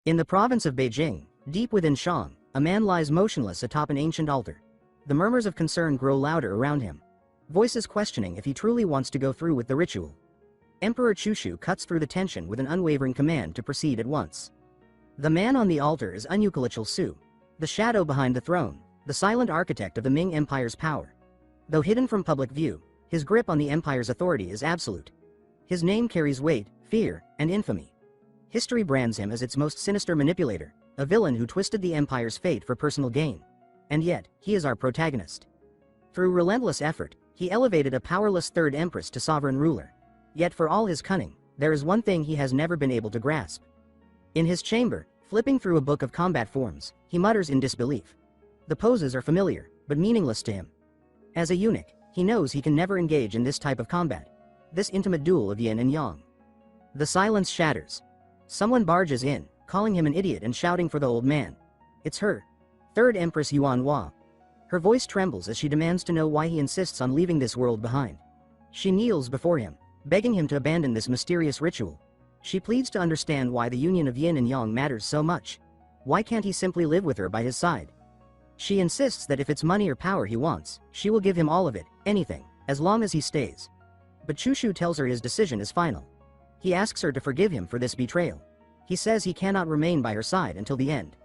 In the province of Beijing, deep within Shang, a man lies motionless atop an ancient altar. The murmurs of concern grow louder around him. Voices questioning if he truly wants to go through with the ritual. Emperor Chushu cuts through the tension with an unwavering command to proceed at once. The man on the altar is Eunuch Su, the shadow behind the throne, the silent architect of the Ming Empire's power. Though hidden from public view, his grip on the empire's authority is absolute. His name carries weight, fear, and infamy. History brands him as its most sinister manipulator, a villain who twisted the empire's fate for personal gain. And yet, he is our protagonist. Through relentless effort, he elevated a powerless third empress to sovereign ruler. Yet for all his cunning, there is one thing he has never been able to grasp. In his chamber, flipping through a book of combat forms, he mutters in disbelief. The poses are familiar, but meaningless to him. As a eunuch, he knows he can never engage in this type of combat. This intimate duel of yin and yang. The silence shatters. Someone barges in, calling him an idiot and shouting for the old man. It's her. Third Empress Yuanhua. Her voice trembles as she demands to know why he insists on leaving this world behind. She kneels before him, begging him to abandon this mysterious ritual. She pleads to understand why the union of yin and yang matters so much. Why can't he simply live with her by his side? She insists that if it's money or power he wants, she will give him all of it, anything, as long as he stays. But Chushu tells her his decision is final. He asks her to forgive him for this betrayal. He says he cannot remain by her side until the end.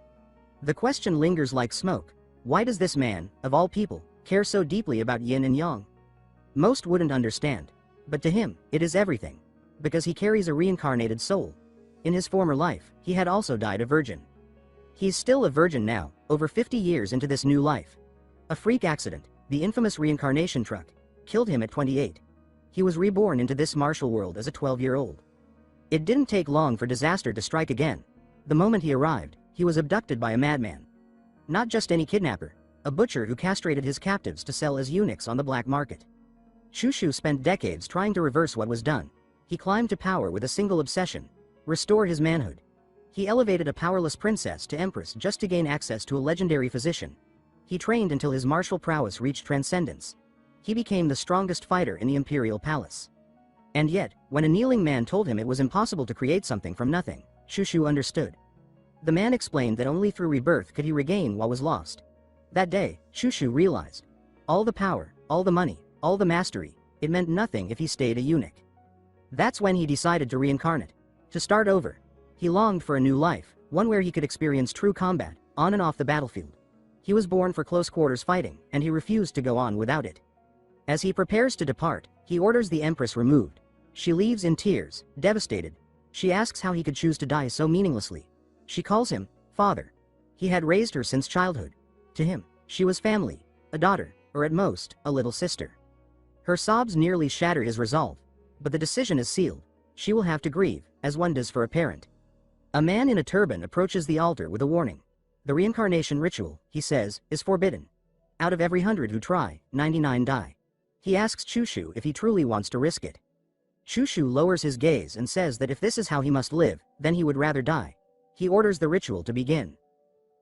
The question lingers like smoke. Why does this man, of all people, care so deeply about yin and yang? Most wouldn't understand. But to him, it is everything. Because he carries a reincarnated soul. In his former life, he had also died a virgin. He's still a virgin now, over 50 years into this new life. A freak accident, the infamous reincarnation truck, killed him at 28. He was reborn into this martial world as a 12-year-old. It didn't take long for disaster to strike again. The moment he arrived, he was abducted by a madman. Not just any kidnapper, a butcher who castrated his captives to sell as eunuchs on the black market. Chushu spent decades trying to reverse what was done. He climbed to power with a single obsession: restore his manhood. He elevated a powerless princess to empress just to gain access to a legendary physician. He trained until his martial prowess reached transcendence. He became the strongest fighter in the imperial palace. And yet, when a kneeling man told him it was impossible to create something from nothing, Chushu understood. The man explained that only through rebirth could he regain what was lost. That day, Chushu realized. All the power, all the money, all the mastery, it meant nothing if he stayed a eunuch. That's when he decided to reincarnate. To start over. He longed for a new life, one where he could experience true combat, on and off the battlefield. He was born for close quarters fighting, and he refused to go on without it. As he prepares to depart, he orders the empress removed. She leaves in tears, devastated. She asks how he could choose to die so meaninglessly. She calls him father. He had raised her since childhood. To him, she was family, a daughter, or at most, a little sister. Her sobs nearly shatter his resolve. But the decision is sealed. She will have to grieve, as one does for a parent. A man in a turban approaches the altar with a warning. The reincarnation ritual, he says, is forbidden. Out of every 100 who try, 99 die. He asks Chushu if he truly wants to risk it. Chushu lowers his gaze and says that if this is how he must live, then he would rather die. He orders the ritual to begin.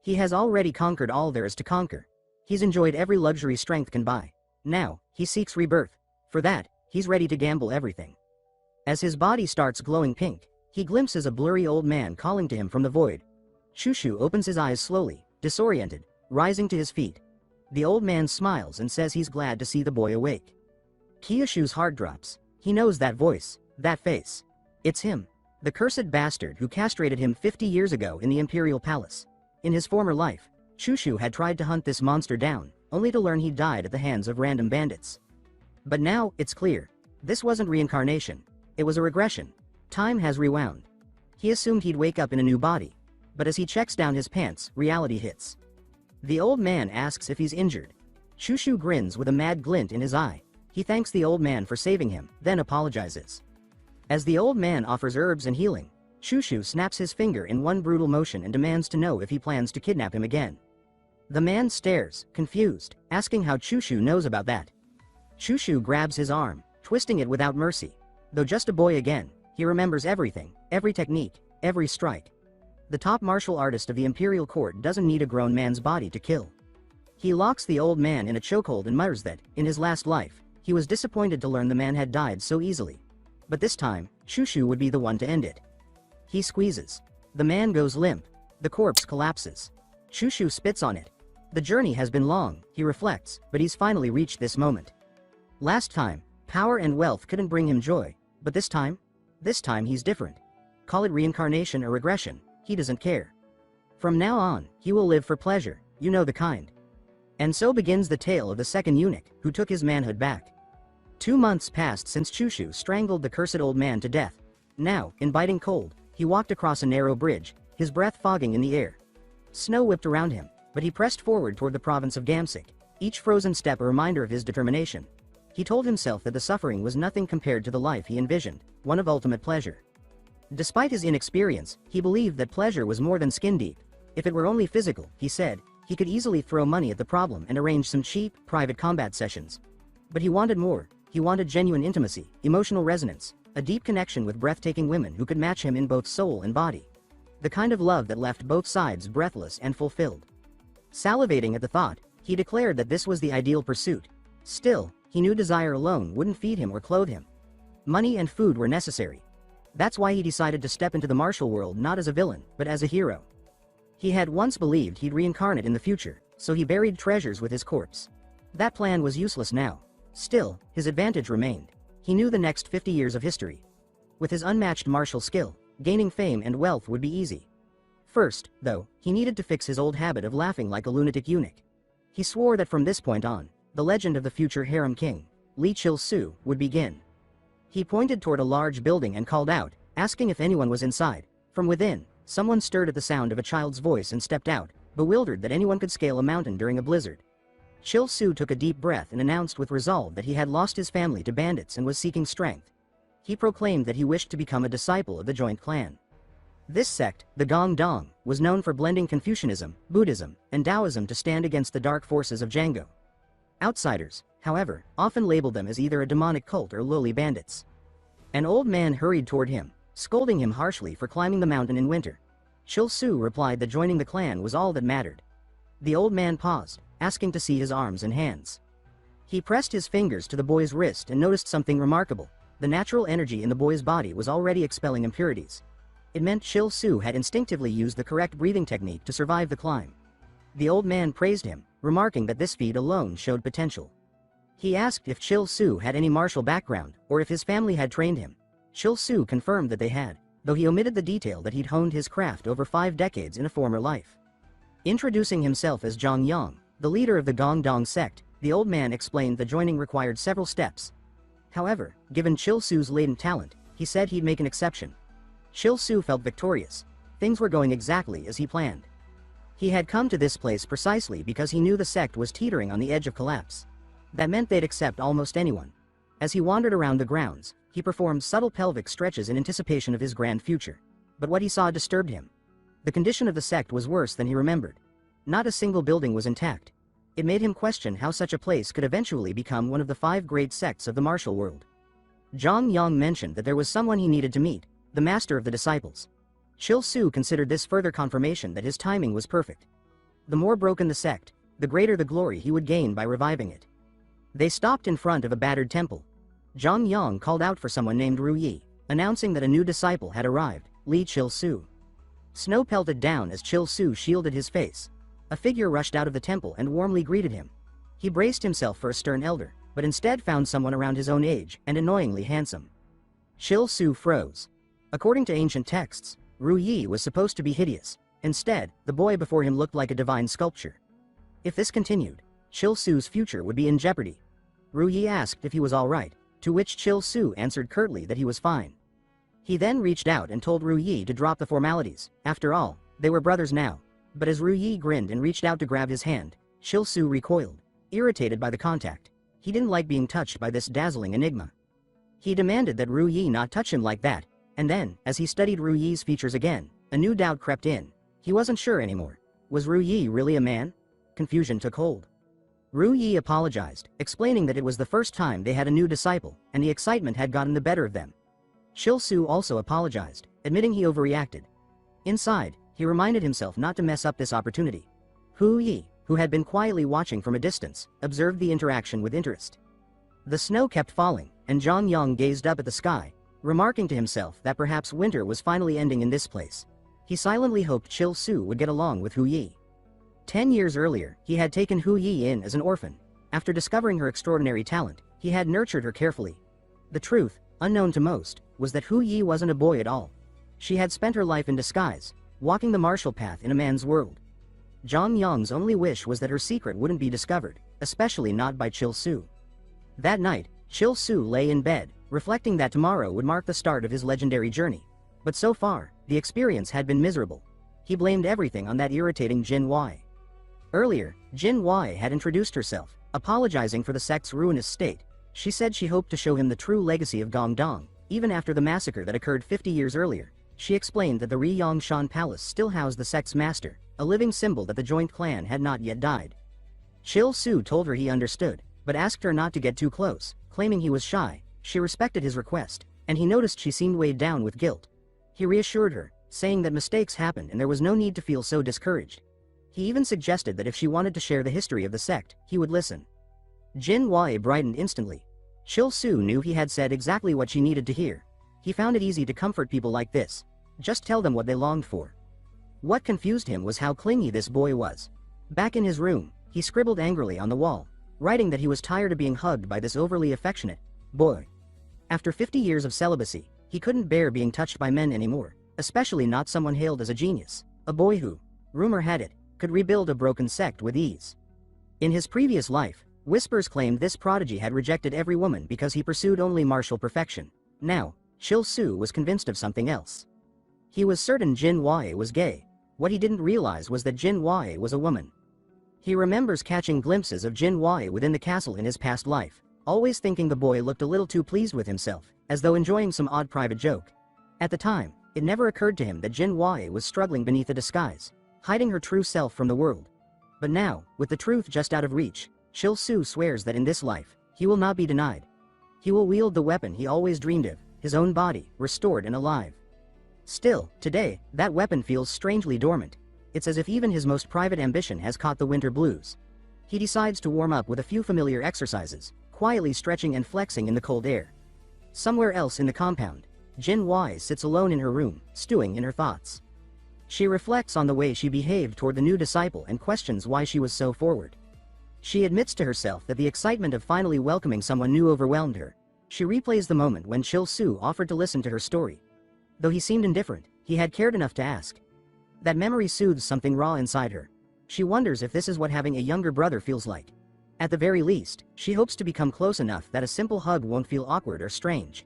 He has already conquered all there is to conquer. He's enjoyed every luxury strength can buy. Now, he seeks rebirth. For that, he's ready to gamble everything. As his body starts glowing pink, he glimpses a blurry old man calling to him from the void. Chushu opens his eyes slowly, disoriented, rising to his feet. The old man smiles and says he's glad to see the boy awake. Kyushu's heart drops. He knows that voice, that face. It's him, the cursed bastard who castrated him 50 years ago in the imperial palace. In his former life, Chushu had tried to hunt this monster down, only to learn he died at the hands of random bandits. But now, it's clear. This wasn't reincarnation. It was a regression. Time has rewound. He assumed he'd wake up in a new body. But as he checks down his pants, reality hits. The old man asks if he's injured. Chushu grins with a mad glint in his eye. He thanks the old man for saving him, then apologizes. As the old man offers herbs and healing, Chushu snaps his finger in one brutal motion and demands to know if he plans to kidnap him again. The man stares, confused, asking how Chushu knows about that. Chushu grabs his arm, twisting it without mercy. Though just a boy again, he remembers everything, every technique, every strike. The top martial artist of the imperial court doesn't need a grown man's body to kill. He locks the old man in a chokehold and mutters that, in his last life, he was disappointed to learn the man had died so easily. But this time, Chushu would be the one to end it. He squeezes. The man goes limp, The corpse collapses. Chushu spits on it. The journey has been long, he reflects, but he's finally reached this moment. Last time, power and wealth couldn't bring him joy, but this time he's different. Call it reincarnation or regression, he doesn't care. From now on, he will live for pleasure, you know the kind. And so begins the tale of the second eunuch, who took his manhood back. 2 months passed since Chushu strangled the cursed old man to death. Now, in biting cold, he walked across a narrow bridge, his breath fogging in the air. Snow whipped around him, but he pressed forward toward the province of Gamsik, each frozen step a reminder of his determination. He told himself that the suffering was nothing compared to the life he envisioned, one of ultimate pleasure. Despite his inexperience, he believed that pleasure was more than skin deep. If it were only physical, he said, he could easily throw money at the problem and arrange some cheap, private combat sessions. But he wanted more. He wanted genuine intimacy, emotional resonance, a deep connection with breathtaking women who could match him in both soul and body. The kind of love that left both sides breathless and fulfilled. Salivating at the thought, he declared that this was the ideal pursuit. Still, he knew desire alone wouldn't feed him or clothe him. Money and food were necessary. That's why he decided to step into the martial world not as a villain, but as a hero. He had once believed he'd reincarnate in the future, so he buried treasures with his corpse. That plan was useless now. Still, his advantage remained. He knew the next 50 years of history. With his unmatched martial skill, gaining fame and wealth would be easy. First, though, he needed to fix his old habit of laughing like a lunatic eunuch. He swore that from this point on, the legend of the future harem king, Lee Chil-soo, would begin. He pointed toward a large building and called out, asking if anyone was inside. From within, someone stirred at the sound of a child's voice and stepped out, bewildered that anyone could scale a mountain during a blizzard. Chil-soo took a deep breath and announced with resolve that he had lost his family to bandits and was seeking strength. He proclaimed that he wished to become a disciple of the joint clan. This sect, the Gongdong, was known for blending Confucianism, Buddhism, and Taoism to stand against the dark forces of Django. Outsiders, however, often labeled them as either a demonic cult or lowly bandits. An old man hurried toward him, scolding him harshly for climbing the mountain in winter. Chil-soo replied that joining the clan was all that mattered. The old man paused, asking to see his arms and hands. He pressed his fingers to the boy's wrist and noticed something remarkable. The natural energy in the boy's body was already expelling impurities. It meant Chil-soo had instinctively used the correct breathing technique to survive the climb. The old man praised him, remarking that this feat alone showed potential. He asked if Chil-soo had any martial background, or if his family had trained him. Chil-soo confirmed that they had, though he omitted the detail that he'd honed his craft over 5 decades in a former life. Introducing himself as Zhang Yang, the leader of the Gongdong sect, the old man explained that joining required several steps. However, given Chil-soo's latent talent, he said he'd make an exception. Chil-soo felt victorious. Things were going exactly as he planned. He had come to this place precisely because he knew the sect was teetering on the edge of collapse. That meant they'd accept almost anyone. As he wandered around the grounds, he performed subtle pelvic stretches in anticipation of his grand future. But what he saw disturbed him. The condition of the sect was worse than he remembered. Not a single building was intact. It made him question how such a place could eventually become one of the 5 great sects of the martial world. Zhang Yang mentioned that there was someone he needed to meet, the master of the disciples. Chil-soo considered this further confirmation that his timing was perfect. The more broken the sect, the greater the glory he would gain by reviving it. They stopped in front of a battered temple. Zhang Yang called out for someone named Ru Yi, announcing that a new disciple had arrived, Lee Chil-soo. Snow pelted down as Chil-soo shielded his face. A figure rushed out of the temple and warmly greeted him. He braced himself for a stern elder, but instead found someone around his own age and annoyingly handsome. Chil-soo froze. According to ancient texts, Ru Yi was supposed to be hideous. Instead, the boy before him looked like a divine sculpture. If this continued, Chil-soo's future would be in jeopardy. Ru Yi asked if he was all right, to which Chil-soo answered curtly that he was fine. He then reached out and told Ru Yi to drop the formalities. After all, they were brothers now. But as Ru Yi grinned and reached out to grab his hand, Chil-soo recoiled, irritated by the contact. He didn't like being touched by this dazzling enigma. He demanded that Ru Yi not touch him like that, and then, as he studied Ru Yi's features again, a new doubt crept in. He wasn't sure anymore. Was Ru Yi really a man? Confusion took hold. Ru Yi apologized, explaining that it was the first time they had a new disciple, and the excitement had gotten the better of them. Chil-soo also apologized, admitting he overreacted. Inside, he reminded himself not to mess up this opportunity. Ru Yi, who had been quietly watching from a distance, observed the interaction with interest. The snow kept falling, and Zhang Yang gazed up at the sky, remarking to himself that perhaps winter was finally ending in this place. He He silently hoped Chil Su would get along with Hu Yi. 10 years earlier, he had taken Hu Yi in as an orphan. After discovering her extraordinary talent, he had nurtured her carefully. The truth, unknown to most, was that Hu Yi wasn't a boy at all. She had spent her life in disguise, walking the martial path in a man's world. Zhang Yang's only wish was that her secret wouldn't be discovered, especially not by Chil Su. That night, Chil Su lay in bed, reflecting that tomorrow would mark the start of his legendary journey. But so far, the experience had been miserable. He blamed everything on that irritating Jin Wei. Earlier, Jin Wei had introduced herself, apologizing for the sect's ruinous state. She said she hoped to show him the true legacy of Gongdong, even after the massacre that occurred 50 years earlier. She explained that the Rieyangshan Palace still housed the sect's master, a living symbol that the joint clan had not yet died. Chil Su told her he understood, but asked her not to get too close, claiming he was shy. She respected his request, and he noticed she seemed weighed down with guilt. He reassured her, saying that mistakes happened and there was no need to feel so discouraged. He even suggested that if she wanted to share the history of the sect, he would listen. Jin Wei brightened instantly. Chil Su knew he had said exactly what she needed to hear. He found it easy to comfort people like this. Just tell them what they longed for. What confused him was how clingy this boy was. Back in his room, he scribbled angrily on the wall, writing that he was tired of being hugged by this overly affectionate boy. After 50 years of celibacy, he couldn't bear being touched by men anymore, especially not someone hailed as a genius, a boy who, rumor had it, could rebuild a broken sect with ease. In his previous life, whispers claimed this prodigy had rejected every woman because he pursued only martial perfection. Now, Chil Su was convinced of something else. He was certain Jin Wei was gay. What he didn't realize was that Jin Wei was a woman. He remembers catching glimpses of Jin Wei within the castle in his past life, always thinking the boy looked a little too pleased with himself, as though enjoying some odd private joke. At the time, it never occurred to him that Jin Wei was struggling beneath a disguise, hiding her true self from the world. But now, with the truth just out of reach, Chil Su swears that in this life, he will not be denied. He will wield the weapon he always dreamed of, his own body, restored and alive. Still, today, that weapon feels strangely dormant. It's as if even his most private ambition has caught the winter blues. He decides to warm up with a few familiar exercises, quietly stretching and flexing in the cold air. Somewhere else in the compound, Jin Wei sits alone in her room, stewing in her thoughts. She reflects on the way she behaved toward the new disciple and questions why she was so forward. She admits to herself that the excitement of finally welcoming someone new overwhelmed her. She replays the moment when Chil Su offered to listen to her story. Though he seemed indifferent, he had cared enough to ask. That memory soothes something raw inside her. She wonders if this is what having a younger brother feels like. At the very least, she hopes to become close enough that a simple hug won't feel awkward or strange.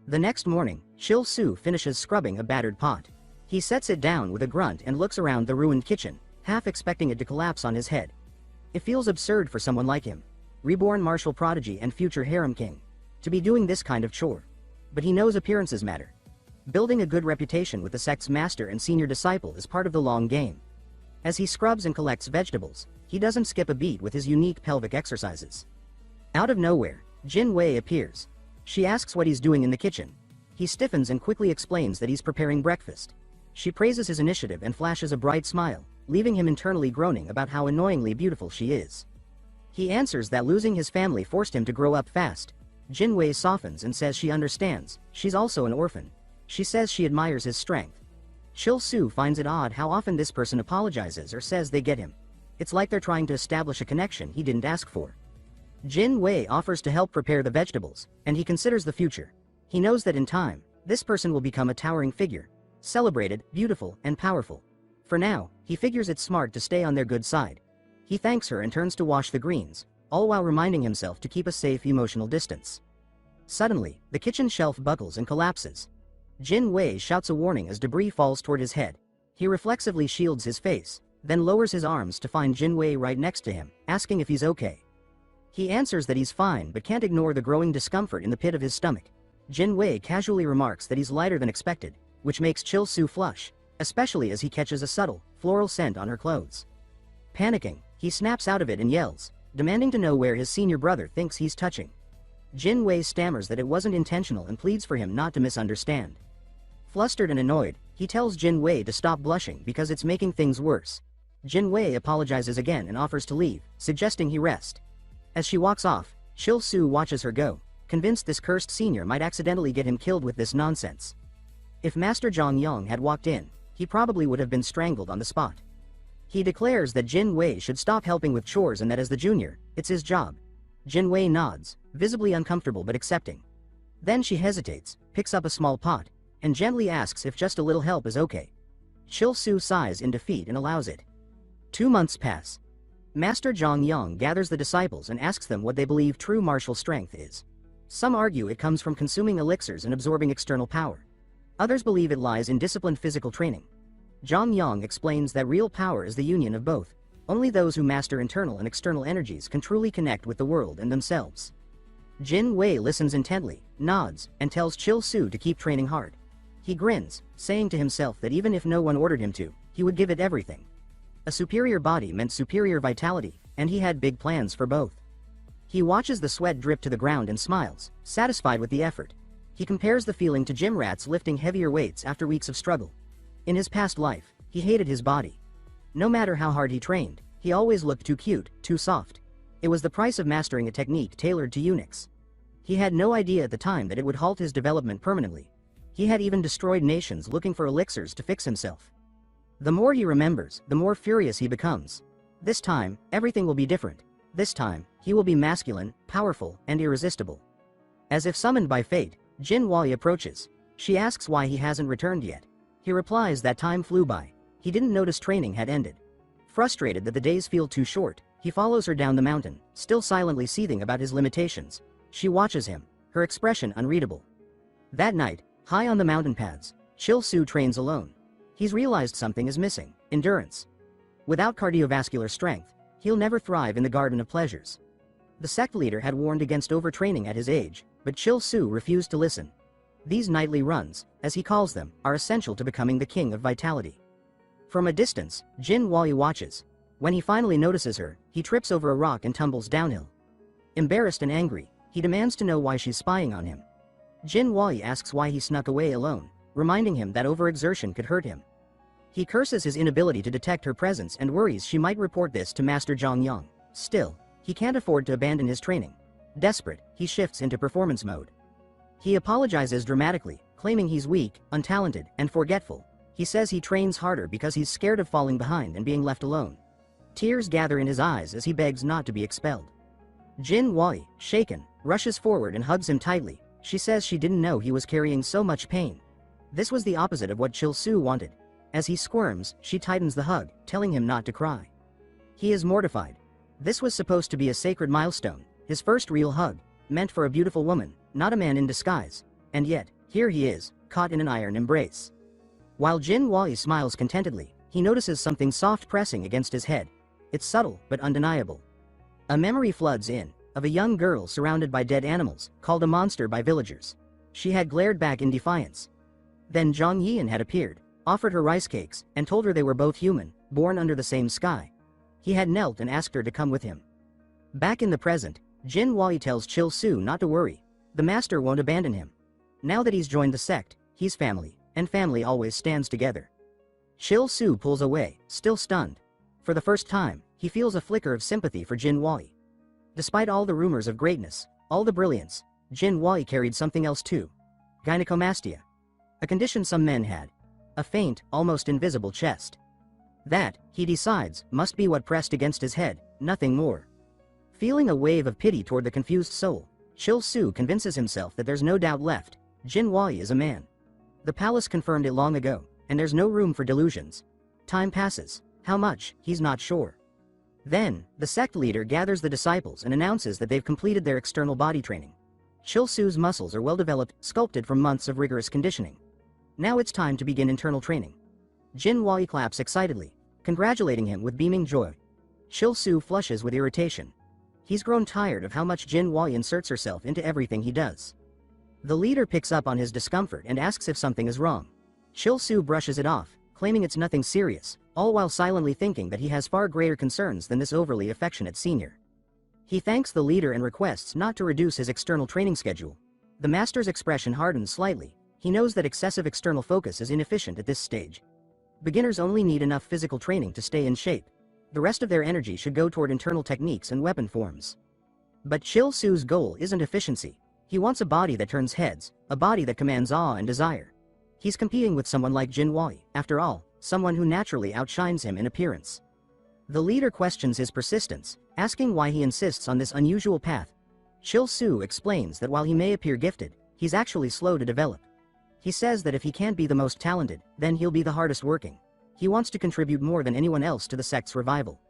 The next morning, Chil Su finishes scrubbing a battered pot. He sets it down with a grunt and looks around the ruined kitchen, half expecting it to collapse on his head. It feels absurd for someone like him, reborn martial prodigy and future harem king, to be doing this kind of chore. But he knows appearances matter. Building a good reputation with the sect's master and senior disciple is part of the long game. As he scrubs and collects vegetables, he doesn't skip a beat with his unique pelvic exercises. Out of nowhere, Jin Wei appears. She asks what he's doing in the kitchen. He stiffens and quickly explains that he's preparing breakfast. She praises his initiative and flashes a bright smile, leaving him internally groaning about how annoyingly beautiful she is. He answers that losing his family forced him to grow up fast. Jin Wei softens and says she understands. She's also an orphan. She says she admires his strength. Chil Su finds it odd how often this person apologizes or says they get him. It's like they're trying to establish a connection he didn't ask for. Jin Wei offers to help prepare the vegetables, and he considers the future. He knows that in time, this person will become a towering figure, celebrated, beautiful, and powerful. For now, he figures it's smart to stay on their good side. He thanks her and turns to wash the greens, all while reminding himself to keep a safe emotional distance. Suddenly, the kitchen shelf buckles and collapses. Jin Wei shouts a warning as debris falls toward his head. He reflexively shields his face, then lowers his arms to find Jin Wei right next to him, asking if he's okay. He answers that he's fine but can't ignore the growing discomfort in the pit of his stomach. Jin Wei casually remarks that he's lighter than expected, which makes Chil Su flush, especially as he catches a subtle, floral scent on her clothes. Panicking, he snaps out of it and yells, demanding to know where his senior brother thinks he's touching. Jin Wei stammers that it wasn't intentional and pleads for him not to misunderstand. Flustered and annoyed, he tells Jin Wei to stop blushing because it's making things worse. Jin Wei apologizes again and offers to leave, suggesting he rest. As she walks off, Chil Su watches her go, convinced this cursed senior might accidentally get him killed with this nonsense. If Master Zhang Yang had walked in, he probably would have been strangled on the spot. He declares that Jin Wei should stop helping with chores and that as the junior, it's his job. Jin Wei nods, visibly uncomfortable but accepting. Then she hesitates, picks up a small pot, and gently asks if just a little help is okay. Chil Su sighs in defeat and allows it. 2 months pass. Master Zhang Yang gathers the disciples and asks them what they believe true martial strength is. Some argue it comes from consuming elixirs and absorbing external power. Others believe it lies in disciplined physical training. Zhang Yang explains that real power is the union of both. Only those who master internal and external energies can truly connect with the world and themselves. Jin Wei listens intently, nods, and tells Chil Su to keep training hard. He grins, saying to himself that even if no one ordered him to, he would give it everything. A superior body meant superior vitality, and he had big plans for both. He watches the sweat drip to the ground and smiles, satisfied with the effort. He compares the feeling to gym rats lifting heavier weights after weeks of struggle. In his past life, he hated his body. No matter how hard he trained, he always looked too cute, too soft. It was the price of mastering a technique tailored to eunuchs. He had no idea at the time that it would halt his development permanently. He had even destroyed nations looking for elixirs to fix himself. The more he remembers, the more furious he becomes. This time, everything will be different. This time, he will be masculine, powerful, and irresistible. As if summoned by fate, Jin Wei approaches. She asks why he hasn't returned yet. He replies that time flew by. He didn't notice training had ended. Frustrated that the days feel too short, he follows her down the mountain, still silently seething about his limitations. She watches him, her expression unreadable. That night, high on the mountain paths, Chil Su trains alone. He's realized something is missing: endurance. Without cardiovascular strength, he'll never thrive in the garden of pleasures. The sect leader had warned against overtraining at his age, but Chil Su refused to listen. These nightly runs, as he calls them, are essential to becoming the king of vitality. From a distance, Jin Wei watches. When he finally notices her, he trips over a rock and tumbles downhill. Embarrassed and angry, he demands to know why she's spying on him. Jin Wei asks why he snuck away alone, reminding him that overexertion could hurt him. He curses his inability to detect her presence and worries she might report this to Master Zhang Yang. Still, he can't afford to abandon his training. Desperate, he shifts into performance mode. He apologizes dramatically, claiming he's weak, untalented, and forgetful. He says he trains harder because he's scared of falling behind and being left alone. Tears gather in his eyes as he begs not to be expelled. Jin Wei, shaken, rushes forward and hugs him tightly. She says she didn't know he was carrying so much pain. This was the opposite of what Chil Su wanted. As he squirms, she tightens the hug, telling him not to cry. He is mortified. This was supposed to be a sacred milestone, his first real hug, meant for a beautiful woman, not a man in disguise. And yet, here he is, caught in an iron embrace. While Jin Wei smiles contentedly, he notices something soft pressing against his head. It's subtle, but undeniable. A memory floods in, of a young girl surrounded by dead animals, called a monster by villagers. She had glared back in defiance. Then Zhang Yian had appeared, offered her rice cakes, and told her they were both human, born under the same sky. He had knelt and asked her to come with him. Back in the present, Jin Wei tells Chil Su not to worry. The master won't abandon him. Now that he's joined the sect, he's family, and family always stands together. Chil Su pulls away, still stunned. For the first time, he feels a flicker of sympathy for Jin Wei. Despite all the rumors of greatness, all the brilliance, Jin Wei carried something else too. Gynecomastia. A condition some men had. A faint, almost invisible chest. That, he decides, must be what pressed against his head, nothing more. Feeling a wave of pity toward the confused soul, Chil Su convinces himself that there's no doubt left. Jin Wei is a man. The palace confirmed it long ago, and there's no room for delusions. Time passes. How much, he's not sure. Then, the sect leader gathers the disciples and announces that they've completed their external body training. Chil Su's muscles are well developed, sculpted from months of rigorous conditioning. Now it's time to begin internal training. Jin Wei claps excitedly, congratulating him with beaming joy. Chil Su flushes with irritation. He's grown tired of how much Jin Wei inserts herself into everything he does. The leader picks up on his discomfort and asks if something is wrong. Chil Su brushes it off, claiming it's nothing serious, all while silently thinking that he has far greater concerns than this overly affectionate senior. He thanks the leader and requests not to reduce his external training schedule. The master's expression hardens slightly. He knows that excessive external focus is inefficient at this stage. Beginners only need enough physical training to stay in shape. The rest of their energy should go toward internal techniques and weapon forms. But Chil Su's goal isn't efficiency. He wants a body that turns heads, a body that commands awe and desire. He's competing with someone like Jin Wei. After all, someone who naturally outshines him in appearance. The leader questions his persistence, asking why he insists on this unusual path. Chil-Su explains that while he may appear gifted, he's actually slow to develop. He says that if he can't be the most talented, then he'll be the hardest working. He wants to contribute more than anyone else to the sect's revival.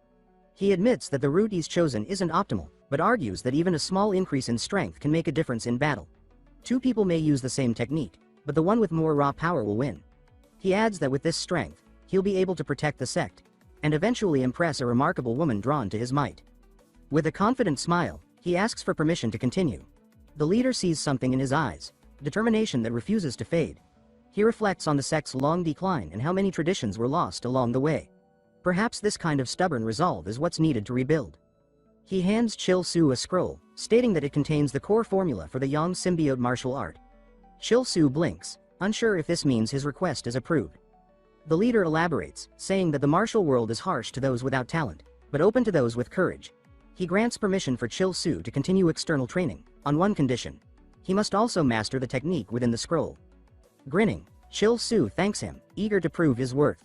He admits that the route he's chosen isn't optimal, but argues that even a small increase in strength can make a difference in battle. Two people may use the same technique, but the one with more raw power will win. He adds that with this strength, he'll be able to protect the sect, and eventually impress a remarkable woman drawn to his might. With a confident smile, he asks for permission to continue. The leader sees something in his eyes, determination that refuses to fade. He reflects on the sect's long decline and how many traditions were lost along the way. Perhaps this kind of stubborn resolve is what's needed to rebuild. He hands Chil-Su a scroll, stating that it contains the core formula for the Yang symbiote martial art. Chil-Su blinks, unsure if this means his request is approved. The leader elaborates, saying that the martial world is harsh to those without talent, but open to those with courage. He grants permission for Chil-Su to continue external training, on one condition. He must also master the technique within the scroll. Grinning, Chil-Su thanks him, eager to prove his worth.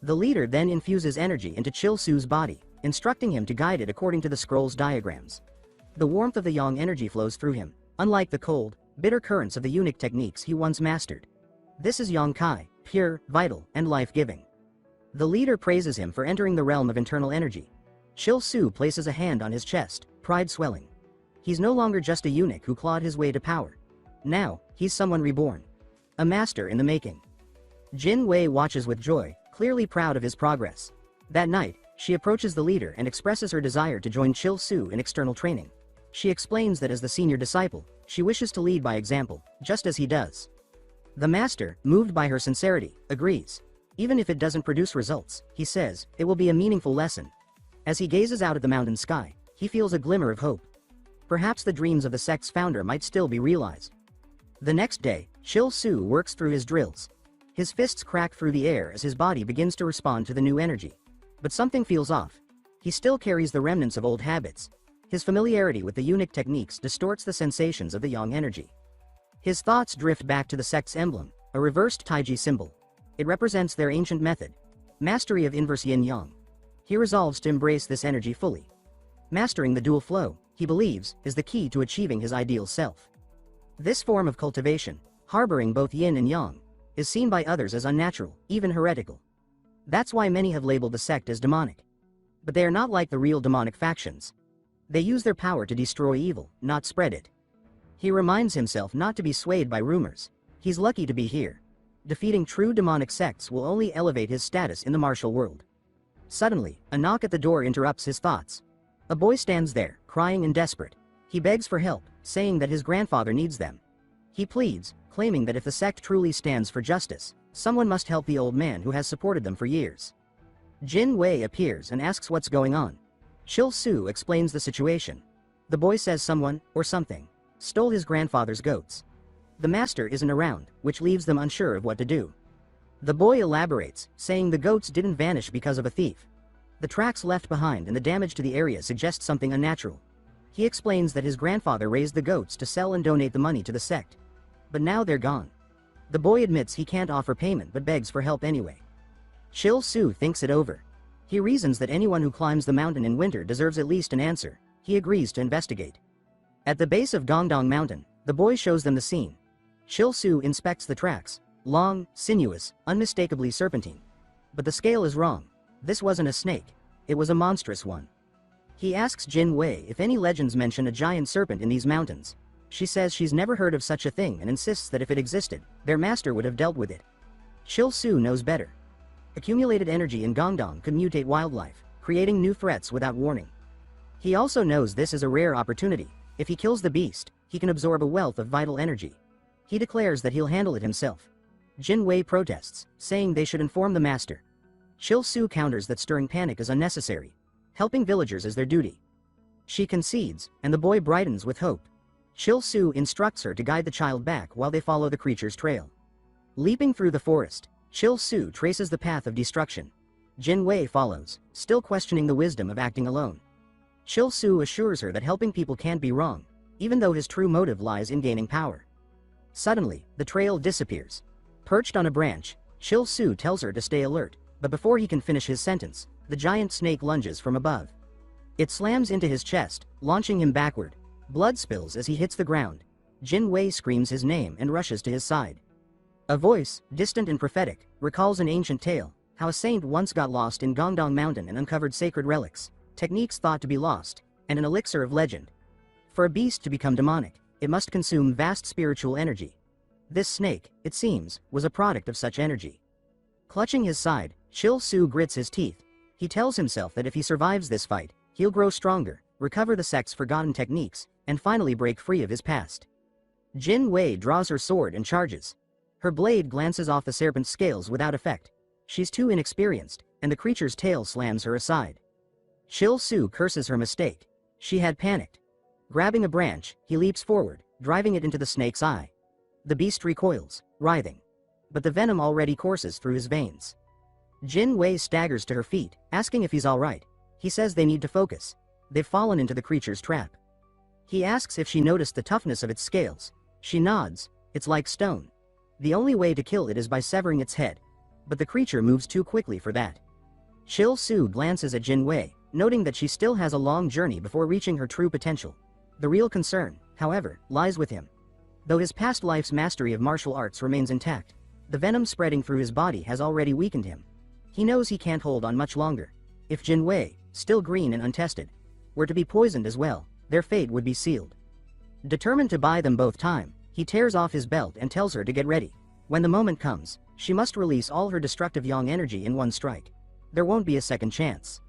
The leader then infuses energy into Chil-Su's body, instructing him to guide it according to the scroll's diagrams. The warmth of the Yang energy flows through him, unlike the cold, bitter currents of the Eunuch techniques he once mastered. This is Yang Kai, pure, vital, and life-giving. The leader praises him for entering the realm of internal energy. Chil-Su places a hand on his chest, pride swelling. He's no longer just a eunuch who clawed his way to power. Now, he's someone reborn. A master in the making. Jin Wei watches with joy, clearly proud of his progress. That night, she approaches the leader and expresses her desire to join Chil-Su in external training. She explains that as the senior disciple, she wishes to lead by example, just as he does. The master, moved by her sincerity, agrees. Even if it doesn't produce results, he says, it will be a meaningful lesson. As he gazes out at the mountain sky, he feels a glimmer of hope. Perhaps the dreams of the sect's founder might still be realized. The next day, Chil-Su works through his drills. His fists crack through the air as his body begins to respond to the new energy. But something feels off. He still carries the remnants of old habits. His familiarity with the eunuch techniques distorts the sensations of the Yang energy. His thoughts drift back to the sect's emblem, a reversed Taiji symbol. It represents their ancient method, mastery of inverse yin-yang. He resolves to embrace this energy fully. Mastering the dual flow, he believes, is the key to achieving his ideal self. This form of cultivation, harboring both yin and yang, is seen by others as unnatural, even heretical. That's why many have labeled the sect as demonic. But they are not like the real demonic factions. They use their power to destroy evil, not spread it. He reminds himself not to be swayed by rumors. He's lucky to be here. Defeating true demonic sects will only elevate his status in the martial world. Suddenly, a knock at the door interrupts his thoughts. A boy stands there, crying and desperate. He begs for help, saying that his grandfather needs them. He pleads, claiming that if the sect truly stands for justice, someone must help the old man who has supported them for years. Jin Wei appears and asks what's going on. Chil-Su explains the situation. The boy says someone, or something, stole his grandfather's goats. The master isn't around, which leaves them unsure of what to do. The boy elaborates, saying the goats didn't vanish because of a thief. The tracks left behind and the damage to the area suggest something unnatural. He explains that his grandfather raised the goats to sell and donate the money to the sect. But now they're gone. The boy admits he can't offer payment but begs for help anyway. Chil-Su thinks it over. He reasons that anyone who climbs the mountain in winter deserves at least an answer. He agrees to investigate. At the base of Gongdong Mountain, the boy shows them the scene. Chil-Su inspects the tracks, long, sinuous, unmistakably serpentine. But the scale is wrong. This wasn't a snake. It was a monstrous one. He asks Jin Wei if any legends mention a giant serpent in these mountains. She says she's never heard of such a thing and insists that if it existed, their master would have dealt with it. Chil-Su knows better. Accumulated energy in Gongdong could mutate wildlife, creating new threats without warning. He also knows this is a rare opportunity. If he kills the beast, he can absorb a wealth of vital energy. He declares that he'll handle it himself. Jin Wei protests, saying they should inform the master. Chil-Su counters that stirring panic is unnecessary. Helping villagers is their duty. She concedes, and the boy brightens with hope. Chil-Su instructs her to guide the child back while they follow the creature's trail. Leaping through the forest, Chil-Su traces the path of destruction. Jin Wei follows, still questioning the wisdom of acting alone. Chil-Su assures her that helping people can't be wrong, even though his true motive lies in gaining power. Suddenly, the trail disappears. Perched on a branch, Chil Su tells her to stay alert, but before he can finish his sentence, the giant snake lunges from above. It slams into his chest, launching him backward. Blood spills as he hits the ground. Jin Wei screams his name and rushes to his side. A voice, distant and prophetic, recalls an ancient tale, how a saint once got lost in Gongdong Mountain and uncovered sacred relics, techniques thought to be lost, and an elixir of legend. For a beast to become demonic, it must consume vast spiritual energy. This snake, it seems, was a product of such energy. Clutching his side, Chil Su grits his teeth. He tells himself that if he survives this fight, he'll grow stronger, recover the sect's forgotten techniques, and finally break free of his past. Jin Wei draws her sword and charges. Her blade glances off the serpent's scales without effect. She's too inexperienced, and the creature's tail slams her aside. Chil Su curses her mistake. She had panicked. Grabbing a branch, he leaps forward, driving it into the snake's eye. The beast recoils, writhing. But the venom already courses through his veins. Jin Wei staggers to her feet, asking if he's alright. He says they need to focus. They've fallen into the creature's trap. He asks if she noticed the toughness of its scales. She nods. It's like stone. The only way to kill it is by severing its head. But the creature moves too quickly for that. Chil Su glances at Jin Wei, noting that she still has a long journey before reaching her true potential. The real concern, however, lies with him. Though his past life's mastery of martial arts remains intact, the venom spreading through his body has already weakened him. He knows he can't hold on much longer. If Jin Wei, still green and untested, were to be poisoned as well, their fate would be sealed. Determined to buy them both time, he tears off his belt and tells her to get ready. When the moment comes, she must release all her destructive yang energy in one strike. There won't be a second chance.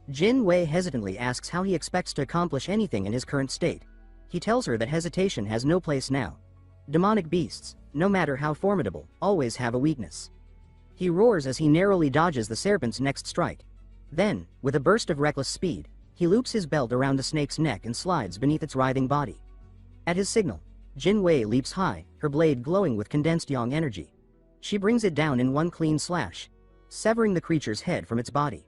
Jin Wei hesitantly asks how he expects to accomplish anything in his current state. He tells her that hesitation has no place now. Demonic beasts, no matter how formidable, always have a weakness. He roars as he narrowly dodges the serpent's next strike. Then, with a burst of reckless speed, he loops his belt around the snake's neck and slides beneath its writhing body. At his signal, Jin Wei leaps high, her blade glowing with condensed yang energy. She brings it down in one clean slash, severing the creature's head from its body.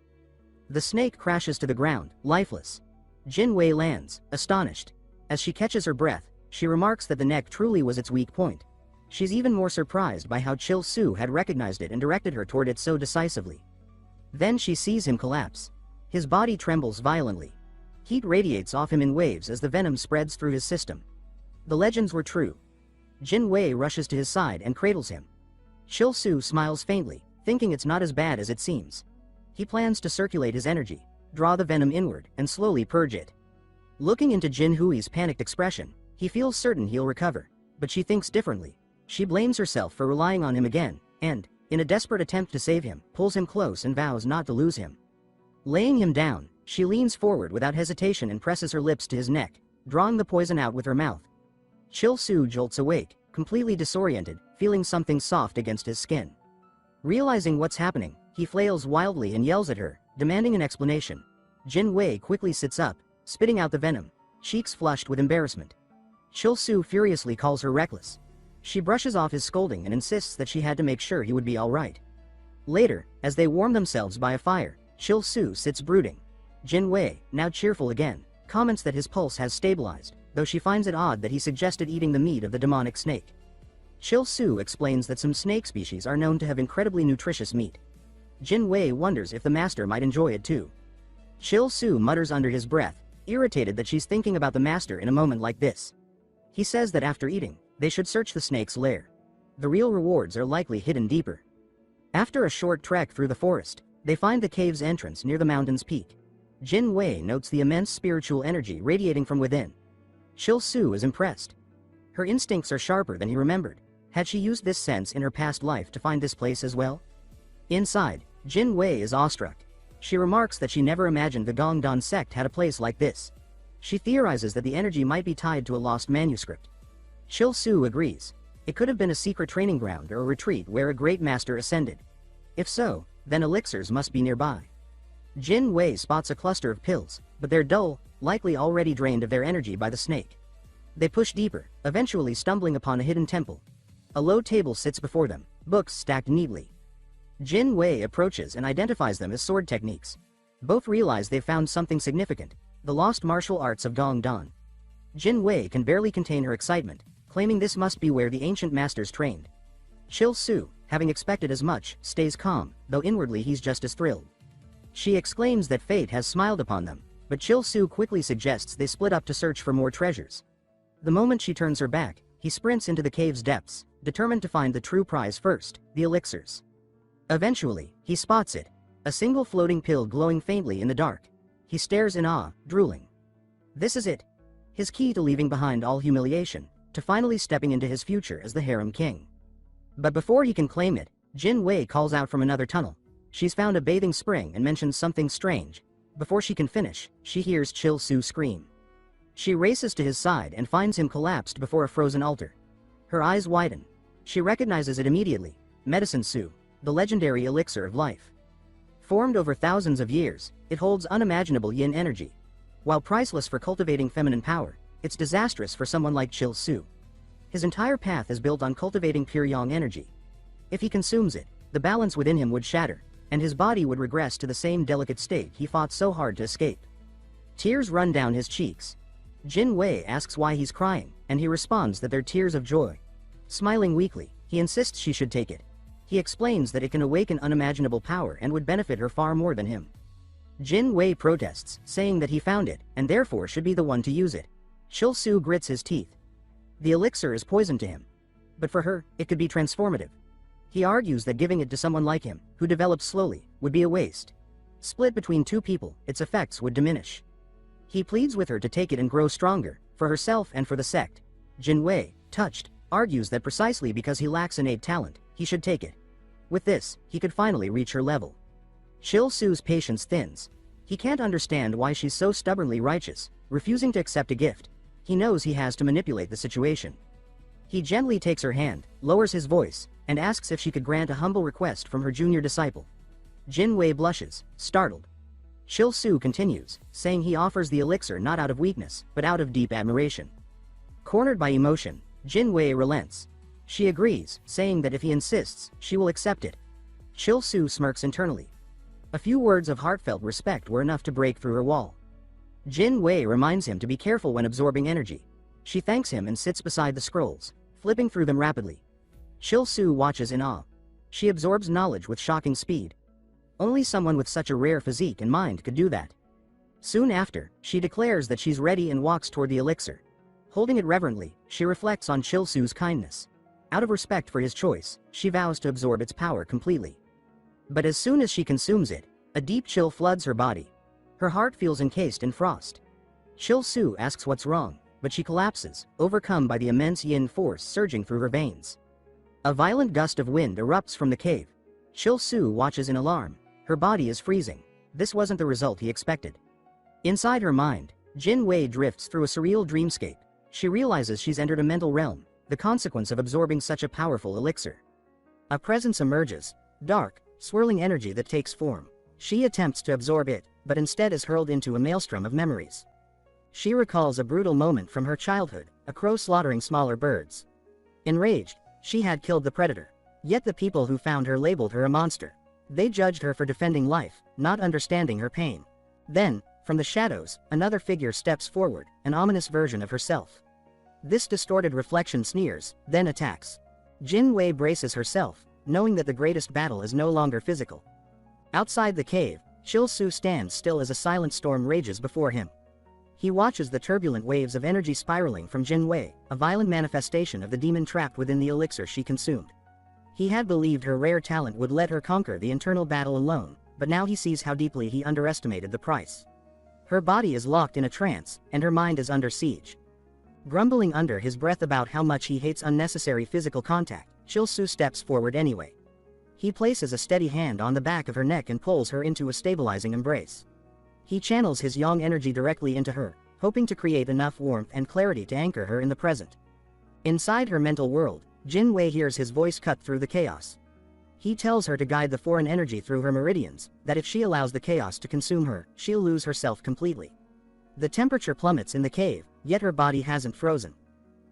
The snake crashes to the ground, lifeless. Jin Wei lands, astonished. As she catches her breath, she remarks that the neck truly was its weak point. She's even more surprised by how Chil Su had recognized it and directed her toward it so decisively. Then she sees him collapse. His body trembles violently. Heat radiates off him in waves as the venom spreads through his system. The legends were true. Jin Wei rushes to his side and cradles him. Chil Su smiles faintly, thinking it's not as bad as it seems. He plans to circulate his energy, draw the venom inward, and slowly purge it. Looking into Jin Hui's panicked expression, he feels certain he'll recover, but she thinks differently. She blames herself for relying on him again, and, in a desperate attempt to save him, pulls him close and vows not to lose him. Laying him down, she leans forward without hesitation and presses her lips to his neck, drawing the poison out with her mouth. Chil Su jolts awake, completely disoriented, feeling something soft against his skin. Realizing what's happening, he flails wildly and yells at her, demanding an explanation. Jin Wei quickly sits up, spitting out the venom, cheeks flushed with embarrassment. Chil Su furiously calls her reckless. She brushes off his scolding and insists that she had to make sure he would be all right. Later, as they warm themselves by a fire, Chil Su sits brooding. Jin Wei, now cheerful again, comments that his pulse has stabilized, though she finds it odd that he suggested eating the meat of the demonic snake. Chil Su explains that some snake species are known to have incredibly nutritious meat. Jin Wei wonders if the master might enjoy it too. Chil Su mutters under his breath, irritated that she's thinking about the master in a moment like this. He says that after eating, they should search the snake's lair. The real rewards are likely hidden deeper. After a short trek through the forest, they find the cave's entrance near the mountain's peak. Jin Wei notes the immense spiritual energy radiating from within. Chil Su is impressed. Her instincts are sharper than he remembered. Had she used this sense in her past life to find this place as well? Inside, Jin Wei is awestruck. She remarks that she never imagined the Gongdan sect had a place like this. She theorizes that the energy might be tied to a lost manuscript. Chil Su agrees. It could have been a secret training ground or a retreat where a great master ascended. If so, then elixirs must be nearby. Jin Wei spots a cluster of pills, but they're dull, likely already drained of their energy by the snake. They push deeper, eventually stumbling upon a hidden temple. A low table sits before them, books stacked neatly. Jin Wei approaches and identifies them as sword techniques. Both realize they've found something significant, the lost martial arts of Gongdan. Jin Wei can barely contain her excitement, claiming this must be where the ancient masters trained. Chil Su, having expected as much, stays calm, though inwardly he's just as thrilled. She exclaims that fate has smiled upon them, but Chil-Soo quickly suggests they split up to search for more treasures. The moment she turns her back, he sprints into the cave's depths, determined to find the true prize first, the elixirs. Eventually, he spots it, a single floating pill glowing faintly in the dark. He stares in awe, drooling. This is it. His key to leaving behind all humiliation, to finally stepping into his future as the harem king. But before he can claim it, Jin Wei calls out from another tunnel. She's found a bathing spring and mentions something strange. Before she can finish, she hears Chil-Soo scream. She races to his side and finds him collapsed before a frozen altar. Her eyes widen. She recognizes it immediately. Medicine Su, the legendary elixir of life. Formed over thousands of years, it holds unimaginable yin energy. While priceless for cultivating feminine power, it's disastrous for someone like Chil-Soo. His entire path is built on cultivating pure yang energy. If he consumes it, the balance within him would shatter, and his body would regress to the same delicate state he fought so hard to escape. Tears run down his cheeks. Jin Wei asks why he's crying, and he responds that they're tears of joy. Smiling weakly, he insists she should take it. He explains that it can awaken unimaginable power and would benefit her far more than him. Jin Wei protests, saying that he found it, and therefore should be the one to use it. Chil-Soo grits his teeth. The elixir is poison to him. But for her, it could be transformative. He argues that giving it to someone like him, who develops slowly, would be a waste. Split between two people, its effects would diminish. He pleads with her to take it and grow stronger, for herself and for the sect. Jin Wei, touched, argues that precisely because he lacks innate talent, he should take it. With this, he could finally reach her level. Chil-Soo's patience thins. He can't understand why she's so stubbornly righteous, refusing to accept a gift. He knows he has to manipulate the situation. He gently takes her hand, lowers his voice, and asks if she could grant a humble request from her junior disciple. Jin Wei blushes, startled. Chil-Soo continues, saying he offers the elixir not out of weakness, but out of deep admiration. Cornered by emotion, Jin Wei relents. She agrees, saying that if he insists, she will accept it. Chil-Soo smirks internally. A few words of heartfelt respect were enough to break through her wall. Jin Wei reminds him to be careful when absorbing energy. She thanks him and sits beside the scrolls, flipping through them rapidly. Chil-Soo watches in awe. She absorbs knowledge with shocking speed. Only someone with such a rare physique and mind could do that. Soon after, she declares that she's ready and walks toward the elixir. Holding it reverently, she reflects on Chil-Soo's kindness. Out of respect for his choice, she vows to absorb its power completely. But as soon as she consumes it, a deep chill floods her body. Her heart feels encased in frost. Chil-Soo asks what's wrong, but she collapses, overcome by the immense yin force surging through her veins. A violent gust of wind erupts from the cave. Chil-Soo watches in alarm. Her body is freezing. This wasn't the result he expected. Inside her mind, Jin Wei drifts through a surreal dreamscape. She realizes she's entered a mental realm, the consequence of absorbing such a powerful elixir. A presence emerges, dark, swirling energy that takes form. She attempts to absorb it, but instead is hurled into a maelstrom of memories. She recalls a brutal moment from her childhood, a crow slaughtering smaller birds. Enraged, she had killed the predator. Yet the people who found her labeled her a monster. They judged her for defending life, not understanding her pain. Then, from the shadows, another figure steps forward, an ominous version of herself. This distorted reflection sneers, then attacks. Jin Wei braces herself, knowing that the greatest battle is no longer physical. Outside the cave, Chil-Soo stands still as a silent storm rages before him. He watches the turbulent waves of energy spiraling from Jin Wei, a violent manifestation of the demon trapped within the elixir she consumed. He had believed her rare talent would let her conquer the internal battle alone, but now he sees how deeply he underestimated the price. Her body is locked in a trance, and her mind is under siege. Grumbling under his breath about how much he hates unnecessary physical contact, Chil-Soo steps forward anyway. He places a steady hand on the back of her neck and pulls her into a stabilizing embrace. He channels his yang energy directly into her, hoping to create enough warmth and clarity to anchor her in the present. Inside her mental world, Jin Wei hears his voice cut through the chaos. He tells her to guide the foreign energy through her meridians, that if she allows the chaos to consume her, she'll lose herself completely. The temperature plummets in the cave, yet her body hasn't frozen.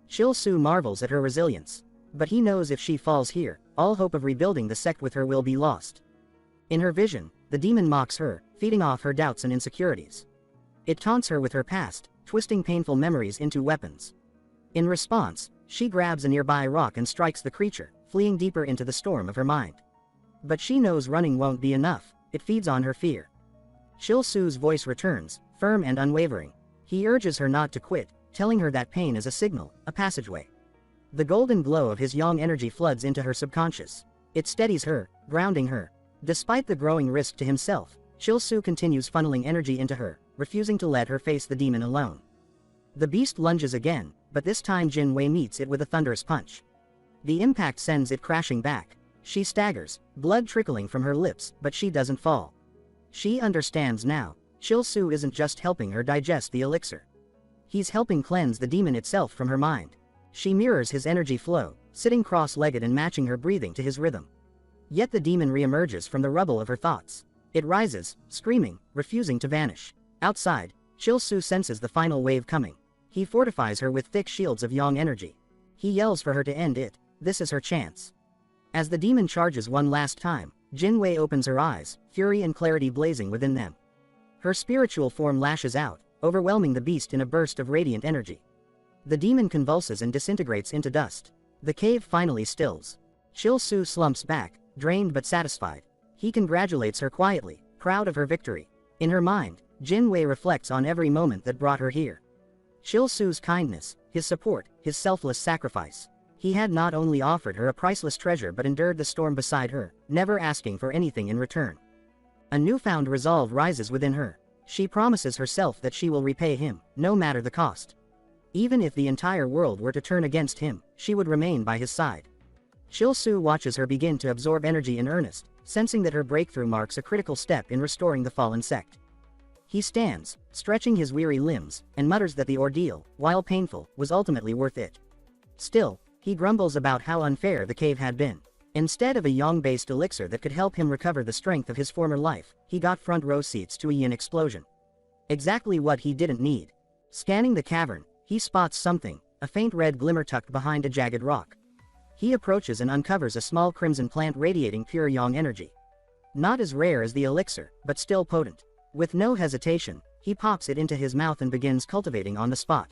Chil-Soo marvels at her resilience. But he knows if she falls here, all hope of rebuilding the sect with her will be lost. In her vision, the demon mocks her, feeding off her doubts and insecurities. It taunts her with her past, twisting painful memories into weapons. In response, she grabs a nearby rock and strikes the creature, fleeing deeper into the storm of her mind. But she knows running won't be enough, it feeds on her fear. Chil Su's voice returns, firm and unwavering. He urges her not to quit, telling her that pain is a signal, a passageway. The golden glow of his yang energy floods into her subconscious. It steadies her, grounding her. Despite the growing risk to himself, Chil Su continues funneling energy into her, refusing to let her face the demon alone. The beast lunges again, but this time Jin Wei meets it with a thunderous punch. The impact sends it crashing back. She staggers, blood trickling from her lips, but she doesn't fall. She understands now, Chil Su isn't just helping her digest the elixir. He's helping cleanse the demon itself from her mind. She mirrors his energy flow, sitting cross-legged and matching her breathing to his rhythm. Yet the demon reemerges from the rubble of her thoughts. It rises, screaming, refusing to vanish. Outside, Chil Su senses the final wave coming. He fortifies her with thick shields of yang energy. He yells for her to end it. This is her chance. As the demon charges one last time, Jin Wei opens her eyes, fury and clarity blazing within them. Her spiritual form lashes out, overwhelming the beast in a burst of radiant energy. The demon convulses and disintegrates into dust. The cave finally stills. Chil Su slumps back, drained but satisfied. He congratulates her quietly, proud of her victory. In her mind, Jin Wei reflects on every moment that brought her here. Chil Su's kindness, his support, his selfless sacrifice. He had not only offered her a priceless treasure but endured the storm beside her, never asking for anything in return. A newfound resolve rises within her. She promises herself that she will repay him, no matter the cost. Even if the entire world were to turn against him, she would remain by his side. Chil Su watches her begin to absorb energy in earnest, sensing that her breakthrough marks a critical step in restoring the fallen sect. He stands, stretching his weary limbs, and mutters that the ordeal, while painful, was ultimately worth it. Still, he grumbles about how unfair the cave had been. Instead of a yang-based elixir that could help him recover the strength of his former life, he got front-row seats to a yin explosion. Exactly what he didn't need. Scanning the cavern, he spots something, a faint red glimmer tucked behind a jagged rock. He approaches and uncovers a small crimson plant radiating pure yang energy. Not as rare as the elixir, but still potent. With no hesitation, he pops it into his mouth and begins cultivating on the spot.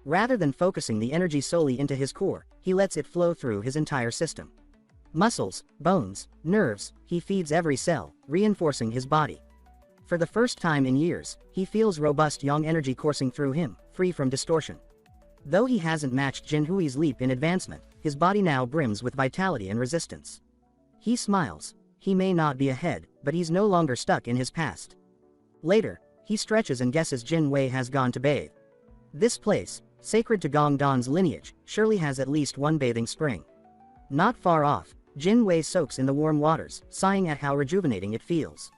Rather than focusing the energy solely into his core, he lets it flow through his entire system. Muscles, bones, nerves, he feeds every cell, reinforcing his body. For the first time in years, he feels robust yang energy coursing through him, free from distortion. Though he hasn't matched Jin Hui's leap in advancement, his body now brims with vitality and resistance. He smiles. He may not be ahead, but he's no longer stuck in his past. Later, he stretches and guesses Jin Wei has gone to bathe. This place, sacred to Gong Dan's lineage, surely has at least one bathing spring. Not far off, Jin Wei soaks in the warm waters, sighing at how rejuvenating it feels.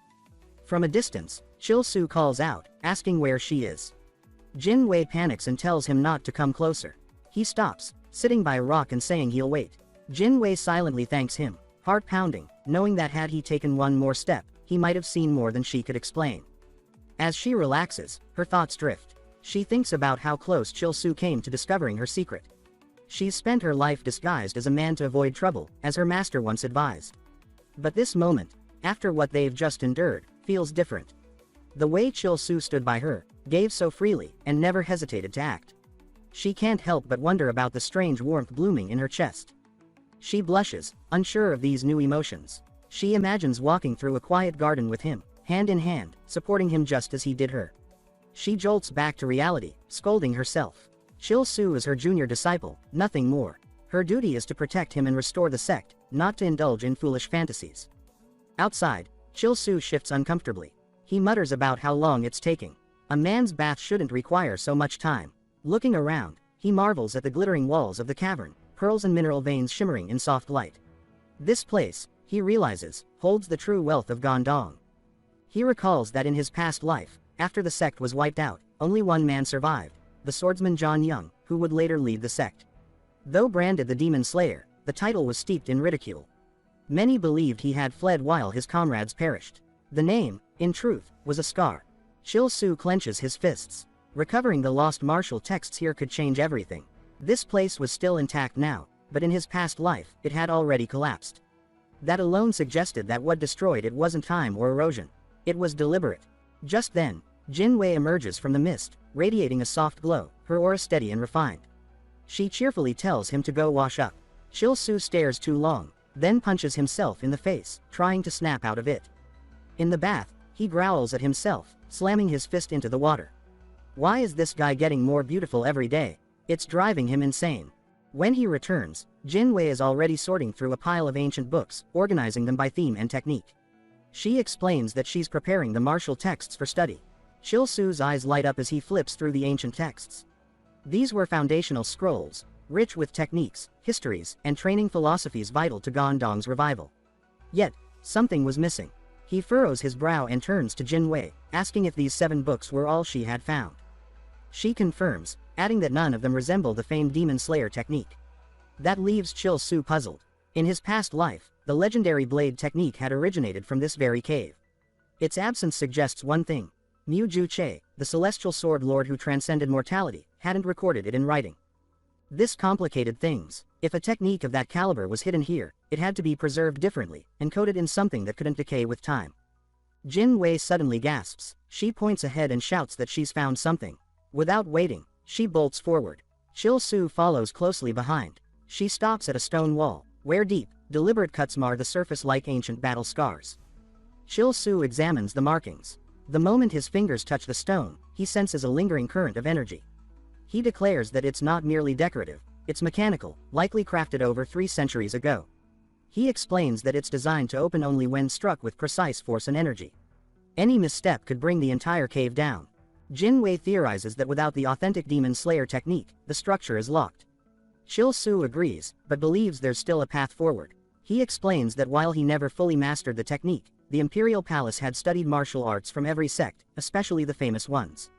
From a distance, Chil Su calls out, asking where she is. Jin Wei panics and tells him not to come closer. He stops, sitting by a rock and saying he'll wait. Jin Wei silently thanks him, heart pounding, knowing that had he taken one more step, he might have seen more than she could explain. As she relaxes, her thoughts drift. She thinks about how close Chil Su came to discovering her secret. She's spent her life disguised as a man to avoid trouble, as her master once advised. But this moment, after what they've just endured, feels different. The way Chil Su stood by her, gave so freely, and never hesitated to act. She can't help but wonder about the strange warmth blooming in her chest. She blushes, unsure of these new emotions. She imagines walking through a quiet garden with him, hand in hand, supporting him just as he did her. She jolts back to reality, scolding herself. Chil Su is her junior disciple, nothing more. Her duty is to protect him and restore the sect, not to indulge in foolish fantasies. Outside, Chil Su shifts uncomfortably. He mutters about how long it's taking. A man's bath shouldn't require so much time. Looking around, he marvels at the glittering walls of the cavern, pearls and mineral veins shimmering in soft light. This place, he realizes, holds the true wealth of Gondong. He recalls that in his past life, after the sect was wiped out, only one man survived, the swordsman John Young, who would later lead the sect. Though branded the Demon Slayer, the title was steeped in ridicule. Many believed he had fled while his comrades perished. The name, in truth, was a scar. Chil Su clenches his fists. Recovering the lost martial texts here could change everything. This place was still intact now, but in his past life, it had already collapsed. That alone suggested that what destroyed it wasn't time or erosion. It was deliberate. Just then, Jin Wei emerges from the mist, radiating a soft glow, her aura steady and refined. She cheerfully tells him to go wash up. Chil Su stares too long, then punches himself in the face, trying to snap out of it. In the bath, he growls at himself, slamming his fist into the water. Why is this guy getting more beautiful every day? It's driving him insane. When he returns, Jin Wei is already sorting through a pile of ancient books, organizing them by theme and technique. She explains that she's preparing the martial texts for study. Chil Su's eyes light up as he flips through the ancient texts. These were foundational scrolls, rich with techniques, histories, and training philosophies vital to Gondong's revival. Yet, something was missing. He furrows his brow and turns to Jin Wei, asking if these 7 books were all she had found. She confirms, adding that none of them resemble the famed Demon Slayer technique. That leaves Chil Su puzzled. In his past life, the legendary blade technique had originated from this very cave. Its absence suggests one thing. Mu Ju Che, the celestial sword lord who transcended mortality, hadn't recorded it in writing. This complicated things. If a technique of that caliber was hidden here, it had to be preserved differently, encoded in something that couldn't decay with time. Jin Wei suddenly gasps. She points ahead and shouts that she's found something. Without waiting, she bolts forward. Chil Su follows closely behind. She stops at a stone wall, where deep, deliberate cuts mar the surface like ancient battle scars. Chil Su examines the markings. The moment his fingers touch the stone, he senses a lingering current of energy. He declares that it's not merely decorative, it's mechanical, likely crafted over 3 centuries ago. He explains that it's designed to open only when struck with precise force and energy. Any misstep could bring the entire cave down. Jin Wei theorizes that without the authentic Demon Slayer technique, the structure is locked. Chil Su agrees, but believes there's still a path forward. He explains that while he never fully mastered the technique, the Imperial Palace had studied martial arts from every sect, especially the famous ones.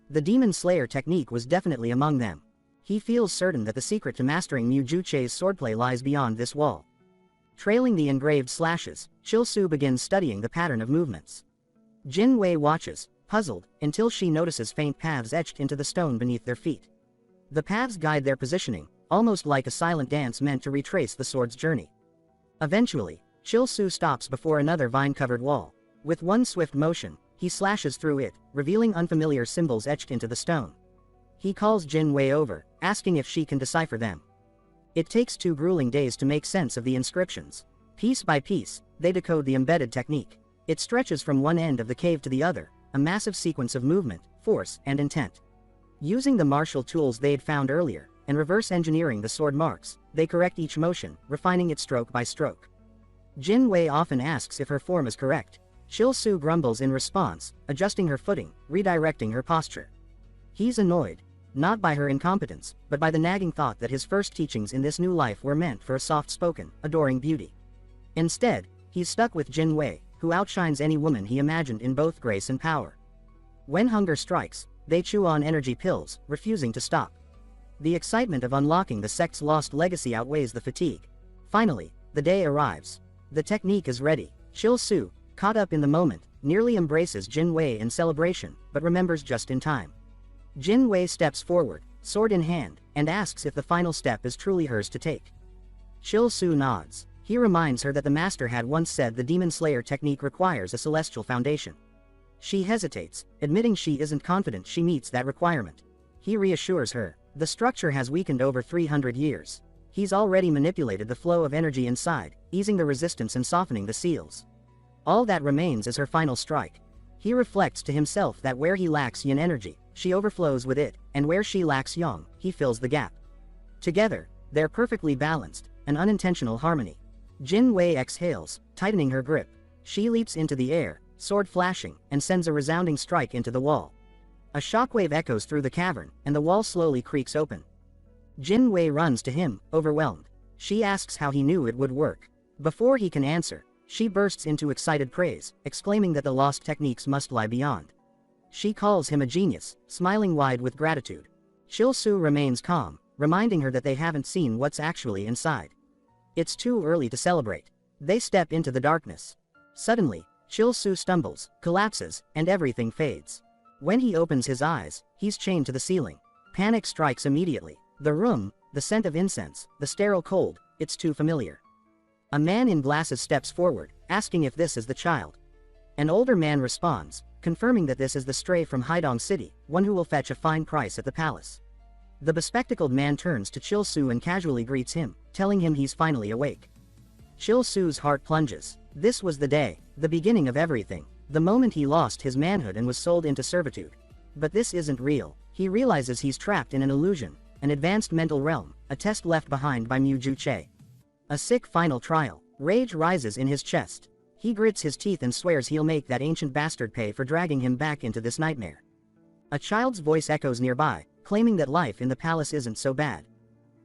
The Demon Slayer technique was definitely among them. He feels certain that the secret to mastering Mu Ju Che's swordplay lies beyond this wall. Trailing the engraved slashes, Chil Su begins studying the pattern of movements. Jin Wei watches, puzzled, until she notices faint paths etched into the stone beneath their feet. The paths guide their positioning, almost like a silent dance meant to retrace the sword's journey. Eventually, Chil Su stops before another vine-covered wall. With one swift motion, he slashes through it, revealing unfamiliar symbols etched into the stone. He calls Jin Wei over, asking if she can decipher them. It takes 2 grueling days to make sense of the inscriptions. Piece by piece, they decode the embedded technique. It stretches from one end of the cave to the other, a massive sequence of movement, force, and intent. Using the martial tools they'd found earlier, and reverse engineering the sword marks, they correct each motion, refining it stroke by stroke. Jin Wei often asks if her form is correct. Chil Su grumbles in response, adjusting her footing, redirecting her posture. He's annoyed, not by her incompetence, but by the nagging thought that his first teachings in this new life were meant for a soft-spoken, adoring beauty. Instead, he's stuck with Jin Wei, who outshines any woman he imagined in both grace and power. When hunger strikes, they chew on energy pills, refusing to stop. The excitement of unlocking the sect's lost legacy outweighs the fatigue. Finally, the day arrives. The technique is ready. Chil Su, caught up in the moment, nearly embraces Jin Wei in celebration, but remembers just in time. Jin Wei steps forward, sword in hand, and asks if the final step is truly hers to take. Chil Su nods. He reminds her that the master had once said the Demon Slayer technique requires a celestial foundation. She hesitates, admitting she isn't confident she meets that requirement. He reassures her. The structure has weakened over 300 years. He's already manipulated the flow of energy inside, easing the resistance and softening the seals. All that remains is her final strike. He reflects to himself that where he lacks yin energy, she overflows with it, and where she lacks yang, he fills the gap. Together, they're perfectly balanced, an unintentional harmony. Jin Wei exhales, tightening her grip. She leaps into the air, sword flashing, and sends a resounding strike into the wall. A shockwave echoes through the cavern, and the wall slowly creaks open. Jin Wei runs to him, overwhelmed. She asks how he knew it would work. Before he can answer, she bursts into excited praise, exclaiming that the lost techniques must lie beyond. She calls him a genius, smiling wide with gratitude. Chil Su remains calm, reminding her that they haven't seen what's actually inside. It's too early to celebrate. They step into the darkness. Suddenly, Chil Su stumbles, collapses, and everything fades. When he opens his eyes, he's chained to the ceiling. Panic strikes immediately. The room, the scent of incense, the sterile cold, it's too familiar. A man in glasses steps forward, asking if this is the child. An older man responds, confirming that this is the stray from Haidong City, one who will fetch a fine price at the palace. The bespectacled man turns to Chil Su and casually greets him, telling him he's finally awake. Chil Su's heart plunges. This was the day, the beginning of everything, the moment he lost his manhood and was sold into servitude. But this isn't real. He realizes he's trapped in an illusion, an advanced mental realm, a test left behind by Mu Ju-che. A sick final trial. Rage rises in his chest. He grits his teeth and swears he'll make that ancient bastard pay for dragging him back into this nightmare. A child's voice echoes nearby, claiming that life in the palace isn't so bad.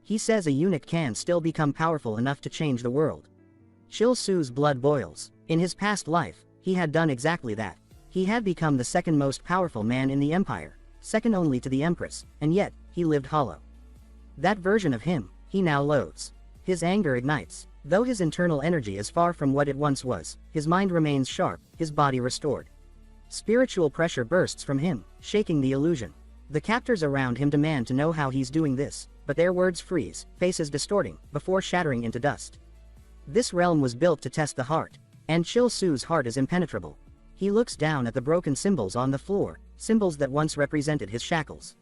He says a eunuch can still become powerful enough to change the world. Chil Su's blood boils. In his past life, he had done exactly that. He had become the second most powerful man in the empire, second only to the empress, and yet, he lived hollow. That version of him, he now loathes. His anger ignites. Though his internal energy is far from what it once was, his mind remains sharp, his body restored. Spiritual pressure bursts from him, shaking the illusion. The captors around him demand to know how he's doing this, but their words freeze, faces distorting, before shattering into dust. This realm was built to test the heart, and Chil Su's heart is impenetrable. He looks down at the broken symbols on the floor, symbols that once represented his shackles.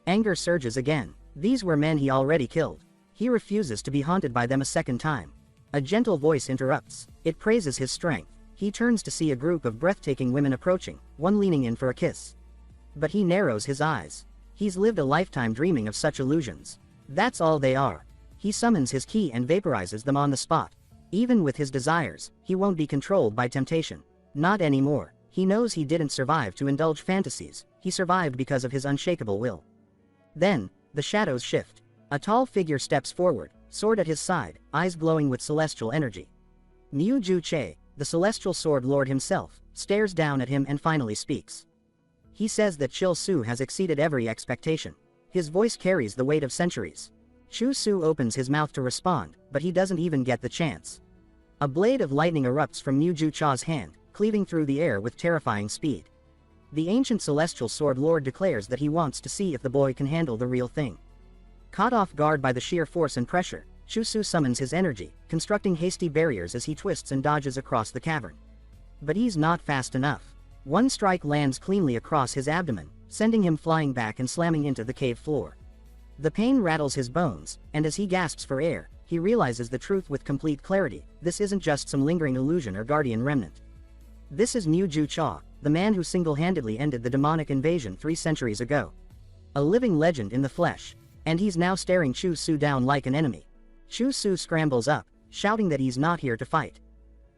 Anger surges again. These were men he already killed. He refuses to be haunted by them a second time. A gentle voice interrupts. It praises his strength. He turns to see a group of breathtaking women approaching, one leaning in for a kiss. But he narrows his eyes. He's lived a lifetime dreaming of such illusions. That's all they are. He summons his ki and vaporizes them on the spot. Even with his desires, he won't be controlled by temptation. Not anymore. He knows he didn't survive to indulge fantasies, he survived because of his unshakable will. Then, the shadows shift. A tall figure steps forward, sword at his side, eyes glowing with celestial energy. Mu Ju-che, the celestial sword lord himself, stares down at him and finally speaks. He says that Chil Su has exceeded every expectation. His voice carries the weight of centuries. Chu Su opens his mouth to respond, but he doesn't even get the chance. A blade of lightning erupts from Mu Ju-cha's hand, cleaving through the air with terrifying speed. The ancient celestial sword lord declares that he wants to see if the boy can handle the real thing. Caught off guard by the sheer force and pressure, Chu Su summons his energy, constructing hasty barriers as he twists and dodges across the cavern. But he's not fast enough. One strike lands cleanly across his abdomen, sending him flying back and slamming into the cave floor. The pain rattles his bones, and as he gasps for air, he realizes the truth with complete clarity. This isn't just some lingering illusion or guardian remnant. This is Mu Ju-cha, the man who single-handedly ended the demonic invasion 3 centuries ago. A living legend in the flesh, and he's now staring Chu Su down like an enemy. Chu Su scrambles up, shouting that he's not here to fight.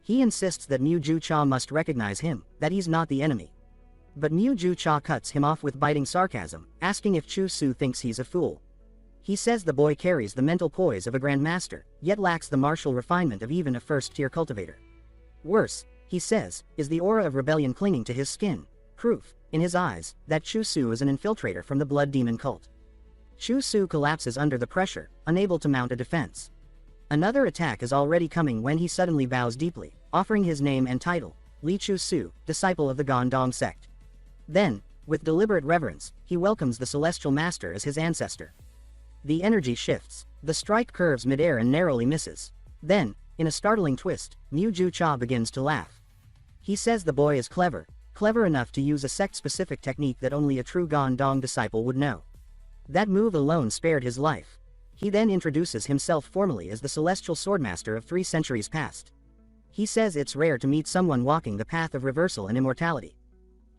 He insists that Mu Ju-cha must recognize him, that he's not the enemy. But Mu Ju-cha cuts him off with biting sarcasm, asking if Chu Su thinks he's a fool. He says the boy carries the mental poise of a grandmaster, yet lacks the martial refinement of even a first-tier cultivator. Worse, he says, is the aura of rebellion clinging to his skin, proof, in his eyes, that Chu Su is an infiltrator from the blood demon cult. Chu Su collapses under the pressure, unable to mount a defense. Another attack is already coming when he suddenly bows deeply, offering his name and title, Li Chu Su, disciple of the Gondong sect. Then, with deliberate reverence, he welcomes the celestial master as his ancestor. The energy shifts. The strike curves midair and narrowly misses. Then, in a startling twist, Mu Ju-cha begins to laugh. He says the boy is clever enough to use a sect-specific technique that only a true Gondong disciple would know. That move alone spared his life. He then introduces himself formally as the celestial swordmaster of 3 centuries past. He says it's rare to meet someone walking the path of reversal and immortality.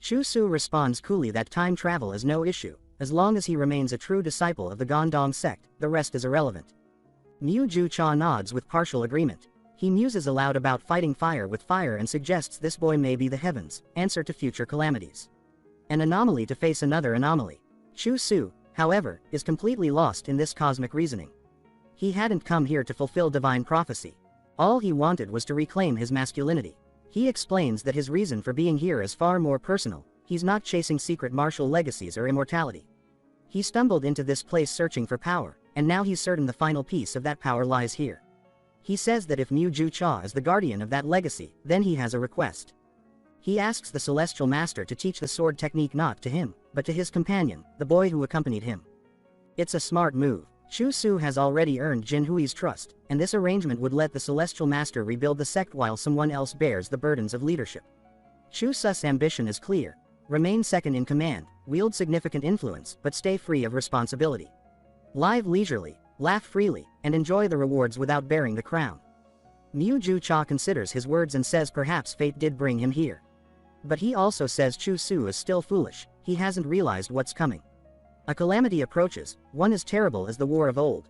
Chu Su responds coolly that time travel is no issue. As long as he remains a true disciple of the Gondong sect, the rest is irrelevant. Mu Ju-cha nods with partial agreement. He muses aloud about fighting fire with fire and suggests this boy may be the heavens' answer to future calamities. An anomaly to face another anomaly. Chu Su, however, is completely lost in this cosmic reasoning. He hadn't come here to fulfill divine prophecy. All he wanted was to reclaim his masculinity. He explains that his reason for being here is far more personal. He's not chasing secret martial legacies or immortality. He stumbled into this place searching for power, and now he's certain the final piece of that power lies here. He says that if Mu Ju-cha is the guardian of that legacy, then he has a request. He asks the celestial master to teach the sword technique not to him, but to his companion, the boy who accompanied him. It's a smart move. Chu Su has already earned Jin Hui's trust, and this arrangement would let the celestial master rebuild the sect while someone else bears the burdens of leadership. Chu Su's ambition is clear. Remain second in command, wield significant influence, but stay free of responsibility. Live leisurely, laugh freely, and enjoy the rewards without bearing the crown. Mu Ju Cha considers his words and says perhaps fate did bring him here. But he also says Chu Su is still foolish, he hasn't realized what's coming. A calamity approaches, one as terrible as the war of old.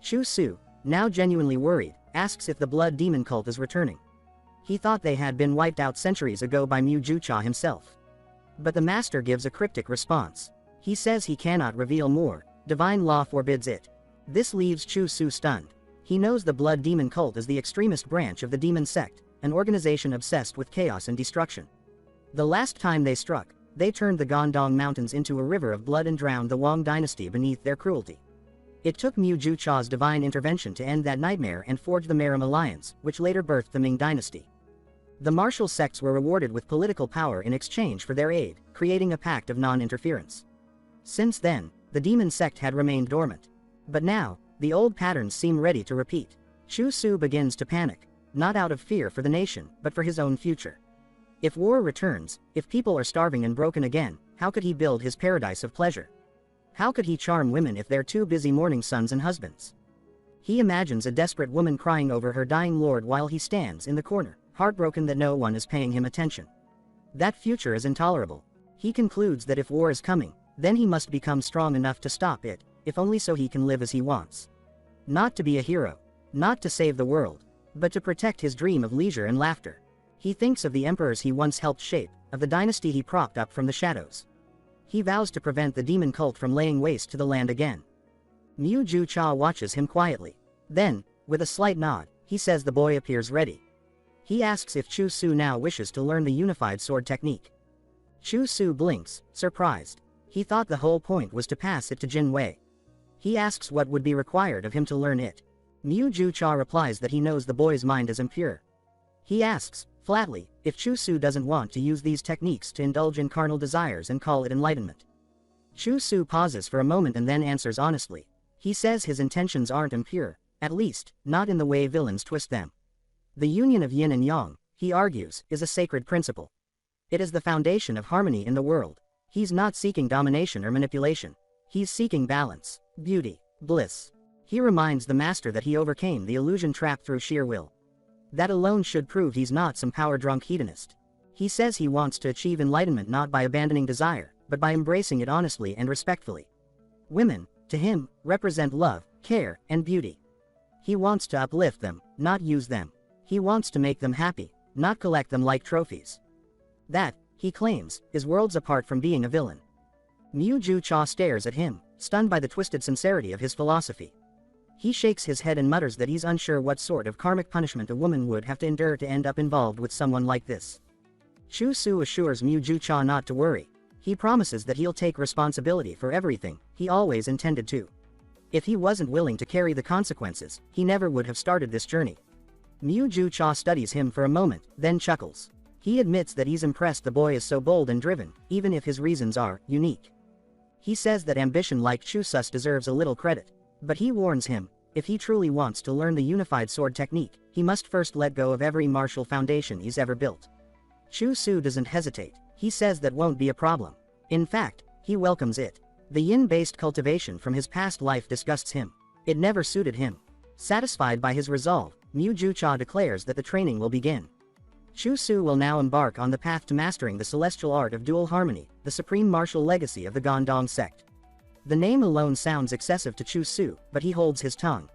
Chu Su, now genuinely worried, asks if the blood demon cult is returning. He thought they had been wiped out centuries ago by Mu Ju Cha himself. But the master gives a cryptic response. He says he cannot reveal more, divine law forbids it. This leaves Chu Su stunned. He knows the blood demon cult is the extremist branch of the demon sect, an organization obsessed with chaos and destruction. The last time they struck, they turned the Gondong Mountains into a river of blood and drowned the Wang dynasty beneath their cruelty. It took Mu Ju Cha's divine intervention to end that nightmare and forge the Merim alliance, which later birthed the Ming dynasty. The martial sects were rewarded with political power in exchange for their aid, creating a pact of non-interference. Since then, the demon sect had remained dormant. But now, the old patterns seem ready to repeat. Chu Su begins to panic, not out of fear for the nation, but for his own future. If war returns, if people are starving and broken again, how could he build his paradise of pleasure? How could he charm women if they're too busy mourning sons and husbands? He imagines a desperate woman crying over her dying lord while he stands in the corner, heartbroken that no one is paying him attention. That future is intolerable. He concludes that if war is coming, then he must become strong enough to stop it, if only so he can live as he wants. Not to be a hero, not to save the world, but to protect his dream of leisure and laughter. He thinks of the emperors he once helped shape, of the dynasty he propped up from the shadows. He vows to prevent the demon cult from laying waste to the land again. Mu Ju Cha watches him quietly. Then, with a slight nod, he says the boy appears ready. He asks if Chu Su now wishes to learn the unified sword technique. Chu Su blinks, surprised. He thought the whole point was to pass it to Jin Wei. He asks what would be required of him to learn it. Mu Ju Cha replies that he knows the boy's mind is impure. He asks, flatly, if Chu Su doesn't want to use these techniques to indulge in carnal desires and call it enlightenment. Chu Su pauses for a moment and then answers honestly. He says his intentions aren't impure, at least, not in the way villains twist them. The union of yin and yang, he argues, is a sacred principle. It is the foundation of harmony in the world. He's not seeking domination or manipulation. He's seeking balance, beauty, bliss. He reminds the master that he overcame the illusion trap through sheer will. That alone should prove he's not some power-drunk hedonist. He says he wants to achieve enlightenment not by abandoning desire, but by embracing it honestly and respectfully. Women, to him, represent love, care, and beauty. He wants to uplift them, not use them. He wants to make them happy, not collect them like trophies. That, he claims, is worlds apart from being a villain. Mu Ju Cha stares at him, stunned by the twisted sincerity of his philosophy. He shakes his head and mutters that he's unsure what sort of karmic punishment a woman would have to endure to end up involved with someone like this. Chu Su assures Mu Ju Cha not to worry. He promises that he'll take responsibility for everything, he always intended to. If he wasn't willing to carry the consequences, he never would have started this journey. Mu Ju Cha studies him for a moment, then chuckles. He admits that he's impressed the boy is so bold and driven, even if his reasons are unique. He says that ambition like Chu Su's deserves a little credit. But he warns him, if he truly wants to learn the unified sword technique, he must first let go of every martial foundation he's ever built. Chu Su doesn't hesitate. He says that won't be a problem. In fact, he welcomes it. The yin-based cultivation from his past life disgusts him. It never suited him. Satisfied by his resolve, Mu Ju Cha declares that the training will begin. Chu Su will now embark on the path to mastering the celestial art of dual harmony, the supreme martial legacy of the Gondong sect. The name alone sounds excessive to Chu Su, but he holds his tongue.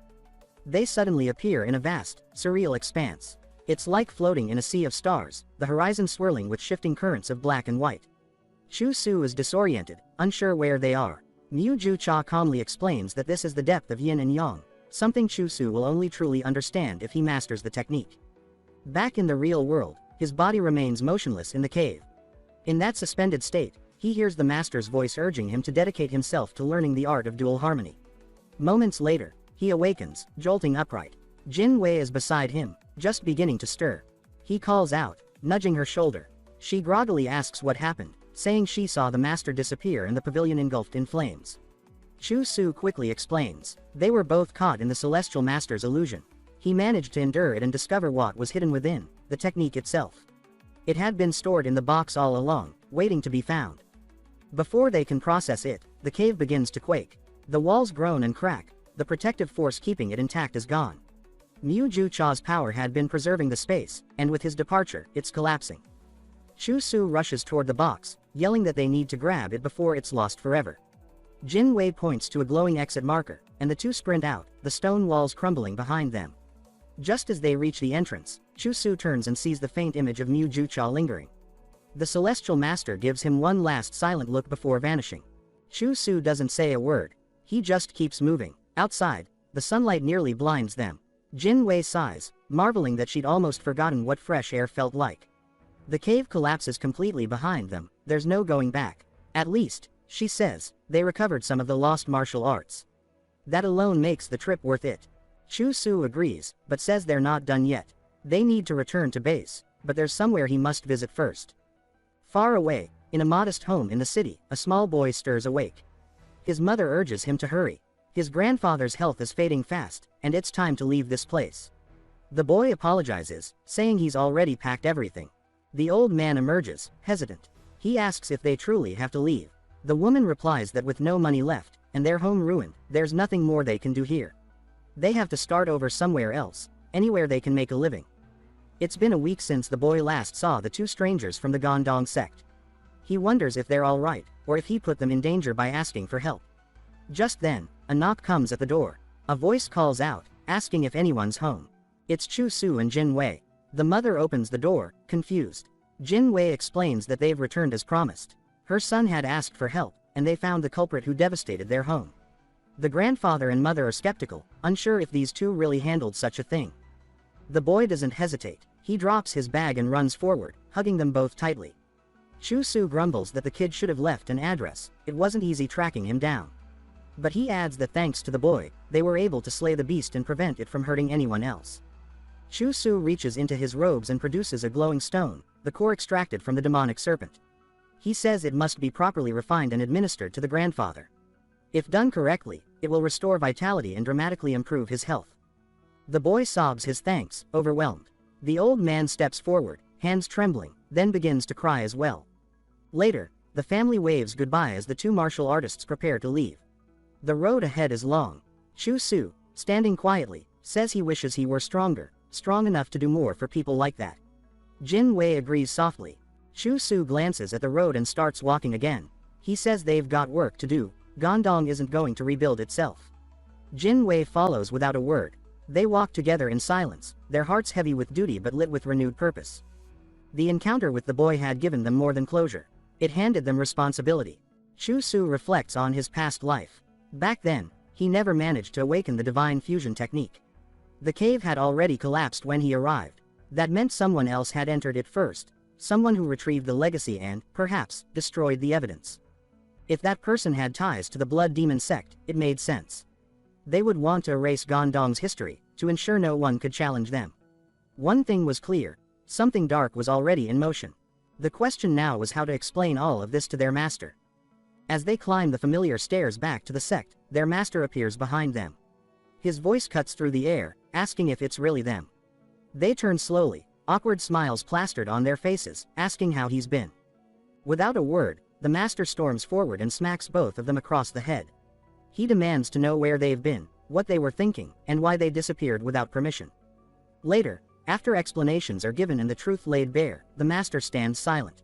They suddenly appear in a vast, surreal expanse. It's like floating in a sea of stars, the horizon swirling with shifting currents of black and white. Chu Su is disoriented, unsure where they are. Mu Ju Cha calmly explains that this is the depth of yin and yang, something Chu Su will only truly understand if he masters the technique. Back in the real world, his body remains motionless in the cave. In that suspended state, he hears the master's voice urging him to dedicate himself to learning the art of dual harmony. Moments later, he awakens, jolting upright. Jin Wei is beside him, just beginning to stir. He calls out, nudging her shoulder. She groggily asks what happened, saying she saw the master disappear and the pavilion engulfed in flames. Chu Su quickly explains. They were both caught in the celestial master's illusion. He managed to endure it and discover what was hidden within, the technique itself. It had been stored in the box all along, waiting to be found. Before they can process it, the cave begins to quake. The walls groan and crack, the protective force keeping it intact is gone. Mu Ju Cha's power had been preserving the space, and with his departure, it's collapsing. Chu Su rushes toward the box, yelling that they need to grab it before it's lost forever. Jin Wei points to a glowing exit marker, and the two sprint out, the stone walls crumbling behind them. Just as they reach the entrance, Chu Su turns and sees the faint image of Mu Ju Cha lingering. The celestial master gives him one last silent look before vanishing. Chu Su doesn't say a word. He just keeps moving. Outside, the sunlight nearly blinds them. Jin Wei sighs, marveling that she'd almost forgotten what fresh air felt like. The cave collapses completely behind them, there's no going back. At least, she says, they recovered some of the lost martial arts. That alone makes the trip worth it. Chu Su agrees, but says they're not done yet. They need to return to base, but there's somewhere he must visit first. Far away, in a modest home in the city, a small boy stirs awake. His mother urges him to hurry. His grandfather's health is fading fast, and it's time to leave this place. The boy apologizes, saying he's already packed everything. The old man emerges, hesitant. He asks if they truly have to leave. The woman replies that with no money left, and their home ruined, there's nothing more they can do here. They have to start over somewhere else, anywhere they can make a living. It's been a week since the boy last saw the two strangers from the Gondong sect. He wonders if they're all right, or if he put them in danger by asking for help. Just then, a knock comes at the door. A voice calls out, asking if anyone's home. It's Chu Su and Jin Wei. The mother opens the door, confused. Jin Wei explains that they've returned as promised. Her son had asked for help, and they found the culprit who devastated their home. The grandfather and mother are skeptical, unsure if these two really handled such a thing. The boy doesn't hesitate. He drops his bag and runs forward, hugging them both tightly. Chu Su grumbles that the kid should have left an address. It wasn't easy tracking him down. But he adds that thanks to the boy, they were able to slay the beast and prevent it from hurting anyone else. Chu Su reaches into his robes and produces a glowing stone, the core extracted from the demonic serpent. He says it must be properly refined and administered to the grandfather. If done correctly, it will restore vitality and dramatically improve his health. The boy sobs his thanks, overwhelmed. The old man steps forward, hands trembling, then begins to cry as well. Later, the family waves goodbye as the two martial artists prepare to leave. The road ahead is long. Chu Su, standing quietly, says he wishes he were stronger, strong enough to do more for people like that. Jin Wei agrees softly. Chu Su glances at the road and starts walking again. He says they've got work to do. Gondong isn't going to rebuild itself. Jin Wei follows without a word. They walk together in silence, their hearts heavy with duty but lit with renewed purpose. The encounter with the boy had given them more than closure. It handed them responsibility. Chu Su reflects on his past life. Back then, he never managed to awaken the divine fusion technique. The cave had already collapsed when he arrived. That meant someone else had entered it first, someone who retrieved the legacy and, perhaps, destroyed the evidence. If that person had ties to the Blood Demon sect, it made sense. They would want to erase Gondong's history, to ensure no one could challenge them. One thing was clear, something dark was already in motion. The question now was how to explain all of this to their master. As they climb the familiar stairs back to the sect, their master appears behind them. His voice cuts through the air, asking if it's really them. They turn slowly, awkward smiles plastered on their faces, asking how he's been. Without a word, the master storms forward and smacks both of them across the head. He demands to know where they've been, what they were thinking, and why they disappeared without permission. Later, after explanations are given and the truth laid bare, the master stands silent.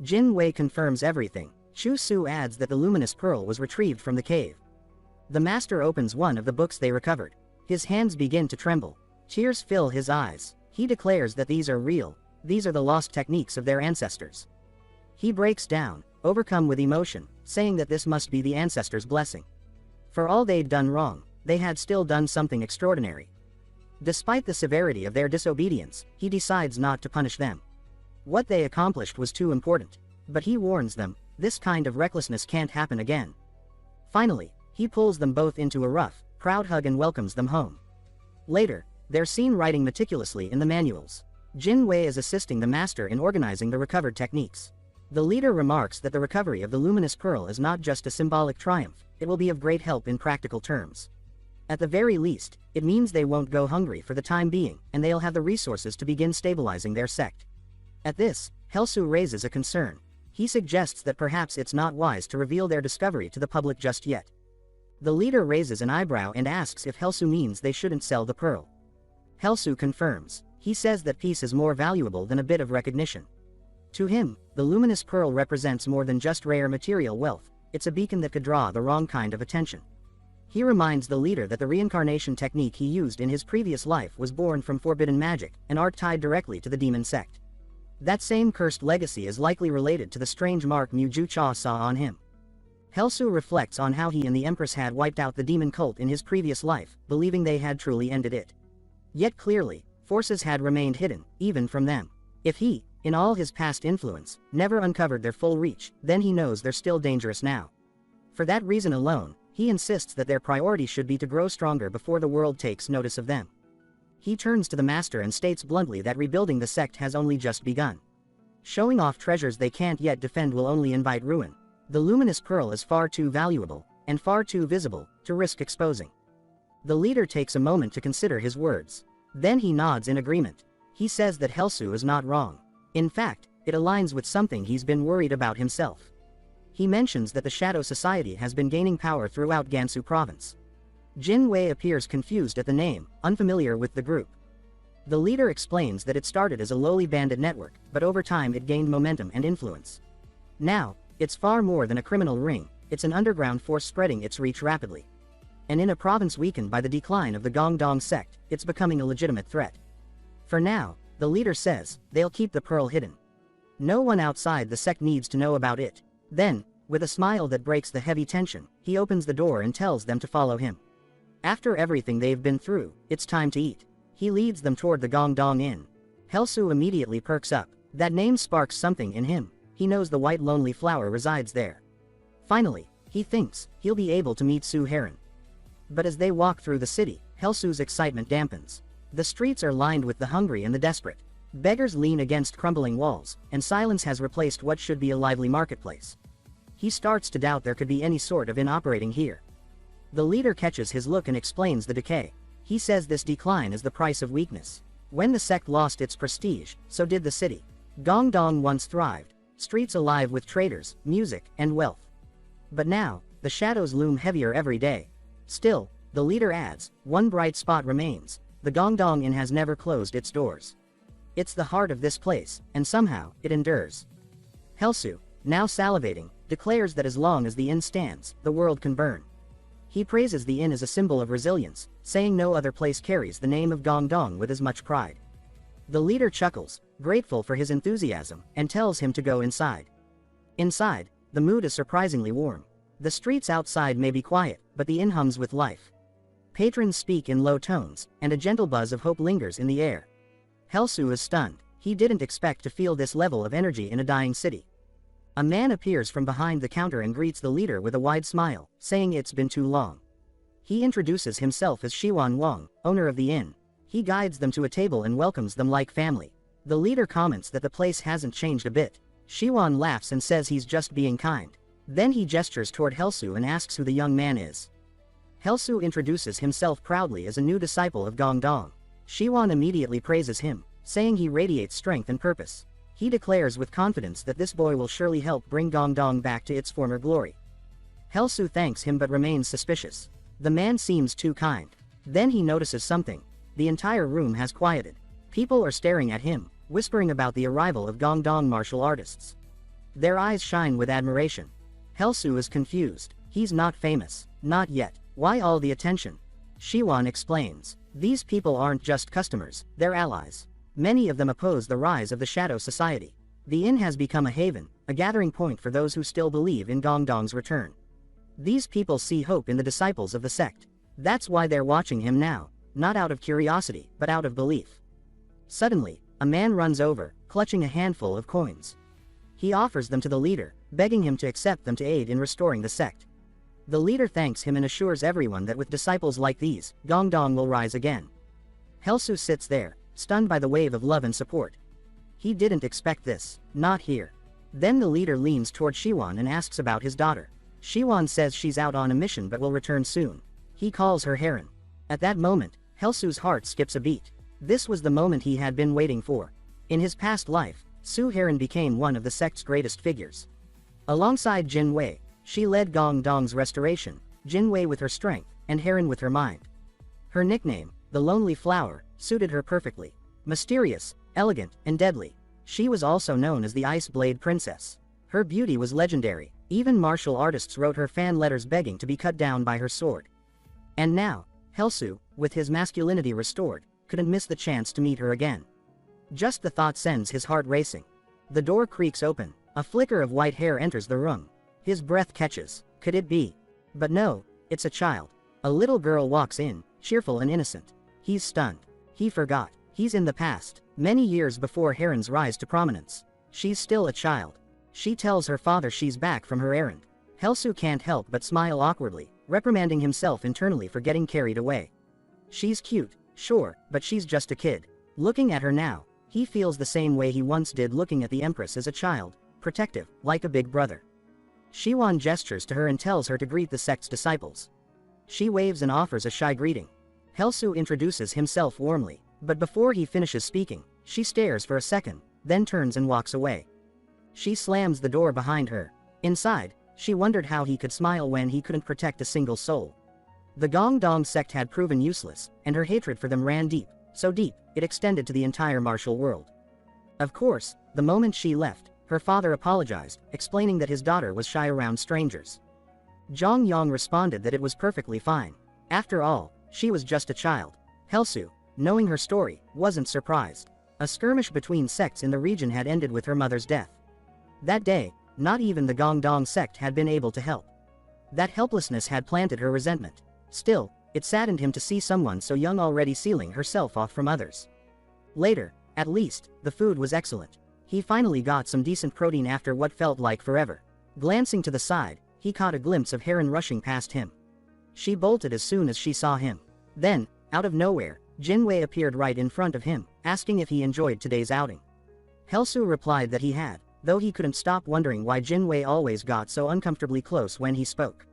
Jin Wei confirms everything. Chu Su adds that the luminous pearl was retrieved from the cave. The master opens one of the books they recovered. His hands begin to tremble. Tears fill his eyes. He declares that these are real. These are the lost techniques of their ancestors. He breaks down, overcome with emotion, saying that this must be the ancestors' blessing. For all they'd done wrong, they had still done something extraordinary. Despite the severity of their disobedience, he decides not to punish them. What they accomplished was too important. But he warns them, this kind of recklessness can't happen again. Finally, he pulls them both into a rough, proud hug and welcomes them home. Later, they're seen writing meticulously in the manuals. Jin Wei is assisting the master in organizing the recovered techniques. The leader remarks that the recovery of the luminous pearl is not just a symbolic triumph, it will be of great help in practical terms. At the very least, it means they won't go hungry for the time being, and they'll have the resources to begin stabilizing their sect. At this, Helsu raises a concern. He suggests that perhaps it's not wise to reveal their discovery to the public just yet. The leader raises an eyebrow and asks if Helsu means they shouldn't sell the pearl. Helsu confirms. He says that peace is more valuable than a bit of recognition. To him, the luminous pearl represents more than just rare material wealth, it's a beacon that could draw the wrong kind of attention. He reminds the leader that the reincarnation technique he used in his previous life was born from forbidden magic, an art tied directly to the demon sect. That same cursed legacy is likely related to the strange mark Mu Cha saw on him. Helsu reflects on how he and the Empress had wiped out the demon cult in his previous life, believing they had truly ended it. Yet clearly, forces had remained hidden, even from them. If he, in all his past influence, never uncovered their full reach, then he knows they're still dangerous now. For that reason alone, he insists that their priority should be to grow stronger before the world takes notice of them. He turns to the master and states bluntly that rebuilding the sect has only just begun. Showing off treasures they can't yet defend will only invite ruin. The luminous pearl is far too valuable, and far too visible, to risk exposing. The leader takes a moment to consider his words. Then he nods in agreement. He says that Helsu is not wrong. In fact, it aligns with something he's been worried about himself. He mentions that the Shadow Society has been gaining power throughout Gansu province. Jin Wei appears confused at the name, unfamiliar with the group. The leader explains that it started as a lowly bandit network, but over time it gained momentum and influence. Now, it's far more than a criminal ring, it's an underground force spreading its reach rapidly. And in a province weakened by the decline of the Gongdong sect, it's becoming a legitimate threat. For now, the leader says, they'll keep the pearl hidden. No one outside the sect needs to know about it. Then, with a smile that breaks the heavy tension, he opens the door and tells them to follow him. After everything they've been through, it's time to eat. He leads them toward the Gongdong Inn. Helsu immediately perks up. That name sparks something in him. He knows the white lonely flower resides there. Finally, he thinks he'll be able to meet Su Heron. But as they walk through the city, Helsu's excitement dampens. The streets are lined with the hungry and the desperate. Beggars lean against crumbling walls, and silence has replaced what should be a lively marketplace. He starts to doubt there could be any sort of inn operating here. The leader catches his look and explains the decay. He says this decline is the price of weakness. When the sect lost its prestige, so did the city. Gongdong once thrived, streets alive with traders, music, and wealth. But now, the shadows loom heavier every day. Still, the leader adds, one bright spot remains. The Gongdong Inn has never closed its doors. It's the heart of this place, and somehow, it endures. Helsu, now salivating, declares that as long as the inn stands, the world can burn. He praises the inn as a symbol of resilience, saying no other place carries the name of Gongdong with as much pride. The leader chuckles, grateful for his enthusiasm, and tells him to go inside. Inside, the mood is surprisingly warm. The streets outside may be quiet, but the inn hums with life. Patrons speak in low tones, and a gentle buzz of hope lingers in the air. Helsu is stunned. He didn't expect to feel this level of energy in a dying city. A man appears from behind the counter and greets the leader with a wide smile, saying it's been too long. He introduces himself as Shiwan Wang, owner of the inn. He guides them to a table and welcomes them like family. The leader comments that the place hasn't changed a bit. Shiwan laughs and says he's just being kind. Then he gestures toward Helsu and asks who the young man is. Helsu introduces himself proudly as a new disciple of Gongdong. Shiwan immediately praises him, saying he radiates strength and purpose. He declares with confidence that this boy will surely help bring Gongdong back to its former glory. Helsu thanks him but remains suspicious. The man seems too kind. Then he notices something. The entire room has quieted. People are staring at him, whispering about the arrival of Gongdong martial artists. Their eyes shine with admiration. Helsu is confused. He's not famous. Not yet. Why all the attention? Shiwan explains. These people aren't just customers, they're allies. Many of them oppose the rise of the Shadow Society. The inn has become a haven, a gathering point for those who still believe in Gongdong's return. These people see hope in the disciples of the sect. That's why they're watching him now, not out of curiosity, but out of belief. Suddenly, a man runs over, clutching a handful of coins. He offers them to the leader, begging him to accept them to aid in restoring the sect. The leader thanks him and assures everyone that with disciples like these, Gongdong will rise again. Helsu sits there, stunned by the wave of love and support. He didn't expect this. Not here. Then the leader leans toward Shiwan and asks about his daughter. Shiwan says she's out on a mission but will return soon. He calls her Heron. At that moment, Helsu's heart skips a beat. This was the moment he had been waiting for. In his past life, Su Heron became one of the sect's greatest figures. Alongside Jin Wei, she led Gongdong's restoration, Jinwei with her strength, and Heron with her mind. Her nickname, the Lonely Flower, suited her perfectly. Mysterious, elegant, and deadly. She was also known as the Ice Blade Princess. Her beauty was legendary. Even martial artists wrote her fan letters begging to be cut down by her sword. And now, Helsu, with his masculinity restored, couldn't miss the chance to meet her again. Just the thought sends his heart racing. The door creaks open. A flicker of white hair enters the room. His breath catches. Could it be? But no, it's a child. A little girl walks in, cheerful and innocent. He's stunned. He forgot. He's in the past, many years before Heron's rise to prominence. She's still a child. She tells her father she's back from her errand. Helsu can't help but smile awkwardly, reprimanding himself internally for getting carried away. She's cute, sure, but she's just a kid. Looking at her now, he feels the same way he once did looking at the Empress as a child, protective, like a big brother. Shiwan gestures to her and tells her to greet the sect's disciples. She waves and offers a shy greeting. Helsu introduces himself warmly, but before he finishes speaking, she stares for a second, then turns and walks away. She slams the door behind her. Inside, she wondered how he could smile when he couldn't protect a single soul. The Gongdong sect had proven useless, and her hatred for them ran deep, so deep, it extended to the entire martial world. Of course, the moment she left, her father apologized, explaining that his daughter was shy around strangers. Zhang Yang responded that it was perfectly fine. After all, she was just a child. Helsu, knowing her story, wasn't surprised. A skirmish between sects in the region had ended with her mother's death. That day, not even the Gongdong sect had been able to help. That helplessness had planted her resentment. Still, it saddened him to see someone so young already sealing herself off from others. Later, at least, the food was excellent. He finally got some decent protein after what felt like forever. Glancing to the side, he caught a glimpse of Heron rushing past him. She bolted as soon as she saw him. Then, out of nowhere, Jinwei appeared right in front of him, asking if he enjoyed today's outing. Helsu replied that he had, though he couldn't stop wondering why Jinwei always got so uncomfortably close when he spoke.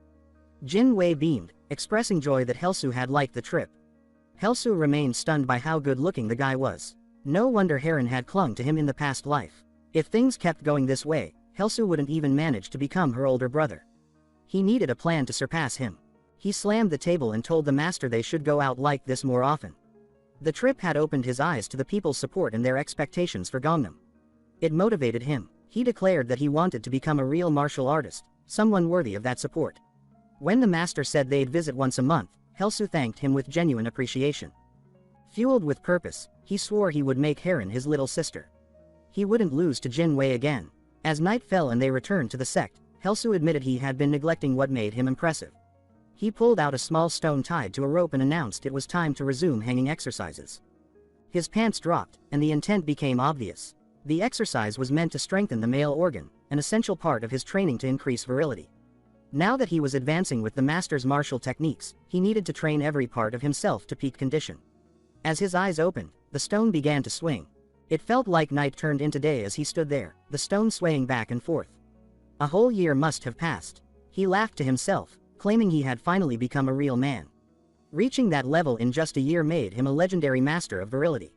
Jinwei beamed, expressing joy that Helsu had liked the trip. Helsu remained stunned by how good-looking the guy was. No wonder Heron had clung to him in the past life. If things kept going this way, Helsu wouldn't even manage to become her older brother. He needed a plan to surpass him. He slammed the table and told the master they should go out like this more often. The trip had opened his eyes to the people's support and their expectations for Gangnam. It motivated him. He declared that he wanted to become a real martial artist, someone worthy of that support. When the master said they'd visit once a month, Helsu thanked him with genuine appreciation. Fueled with purpose, he swore he would make Heron his little sister. He wouldn't lose to Jinwei again. As night fell and they returned to the sect, Helsu admitted he had been neglecting what made him impressive. He pulled out a small stone tied to a rope and announced it was time to resume hanging exercises. His pants dropped, and the intent became obvious. The exercise was meant to strengthen the male organ, an essential part of his training to increase virility. Now that he was advancing with the master's martial techniques, he needed to train every part of himself to peak condition. As his eyes opened, the stone began to swing. It felt like night turned into day as he stood there, the stone swaying back and forth. A whole year must have passed. He laughed to himself, claiming he had finally become a real man. Reaching that level in just a year made him a legendary master of virility.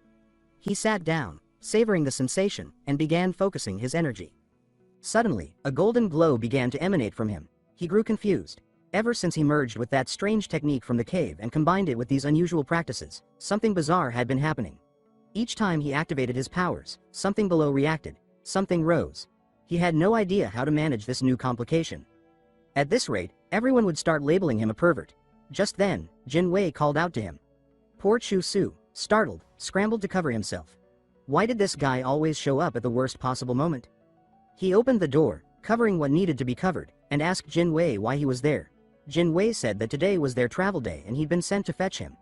He sat down, savoring the sensation, and began focusing his energy. Suddenly, a golden glow began to emanate from him. He grew confused. Ever since he merged with that strange technique from the cave and combined it with these unusual practices, something bizarre had been happening. Each time he activated his powers, something below reacted, something rose. He had no idea how to manage this new complication. At this rate, everyone would start labeling him a pervert. Just then, Jinwei called out to him. Poor Chu Su, startled, scrambled to cover himself. Why did this guy always show up at the worst possible moment? He opened the door, covering what needed to be covered, and asked Jinwei why he was there. Jinwei said that today was their travel day and he'd been sent to fetch him.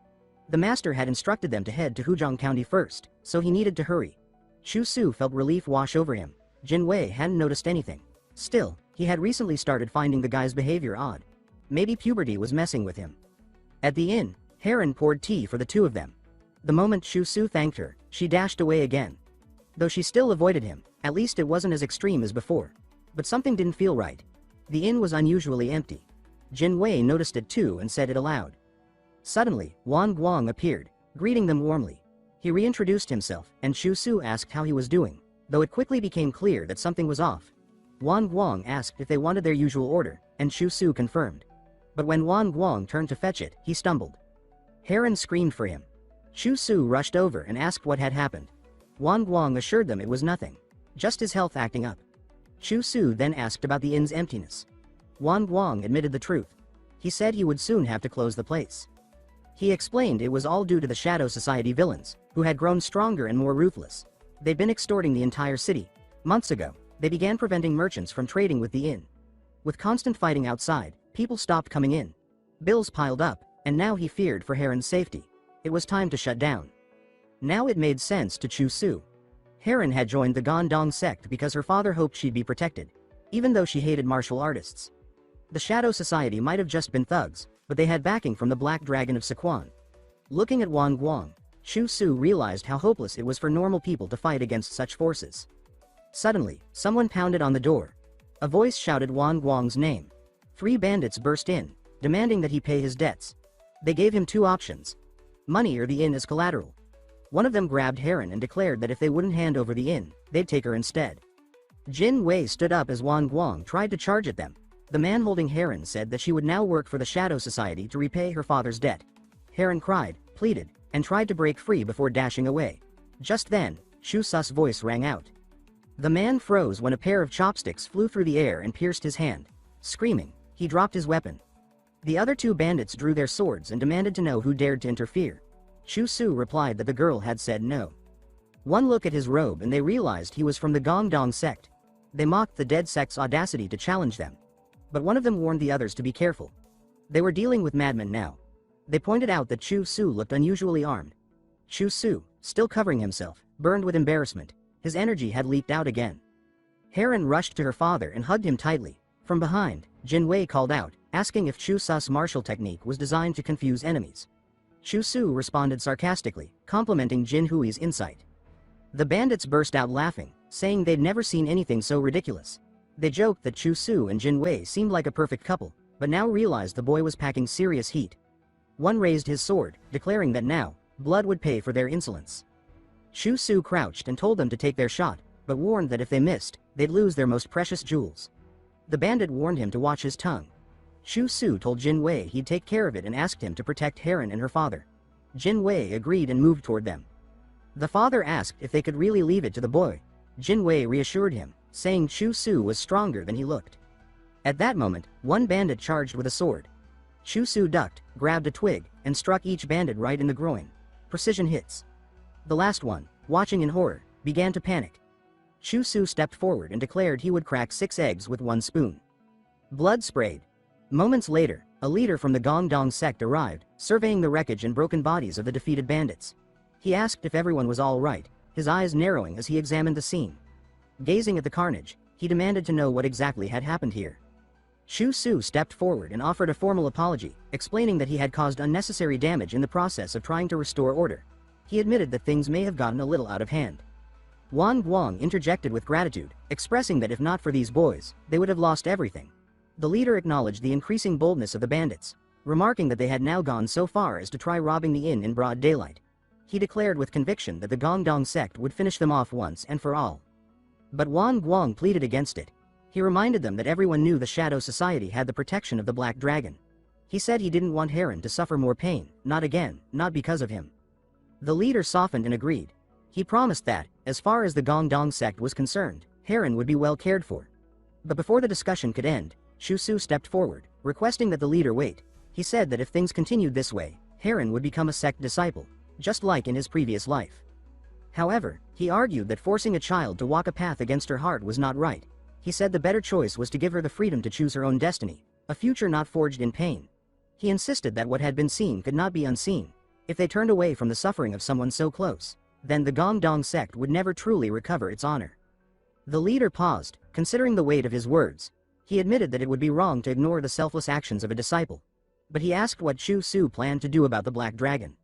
The master had instructed them to head to Huzhong County first, so he needed to hurry. Chu Su felt relief wash over him. Jinwei hadn't noticed anything. Still, he had recently started finding the guy's behavior odd. Maybe puberty was messing with him. At the inn, Heron poured tea for the two of them. The moment Chu Su thanked her, she dashed away again. Though she still avoided him, at least it wasn't as extreme as before. But something didn't feel right. The inn was unusually empty. Jinwei noticed it too and said it aloud. Suddenly, Wan Guang appeared, greeting them warmly. He reintroduced himself, and Chu Su asked how he was doing, though it quickly became clear that something was off. Wan Guang asked if they wanted their usual order, and Chu Su confirmed. but when Wang Guang turned to fetch it, he stumbled. Heron screamed for him. Chu Su rushed over and asked what had happened. Wang Guang assured them it was nothing, just his health acting up. Chu Su then asked about the inn's emptiness. Wang Guang admitted the truth. He said he would soon have to close the place. He explained it was all due to the Shadow Society villains, who had grown stronger and more ruthless. They'd been extorting the entire city. Months ago, they began preventing merchants from trading with the inn. With constant fighting outside, people stopped coming in. Bills piled up, and now he feared for Heron's safety. It was time to shut down. Now it made sense to Chu Su. Heron had joined the Gondong sect because her father hoped she'd be protected, even though she hated martial artists. The Shadow Society might have just been thugs, but they had backing from the Black Dragon of Sichuan. Looking at Wang Guang, Chu Su realized how hopeless it was for normal people to fight against such forces. Suddenly, someone pounded on the door. A voice shouted Wang Guang's name. 3 bandits burst in, demanding that he pay his debts. They gave him 2 options: money or the inn as collateral. One of them grabbed Heron and declared that if they wouldn't hand over the inn, they'd take her instead. Jin Wei stood up as Wang Guang tried to charge at them. The man holding Heron said that she would now work for the Shadow Society to repay her father's debt. Heron cried, pleaded, and tried to break free before dashing away. Just then, Shu Su's voice rang out. The man froze when a pair of chopsticks flew through the air and pierced his hand. Screaming, he dropped his weapon. The other 2 bandits drew their swords and demanded to know who dared to interfere. Chu Su replied that the girl had said no. One look at his robe and they realized he was from the Gongdong sect. They mocked the dead sect's audacity to challenge them. But one of them warned the others to be careful. They were dealing with madmen now. They pointed out that Chu Su looked unusually armed. Chu Su, still covering himself, burned with embarrassment. His energy had leaked out again. Heron rushed to her father and hugged him tightly. From behind, Jin Wei called out, asking if Chu Su's martial technique was designed to confuse enemies. Chu Su responded sarcastically, complimenting Jin Hui's insight. The bandits burst out laughing, saying they'd never seen anything so ridiculous. They joked that Chu Su and Jin Wei seemed like a perfect couple, but now realized the boy was packing serious heat. One raised his sword, declaring that now, blood would pay for their insolence. Chu Su crouched and told them to take their shot, but warned that if they missed, they'd lose their most precious jewels. The bandit warned him to watch his tongue. Chu Su told Jin Wei he'd take care of it and asked him to protect Heron and her father. Jin Wei agreed and moved toward them. The father asked if they could really leave it to the boy. Jin Wei reassured him, saying Chu Su was stronger than he looked. At that moment, one bandit charged with a sword. Chu Su ducked, grabbed a twig, and struck each bandit right in the groin. Precision hits. The last one, watching in horror, began to panic. Chu Su stepped forward and declared he would crack 6 eggs with 1 spoon. Blood sprayed. Moments later, a leader from the Gongdong sect arrived, surveying the wreckage and broken bodies of the defeated bandits. He asked if everyone was all right, his eyes narrowing as he examined the scene. Gazing at the carnage, he demanded to know what exactly had happened here. Chu Su stepped forward and offered a formal apology, explaining that he had caused unnecessary damage in the process of trying to restore order. He admitted that things may have gotten a little out of hand. Wang Guang interjected with gratitude, expressing that if not for these boys, they would have lost everything. The leader acknowledged the increasing boldness of the bandits, remarking that they had now gone so far as to try robbing the inn in broad daylight. He declared with conviction that the Gongdong sect would finish them off once and for all. But Wang Guang pleaded against it. He reminded them that everyone knew the Shadow Society had the protection of the Black Dragon. He said he didn't want Heron to suffer more pain, not again, not because of him. The leader softened and agreed. He promised that, as far as the Gongdong sect was concerned, Heron would be well cared for. But before the discussion could end, Chu Su stepped forward, requesting that the leader wait. He said that if things continued this way, Heron would become a sect disciple, just like in his previous life. However, he argued that forcing a child to walk a path against her heart was not right. He said the better choice was to give her the freedom to choose her own destiny, a future not forged in pain. He insisted that what had been seen could not be unseen. If they turned away from the suffering of someone so close, then the Gongdong sect would never truly recover its honor. The leader paused, considering the weight of his words. He admitted that it would be wrong to ignore the selfless actions of a disciple. But he asked what Chu Su planned to do about the Black Dragon.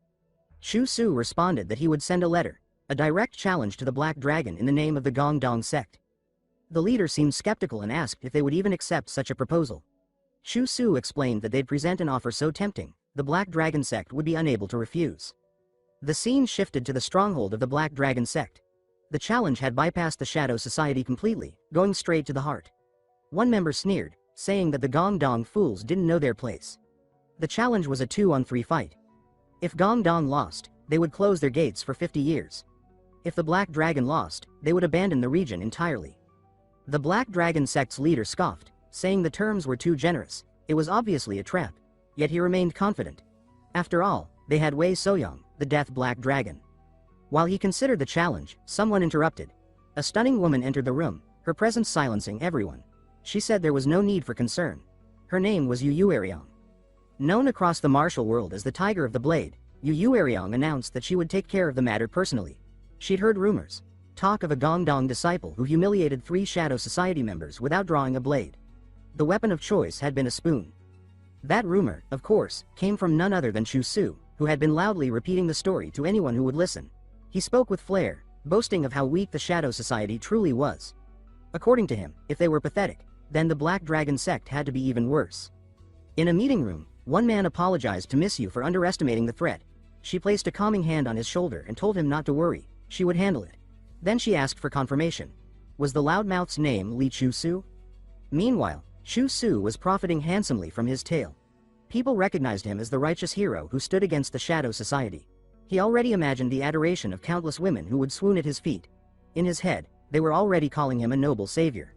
Chu Su responded that he would send a letter, a direct challenge to the Black Dragon in the name of the Gongdong sect. The leader seemed skeptical and asked if they would even accept such a proposal. Chu Su explained that they'd present an offer so tempting, the Black Dragon sect would be unable to refuse. The scene shifted to the stronghold of the Black Dragon sect. The challenge had bypassed the Shadow Society completely, going straight to the heart. One member sneered, saying that the Gongdong fools didn't know their place. The challenge was a 2-on-3 fight. If Gong Dong lost, they would close their gates for 50 years. If the Black Dragon lost, they would abandon the region entirely. The Black Dragon sect's leader scoffed, saying the terms were too generous. It was obviously a trap. Yet he remained confident. After all, they had Wei Soyang, the Death Black Dragon. While he considered the challenge, someone interrupted. A stunning woman entered the room, her presence silencing everyone. She said there was no need for concern. Her name was Yu Yueriang. Known across the martial world as the Tiger of the Blade, Yu Yueriang announced that she would take care of the matter personally. She'd heard rumors. Talk of a Gong Dong disciple who humiliated 3 Shadow Society members without drawing a blade. The weapon of choice had been a spoon. That rumor, of course, came from none other than Chu Su, who had been loudly repeating the story to anyone who would listen. He spoke with flair, boasting of how weak the Shadow Society truly was. According to him, if they were pathetic, then the Black Dragon sect had to be even worse. In a meeting room, one man apologized to Miss Yu for underestimating the threat. She placed a calming hand on his shoulder and told him not to worry, she would handle it. Then she asked for confirmation. Was the loudmouth's name Li Chu Su? Meanwhile, Chu Su was profiting handsomely from his tale. People recognized him as the righteous hero who stood against the Shadow Society. He already imagined the adoration of countless women who would swoon at his feet. In his head, they were already calling him a noble savior.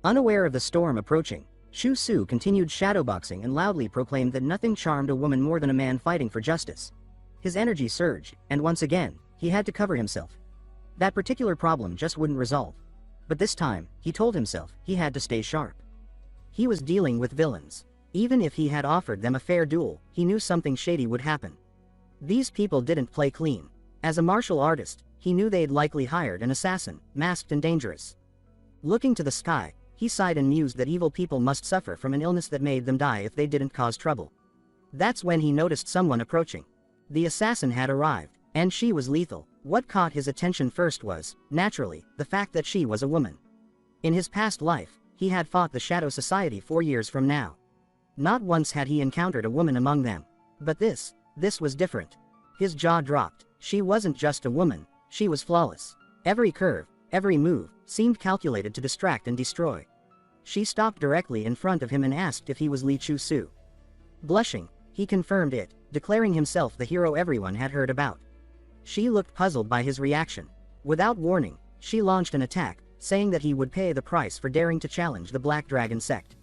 Unaware of the storm approaching, Chu Su continued shadowboxing and loudly proclaimed that nothing charmed a woman more than a man fighting for justice. His energy surged, and once again, he had to cover himself. That particular problem just wouldn't resolve. But this time, he told himself, he had to stay sharp. He was dealing with villains. Even if he had offered them a fair duel, he knew something shady would happen. These people didn't play clean. As a martial artist, he knew they'd likely hired an assassin, masked and dangerous. Looking to the sky, he sighed and mused that evil people must suffer from an illness that made them die if they didn't cause trouble. That's when he noticed someone approaching. The assassin had arrived, and she was lethal. What caught his attention first was, naturally, the fact that she was a woman. In his past life, he had fought the Shadow Society 4 years from now. Not once had he encountered a woman among them. But this was different. His jaw dropped. She wasn't just a woman, she was flawless. Every curve, every move, seemed calculated to distract and destroy. She stopped directly in front of him and asked if he was Li Chu Su. Blushing, he confirmed it, declaring himself the hero everyone had heard about. She looked puzzled by his reaction. Without warning, she launched an attack, saying that he would pay the price for daring to challenge the Black Dragon sect.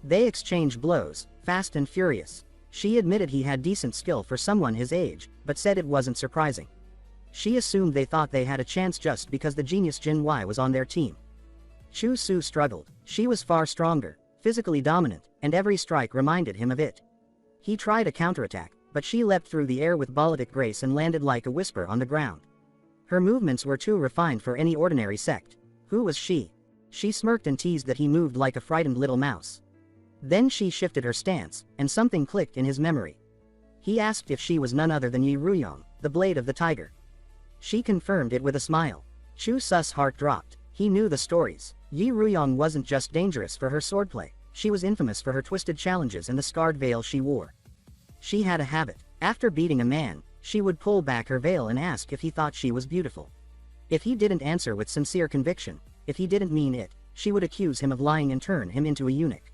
They exchanged blows, fast and furious. She admitted he had decent skill for someone his age, but said it wasn't surprising. She assumed they thought they had a chance just because the genius Jin Wei was on their team. Chu Su struggled. She was far stronger, physically dominant, and every strike reminded him of it. He tried a counterattack, but she leapt through the air with balletic grace and landed like a whisper on the ground. Her movements were too refined for any ordinary sect. Who was she? She smirked and teased that he moved like a frightened little mouse. Then she shifted her stance, and something clicked in his memory. He asked if she was none other than Yi Ruyang, the blade of the tiger. She confirmed it with a smile. Chu Su's heart dropped. He knew the stories. Yi Ruyang wasn't just dangerous for her swordplay, she was infamous for her twisted challenges and the scarred veil she wore. She had a habit. After beating a man, she would pull back her veil and ask if he thought she was beautiful. If he didn't answer with sincere conviction, if he didn't mean it, she would accuse him of lying and turn him into a eunuch.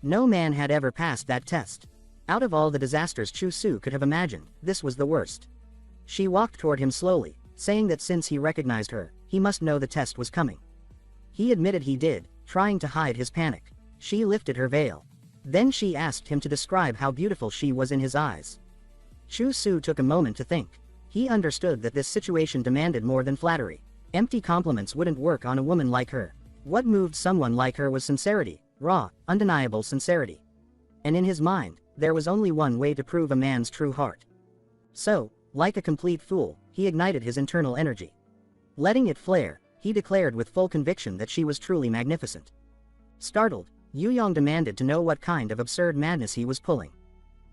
No man had ever passed that test. Out of all the disasters Chu Su could have imagined, this was the worst. She walked toward him slowly, saying that since he recognized her, he must know the test was coming. He admitted he did, trying to hide his panic. She lifted her veil. Then she asked him to describe how beautiful she was in his eyes. Chu Su took a moment to think. He understood that this situation demanded more than flattery. Empty compliments wouldn't work on a woman like her. What moved someone like her was sincerity, raw, undeniable sincerity. And in his mind, there was only one way to prove a man's true heart. So, like a complete fool, he ignited his internal energy. Letting it flare, he declared with full conviction that she was truly magnificent. Startled, Yu Yang demanded to know what kind of absurd madness he was pulling.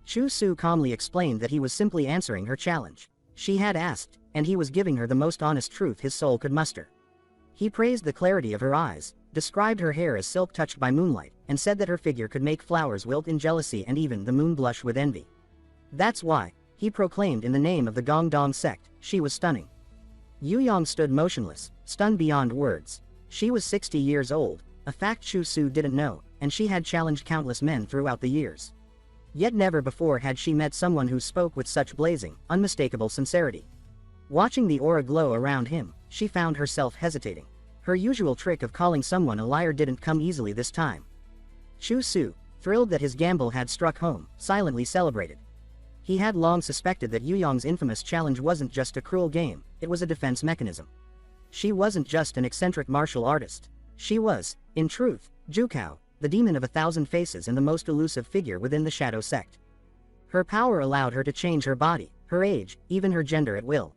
Chu Su calmly explained that he was simply answering her challenge. She had asked, and he was giving her the most honest truth his soul could muster. He praised the clarity of her eyes, described her hair as silk touched by moonlight, and said that her figure could make flowers wilt in jealousy and even the moon blush with envy. That's why, he proclaimed in the name of the Gong Dong sect, she was stunning. Yu Yang stood motionless, stunned beyond words. She was 60 years old, a fact Chu Su didn't know, and she had challenged countless men throughout the years. Yet never before had she met someone who spoke with such blazing, unmistakable sincerity. Watching the aura glow around him, she found herself hesitating. Her usual trick of calling someone a liar didn't come easily this time. Chu Su, thrilled that his gamble had struck home, silently celebrated. He had long suspected that Yu Yong's infamous challenge wasn't just a cruel game, it was a defense mechanism. She wasn't just an eccentric martial artist. She was, in truth, Jukao, the demon of 1,000 faces and the most elusive figure within the Shadow Sect. Her power allowed her to change her body, her age, even her gender at will.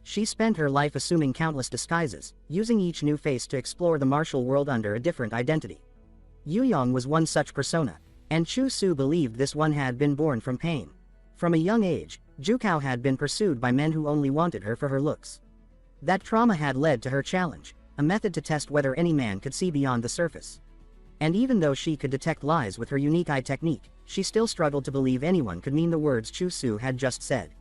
She spent her life assuming countless disguises, using each new face to explore the martial world under a different identity. Yu Yong was one such persona, and Chu Su believed this one had been born from pain. From a young age, Jukao had been pursued by men who only wanted her for her looks. That trauma had led to her challenge, a method to test whether any man could see beyond the surface. And even though she could detect lies with her unique eye technique, she still struggled to believe anyone could mean the words Chu Su had just said.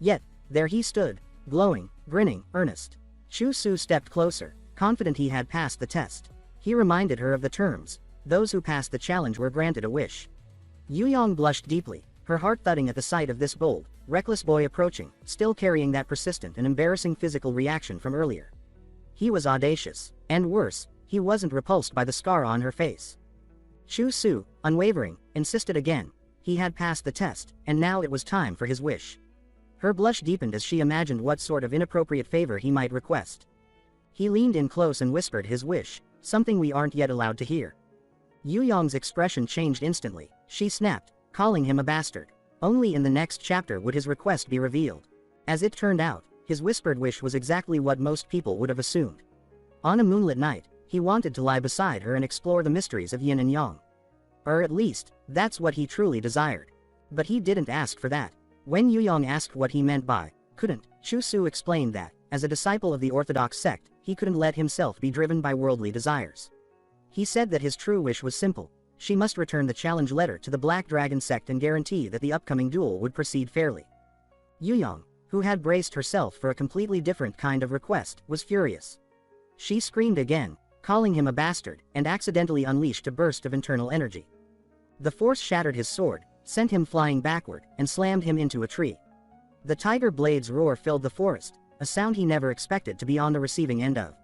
Yet, there he stood, glowing, grinning, earnest. Chu Su stepped closer, confident he had passed the test. He reminded her of the terms. Those who passed the challenge were granted a wish. Yu Yong blushed deeply, her heart thudding at the sight of this bold, reckless boy approaching, still carrying that persistent and embarrassing physical reaction from earlier. He was audacious, and worse, he wasn't repulsed by the scar on her face. Chu Su, unwavering, insisted again. He had passed the test, and now it was time for his wish. Her blush deepened as she imagined what sort of inappropriate favor he might request. He leaned in close and whispered his wish, something we aren't yet allowed to hear. Yu Yong's expression changed instantly. She snapped, calling him a bastard. Only in the next chapter would his request be revealed. As it turned out, his whispered wish was exactly what most people would have assumed. On a moonlit night, he wanted to lie beside her and explore the mysteries of yin and yang. Or at least, that's what he truly desired. But he didn't ask for that. When Yu Yong asked what he meant by couldn't, Chu Su explained that, as a disciple of the Orthodox sect, he couldn't let himself be driven by worldly desires. He said that his true wish was simple. She must return the challenge letter to the Black Dragon sect and guarantee that the upcoming duel would proceed fairly. Yu Yong, who had braced herself for a completely different kind of request, was furious. She screamed again, calling him a bastard, and accidentally unleashed a burst of internal energy. The force shattered his sword, sent him flying backward, and slammed him into a tree. The tiger blade's roar filled the forest, a sound he never expected to be on the receiving end of.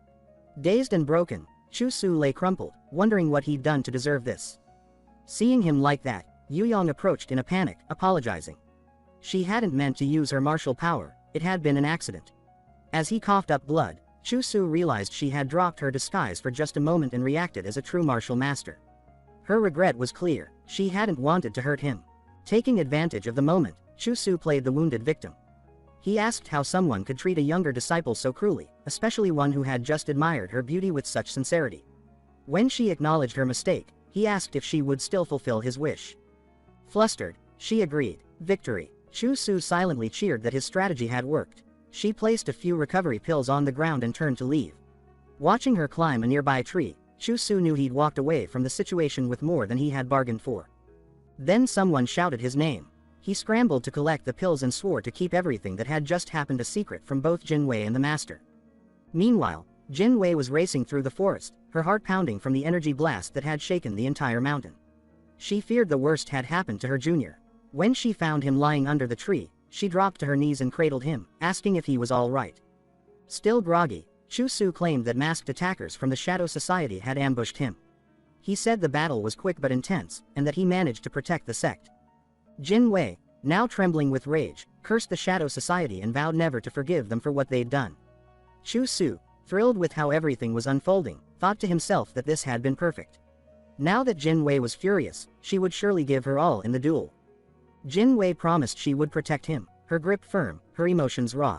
Dazed and broken, Chu Su lay crumpled, wondering what he'd done to deserve this. Seeing him like that, Yu Yong approached in a panic, apologizing. She hadn't meant to use her martial power, it had been an accident. As he coughed up blood, Chu Su realized she had dropped her disguise for just a moment and reacted as a true martial master. Her regret was clear, she hadn't wanted to hurt him. Taking advantage of the moment, Chu Su played the wounded victim. He asked how someone could treat a younger disciple so cruelly, especially one who had just admired her beauty with such sincerity. When she acknowledged her mistake, he asked if she would still fulfill his wish. Flustered, she agreed. Victory. Chu Su silently cheered that his strategy had worked. She placed a few recovery pills on the ground and turned to leave. Watching her climb a nearby tree, Chu Su knew he'd walked away from the situation with more than he had bargained for. Then someone shouted his name. He scrambled to collect the pills and swore to keep everything that had just happened a secret from both Jin Wei and the master. Meanwhile, Jin Wei was racing through the forest, her heart pounding from the energy blast that had shaken the entire mountain. She feared the worst had happened to her junior. When she found him lying under the tree, she dropped to her knees and cradled him, asking if he was all right. Still groggy, Chu Su claimed that masked attackers from the Shadow Society had ambushed him. He said the battle was quick but intense, and that he managed to protect the sect. Jin Wei, now trembling with rage, cursed the Shadow Society and vowed never to forgive them for what they'd done. Chu Su, thrilled with how everything was unfolding, thought to himself that this had been perfect. Now that Jin Wei was furious, she would surely give her all in the duel. Jin Wei promised she would protect him, her grip firm, her emotions raw.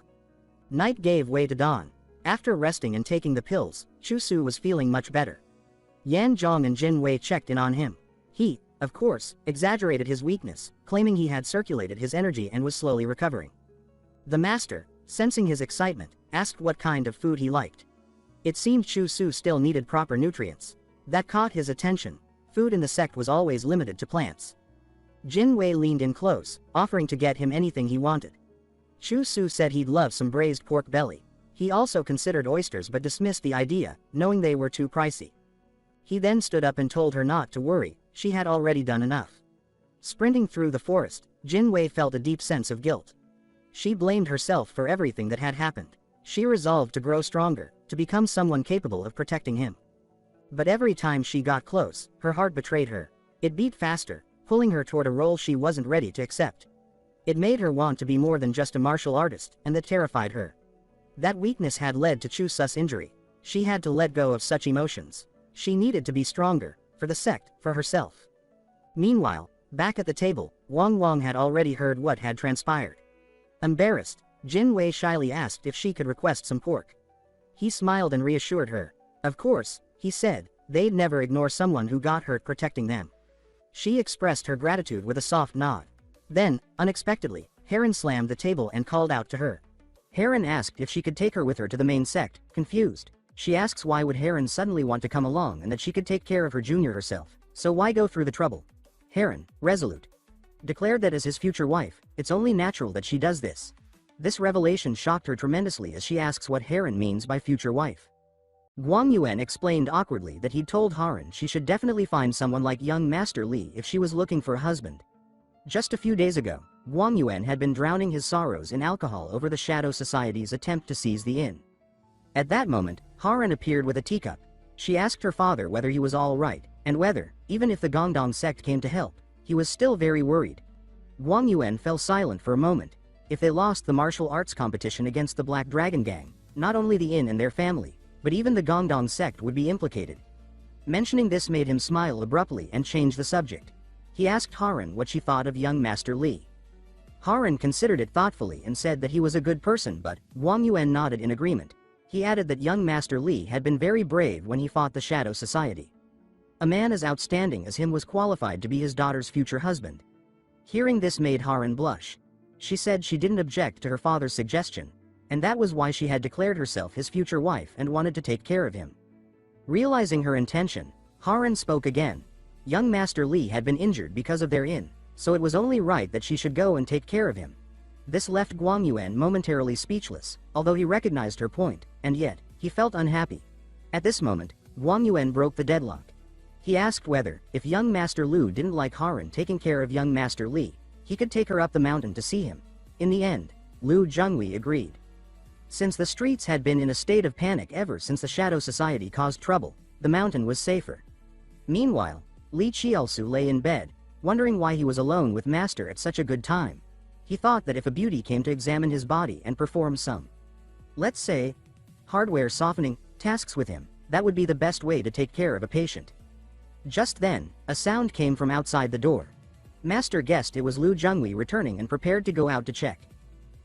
Night gave way to dawn. After resting and taking the pills, Chu Su was feeling much better. Yan Zhong and Jin Wei checked in on him. He, of course, exaggerated his weakness, claiming he had circulated his energy and was slowly recovering. The master, sensing his excitement, asked what kind of food he liked. It seemed Chu Su still needed proper nutrients. That caught his attention. Food in the sect was always limited to plants. Jin Wei leaned in close, offering to get him anything he wanted. Chu Su said he'd love some braised pork belly. He also considered oysters but dismissed the idea, knowing they were too pricey. He then stood up and told her not to worry, she had already done enough. Sprinting through the forest, Jin Wei felt a deep sense of guilt. She blamed herself for everything that had happened. She resolved to grow stronger, to become someone capable of protecting him. But every time she got close, her heart betrayed her. It beat faster, pulling her toward a role she wasn't ready to accept. It made her want to be more than just a martial artist, and that terrified her. That weakness had led to Chusu's injury. She had to let go of such emotions. She needed to be stronger, for the sect, for herself. Meanwhile, back at the table, Wang had already heard what had transpired. Embarrassed, Jin Wei shyly asked if she could request some pork. He smiled and reassured her. Of course, he said, they'd never ignore someone who got hurt protecting them. She expressed her gratitude with a soft nod. Then, unexpectedly, Heron slammed the table and called out to her. Heron asked if she could take her with her to the main sect, confused. She asks why would Heron suddenly want to come along and that she could take care of her junior herself, so why go through the trouble? Heron, resolute, declared that as his future wife, it's only natural that she does this. This revelation shocked her tremendously as she asks what Heron means by future wife. Guang Yuan explained awkwardly that he'd told Heron she should definitely find someone like young Master Li if she was looking for a husband. Just a few days ago, Guang Yuan had been drowning his sorrows in alcohol over the Shadow Society's attempt to seize the inn. At that moment, Heron appeared with a teacup. She asked her father whether he was all right, and whether, even if the Gongdong sect came to help, he was still very worried. Guang Yuan fell silent for a moment. If they lost the martial arts competition against the Black Dragon Gang, not only the inn and their family, but even the Gongdong sect would be implicated. Mentioning this made him smile abruptly and change the subject. He asked Heron what she thought of young Master Li. Heron considered it thoughtfully and said that he was a good person, but Guang Yuan nodded in agreement. He added that young Master Li had been very brave when he fought the Shadow Society. A man as outstanding as him was qualified to be his daughter's future husband. Hearing this made Heron blush. She said she didn't object to her father's suggestion, and that was why she had declared herself his future wife and wanted to take care of him. Realizing her intention, Heron spoke again. Young Master Li had been injured because of their inn, so it was only right that she should go and take care of him. This left Guang Yuan momentarily speechless, although he recognized her point, and yet, he felt unhappy. At this moment, Guang Yuan broke the deadlock. He asked whether, if young Master Lu didn't like Heron taking care of young Master Li, he could take her up the mountain to see him. In the end, Lu Zhengwei agreed. Since the streets had been in a state of panic ever since the Shadow Society caused trouble, the mountain was safer. Meanwhile, Li Qiaosu lay in bed, wondering why he was alone with Master at such a good time. He thought that if a beauty came to examine his body and perform some, let's say, hardware softening tasks with him, that would be the best way to take care of a patient. Just then, a sound came from outside the door. Master guessed it was Lu Zhengwei returning and prepared to go out to check.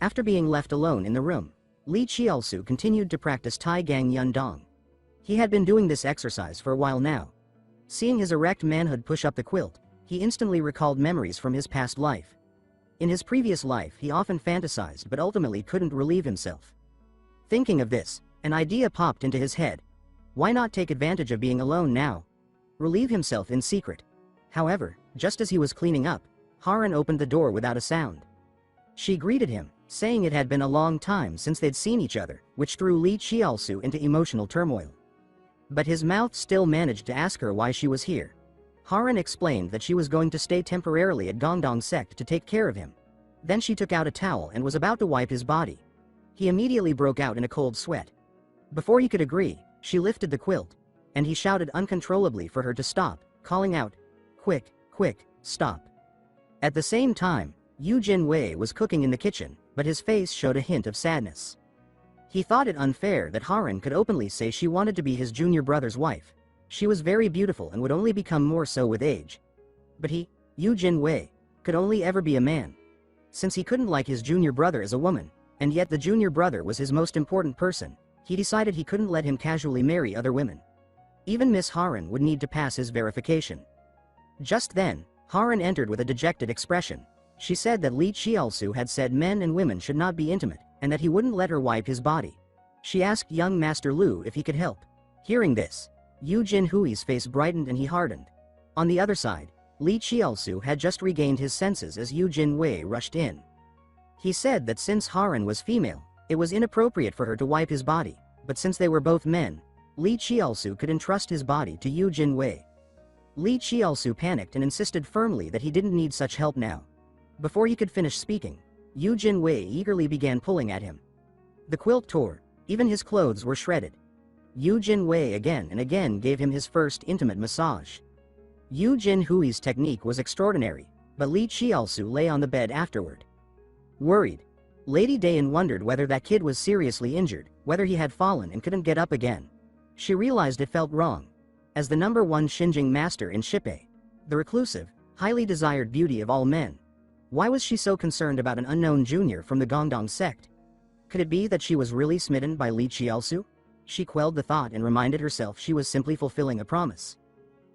After being left alone in the room, Li Qiaosu continued to practice Tai Gang Yun Dong. He had been doing this exercise for a while now. Seeing his erect manhood push up the quilt, he instantly recalled memories from his past life. In his previous life he often fantasized but ultimately couldn't relieve himself. Thinking of this, an idea popped into his head. Why not take advantage of being alone now? Relieve himself in secret. However, just as he was cleaning up, Heron opened the door without a sound. She greeted him, saying it had been a long time since they'd seen each other, which threw Li Qiaosu into emotional turmoil. But his mouth still managed to ask her why she was here. Heron explained that she was going to stay temporarily at Gongdong sect to take care of him. Then she took out a towel and was about to wipe his body. He immediately broke out in a cold sweat. Before he could agree, she lifted the quilt, and he shouted uncontrollably for her to stop, calling out, "Quick, quick, stop." At the same time, Yu Jinwei was cooking in the kitchen, but his face showed a hint of sadness. He thought it unfair that Heron could openly say she wanted to be his junior brother's wife. She was very beautiful and would only become more so with age. But he, Yu Jinwei, could only ever be a man. Since he couldn't like his junior brother as a woman, and yet the junior brother was his most important person, he decided he couldn't let him casually marry other women. Even Miss Heron would need to pass his verification. Just then, Heron entered with a dejected expression. She said that Li Qiaosu had said men and women should not be intimate, and that he wouldn't let her wipe his body. She asked young Master Lu if he could help. Hearing this, Yu Jinhui's face brightened and he hardened. On the other side, Li Qiaosu had just regained his senses as Yu Jinwei rushed in. He said that since Heron was female, it was inappropriate for her to wipe his body, but since they were both men, Li Qiaosu could entrust his body to Yu Jinwei. Li Qiaosu panicked and insisted firmly that he didn't need such help now. Before he could finish speaking, Yu Jinwei eagerly began pulling at him. The quilt tore, even his clothes were shredded. Yu Jinwei again and again gave him his first intimate massage. Yu Jinhui's technique was extraordinary, but Li Qiaosu lay on the bed afterward. Worried, Lady Dayan wondered whether that kid was seriously injured, whether he had fallen and couldn't get up again. She realized it felt wrong. As the #1 Shinjing master in Shippei, the reclusive, highly desired beauty of all men, why was she so concerned about an unknown junior from the Gongdong sect? Could it be that she was really smitten by Li Qiaosu? She quelled the thought and reminded herself she was simply fulfilling a promise.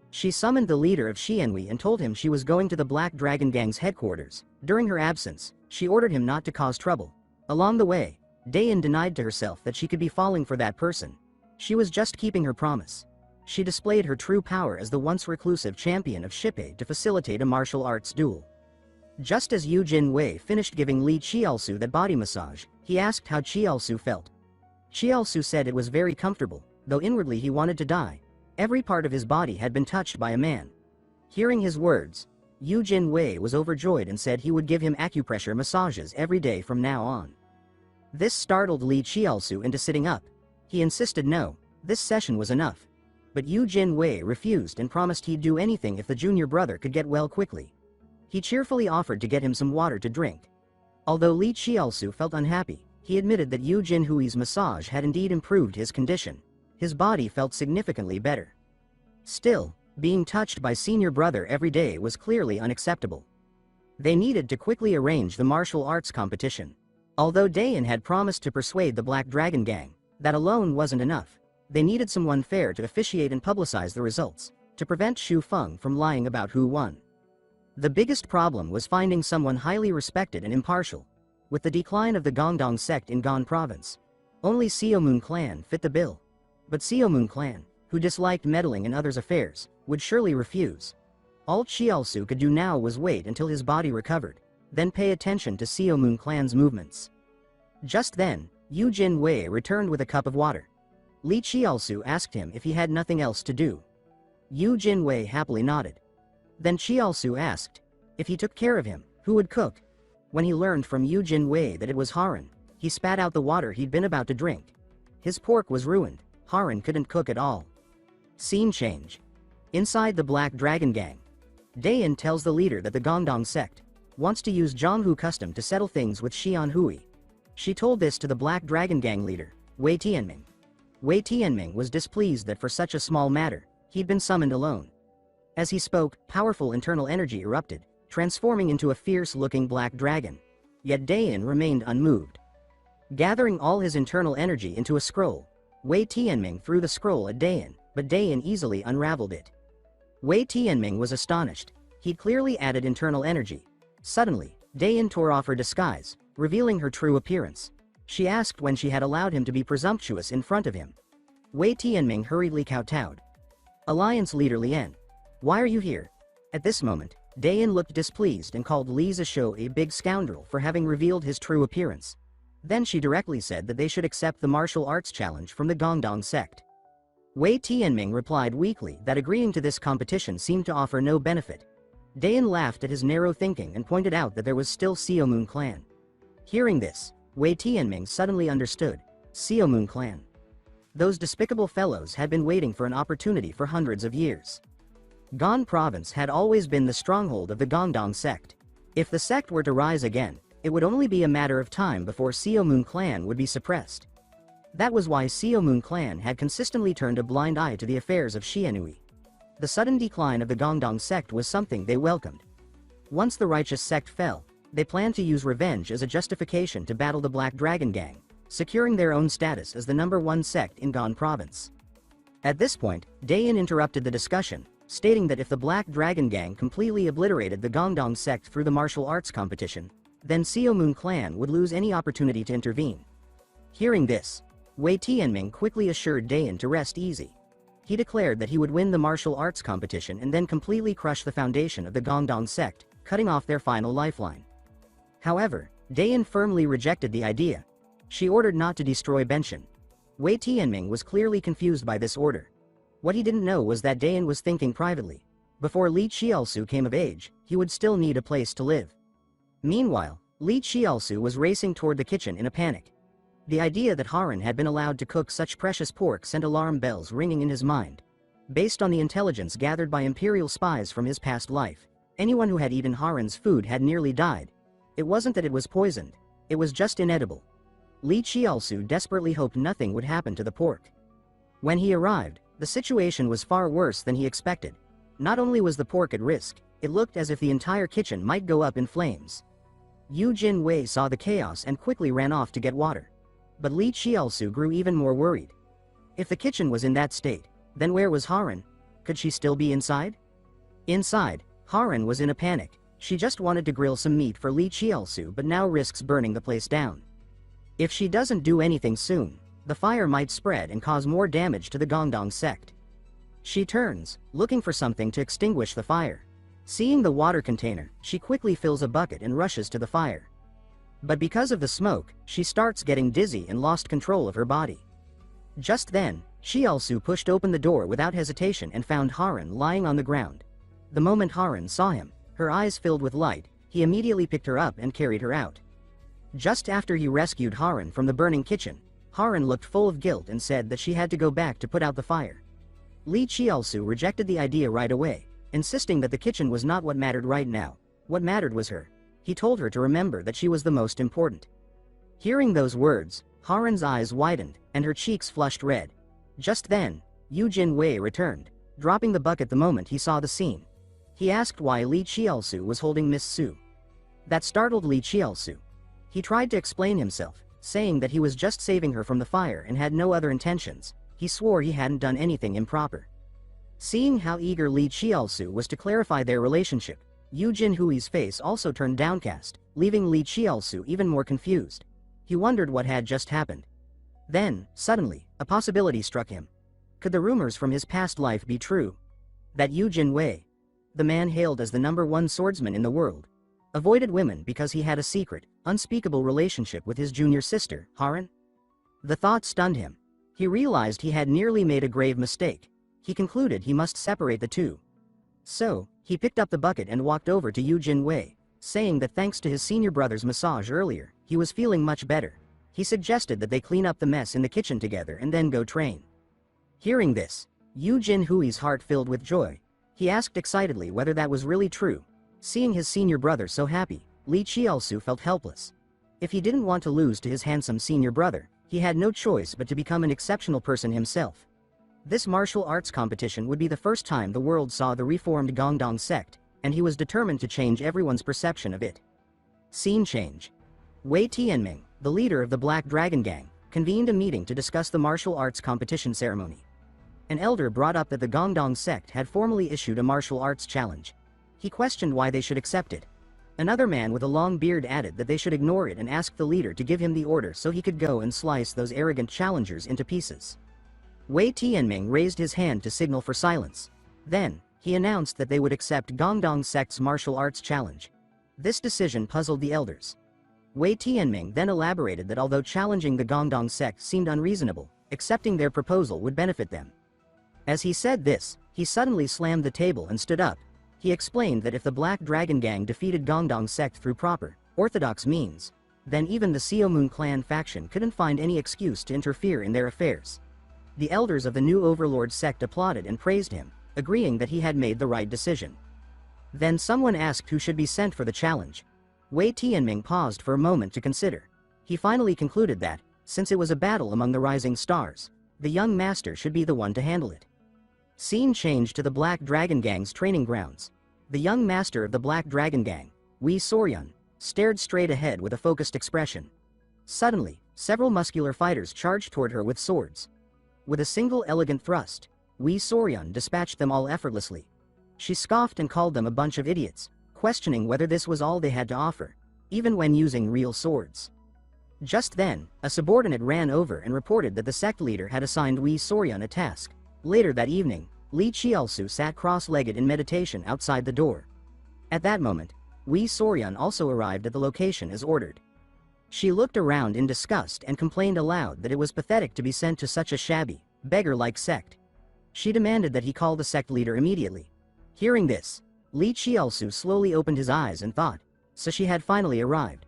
She summoned the leader of Xianhui and told him she was going to the Black Dragon Gang's headquarters. During her absence, she ordered him not to cause trouble. Along the way, Dayan denied to herself that she could be falling for that person. She was just keeping her promise. She displayed her true power as the once reclusive champion of Shippei to facilitate a martial arts duel. Just as Yu Jinwei finished giving Li Qiaosu that body massage, he asked how Qiaosu felt. Qiaosu said it was very comfortable, though inwardly he wanted to die. Every part of his body had been touched by a man. Hearing his words, Yu Jinwei was overjoyed and said he would give him acupressure massages every day from now on. This startled Li Qiaosu into sitting up. He insisted no, this session was enough. But Yu Jinwei refused and promised he'd do anything if the junior brother could get well quickly. He cheerfully offered to get him some water to drink. Although Li Qiaosu felt unhappy, he admitted that Yu Jinhui's massage had indeed improved his condition. His body felt significantly better. Still, being touched by senior brother every day was clearly unacceptable. They needed to quickly arrange the martial arts competition. Although Dayan had promised to persuade the Black Dragon Gang, that alone wasn't enough. They needed someone fair to officiate and publicize the results, to prevent Xu Feng from lying about who won. The biggest problem was finding someone highly respected and impartial. With the decline of the Gongdong sect in Gan province, only Xiaomun clan fit the bill. But Xiaomun clan, who disliked meddling in others' affairs, would surely refuse. All Qiaosu could do now was wait until his body recovered, then pay attention to Xiaomun clan's movements. Just then, Yu Jinwei returned with a cup of water. Li Qiaosu asked him if he had nothing else to do. Yu Jinwei happily nodded. Then Qiaosu asked, if he took care of him, who would cook? When he learned from Yu Jinwei that it was Haran, he spat out the water he'd been about to drink. His pork was ruined. Haran couldn't cook at all. Scene change. Inside the Black Dragon Gang, Dayan tells the leader that the Gongdong sect wants to use Zhonghu custom to settle things with Xianhui. She told this to the Black Dragon Gang leader, Wei Tianming. Wei Tianming was displeased that for such a small matter, he'd been summoned alone. As he spoke, powerful internal energy erupted, transforming into a fierce-looking black dragon. Yet Dayan remained unmoved. Gathering all his internal energy into a scroll, Wei Tianming threw the scroll at Dayan, but Dayan easily unraveled it. Wei Tianming was astonished. He'd clearly added internal energy. Suddenly, Dayan tore off her disguise, revealing her true appearance. She asked when she had allowed him to be presumptuous in front of him. Wei Tianming hurriedly kowtowed. Alliance leader Lian, why are you here? At this moment, Dayan looked displeased and called Li Zishou a big scoundrel for having revealed his true appearance. Then she directly said that they should accept the martial arts challenge from the Gongdong sect. Wei Tianming replied weakly that agreeing to this competition seemed to offer no benefit. Dayan laughed at his narrow thinking and pointed out that there was still Xiaomun clan. Hearing this, Wei Tianming suddenly understood. Xiaomun clan. Those despicable fellows had been waiting for an opportunity for hundreds of years. Gan province had always been the stronghold of the Gongdong sect. If the sect were to rise again, it would only be a matter of time before Xiaomun clan would be suppressed. That was why Xiaomun clan had consistently turned a blind eye to the affairs of Xianhui. The sudden decline of the Gongdong sect was something they welcomed. Once the righteous sect fell, they planned to use revenge as a justification to battle the Black Dragon Gang, securing their own status as the #1 sect in Gan province. At this point, Dayan interrupted the discussion, stating that if the Black Dragon Gang completely obliterated the Gongdong sect through the martial arts competition, then Xiaomun clan would lose any opportunity to intervene. Hearing this, Wei Tianming quickly assured Dayan to rest easy. He declared that he would win the martial arts competition and then completely crush the foundation of the Gongdong sect, cutting off their final lifeline. However, Dayan firmly rejected the idea. She ordered not to destroy Benshin. Wei Tianming was clearly confused by this order. What he didn't know was that Dayan was thinking privately. Before Li Qiaosu came of age, he would still need a place to live. Meanwhile, Li Qiaosu was racing toward the kitchen in a panic. The idea that Haran had been allowed to cook such precious pork sent alarm bells ringing in his mind. Based on the intelligence gathered by imperial spies from his past life, anyone who had eaten Haran's food had nearly died. It wasn't that it was poisoned, it was just inedible. Li Qiaosu desperately hoped nothing would happen to the pork. When he arrived, the situation was far worse than he expected. Not only was the pork at risk, it looked as if the entire kitchen might go up in flames. Yu Jinwei saw the chaos and quickly ran off to get water. But Li Qiaosu grew even more worried. If the kitchen was in that state, then where was Haran? Could she still be inside? Inside, Haran was in a panic. She just wanted to grill some meat for Li Qiaosu but now risks burning the place down. If she doesn't do anything soon, the fire might spread and cause more damage to the Gongdong sect. She turns, looking for something to extinguish the fire. Seeing the water container, she quickly fills a bucket and rushes to the fire. But because of the smoke, she starts getting dizzy and lost control of her body. Just then, Qiaosu pushed open the door without hesitation and found Haran lying on the ground. The moment Haran saw him, her eyes filled with light, he immediately picked her up and carried her out. Just after he rescued Haran from the burning kitchen, Haran looked full of guilt and said that she had to go back to put out the fire. Li Qiaosu rejected the idea right away, insisting that the kitchen was not what mattered right now. What mattered was her. He told her to remember that she was the most important. Hearing those words, Haran's eyes widened, and her cheeks flushed red. Just then, Yu Jinwei returned, dropping the bucket the moment he saw the scene. He asked why Li Qiaosu was holding Miss Su. That startled Li Qiaosu. He tried to explain himself, saying that he was just saving her from the fire and had no other intentions. He swore he hadn't done anything improper. Seeing how eager Li Qiaosu was to clarify their relationship, Yu Jinhui's face also turned downcast, leaving Li Qiaosu even more confused. He wondered what had just happened. Then, suddenly, a possibility struck him. Could the rumors from his past life be true? That Yu Jinwei, the man hailed as the #1 swordsman in the world, avoided women because he had a secret, unspeakable relationship with his junior sister, Haran? The thought stunned him. He realized he had nearly made a grave mistake. He concluded he must separate the two. So, he picked up the bucket and walked over to Yu Jinwei, saying that thanks to his senior brother's massage earlier, he was feeling much better. He suggested that they clean up the mess in the kitchen together and then go train. Hearing this, Yu Jinhui's heart filled with joy. He asked excitedly whether that was really true. Seeing his senior brother so happy, Li Qiaosu felt helpless. If he didn't want to lose to his handsome senior brother, he had no choice but to become an exceptional person himself. This martial arts competition would be the first time the world saw the reformed Gongdong sect, and he was determined to change everyone's perception of it. Scene change. Wei Tianming, the leader of the Black Dragon Gang, convened a meeting to discuss the martial arts competition ceremony. An elder brought up that the Gongdong sect had formally issued a martial arts challenge. He questioned why they should accept it. Another man with a long beard added that they should ignore it and ask the leader to give him the order so he could go and slice those arrogant challengers into pieces. Wei Tianming raised his hand to signal for silence. Then, he announced that they would accept Gongdong sect's martial arts challenge. This decision puzzled the elders. Wei Tianming then elaborated that although challenging the Gongdong sect seemed unreasonable, accepting their proposal would benefit them. As he said this, he suddenly slammed the table and stood up. He explained that if the Black Dragon Gang defeated Gongdong sect through proper, orthodox means, then even the Xiaomun clan faction couldn't find any excuse to interfere in their affairs. The elders of the new overlord sect applauded and praised him, agreeing that he had made the right decision. Then someone asked who should be sent for the challenge. Wei Tianming paused for a moment to consider. He finally concluded that, since it was a battle among the rising stars, the young master should be the one to handle it. Scene changed to the Black Dragon Gang's training grounds. The young master of the Black Dragon Gang, Wei Soryun, stared straight ahead with a focused expression. Suddenly, several muscular fighters charged toward her with swords. With a single elegant thrust, Wei Soryun dispatched them all effortlessly. She scoffed and called them a bunch of idiots, questioning whether this was all they had to offer, even when using real swords. Just then, a subordinate ran over and reported that the sect leader had assigned Wei Soryun a task. Later that evening, Li Qiaosu sat cross-legged in meditation outside the door. At that moment, Wei Soryun also arrived at the location as ordered. She looked around in disgust and complained aloud that it was pathetic to be sent to such a shabby, beggar-like sect. She demanded that he call the sect leader immediately. Hearing this, Li Qiaosu slowly opened his eyes and thought, so she had finally arrived.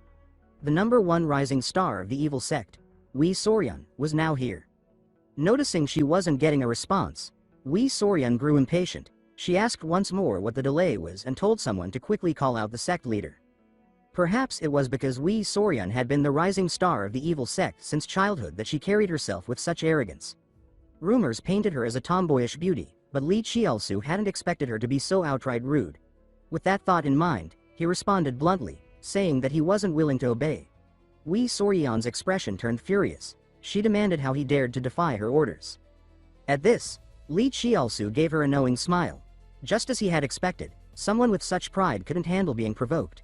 The number one rising star of the evil sect, Wei Soryun, was now here. Noticing she wasn't getting a response, Wei Soryun grew impatient. She asked once more what the delay was and told someone to quickly call out the sect leader. Perhaps it was because Wei Soryun had been the rising star of the evil sect since childhood that she carried herself with such arrogance. Rumors painted her as a tomboyish beauty, but Li Qiaosu hadn't expected her to be so outright rude. With that thought in mind, he responded bluntly, saying that he wasn't willing to obey. Wei Soryun's expression turned furious. She demanded how he dared to defy her orders. At this, Li Qiaosu gave her a knowing smile. Just as he had expected, someone with such pride couldn't handle being provoked.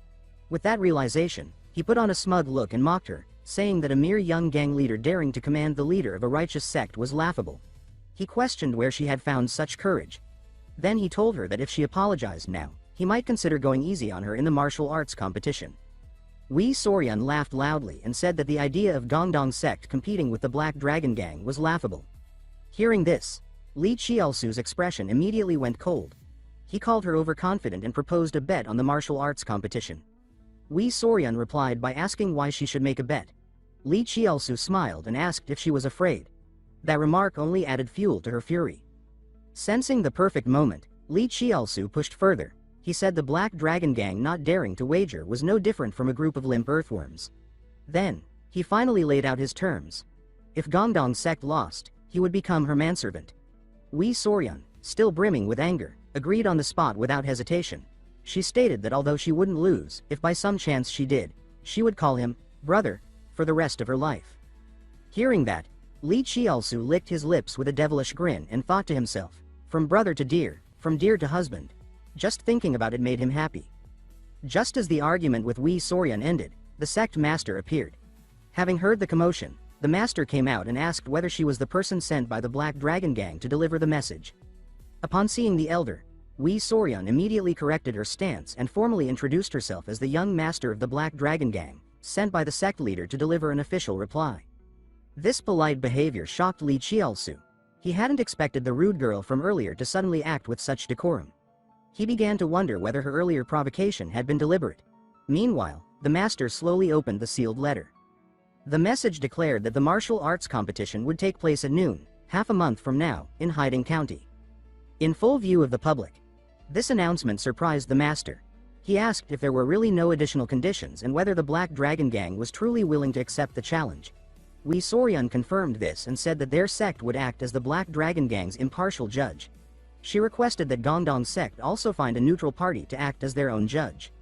With that realization, he put on a smug look and mocked her, saying that a mere young gang leader daring to command the leader of a righteous sect was laughable. He questioned where she had found such courage. Then he told her that if she apologized now, he might consider going easy on her in the martial arts competition. Wei Soryun laughed loudly and said that the idea of Gongdong sect competing with the Black Dragon Gang was laughable. Hearing this, Li Qiaosu's expression immediately went cold. He called her overconfident and proposed a bet on the martial arts competition. Wei Soryun replied by asking why she should make a bet. Li Qiaosu smiled and asked if she was afraid. That remark only added fuel to her fury. Sensing the perfect moment, Li Qiaosu pushed further. He said the Black Dragon Gang not daring to wager was no different from a group of limp earthworms. Then, he finally laid out his terms. If Gongdong sect lost, he would become her manservant. Wei Soryun, still brimming with anger, agreed on the spot without hesitation. She stated that although she wouldn't lose, if by some chance she did, she would call him brother for the rest of her life. Hearing that, Li Qiaosu licked his lips with a devilish grin and thought to himself, from brother to dear, from dear to husband. Just thinking about it made him happy. Just as the argument with Wei Soryun ended, the sect master appeared. Having heard the commotion, the master came out and asked whether she was the person sent by the Black Dragon Gang to deliver the message. Upon seeing the elder, Wei Soryun immediately corrected her stance and formally introduced herself as the young master of the Black Dragon Gang, sent by the sect leader to deliver an official reply. This polite behavior shocked Li Qiaosu. He hadn't expected the rude girl from earlier to suddenly act with such decorum. He began to wonder whether her earlier provocation had been deliberate. Meanwhile, the master slowly opened the sealed letter. The message declared that the martial arts competition would take place at noon, half a month from now, in Haiding County. In full view of the public. This announcement surprised the master. He asked if there were really no additional conditions and whether the Black Dragon Gang was truly willing to accept the challenge. Wei Soryun confirmed this and said that their sect would act as the Black Dragon Gang's impartial judge. She requested that Gongdong sect also find a neutral party to act as their own judge.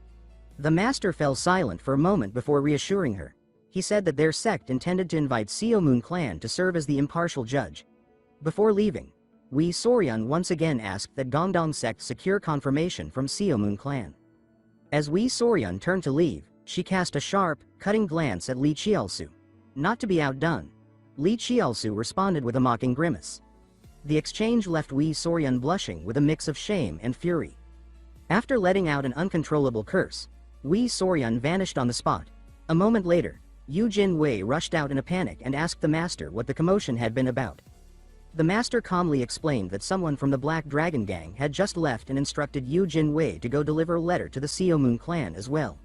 The master fell silent for a moment before reassuring her. He said that their sect intended to invite Seomoon clan to serve as the impartial judge. Before leaving, Wei Soryun once again asked that Gongdong sect secure confirmation from Seomoon clan. As Wei Soryun turned to leave, she cast a sharp, cutting glance at Li Qiaosu. Not to be outdone, Li Qiaosu responded with a mocking grimace. The exchange left Wei Soryun blushing with a mix of shame and fury. After letting out an uncontrollable curse, Wei Soryun vanished on the spot. A moment later, Yu Jinwei rushed out in a panic and asked the master what the commotion had been about. The master calmly explained that someone from the Black Dragon Gang had just left and instructed Yu Jinwei to go deliver a letter to the Seomoon clan as well.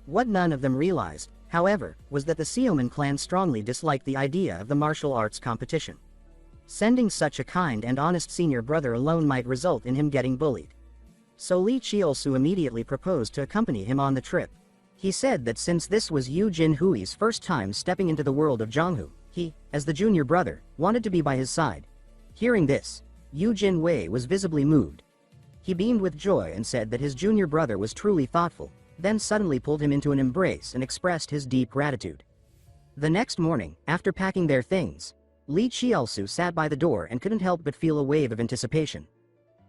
What none of them realized, however, was that the Seomoon clan strongly disliked the idea of the martial arts competition. Sending such a kind and honest senior brother alone might result in him getting bullied. So Li Qiaosu immediately proposed to accompany him on the trip. He said that since this was Yu Jinhui's first time stepping into the world of Zhonghu, he, as the junior brother, wanted to be by his side. Hearing this, Yu Jinwei was visibly moved. He beamed with joy and said that his junior brother was truly thoughtful, then suddenly pulled him into an embrace and expressed his deep gratitude. The next morning, after packing their things, Li Qiaosu sat by the door and couldn't help but feel a wave of anticipation.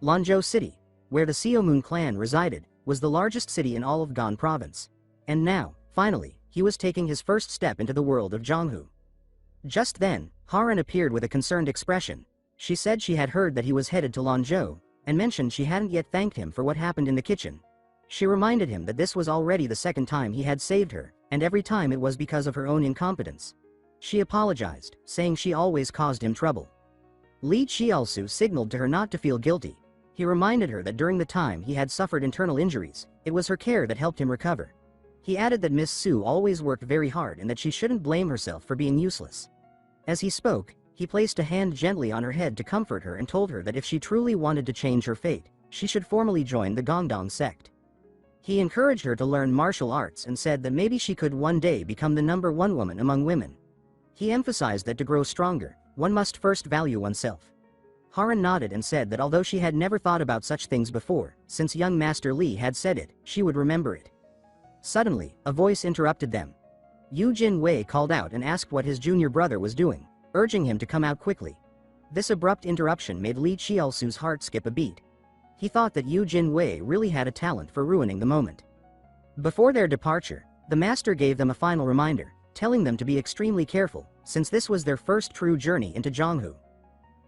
Lanzhou City, where the Seomoon clan resided, was the largest city in all of Gan province. And now, finally, he was taking his first step into the world of Zhonghu. Just then, Haran appeared with a concerned expression. She said she had heard that he was headed to Lanzhou, and mentioned she hadn't yet thanked him for what happened in the kitchen. She reminded him that this was already the second time he had saved her, and every time it was because of her own incompetence. She apologized, saying she always caused him trouble. Li Qiaosu signaled to her not to feel guilty. He reminded her that during the time he had suffered internal injuries, it was her care that helped him recover. He added that Miss Su always worked very hard and that she shouldn't blame herself for being useless. As he spoke, he placed a hand gently on her head to comfort her and told her that if she truly wanted to change her fate, she should formally join the Gongdong sect. He encouraged her to learn martial arts and said that maybe she could one day become the #1 woman among women. He emphasized that to grow stronger, one must first value oneself. Haran nodded and said that although she had never thought about such things before, since young Master Li had said it, she would remember it. Suddenly, a voice interrupted them. Yu Jin Wei called out and asked what his junior brother was doing, urging him to come out quickly. This abrupt interruption made Li Qiaosu's heart skip a beat. He thought that Yu Jin Wei really had a talent for ruining the moment. Before their departure, the master gave them a final reminder, telling them to be extremely careful, since this was their first true journey into Zhonghu.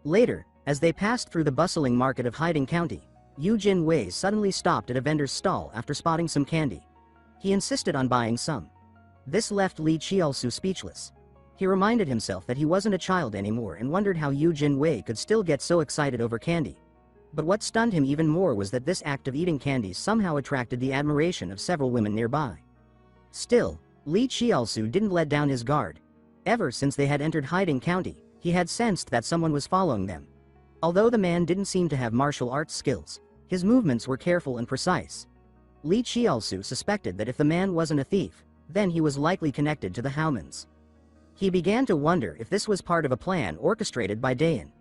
Later, as they passed through the bustling market of Hiding County, Yu Jin Wei suddenly stopped at a vendor's stall after spotting some candy. He insisted on buying some. This left Li Qiaosu speechless. He reminded himself that he wasn't a child anymore and wondered how Yu Jin Wei could still get so excited over candy. But what stunned him even more was that this act of eating candies somehow attracted the admiration of several women nearby. Still, Li Qiaosu didn't let down his guard. Ever since they had entered Hiding County, he had sensed that someone was following them. Although the man didn't seem to have martial arts skills, his movements were careful and precise. Li Qiaosu suspected that if the man wasn't a thief, then he was likely connected to the Haomans. He began to wonder if this was part of a plan orchestrated by Dayan.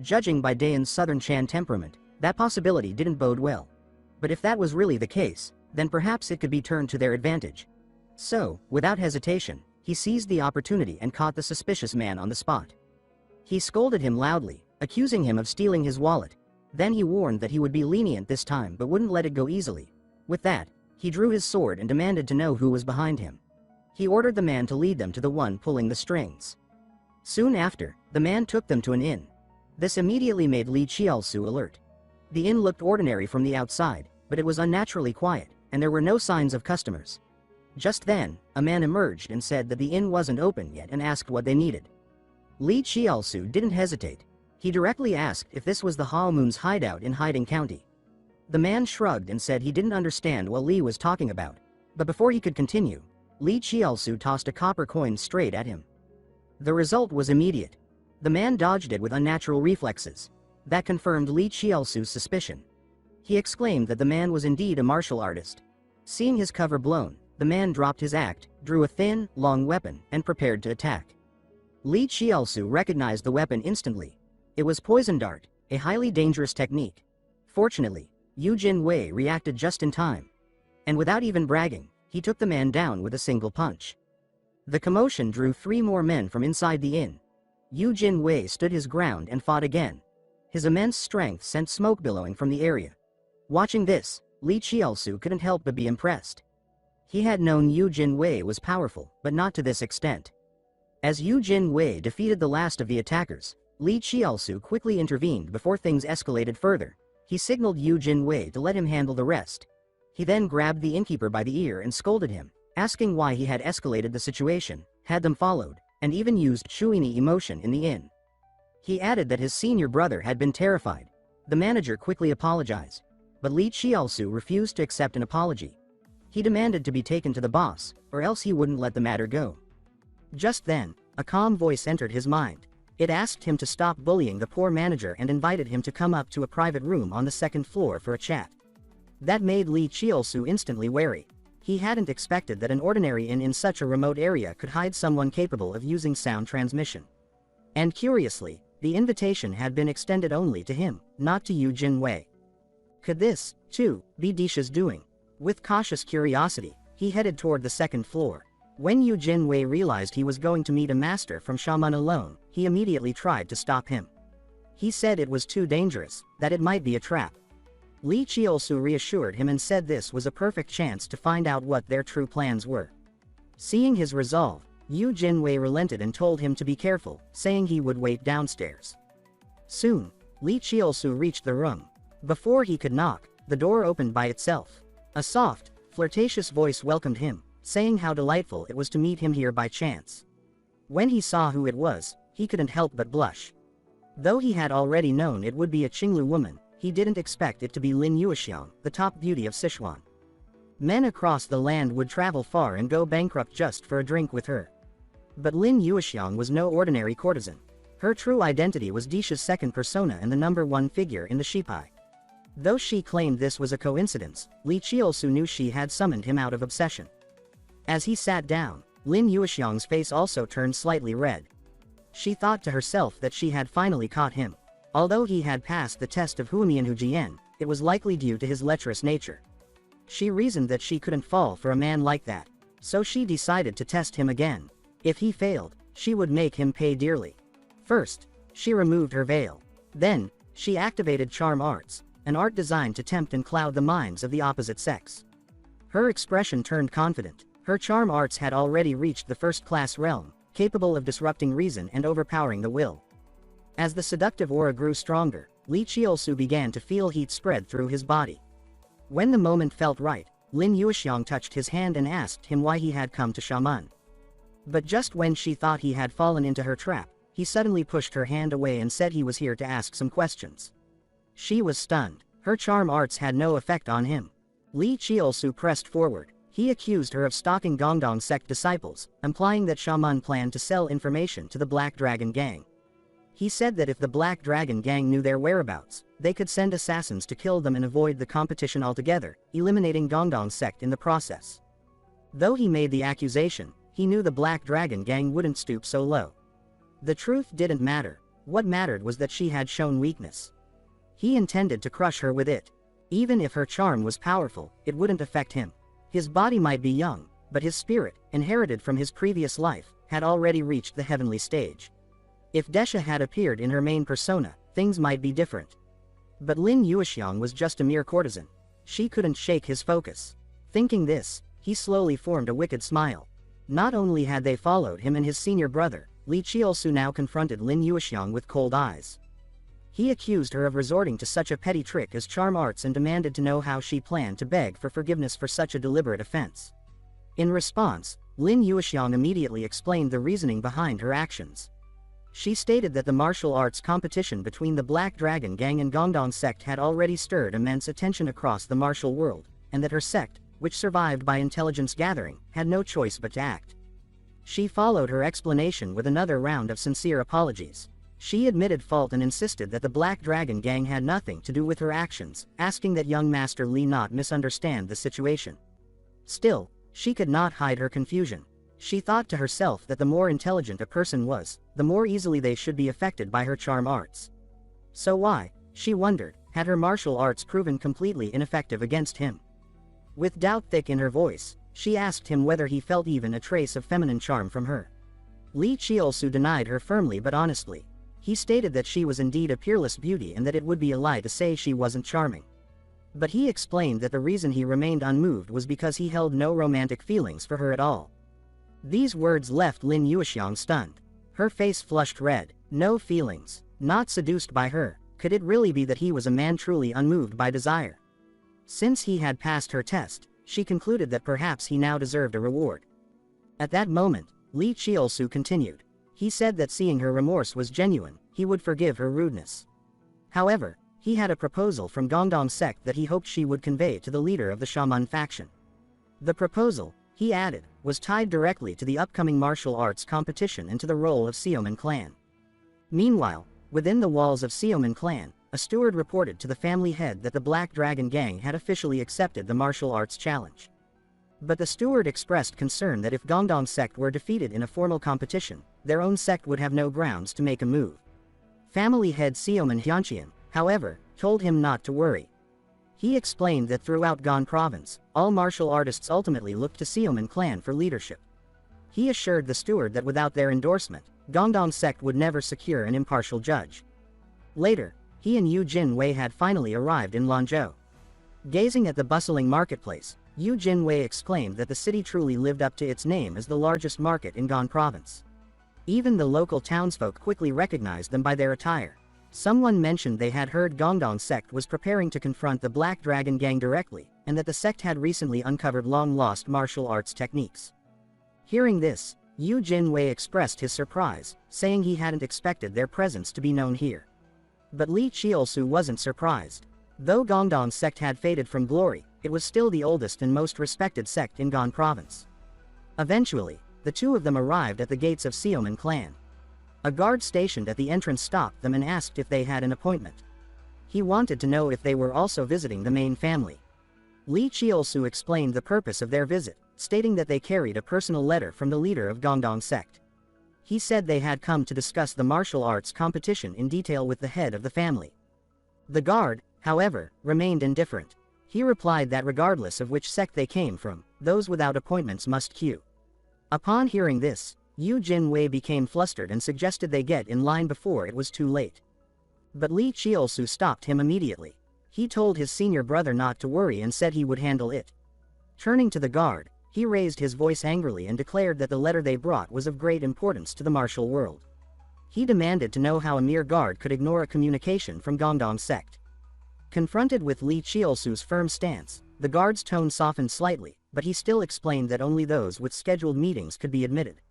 Judging by Dayan's southern Chan temperament, that possibility didn't bode well. But if that was really the case, then perhaps it could be turned to their advantage. So, without hesitation, he seized the opportunity and caught the suspicious man on the spot. He scolded him loudly, accusing him of stealing his wallet. Then he warned that he would be lenient this time but wouldn't let it go easily. With that, he drew his sword and demanded to know who was behind him. He ordered the man to lead them to the one pulling the strings. Soon after, the man took them to an inn. This immediately made Li Qiaosu alert. The inn looked ordinary from the outside, but it was unnaturally quiet, and there were no signs of customers. Just then, a man emerged and said that the inn wasn't open yet and asked what they needed. Li Qiaosu didn't hesitate. He directly asked if this was the Haomun's hideout in Hiding County. The man shrugged and said he didn't understand what Li was talking about, but before he could continue, Li Qiaosu tossed a copper coin straight at him. The result was immediate. The man dodged it with unnatural reflexes. That confirmed Li Qiaosu's suspicion. He exclaimed that the man was indeed a martial artist. Seeing his cover blown, the man dropped his act, drew a thin, long weapon, and prepared to attack. Li Qiaosu recognized the weapon instantly. It was poison dart, a highly dangerous technique. Fortunately, Yu Jin Wei reacted just in time. And without even bragging, he took the man down with a single punch. The commotion drew 3 more men from inside the inn. Yu Jin Wei stood his ground and fought again. His immense strength sent smoke billowing from the area. Watching this, Li Qiaosu couldn't help but be impressed. He had known Yu Jin Wei was powerful, but not to this extent. As Yu Jin Wei defeated the last of the attackers, Li Qiaosu quickly intervened before things escalated further. He signaled Yu Jin Wei to let him handle the rest. He then grabbed the innkeeper by the ear and scolded him, asking why he had escalated the situation, had them followed, and even used Shuini emotion in the inn. He added that his senior brother had been terrified. The manager quickly apologized, but Li Qiaosu refused to accept an apology. He demanded to be taken to the boss, or else he wouldn't let the matter go. Just then, a calm voice entered his mind. It asked him to stop bullying the poor manager and invited him to come up to a private room on the 2nd floor for a chat. That made Li Qiaosu instantly wary. He hadn't expected that an ordinary inn in such a remote area could hide someone capable of using sound transmission. And curiously, the invitation had been extended only to him, not to Yu Jin Wei. Could this, too, be Disha's doing? With cautious curiosity, he headed toward the 2nd floor. When Yu Jin Wei realized he was going to meet a master from Shaman alone, he immediately tried to stop him. He said it was too dangerous, that it might be a trap. Li Qiaosu reassured him and said this was a perfect chance to find out what their true plans were. Seeing his resolve, Yu Jin Wei relented and told him to be careful, saying he would wait downstairs. Soon, Li Qiaosu reached the room. Before he could knock, the door opened by itself. A soft, flirtatious voice welcomed him, saying how delightful it was to meet him here by chance. When he saw who it was, he couldn't help but blush. Though he had already known it would be a Qinglu woman, he didn't expect it to be Lin Yuexiang, the top beauty of Sichuan. Men across the land would travel far and go bankrupt just for a drink with her. But Lin Yuexiang was no ordinary courtesan. Her true identity was Disha's second persona and the #1 figure in the Shipai. Though she claimed this was a coincidence, Li Qiusu knew she had summoned him out of obsession. As he sat down, Lin Yuexiang's face also turned slightly red. She thought to herself that she had finally caught him. Although he had passed the test of Huamian Hujian, it was likely due to his lecherous nature. She reasoned that she couldn't fall for a man like that, so she decided to test him again. If he failed, she would make him pay dearly. First, she removed her veil. Then, she activated charm arts, an art designed to tempt and cloud the minds of the opposite sex. Her expression turned confident. Her charm arts had already reached the first-class realm, capable of disrupting reason and overpowering the will. As the seductive aura grew stronger, Li Qiusu began to feel heat spread through his body. When the moment felt right, Lin Yuexiang touched his hand and asked him why he had come to Shaman. But just when she thought he had fallen into her trap, he suddenly pushed her hand away and said he was here to ask some questions. She was stunned. Her charm arts had no effect on him. Li Qiusu pressed forward. He accused her of stalking Gongdong sect disciples, implying that Shaman planned to sell information to the Black Dragon Gang. He said that if the Black Dragon Gang knew their whereabouts, they could send assassins to kill them and avoid the competition altogether, eliminating Gongdong sect in the process. Though he made the accusation, he knew the Black Dragon Gang wouldn't stoop so low. The truth didn't matter. What mattered was that she had shown weakness. He intended to crush her with it. Even if her charm was powerful, it wouldn't affect him. His body might be young, but his spirit, inherited from his previous life, had already reached the heavenly stage. If Desha had appeared in her main persona, things might be different. But Lin Yuexiang was just a mere courtesan. She couldn't shake his focus. Thinking this, he slowly formed a wicked smile. Not only had they followed him and his senior brother, Li Qiusu now confronted Lin Yuexiang with cold eyes. He accused her of resorting to such a petty trick as charm arts and demanded to know how she planned to beg for forgiveness for such a deliberate offense. In response, Lin Yuexiang immediately explained the reasoning behind her actions. She stated that the martial arts competition between the Black Dragon Gang and Gongdong sect had already stirred immense attention across the martial world, and that her sect, which survived by intelligence gathering, had no choice but to act. She followed her explanation with another round of sincere apologies. She admitted fault and insisted that the Black Dragon Gang had nothing to do with her actions, asking that young Master Li not misunderstand the situation. Still, she could not hide her confusion. She thought to herself that the more intelligent a person was, the more easily they should be affected by her charm arts. So why, she wondered, had her martial arts proven completely ineffective against him? With doubt thick in her voice, she asked him whether he felt even a trace of feminine charm from her. Li Qiusu denied her firmly but honestly. He stated that she was indeed a peerless beauty and that it would be a lie to say she wasn't charming. But he explained that the reason he remained unmoved was because he held no romantic feelings for her at all. These words left Lin Yuexiang stunned. Her face flushed red. No feelings. Not seduced by her. Could it really be that he was a man truly unmoved by desire? Since he had passed her test, she concluded that perhaps he now deserved a reward. At that moment, Li Qiusu continued. He said that seeing her remorse was genuine, he would forgive her rudeness. However, he had a proposal from Gongdong sect that he hoped she would convey to the leader of the Shaman faction. The proposal, he added, was tied directly to the upcoming martial arts competition and to the role of Xiaoman clan. Meanwhile, within the walls of Xiaoman clan, a steward reported to the family head that the Black Dragon Gang had officially accepted the martial arts challenge. But the steward expressed concern that if Gongdong sect were defeated in a formal competition, their own sect would have no grounds to make a move. Family head Xiaoman Hyunqian, however, told him not to worry. He explained that throughout Gan province, all martial artists ultimately looked to Xiaoman clan for leadership. He assured the steward that without their endorsement, Gongdong sect would never secure an impartial judge. Later, he and Yu Jinwei had finally arrived in Lanzhou. Gazing at the bustling marketplace, Yu Jinwei exclaimed that the city truly lived up to its name as the largest market in Gan province. Even the local townsfolk quickly recognized them by their attire. Someone mentioned they had heard Gongdong sect was preparing to confront the Black Dragon Gang directly, and that the sect had recently uncovered long-lost martial arts techniques. Hearing this, Yu Jinwei expressed his surprise, saying he hadn't expected their presence to be known here. But Li Qiusu wasn't surprised. Though Gongdong sect had faded from glory, it was still the oldest and most respected sect in Gan province. Eventually, the two of them arrived at the gates of Xiaoman clan. A guard stationed at the entrance stopped them and asked if they had an appointment. He wanted to know if they were also visiting the main family. Li Qiusu explained the purpose of their visit, stating that they carried a personal letter from the leader of Gongdong sect. He said they had come to discuss the martial arts competition in detail with the head of the family. The guard, however, remained indifferent. He replied that regardless of which sect they came from, those without appointments must queue. Upon hearing this, Yu Jinwei became flustered and suggested they get in line before it was too late. But Li Qiusu stopped him immediately. He told his senior brother not to worry and said he would handle it. Turning to the guard, he raised his voice angrily and declared that the letter they brought was of great importance to the martial world. He demanded to know how a mere guard could ignore a communication from Gongdong sect. Confronted with Li Qiusu's firm stance, the guard's tone softened slightly, but he still explained that only those with scheduled meetings could be admitted.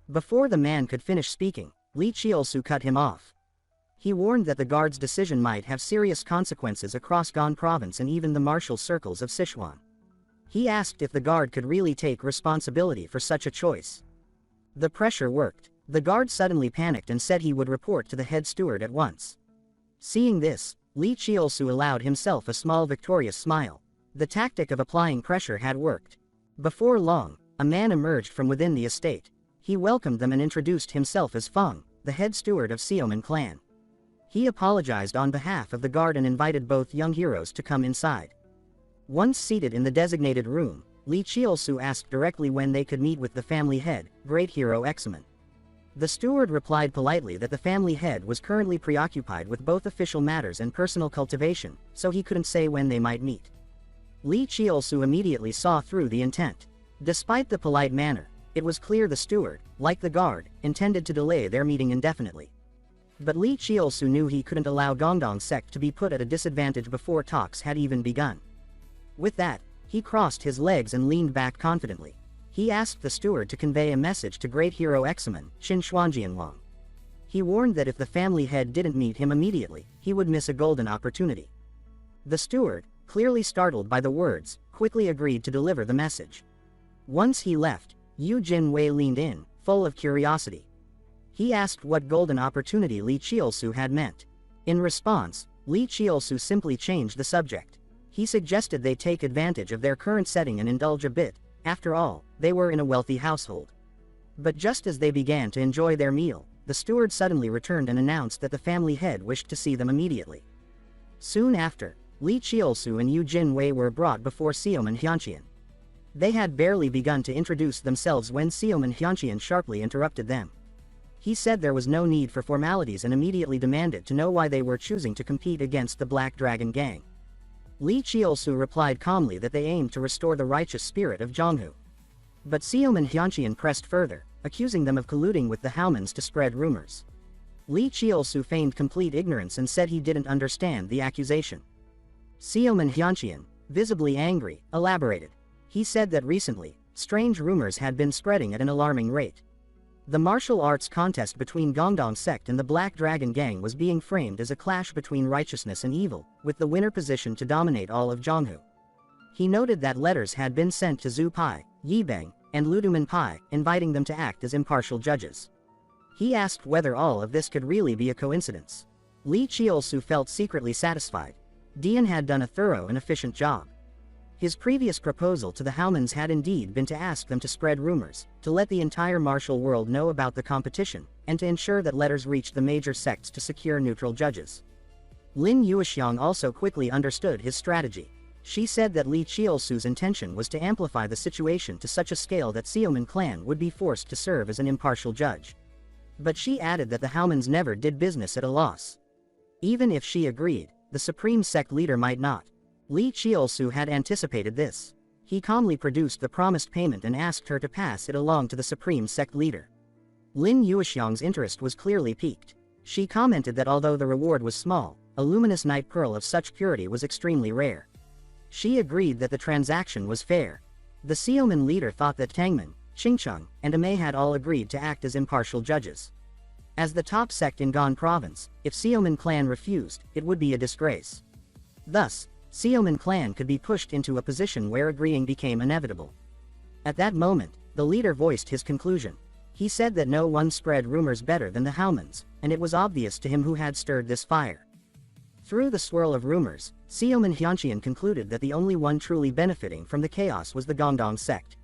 Before the man could finish speaking, Li Qiusu cut him off. He warned that the guard's decision might have serious consequences across Gan province and even the martial circles of Sichuan. He asked if the guard could really take responsibility for such a choice. The pressure worked. The guard suddenly panicked and said he would report to the head steward at once. Seeing this, Li Qiusu allowed himself a small victorious smile. The tactic of applying pressure had worked. Before long, a man emerged from within the estate. He welcomed them and introduced himself as Feng, the head steward of Xiaoman clan. He apologized on behalf of the guard and invited both young heroes to come inside. Once seated in the designated room, Li Qiusu asked directly when they could meet with the family head, Great Hero Examen. The steward replied politely that the family head was currently preoccupied with both official matters and personal cultivation, so he couldn't say when they might meet. Li Qiusu immediately saw through the intent. Despite the polite manner, it was clear the steward, like the guard, intended to delay their meeting indefinitely. But Li Qiusu knew he couldn't allow Gongdong sect to be put at a disadvantage before talks had even begun. With that, he crossed his legs and leaned back confidently. He asked the steward to convey a message to Great Hero Examen, Qin Xuanjianwang. He warned that if the family head didn't meet him immediately, he would miss a golden opportunity. The steward, clearly startled by the words, quickly agreed to deliver the message. Once he left, Yu Jinwei leaned in, full of curiosity. He asked what golden opportunity Li Qiusu had meant. In response, Li Qiusu simply changed the subject. He suggested they take advantage of their current setting and indulge a bit. After all, they were in a wealthy household. But just as they began to enjoy their meal, the steward suddenly returned and announced that the family head wished to see them immediately. Soon after, Li Qiusu and Yu Jinwei were brought before Xiaoman Hyunqian. They had barely begun to introduce themselves when Xiaoman Hyunqian sharply interrupted them. He said there was no need for formalities and immediately demanded to know why they were choosing to compete against the Black Dragon gang. Li Qiusu replied calmly that they aimed to restore the righteous spirit of Zhonghu. But Xiaoman Hyunqian pressed further, accusing them of colluding with the Haomans to spread rumors. Li Qiusu feigned complete ignorance and said he didn't understand the accusation. Xiaoman Hyunqian, visibly angry, elaborated. He said that recently, strange rumors had been spreading at an alarming rate. The martial arts contest between Gongdong sect and the Black Dragon gang was being framed as a clash between righteousness and evil, with the winner positioned to dominate all of Zhonghu. He noted that letters had been sent to Zhu Pai, Yibeng, and Luduman Pai, inviting them to act as impartial judges. He asked whether all of this could really be a coincidence. Li Qiusu felt secretly satisfied. Dian had done a thorough and efficient job. His previous proposal to the Haomans had indeed been to ask them to spread rumors, to let the entire martial world know about the competition, and to ensure that letters reached the major sects to secure neutral judges. Lin Yuexiang also quickly understood his strategy. She said that Li Qiusu's intention was to amplify the situation to such a scale that Xiaoman clan would be forced to serve as an impartial judge. But she added that the Haomans never did business at a loss. Even if she agreed, the supreme sect leader might not. Li Qiusu had anticipated this. He calmly produced the promised payment and asked her to pass it along to the supreme sect leader. Lin Yuexiang's interest was clearly piqued. She commented that although the reward was small, a luminous night pearl of such purity was extremely rare. She agreed that the transaction was fair. The Xiaoman leader thought that Tangmen, Qingcheng, and Amei had all agreed to act as impartial judges. As the top sect in Gan province, if Xiaoman clan refused, it would be a disgrace. Thus, Xiaoman clan could be pushed into a position where agreeing became inevitable. At that moment, the leader voiced his conclusion. He said that no one spread rumors better than the Haomans, and it was obvious to him who had stirred this fire. Through the swirl of rumors, Xiaoman Hyunqian concluded that the only one truly benefiting from the chaos was the Gongdong sect.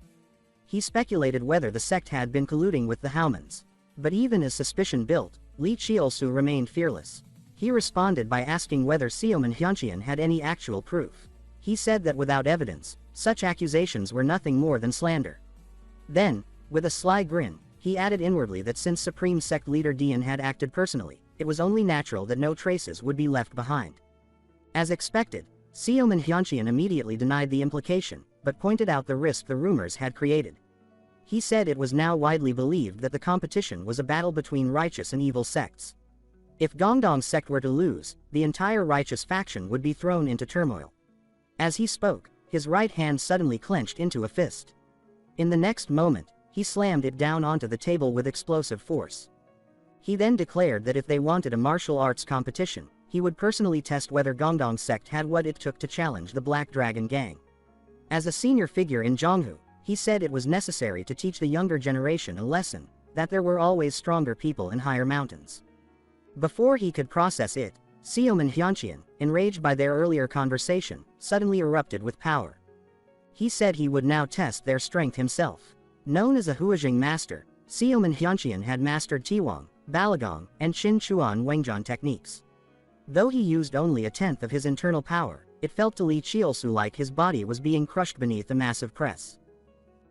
He speculated whether the sect had been colluding with the Haomans. But even as suspicion built, Li Chiolsu remained fearless. He responded by asking whether Xiaoman Hyunqian had any actual proof. He said that without evidence, such accusations were nothing more than slander. Then, with a sly grin, he added inwardly that since Supreme Sect leader Dian had acted personally, it was only natural that no traces would be left behind. As expected, Xiaoman Hyunqian immediately denied the implication, but pointed out the risk the rumors had created. He said it was now widely believed that the competition was a battle between righteous and evil sects. If Gongdong sect were to lose, the entire righteous faction would be thrown into turmoil. As he spoke, his right hand suddenly clenched into a fist. In the next moment, he slammed it down onto the table with explosive force. He then declared that if they wanted a martial arts competition, he would personally test whether Gongdong sect had what it took to challenge the Black Dragon Gang. As a senior figure in Zhonghu, he said it was necessary to teach the younger generation a lesson, that there were always stronger people in higher mountains. Before he could process it, Xiaoman Hyunqian, enraged by their earlier conversation, suddenly erupted with power. He said he would now test their strength himself. Known as a Huajing master, Xiaoman Hyunqian had mastered Tiwang, Balagong, and Qin Chuan Wengjian techniques. Though he used only a tenth of his internal power, it felt to Li Chiolsu like his body was being crushed beneath the massive press.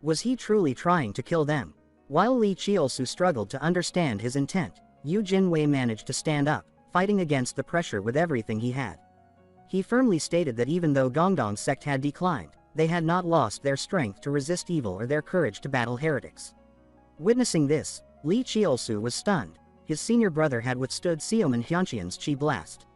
Was he truly trying to kill them? While Li Chiolsu struggled to understand his intent, Yu Jinwei managed to stand up, fighting against the pressure with everything he had. He firmly stated that even though Gongdong sect had declined, they had not lost their strength to resist evil or their courage to battle heretics. Witnessing this, Li Chiolsu was stunned. His senior brother had withstood Xiaoman Hyunqian's chi blast.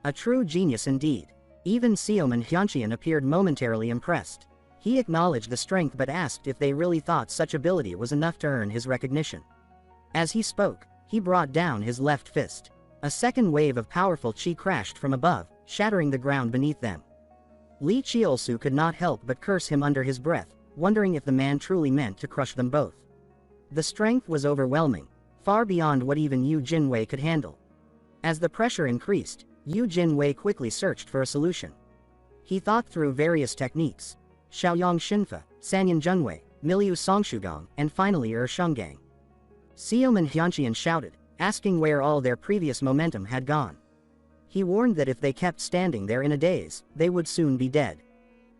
A true genius indeed. Even Xiaoman Hyunqian appeared momentarily impressed. He acknowledged the strength but asked if they really thought such ability was enough to earn his recognition. As he spoke, he brought down his left fist. A second wave of powerful chi crashed from above, shattering the ground beneath them. Li Chiolsu could not help but curse him under his breath, wondering if the man truly meant to crush them both. The strength was overwhelming, far beyond what even Yu Jinwei could handle. As the pressure increased, Yu Jinwei quickly searched for a solution. He thought through various techniques: Shaoyang Shinfa, Sanyan Junwei, Miliu Songshugang, and finally Shungang. Xiaoman Hyunqian shouted, asking where all their previous momentum had gone. He warned that if they kept standing there in a daze, they would soon be dead.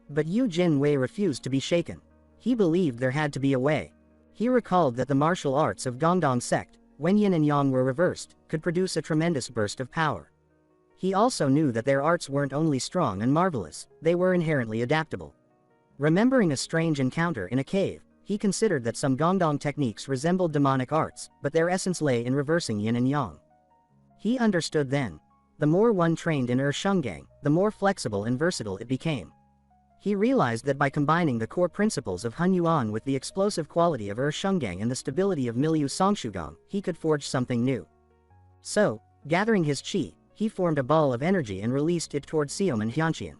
But Yu Jinwei refused to be shaken. He believed there had to be a way. He recalled that the martial arts of Gongdong sect, when yin and yang were reversed, could produce a tremendous burst of power. He also knew that their arts weren't only strong and marvelous, they were inherently adaptable. Remembering a strange encounter in a cave, he considered that some Gongdong techniques resembled demonic arts, but their essence lay in reversing yin and yang. He understood then. The more one trained in Shungang, the more flexible and versatile it became. He realized that by combining the core principles of Hun Yuan with the explosive quality of Shungang and the stability of Miliu Songshugang, he could forge something new. So, gathering his chi, he formed a ball of energy and released it toward Xiaoman Hyunqian.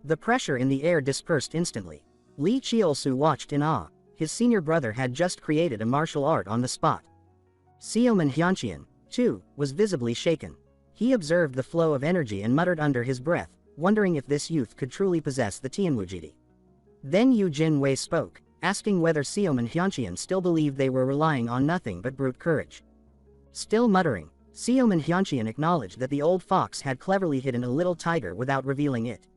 The pressure in the air dispersed instantly. Li Chiolsu watched in awe. His senior brother had just created a martial art on the spot. Xiaoman Hyunqian, too, was visibly shaken. He observed the flow of energy and muttered under his breath, wondering if this youth could truly possess the Tianwujidi. Then Yu Jinwei spoke, asking whether Xiaoman Hyunqian still believed they were relying on nothing but brute courage. Still muttering, Xiaoman Hyunqian acknowledged that the old fox had cleverly hidden a little tiger without revealing it.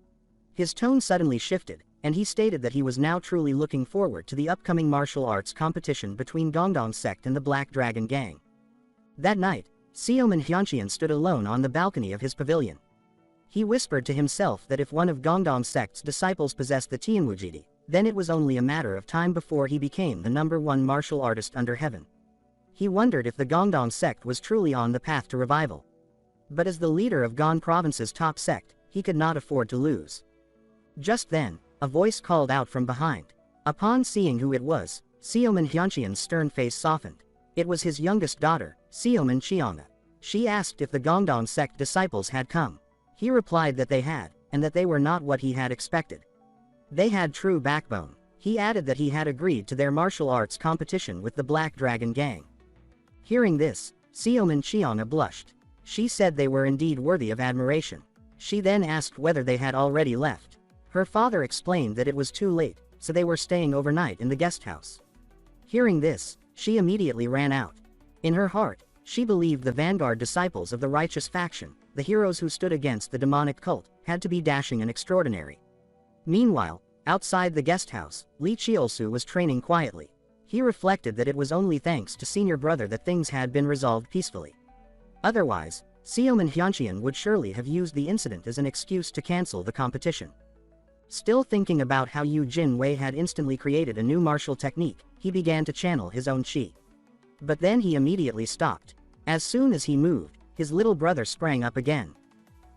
His tone suddenly shifted, and he stated that he was now truly looking forward to the upcoming martial arts competition between Gongdong sect and the Black Dragon Gang. That night, Xiaoman Hyunqian stood alone on the balcony of his pavilion. He whispered to himself that if one of Gongdong sect's disciples possessed the Tianwujidi, then it was only a matter of time before he became the #1 martial artist under heaven. He wondered if the Gongdong sect was truly on the path to revival. But as the leader of Gan province's top sect, he could not afford to lose. Just then, a voice called out from behind. Upon seeing who it was, Xiaoman Hyunqian's stern face softened. It was his youngest daughter, Xiaoman Qianga. She asked if the Gongdong sect disciples had come. He replied that they had. and that they were not what he had expected. They had true backbone. He added that he had agreed to their martial arts competition with the Black Dragon Gang. Hearing this, Seoman Chiona blushed. She said they were indeed worthy of admiration. She then asked whether they had already left. Her father explained that it was too late, so they were staying overnight in the guest house. Hearing this, she immediately ran out. In her heart, she believed the vanguard disciples of the righteous faction, the heroes who stood against the demonic cult, had to be dashing and extraordinary. Meanwhile, outside the guest house, Lee Chiolsu was training quietly. He reflected that it was only thanks to senior brother that things had been resolved peacefully. Otherwise, Seoman Hyuncheon would surely have used the incident as an excuse to cancel the competition. Still thinking about how Yu Jin-wei had instantly created a new martial technique, he began to channel his own chi. But then he immediately stopped. As soon as he moved, his little brother sprang up again.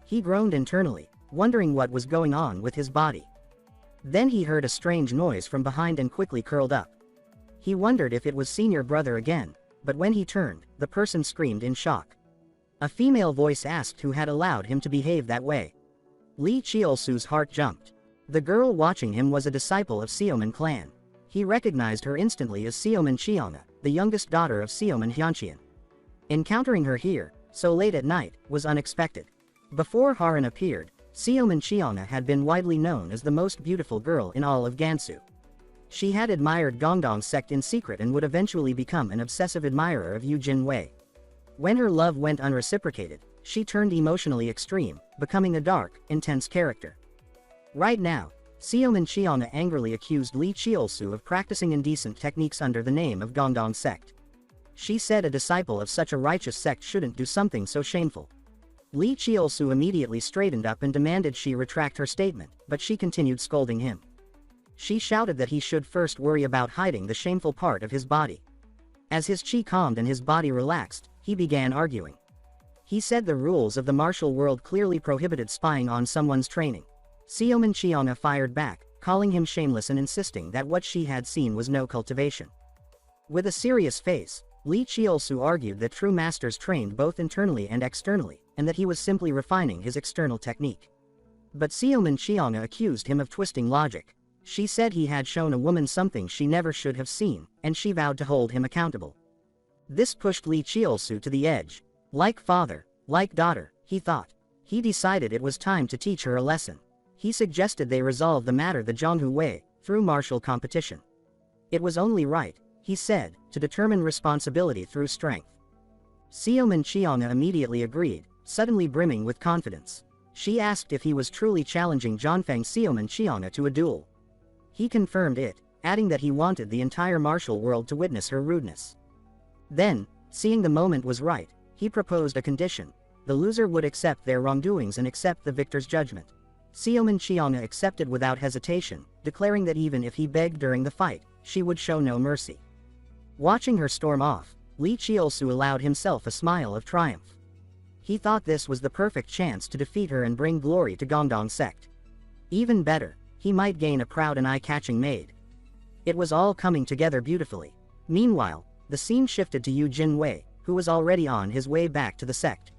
He groaned internally, wondering what was going on with his body. Then he heard a strange noise from behind and quickly curled up. He wondered if it was senior brother again, but when he turned, the person screamed in shock. A female voice asked who had allowed him to behave that way. Lee Chiolsu's heart jumped. The girl watching him was a disciple of Seoman clan. He recognized her instantly as Seoman Chiona, the youngest daughter of Seoman Hyuncheon. Encountering her here, so late at night, was unexpected. Before Haran appeared, Seoman Chiona had been widely known as the most beautiful girl in all of Gansu. She had admired Gongdong's sect in secret and would eventually become an obsessive admirer of Yu Jin-wei. When her love went unreciprocated, she turned emotionally extreme, becoming a dark, intense character. Right now, Seoman Chiona angrily accused Lee Chiolsu of practicing indecent techniques under the name of Gongdong sect. She said a disciple of such a righteous sect shouldn't do something so shameful. Lee Chiolsu immediately straightened up and demanded she retract her statement, but she continued scolding him. She shouted that he should first worry about hiding the shameful part of his body. As his chi calmed and his body relaxed, he began arguing. He said the rules of the martial world clearly prohibited spying on someone's training. Seoman Chiona fired back, calling him shameless and insisting that what she had seen was no cultivation. With a serious face, Lee Chiolsu argued that true masters trained both internally and externally, and that he was simply refining his external technique. But Seoman Chiona accused him of twisting logic. She said he had shown a woman something she never should have seen, and she vowed to hold him accountable. This pushed Lee Chiolsu to the edge. Like father, like daughter, he thought. He decided it was time to teach her a lesson. He suggested they resolve the matter the Zhonghu way, through martial competition. It was only right, he said, to determine responsibility through strength. Seoman Chiona immediately agreed, suddenly brimming with confidence. She asked if he was truly challenging Zhongfeng Seoman Chiona to a duel. He confirmed it, adding that he wanted the entire martial world to witness her rudeness. Then, seeing the moment was right, he proposed a condition. The loser would accept their wrongdoings and accept the victor's judgment. Seoman Chiona accepted without hesitation, declaring that even if he begged during the fight, she would show no mercy. Watching her storm off, Lee Chiolsu allowed himself a smile of triumph. He thought this was the perfect chance to defeat her and bring glory to Gongdong sect. Even better, he might gain a proud and eye-catching maid. It was all coming together beautifully. Meanwhile, the scene shifted to Yu Jin-wei, who was already on his way back to the sect.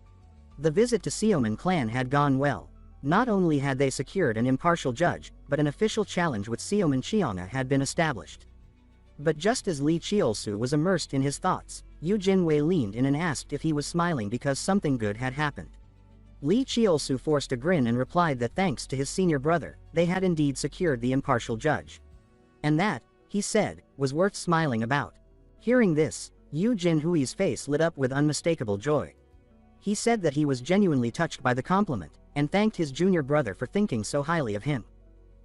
The visit to Seoman clan had gone well. Not only had they secured an impartial judge, but an official challenge with Seoman Chiona had been established. But just as Lee Chiolsu was immersed in his thoughts, Yu Jin-wei leaned in and asked if he was smiling because something good had happened. Lee Chiolsu forced a grin and replied that thanks to his senior brother, they had indeed secured the impartial judge. And that, he said, was worth smiling about. Hearing this, Yu Jin-hui's face lit up with unmistakable joy. He said that he was genuinely touched by the compliment, and thanked his junior brother for thinking so highly of him.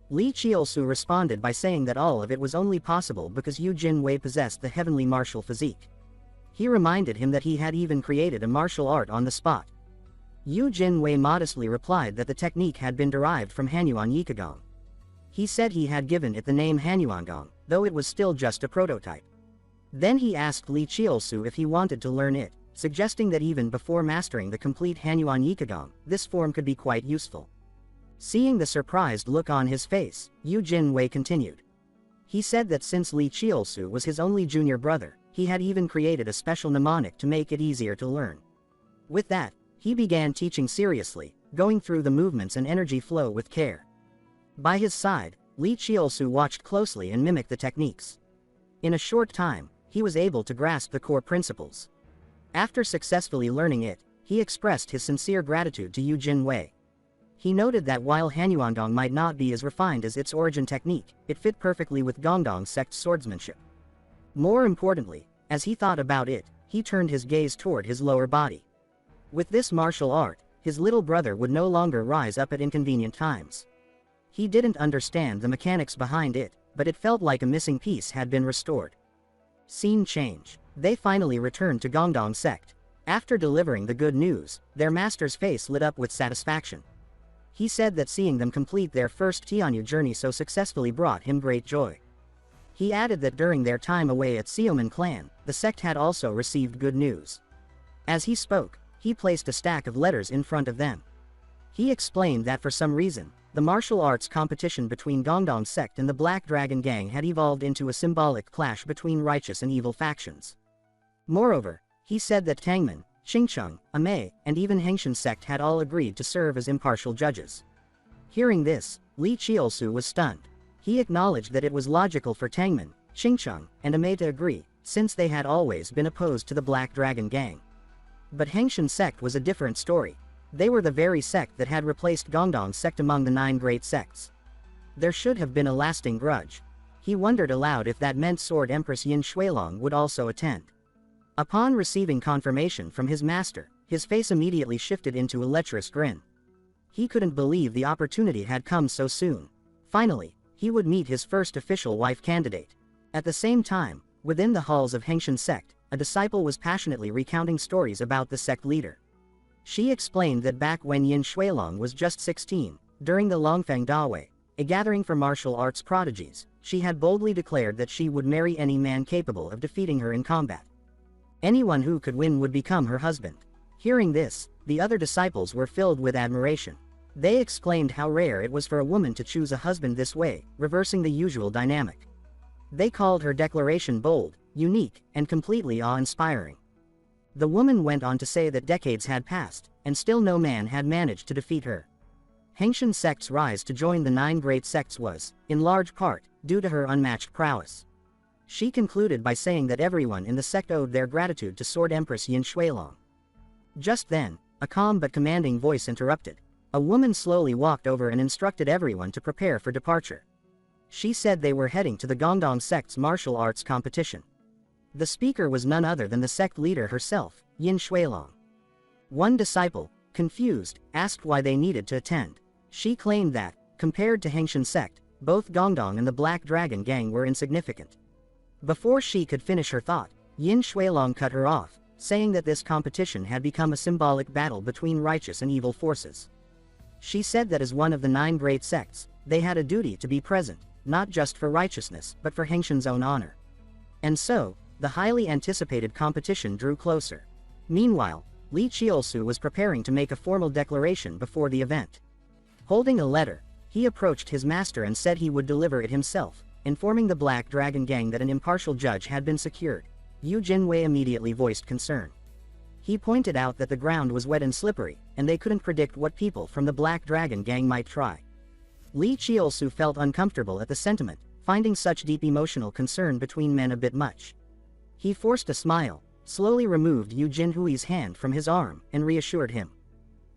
Lee Chiolsu responded by saying that all of it was only possible because Yu Jin-wei possessed the heavenly martial physique. He reminded him that he had even created a martial art on the spot. Yu Jin-wei modestly replied that the technique had been derived from Hanyuan Yikagong. He said he had given it the name Hanyuangong, though it was still just a prototype. Then he asked Lee Chiolsu if he wanted to learn it, suggesting that even before mastering the complete Hanyuan Yikagong, this form could be quite useful. Seeing the surprised look on his face, Yu Jin-wei continued. He said that since Lee Chiolsu was his only junior brother, he had even created a special mnemonic to make it easier to learn. With that, he began teaching seriously, going through the movements and energy flow with care. By his side, Li Qiusu watched closely and mimicked the techniques. In a short time, he was able to grasp the core principles. After successfully learning it, he expressed his sincere gratitude to Yu Jinwei. He noted that while Hanyuandong might not be as refined as its origin technique, it fit perfectly with Gongdong sect's swordsmanship. More importantly, as he thought about it, he turned his gaze toward his lower body. With this martial art, his little brother would no longer rise up at inconvenient times. He didn't understand the mechanics behind it, but it felt like a missing piece had been restored. Scene change. They finally returned to Gongdong sect. After delivering the good news, their master's face lit up with satisfaction. He said that seeing them complete their first Tianyu journey so successfully brought him great joy. He added that during their time away at Xiaoman clan, the sect had also received good news. As he spoke, he placed a stack of letters in front of them. He explained that for some reason, the martial arts competition between Gongdong sect and the Black Dragon Gang had evolved into a symbolic clash between righteous and evil factions. Moreover, he said that Tangmen, Xingcheng, Amei, and even Hengshan sect had all agreed to serve as impartial judges. Hearing this, Li Qiusu was stunned. He acknowledged that it was logical for Tangmen, Xingcheng, and Amei to agree, since they had always been opposed to the Black Dragon Gang. But Hengshan sect was a different story. They were the very sect that had replaced Gongdong sect among the 9 great sects. There should have been a lasting grudge. He wondered aloud if that meant Sword Empress Yin Shuilong would also attend. Upon receiving confirmation from his master, his face immediately shifted into a lecherous grin. He couldn't believe the opportunity had come so soon. Finally, he would meet his first official wife candidate. At the same time, within the halls of Hengshan sect, a disciple was passionately recounting stories about the sect leader. She explained that back when Yin Shuilong was just 16, during the Longfeng Dawei, a gathering for martial arts prodigies, she had boldly declared that she would marry any man capable of defeating her in combat. Anyone who could win would become her husband. Hearing this, the other disciples were filled with admiration. They exclaimed how rare it was for a woman to choose a husband this way, reversing the usual dynamic. They called her declaration bold, unique, and completely awe-inspiring. The woman went on to say that decades had passed, and still no man had managed to defeat her. Hengshan sect's rise to join the 9 great sects was, in large part, due to her unmatched prowess. She concluded by saying that everyone in the sect owed their gratitude to Sword Empress Yin Shuilong. Just then, a calm but commanding voice interrupted. A woman slowly walked over and instructed everyone to prepare for departure. She said they were heading to the Gongdong sect's martial arts competition. The speaker was none other than the sect leader herself, Yin Shuilong. One disciple, confused, asked why they needed to attend. She claimed that, compared to Hengshan sect, both Gongdong and the Black Dragon Gang were insignificant. Before she could finish her thought, Yin Shuilong cut her off, saying that this competition had become a symbolic battle between righteous and evil forces. She said that as one of the 9 great sects, they had a duty to be present, not just for righteousness but for Hengshan's own honor. And so, the highly anticipated competition drew closer. Meanwhile, Li Qiusu was preparing to make a formal declaration before the event. Holding a letter, he approached his master and said he would deliver it himself, informing the Black Dragon Gang that an impartial judge had been secured. Yu Jinwei immediately voiced concern. He pointed out that the ground was wet and slippery, and they couldn't predict what people from the Black Dragon Gang might try. Li Qiusu felt uncomfortable at the sentiment, finding such deep emotional concern between men a bit much. He forced a smile, slowly removed Yu Jinhui's hand from his arm, and reassured him.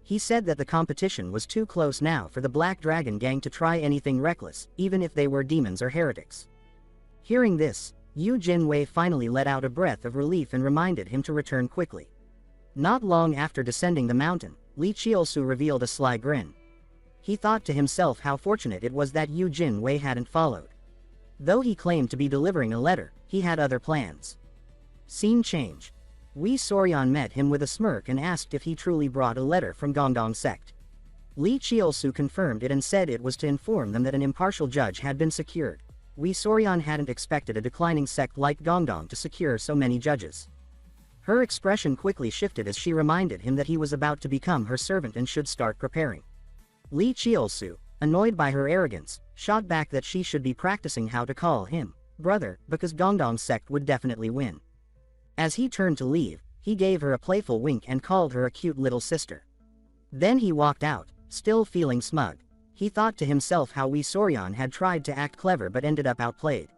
He said that the competition was too close now for the Black Dragon Gang to try anything reckless, even if they were demons or heretics. Hearing this, Yu Jinwei finally let out a breath of relief and reminded him to return quickly. Not long after descending the mountain, Li Qiusu revealed a sly grin. He thought to himself how fortunate it was that Yu Jinwei hadn't followed. Though he claimed to be delivering a letter, he had other plans. Scene change. Wei Sorian met him with a smirk and asked if he truly brought a letter from Gongdong sect. Li Qiusu confirmed it and said it was to inform them that an impartial judge had been secured. Wei Sorian hadn't expected a declining sect like Gongdong to secure so many judges. Her expression quickly shifted as she reminded him that he was about to become her servant and should start preparing. Li Qiusu, annoyed by her arrogance, shot back that she should be practicing how to call him brother, because Gongdong sect would definitely win. As he turned to leave, he gave her a playful wink and called her a cute little sister. Then he walked out, still feeling smug. He thought to himself how Wee Soryan had tried to act clever but ended up outplayed.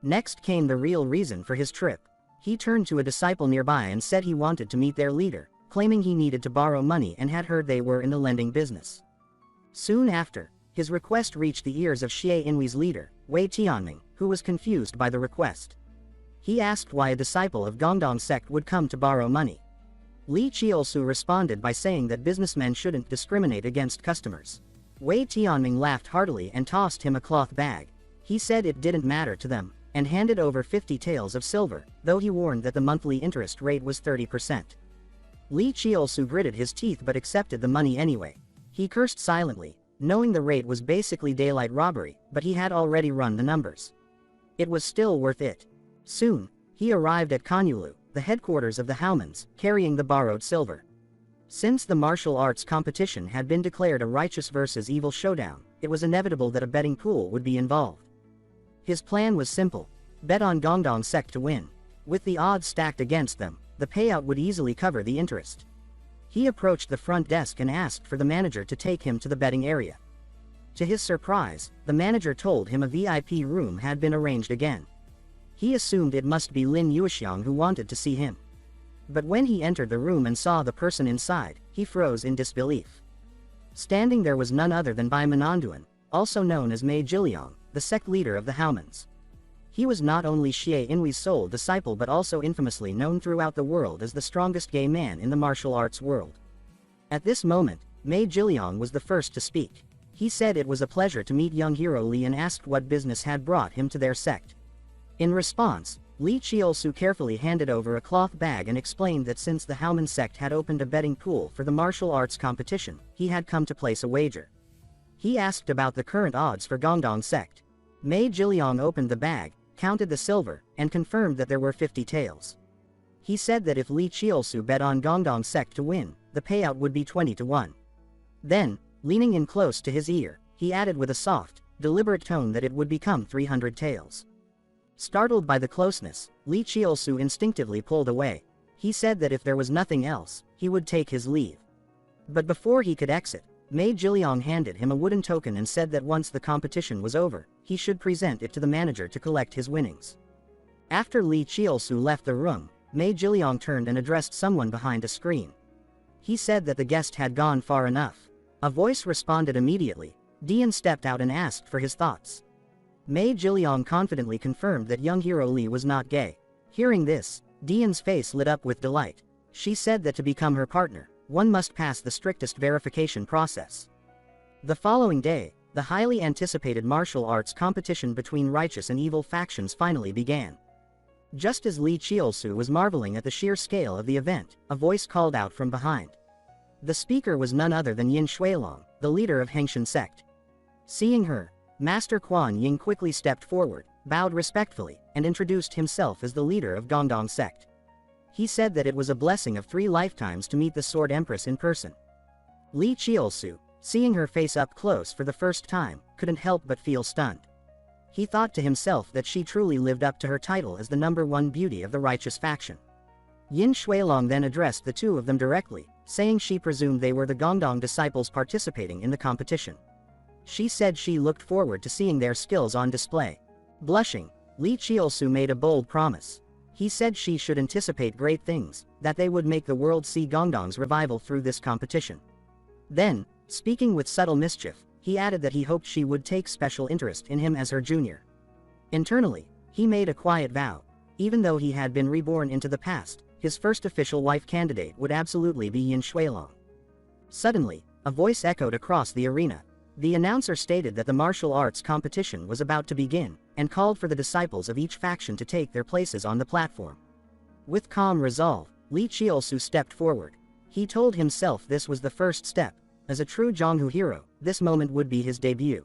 Next came the real reason for his trip. He turned to a disciple nearby and said he wanted to meet their leader, claiming he needed to borrow money and had heard they were in the lending business. Soon after, his request reached the ears of Xie Inhui's leader, Wei Tianming, who was confused by the request. He asked why a disciple of Gongdong sect would come to borrow money. Li Qiusu responded by saying that businessmen shouldn't discriminate against customers. Wei Tianming laughed heartily and tossed him a cloth bag. He said it didn't matter to them, and handed over 50 taels of silver, though he warned that the monthly interest rate was 30%. Li Qiusu gritted his teeth but accepted the money anyway. He cursed silently, knowing the rate was basically daylight robbery, but he had already run the numbers. It was still worth it. Soon, he arrived at Konyulu, the headquarters of the Haumans, carrying the borrowed silver. Since the martial arts competition had been declared a righteous versus evil showdown, it was inevitable that a betting pool would be involved. His plan was simple: bet on Gongdong sect to win. With the odds stacked against them, the payout would easily cover the interest. He approached the front desk and asked for the manager to take him to the betting area. To his surprise, the manager told him a VIP room had been arranged again. He assumed it must be Lin Yuexiang who wanted to see him. But when he entered the room and saw the person inside, he froze in disbelief. Standing there was none other than Bai Mananduan, also known as Mei Jiliang, the sect leader of the Haumans. He was not only Xie Inhui's sole disciple but also infamously known throughout the world as the strongest gay man in the martial arts world. At this moment, Mei Jiliang was the first to speak. He said it was a pleasure to meet young hero Li and asked what business had brought him to their sect. In response, Li Qiusu carefully handed over a cloth bag and explained that since the Hauman sect had opened a betting pool for the martial arts competition, he had come to place a wager. He asked about the current odds for Gongdong sect. Mei Jiliang opened the bag, counted the silver, and confirmed that there were 50 taels. He said that if Li Qiusu bet on Gongdong sect to win, the payout would be 20-1. Then, leaning in close to his ear, he added with a soft, deliberate tone that it would become 300 taels. Startled by the closeness, Li Qiusu instinctively pulled away. He said that if there was nothing else, he would take his leave. But before he could exit, Mei Jiliang handed him a wooden token and said that once the competition was over, he should present it to the manager to collect his winnings. After Li Qiusu left the room, Mei Jiliang turned and addressed someone behind a screen. He said that the guest had gone far enough. A voice responded immediately. Dian stepped out and asked for his thoughts. Mei Jiliang confidently confirmed that young hero Li was not gay. Hearing this, Dian's face lit up with delight. She said that to become her partner, one must pass the strictest verification process. The following day, the highly anticipated martial arts competition between righteous and evil factions finally began. Just as Li Qiusu was marveling at the sheer scale of the event, a voice called out from behind. The speaker was none other than Yin Shuilong, the leader of Hengshan sect. Seeing her, Master Quan Ying quickly stepped forward, bowed respectfully, and introduced himself as the leader of Gongdong sect. He said that it was a blessing of 3 lifetimes to meet the Sword Empress in person. Li Qiusu, seeing her face up close for the first time, couldn't help but feel stunned. He thought to himself that she truly lived up to her title as the #1 beauty of the righteous faction. Yin Shuilong then addressed the two of them directly, saying she presumed they were the Gongdong disciples participating in the competition. She said she looked forward to seeing their skills on display. Blushing, Li Qiusu made a bold promise. He said she should anticipate great things, that they would make the world see Gongdong's revival through this competition. Then, speaking with subtle mischief, he added that he hoped she would take special interest in him as her junior. Internally, he made a quiet vow. Even though he had been reborn into the past, his first official wife candidate would absolutely be Yin Shuilong. Suddenly, a voice echoed across the arena. The announcer stated that the martial arts competition was about to begin, and called for the disciples of each faction to take their places on the platform. With calm resolve, Li Qiusu stepped forward. He told himself this was the first step. As a true Zhonghu hero, this moment would be his debut.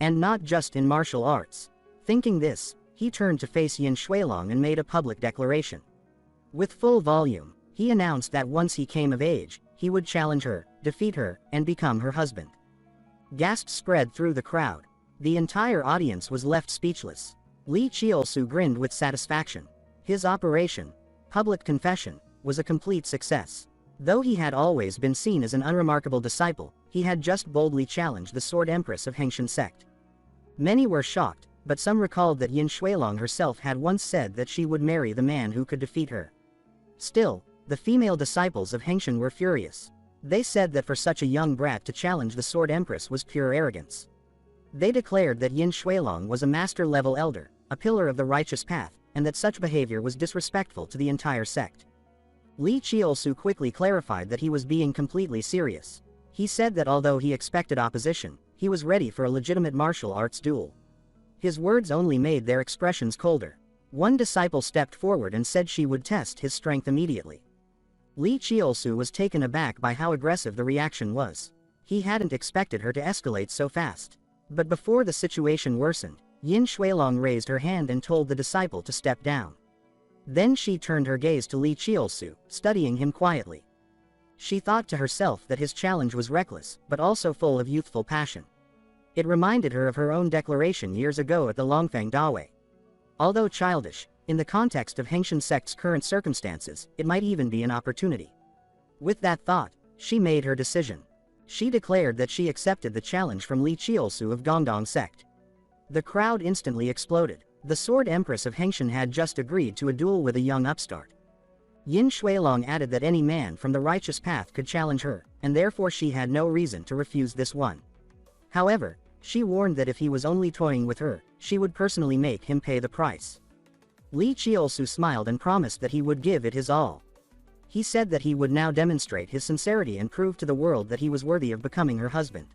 And not just in martial arts. Thinking this, he turned to face Yin Shuilong and made a public declaration. With full volume, he announced that once he came of age, he would challenge her, defeat her, and become her husband. Gasps spread through the crowd. The entire audience was left speechless. Li Qiusu grinned with satisfaction. His operation, public confession, was a complete success. Though he had always been seen as an unremarkable disciple, he had just boldly challenged the Sword Empress of Hengshan sect. Many were shocked, but some recalled that Yin Shuilong herself had once said that she would marry the man who could defeat her. Still, the female disciples of Hengshan were furious. They said that for such a young brat to challenge the Sword Empress was pure arrogance. They declared that Yin Shuilong was a master-level elder, a pillar of the righteous path, and that such behavior was disrespectful to the entire sect. Li Chiolsu quickly clarified that he was being completely serious. He said that although he expected opposition, he was ready for a legitimate martial arts duel. His words only made their expressions colder. One disciple stepped forward and said she would test his strength immediately. Li Chiolsu was taken aback by how aggressive the reaction was. He hadn't expected her to escalate so fast. But before the situation worsened, Yin Shuilong raised her hand and told the disciple to step down. Then she turned her gaze to Li Chiolsu, studying him quietly. She thought to herself that his challenge was reckless, but also full of youthful passion. It reminded her of her own declaration years ago at the Longfang Dawei. Although childish, in the context of Hengshan sect's current circumstances, it might even be an opportunity. With that thought, she made her decision. She declared that she accepted the challenge from Li Chiolsu of Gongdong sect. The crowd instantly exploded. The Sword Empress of Hengshan had just agreed to a duel with a young upstart. Yin Shuilong added that any man from the righteous path could challenge her, and therefore she had no reason to refuse this one. However, she warned that if he was only toying with her, she would personally make him pay the price. Li Chiolsu smiled and promised that he would give it his all. He said that he would now demonstrate his sincerity and prove to the world that he was worthy of becoming her husband.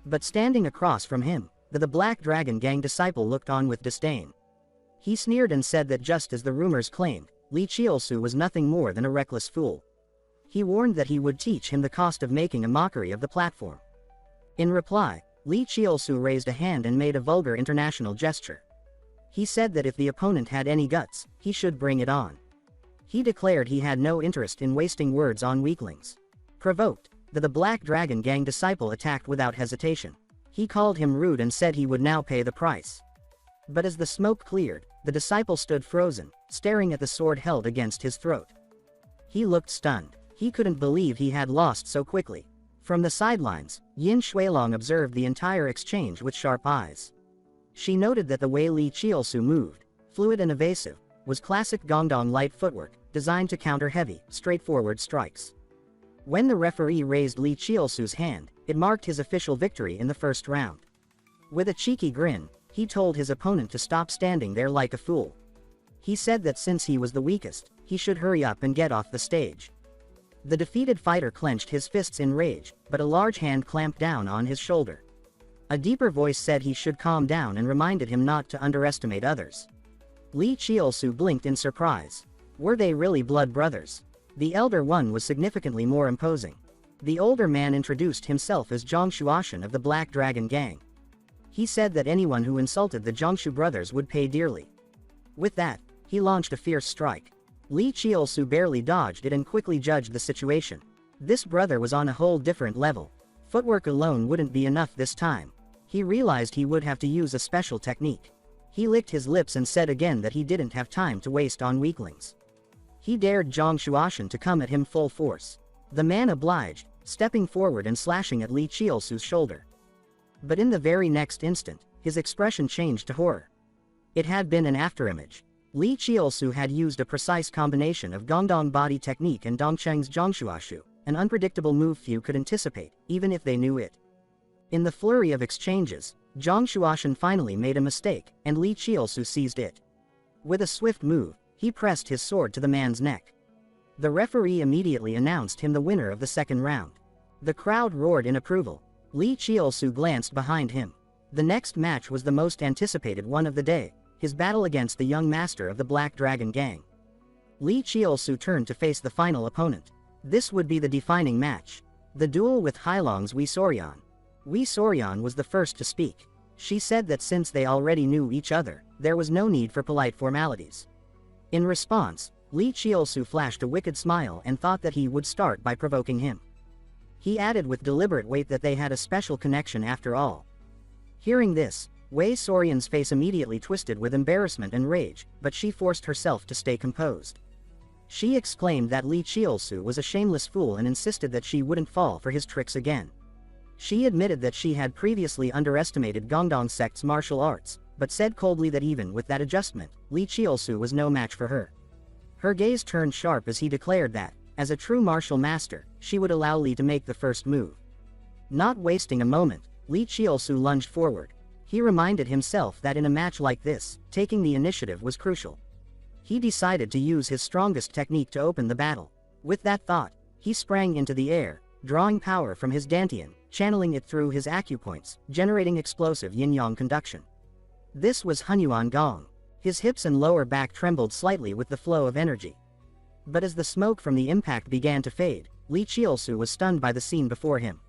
But standing across from him, the Black Dragon Gang disciple looked on with disdain. He sneered and said that just as the rumors claimed, Li Chiolsu was nothing more than a reckless fool. He warned that he would teach him the cost of making a mockery of the platform. In reply, Li Chiolsu raised a hand and made a vulgar international gesture. He said that if the opponent had any guts, he should bring it on. He declared he had no interest in wasting words on weaklings. Provoked, the Black Dragon Gang disciple attacked without hesitation. He called him rude and said he would now pay the price. But as the smoke cleared, the disciple stood frozen, staring at the sword held against his throat. He looked stunned. He couldn't believe he had lost so quickly. From the sidelines, Yin Shuilong observed the entire exchange with sharp eyes. She noted that the way Li Chiolsu moved, fluid and evasive, was classic Gongdong light footwork, designed to counter heavy, straightforward strikes. When the referee raised Li Chiolsu's hand, it marked his official victory in the first round. With a cheeky grin, he told his opponent to stop standing there like a fool. He said that since he was the weakest, he should hurry up and get off the stage. The defeated fighter clenched his fists in rage, but a large hand clamped down on his shoulder. A deeper voice said he should calm down and reminded him not to underestimate others. Li Chiolsu blinked in surprise. Were they really blood brothers? The elder one was significantly more imposing. The older man introduced himself as Zhang Shuashan of the Black Dragon Gang. He said that anyone who insulted the Zhongshu brothers would pay dearly. With that, he launched a fierce strike. Li Chiolsu barely dodged it and quickly judged the situation. This brother was on a whole different level. Footwork alone wouldn't be enough this time. He realized he would have to use a special technique. He licked his lips and said again that he didn't have time to waste on weaklings. He dared Zhang Shuashan to come at him full force. The man obliged, stepping forward and slashing at Li Chiolsu's shoulder. But in the very next instant, his expression changed to horror. It had been an afterimage. Li Chiolsu had used a precise combination of Gongdong body technique and Dongcheng's Zhongshuashu, an unpredictable move few could anticipate, even if they knew it. In the flurry of exchanges, Zhang Shuashan finally made a mistake, and Li Chiolsu seized it. With a swift move, he pressed his sword to the man's neck. The referee immediately announced him the winner of the second round. The crowd roared in approval. Li Chiolsu glanced behind him. The next match was the most anticipated one of the day, his battle against the young master of the Black Dragon Gang. Li Chiolsu turned to face the final opponent. This would be the defining match. The duel with Hailong's Wei Sorian. Wei Sorian was the first to speak. She said that since they already knew each other, there was no need for polite formalities. In response, Li Chiolsu flashed a wicked smile and thought that he would start by provoking him. He added with deliberate weight that they had a special connection after all. Hearing this, Wei Sorian's face immediately twisted with embarrassment and rage, but she forced herself to stay composed. She exclaimed that Li Qiusu was a shameless fool and insisted that she wouldn't fall for his tricks again. She admitted that she had previously underestimated Gongdong sect's martial arts, but said coldly that even with that adjustment, Li Qiusu was no match for her. Her gaze turned sharp as he declared that, as a true martial master, she would allow Li to make the first move. Not wasting a moment, Li Qiusu lunged forward. He reminded himself that in a match like this, taking the initiative was crucial. He decided to use his strongest technique to open the battle. With that thought, he sprang into the air, drawing power from his dantian, channeling it through his acupoints, generating explosive yin-yang conduction. This was Hunyuan Gong. His hips and lower back trembled slightly with the flow of energy. But as the smoke from the impact began to fade, Li Qiusu was stunned by the scene before him.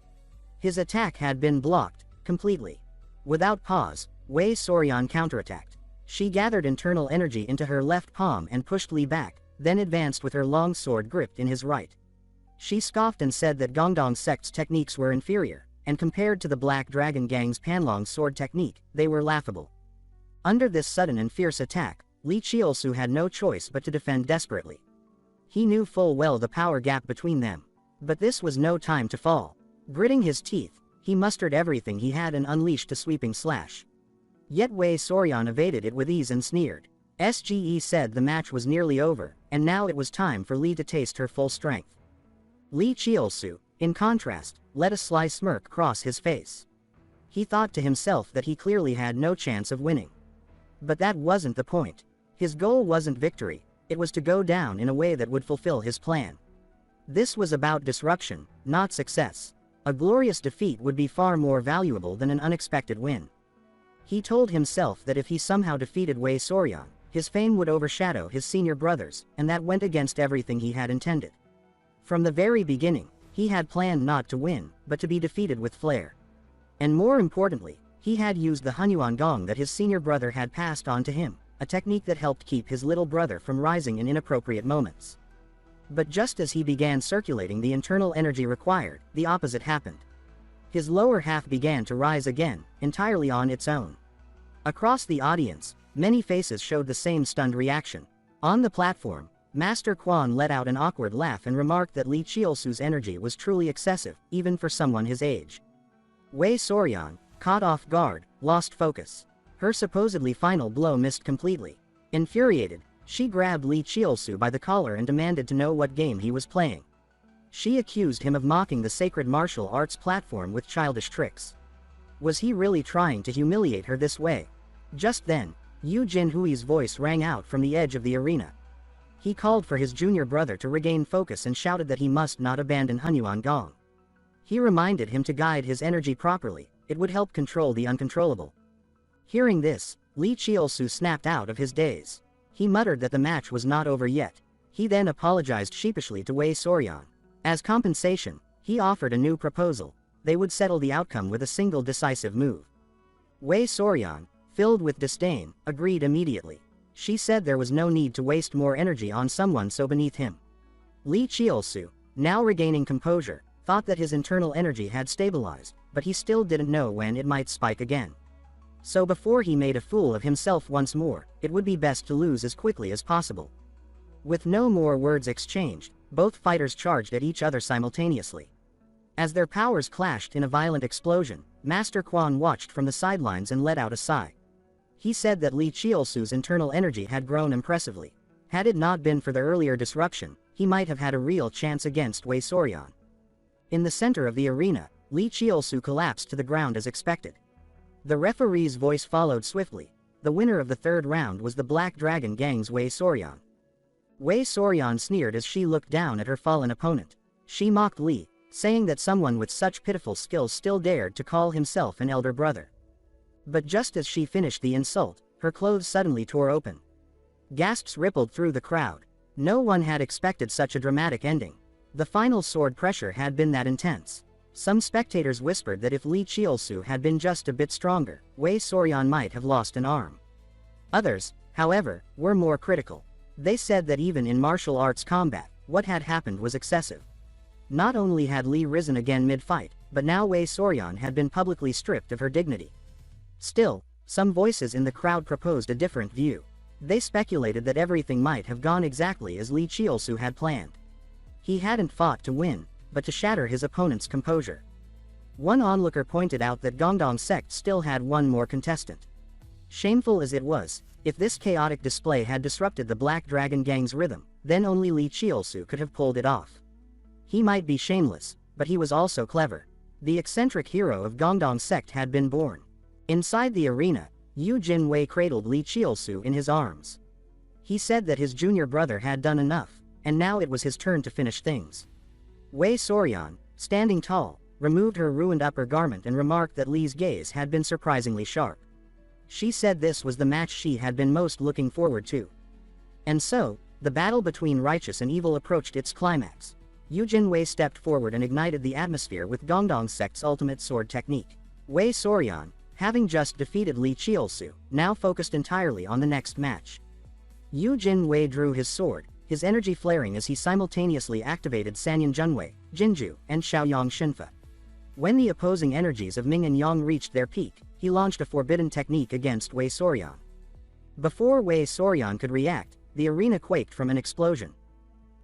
His attack had been blocked, completely. Without pause, Wei Sorian counterattacked. She gathered internal energy into her left palm and pushed Li back, then advanced with her long sword gripped in his right. She scoffed and said that Gongdong sect's techniques were inferior, and compared to the Black Dragon Gang's Panlong sword technique, they were laughable. Under this sudden and fierce attack, Li Qiusu had no choice but to defend desperately. He knew full well the power gap between them. But this was no time to fall. Gritting his teeth, he mustered everything he had and unleashed a sweeping slash. Yet Wei Sorian evaded it with ease and sneered. SGE said the match was nearly over, and now it was time for Li to taste her full strength. Li Qiusu, in contrast, let a sly smirk cross his face. He thought to himself that he clearly had no chance of winning. But that wasn't the point. His goal wasn't victory, it was to go down in a way that would fulfill his plan. This was about disruption, not success. A glorious defeat would be far more valuable than an unexpected win. He told himself that if he somehow defeated Wei Sorian, his fame would overshadow his senior brothers, and that went against everything he had intended. From the very beginning, he had planned not to win, but to be defeated with flair. And more importantly, he had used the Hunyuan Gong that his senior brother had passed on to him, a technique that helped keep his little brother from rising in inappropriate moments. But just as he began circulating the internal energy required, the opposite happened. His lower half began to rise again, entirely on its own. Across the audience, many faces showed the same stunned reaction. On the platform, Master Quan let out an awkward laugh and remarked that Li Qiusu's energy was truly excessive, even for someone his age. Wei Sorian, caught off guard, lost focus. Her supposedly final blow missed completely. Infuriated, she grabbed Li Qiusu by the collar and demanded to know what game he was playing. She accused him of mocking the sacred martial arts platform with childish tricks. Was he really trying to humiliate her this way? Just then, Yu Jinhui's voice rang out from the edge of the arena. He called for his junior brother to regain focus and shouted that he must not abandon Hunyuan Gong. He reminded him to guide his energy properly, it would help control the uncontrollable. Hearing this, Li Qiusu snapped out of his daze. He muttered that the match was not over yet. He then apologized sheepishly to Wei Sorian. As compensation, he offered a new proposal. They would settle the outcome with a single decisive move. Wei Sorian, filled with disdain, agreed immediately. She said there was no need to waste more energy on someone so beneath him. Li Qiusu, now regaining composure, thought that his internal energy had stabilized, but he still didn't know when it might spike again. So before he made a fool of himself once more, it would be best to lose as quickly as possible. With no more words exchanged, both fighters charged at each other simultaneously. As their powers clashed in a violent explosion, Master Quan watched from the sidelines and let out a sigh. He said that Li Qiusu's internal energy had grown impressively. Had it not been for the earlier disruption, he might have had a real chance against Wei Sorian. In the center of the arena, Li Qiusu collapsed to the ground as expected. The referee's voice followed swiftly. The winner of the third round was the Black Dragon Gang's Wei Sorian. Wei Sorian sneered as she looked down at her fallen opponent. She mocked Li, saying that someone with such pitiful skills still dared to call himself an elder brother. But just as she finished the insult, her clothes suddenly tore open. Gasps rippled through the crowd. No one had expected such a dramatic ending. The final sword pressure had been that intense. Some spectators whispered that if Li Qiusu had been just a bit stronger, Wei Sorian might have lost an arm. Others, however, were more critical. They said that even in martial arts combat, what had happened was excessive. Not only had Li risen again mid-fight, but now Wei Sorian had been publicly stripped of her dignity. Still, some voices in the crowd proposed a different view. They speculated that everything might have gone exactly as Li Chiolsu had planned. He hadn't fought to win, but to shatter his opponent's composure. One onlooker pointed out that Gongdong sect still had one more contestant. Shameful as it was, if this chaotic display had disrupted the Black Dragon Gang's rhythm, then only Li Chiolsu could have pulled it off. He might be shameless, but he was also clever. The eccentric hero of Gongdong sect had been born. Inside the arena, Yu Jinwei cradled Li Chiolsu in his arms. He said that his junior brother had done enough, and now it was his turn to finish things. Wei Sorian, standing tall, removed her ruined upper garment and remarked that Li's gaze had been surprisingly sharp. She said this was the match she had been most looking forward to. And so, the battle between righteous and evil approached its climax. Yu Jinwei stepped forward and ignited the atmosphere with Gongdong sect's ultimate sword technique. Wei Sorian, having just defeated Li Chiolsu, now focused entirely on the next match. Yu Jinwei drew his sword, his energy flaring as he simultaneously activated Sanyan Junwei, Jinju, and Shaoyang Shinfa. When the opposing energies of Ming and Yang reached their peak, he launched a forbidden technique against Wei Sorian. Before Wei Sorian could react, the arena quaked from an explosion.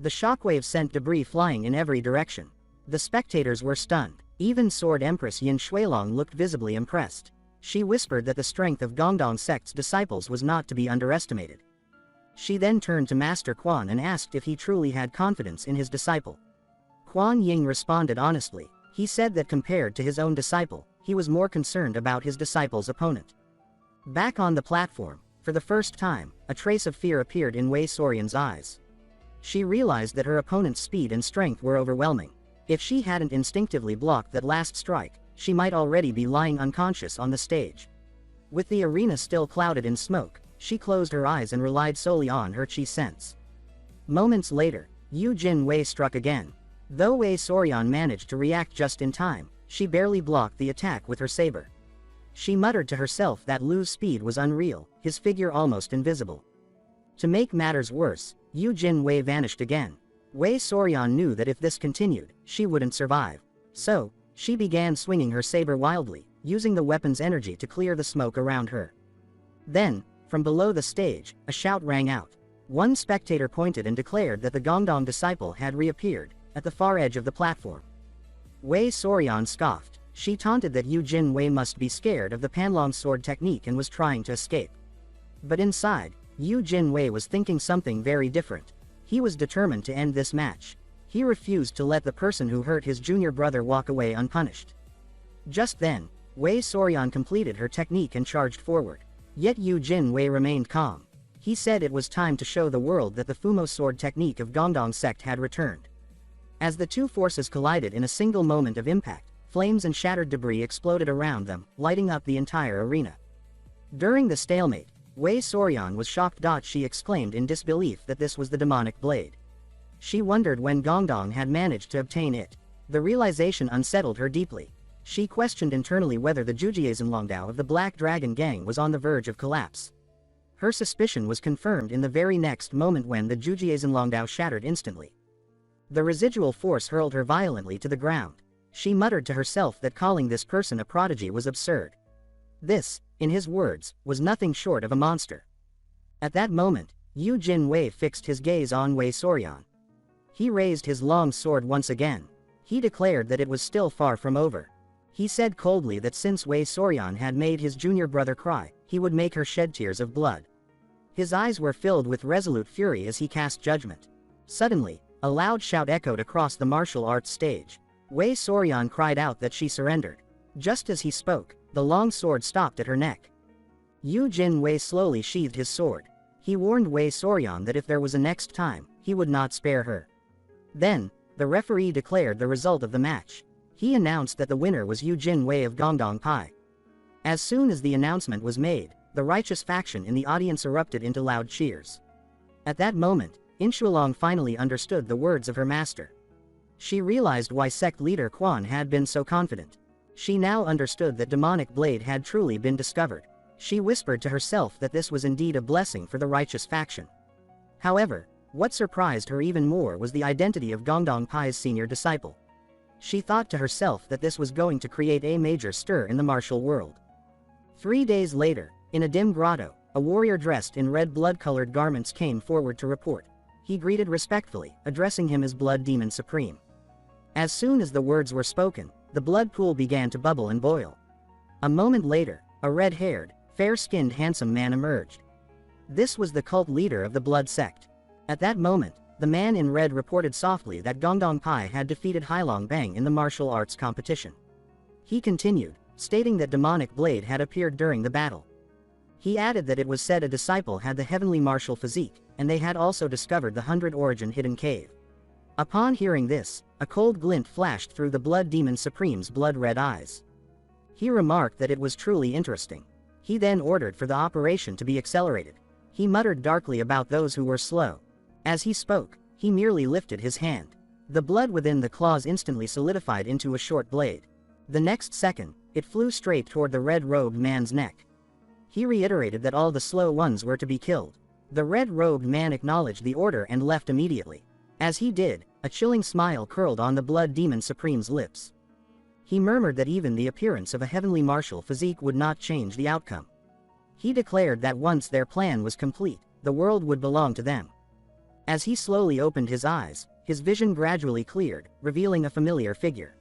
The shockwave sent debris flying in every direction. The spectators were stunned. Even Sword Empress Yin Shuilong looked visibly impressed. She whispered that the strength of Gongdong sect's disciples was not to be underestimated. She then turned to Master Quan and asked if he truly had confidence in his disciple. Quan Ying responded honestly. He said that compared to his own disciple, he was more concerned about his disciple's opponent. Back on the platform, for the first time, a trace of fear appeared in Wei Sorian's eyes. She realized that her opponent's speed and strength were overwhelming. If she hadn't instinctively blocked that last strike, she might already be lying unconscious on the stage. With the arena still clouded in smoke, she closed her eyes and relied solely on her chi sense. Moments later, Yu Jinwei struck again. Though Wei Sorian managed to react just in time, she barely blocked the attack with her saber. She muttered to herself that Lu's speed was unreal, his figure almost invisible. To make matters worse, Yu Jinwei vanished again. Wei Sorian knew that if this continued, she wouldn't survive. So, she began swinging her saber wildly, using the weapon's energy to clear the smoke around her. Then, from below the stage, a shout rang out. One spectator pointed and declared that the Gongdong disciple had reappeared, at the far edge of the platform. Wei Sorian scoffed. She taunted that Yu Jinwei must be scared of the Panlong sword technique and was trying to escape. But inside, Yu Jinwei was thinking something very different. He was determined to end this match. He refused to let the person who hurt his junior brother walk away unpunished. Just then, Wei Sorian completed her technique and charged forward. Yet Yu Jinwei remained calm. He said it was time to show the world that the Fumo sword technique of Gongdong sect had returned. As the two forces collided in a single moment of impact, flames and shattered debris exploded around them, lighting up the entire arena. During the stalemate, Wei Sorian was shocked. She exclaimed in disbelief that this was the demonic blade. She wondered when Gongdong had managed to obtain it. The realization unsettled her deeply. She questioned internally whether the Zhujiazhenlongdao of the Black Dragon Gang was on the verge of collapse. Her suspicion was confirmed in the very next moment when the Zhujiazhenlongdao shattered instantly. The residual force hurled her violently to the ground. She muttered to herself that calling this person a prodigy was absurd. This, in his words, was nothing short of a monster. At that moment, Yu Jinwei fixed his gaze on Wei Sorian. He raised his long sword once again. He declared that it was still far from over. He said coldly that since Wei Sorian had made his junior brother cry, he would make her shed tears of blood. His eyes were filled with resolute fury as he cast judgment. Suddenly, a loud shout echoed across the martial arts stage. Wei Sorian cried out that she surrendered. Just as he spoke, the long sword stopped at her neck. Yu Jinwei slowly sheathed his sword. He warned Wei Sorian that if there was a next time, he would not spare her. Then, the referee declared the result of the match. He announced that the winner was Yu Jinwei of Gongdong Pai. As soon as the announcement was made, the righteous faction in the audience erupted into loud cheers. At that moment, Inshualong finally understood the words of her master. She realized why sect leader Quan had been so confident. She now understood that demonic blade had truly been discovered. She whispered to herself that this was indeed a blessing for the righteous faction. However, what surprised her even more was the identity of Gongdong Pai's senior disciple. She thought to herself that this was going to create a major stir in the martial world. 3 days later, in a dim grotto, a warrior dressed in red blood-colored garments came forward to report. He greeted respectfully, addressing him as Blood Demon Supreme. As soon as the words were spoken, the blood pool began to bubble and boil. A moment later, a red-haired, fair-skinned handsome man emerged. This was the cult leader of the Blood Sect. At that moment, the man in red reported softly that Gongdong Pai had defeated Hailong Bang in the martial arts competition. He continued, stating that demonic blade had appeared during the battle. He added that it was said a disciple had the heavenly martial physique, and they had also discovered the 100 Origin hidden cave. Upon hearing this, a cold glint flashed through the Blood Demon Supreme's blood-red eyes. He remarked that it was truly interesting. He then ordered for the operation to be accelerated. He muttered darkly about those who were slow. As he spoke, he merely lifted his hand. The blood within the claws instantly solidified into a short blade. The next second, it flew straight toward the red-robed man's neck. He reiterated that all the slow ones were to be killed. The red-robed man acknowledged the order and left immediately. As he did, a chilling smile curled on the Blood Demon Supreme's lips. He murmured that even the appearance of a heavenly martial physique would not change the outcome. He declared that once their plan was complete, the world would belong to them. As he slowly opened his eyes, his vision gradually cleared, revealing a familiar figure.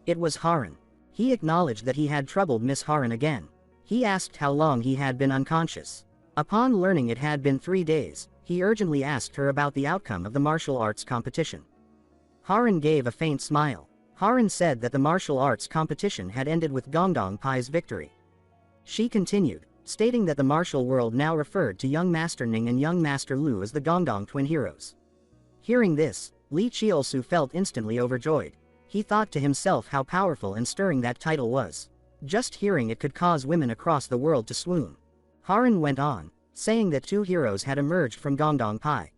It was Haran. He acknowledged that he had troubled Miss Haran again. He asked how long he had been unconscious. Upon learning it had been 3 days, he urgently asked her about the outcome of the martial arts competition. Haran gave a faint smile. Haran said that the martial arts competition had ended with Gongdong Pai's victory. She continued, stating that the martial world now referred to young Master Ning and young Master Lu as the Gongdong twin heroes. Hearing this, Li Chiolsu felt instantly overjoyed. He thought to himself how powerful and stirring that title was. Just hearing it could cause women across the world to swoon. Haran went on, saying that 2 heroes had emerged from Gongdong Pai.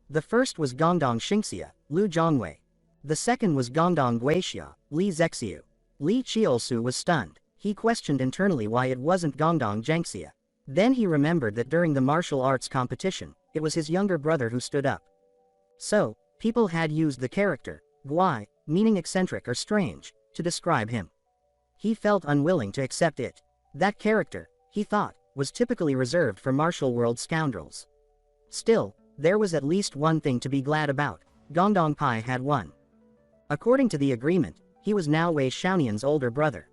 The first was Gongdong Xingxia, Lu Zhongwei. The second was Gongdong Guixia, Li Zexiu. Li Chiolsu was stunned. He questioned internally why it wasn't Gongdong Zhengxia. Then he remembered that during the martial arts competition, it was his younger brother who stood up. So, people had used the character, Guai, meaning eccentric or strange, to describe him. He felt unwilling to accept it. That character, he thought, was typically reserved for martial world scoundrels. Still, there was at least one thing to be glad about. Gongdong Pai had won. According to the agreement, he was now Wei Xiaonian's older brother.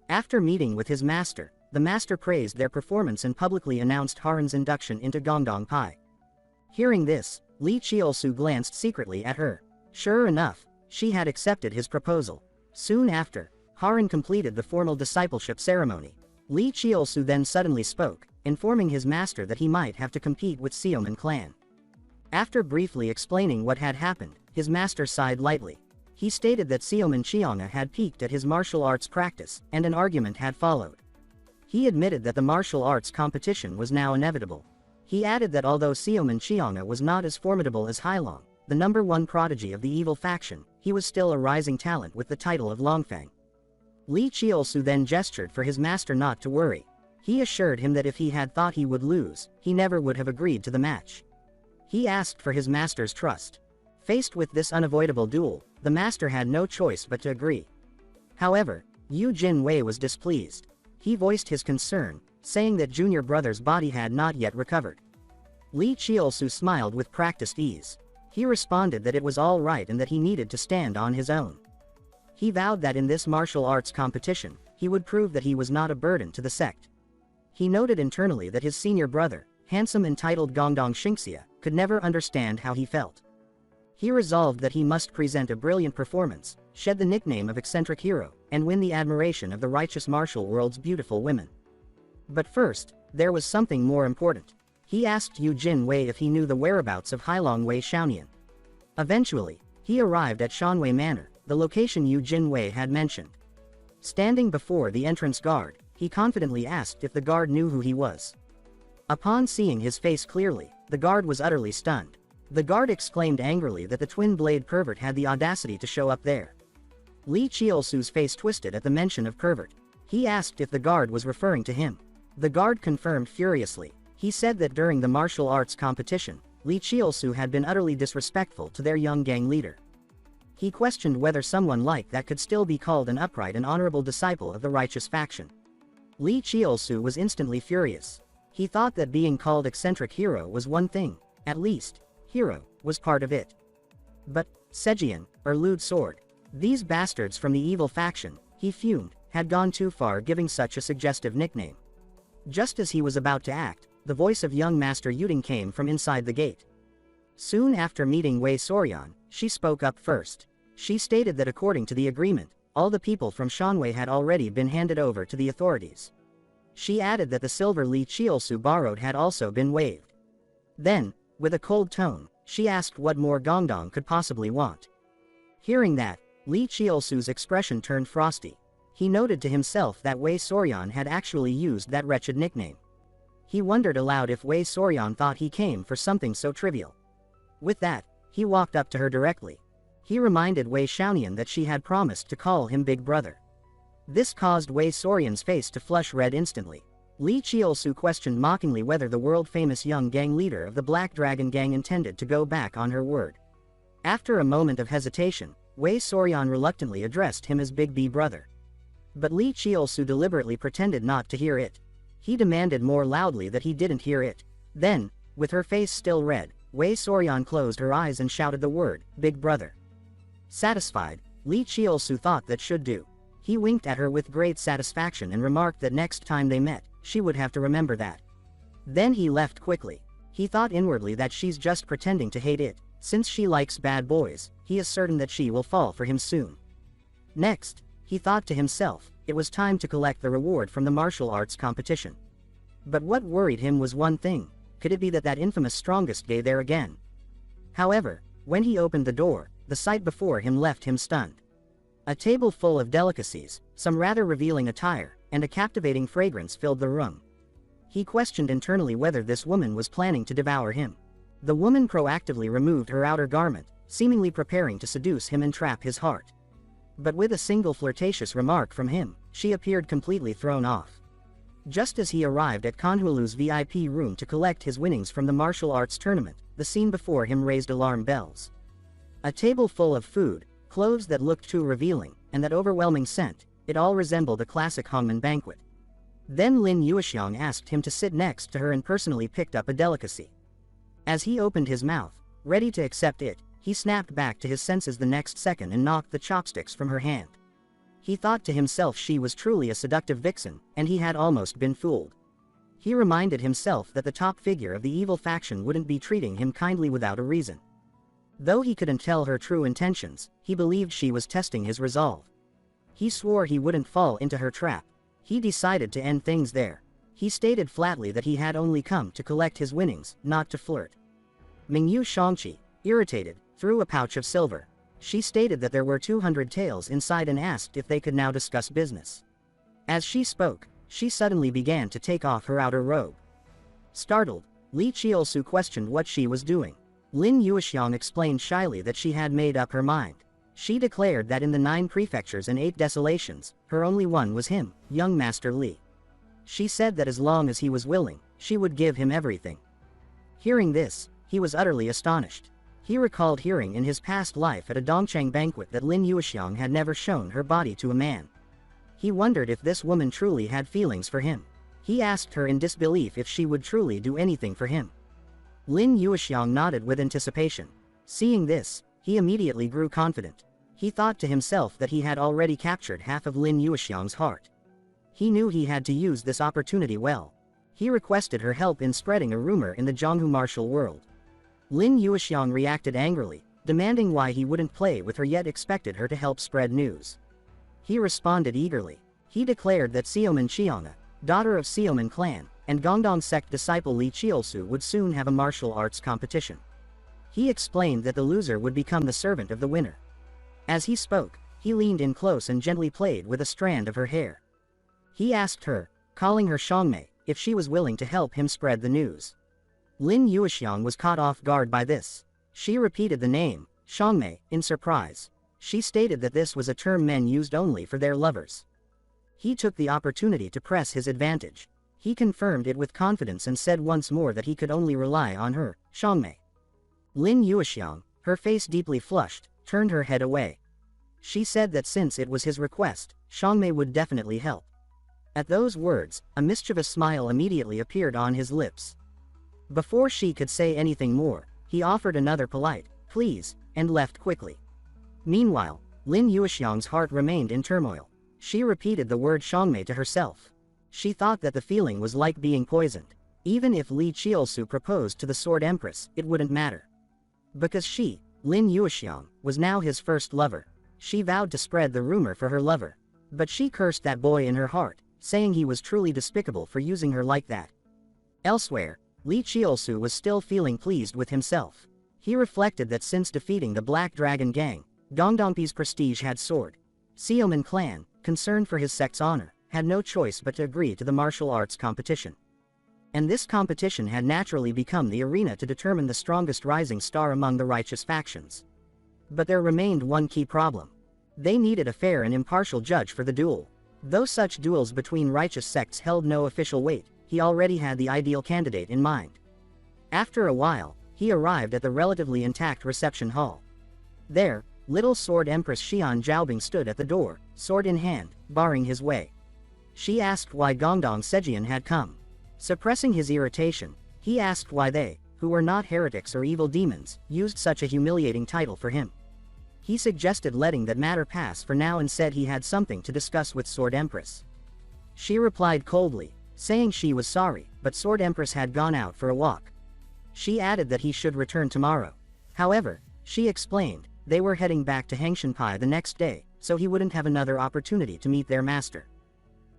After meeting with his master, the master praised their performance and publicly announced Haran's induction into Gongdong Pai. Hearing this, Li Chiolsu glanced secretly at her. Sure enough, she had accepted his proposal. Soon after, Haran completed the formal discipleship ceremony. Li Chiolsu then suddenly spoke, informing his master that he might have to compete with Xiaoman clan. After briefly explaining what had happened, his master sighed lightly. He stated that Xiaoman Qianga had peaked at his martial arts practice, and an argument had followed. He admitted that the martial arts competition was now inevitable. He added that although Xiaoman Qianga was not as formidable as Hailong, the #1 prodigy of the evil faction, he was still a rising talent with the title of Longfang. Li Chiolsu then gestured for his master not to worry. He assured him that if he had thought he would lose, he never would have agreed to the match. He asked for his master's trust. Faced with this unavoidable duel, the master had no choice but to agree. However, Yu Jinwei was displeased. He voiced his concern, saying that junior brother's body had not yet recovered. Li Chiolsu smiled with practiced ease. He responded that it was all right and that he needed to stand on his own. He vowed that in this martial arts competition, he would prove that he was not a burden to the sect. He noted internally that his senior brother, handsome entitled Gongdong Xingxia, could never understand how he felt. He resolved that he must present a brilliant performance, shed the nickname of eccentric hero, and win the admiration of the righteous martial world's beautiful women. But first, there was something more important. He asked Yu Jinwei if he knew the whereabouts of Hailong Wei Xiaonian. Eventually, he arrived at Shanwei Manor, the location Yu Jinwei had mentioned. Standing before the entrance guard, he confidently asked if the guard knew who he was. Upon seeing his face clearly, the guard was utterly stunned. The guard exclaimed angrily that the twin-blade pervert had the audacity to show up there. Li Chiolsu's face twisted at the mention of pervert. He asked if the guard was referring to him. The guard confirmed furiously. He said that during the martial arts competition, Li Chiolsu had been utterly disrespectful to their young gang leader. He questioned whether someone like that could still be called an upright and honorable disciple of the righteous faction. Li Chiolsu was instantly furious. He thought that being called eccentric hero was one thing, at least, hero was part of it. But, Sejian, or lewd sword, these bastards from the evil faction, he fumed, had gone too far giving such a suggestive nickname. Just as he was about to act, the voice of young Master Yuding came from inside the gate. Soon after meeting Wei Soryan, she spoke up first. She stated that according to the agreement, all the people from Shanwei had already been handed over to the authorities. She added that the silver Li Chiolsu borrowed had also been waived. Then, with a cold tone, she asked what more Gongdong could possibly want. Hearing that, Li Chiolsu's expression turned frosty. He noted to himself that Wei Soryan had actually used that wretched nickname. He wondered aloud if Wei Soryan thought he came for something so trivial. With that, he walked up to her directly. He reminded Wei Xiaonian that she had promised to call him Big Brother. This caused Wei Soryan's face to flush red instantly. Li Chiolsu questioned mockingly whether the world-famous young gang leader of the Black Dragon Gang intended to go back on her word. After a moment of hesitation, Wei Soryan reluctantly addressed him as Big B Brother. But Li Chiolsu deliberately pretended not to hear it. He demanded more loudly that he didn't hear it. Then, with her face still red, Wei Soryan closed her eyes and shouted the word, Big Brother. Satisfied, Li Chiolsu thought that should do. He winked at her with great satisfaction and remarked that next time they met, she would have to remember that. Then he left quickly. He thought inwardly that she's just pretending to hate it. Since she likes bad boys, he is certain that she will fall for him soon. Next, he thought to himself, it was time to collect the reward from the martial arts competition. But what worried him was one thing. Could it be that infamous strongest gay there again? However, when he opened the door, the sight before him left him stunned. A table full of delicacies, some rather revealing attire, and a captivating fragrance filled the room. He questioned internally whether this woman was planning to devour him. The woman proactively removed her outer garment, seemingly preparing to seduce him and trap his heart. But with a single flirtatious remark from him, she appeared completely thrown off. Just as he arrived at Kanhulu's VIP room to collect his winnings from the martial arts tournament, the scene before him raised alarm bells. A table full of food, clothes that looked too revealing, and that overwhelming scent, it all resembled a classic Hongman banquet. Then Lin Yuexiang asked him to sit next to her and personally picked up a delicacy. As he opened his mouth, ready to accept it, he snapped back to his senses the next second and knocked the chopsticks from her hand. He thought to himself she was truly a seductive vixen, and he had almost been fooled. He reminded himself that the top figure of the evil faction wouldn't be treating him kindly without a reason. Though he couldn't tell her true intentions, he believed she was testing his resolve. He swore he wouldn't fall into her trap. He decided to end things there. He stated flatly that he had only come to collect his winnings, not to flirt. Mingyu Shangqi, irritated, threw a pouch of silver. She stated that there were 200 taels inside and asked if they could now discuss business. As she spoke, she suddenly began to take off her outer robe. Startled, Li Chiolsu questioned what she was doing. Lin Yuexiang explained shyly that she had made up her mind. She declared that in the 9 prefectures and 8 desolations, her only one was him, young Master Li. She said that as long as he was willing, she would give him everything. Hearing this, he was utterly astonished. He recalled hearing in his past life at a Dongchang banquet that Lin Yuexiang had never shown her body to a man. He wondered if this woman truly had feelings for him. He asked her in disbelief if she would truly do anything for him. Lin Yuexiang nodded with anticipation. Seeing this, he immediately grew confident. He thought to himself that he had already captured half of Lin Yuexiang's heart. He knew he had to use this opportunity well. He requested her help in spreading a rumor in the Zhonghu martial world. Lin Yuexiang reacted angrily, demanding why he wouldn't play with her yet expected her to help spread news. He responded eagerly. He declared that Xiaoman Qianga, daughter of Xiaoman clan, and Gongdong sect disciple Li Chiolsu would soon have a martial arts competition. He explained that the loser would become the servant of the winner. As he spoke, he leaned in close and gently played with a strand of her hair. He asked her, calling her Shangmei, if she was willing to help him spread the news. Lin Yuexiang was caught off guard by this. She repeated the name, Shangmei, in surprise. She stated that this was a term men used only for their lovers. He took the opportunity to press his advantage. He confirmed it with confidence and said once more that he could only rely on her, Shangmei. Lin Yuexiang, her face deeply flushed, turned her head away. She said that since it was his request, Shangmei would definitely help. At those words, a mischievous smile immediately appeared on his lips. Before she could say anything more, he offered another polite, "Please," and left quickly. Meanwhile, Lin Yuexiang's heart remained in turmoil. She repeated the word Xiangmei to herself. She thought that the feeling was like being poisoned. Even if Li Qiusu proposed to the Sword Empress, it wouldn't matter. Because she, Lin Yuexiang, was now his first lover. She vowed to spread the rumor for her lover. But she cursed that boy in her heart, saying he was truly despicable for using her like that. Elsewhere, Li Qiusu was still feeling pleased with himself. He reflected that since defeating the Black Dragon Gang, Gongdongpi's prestige had soared. Xiaoman clan, concerned for his sect's honor, had no choice but to agree to the martial arts competition. And this competition had naturally become the arena to determine the strongest rising star among the righteous factions. But there remained one key problem. They needed a fair and impartial judge for the duel. Though such duels between righteous sects held no official weight, he already had the ideal candidate in mind. After a while, he arrived at the relatively intact reception hall. There, little Sword Empress Xian Zhaobing stood at the door, sword in hand, barring his way. She asked why Gongdong Sejian had come. Suppressing his irritation, he asked why they, who were not heretics or evil demons, used such a humiliating title for him. He suggested letting that matter pass for now and said he had something to discuss with Sword Empress. She replied coldly, saying she was sorry, but Sword Empress had gone out for a walk. She added that he should return tomorrow. However, she explained, they were heading back to Hengshanpai the next day, so he wouldn't have another opportunity to meet their master.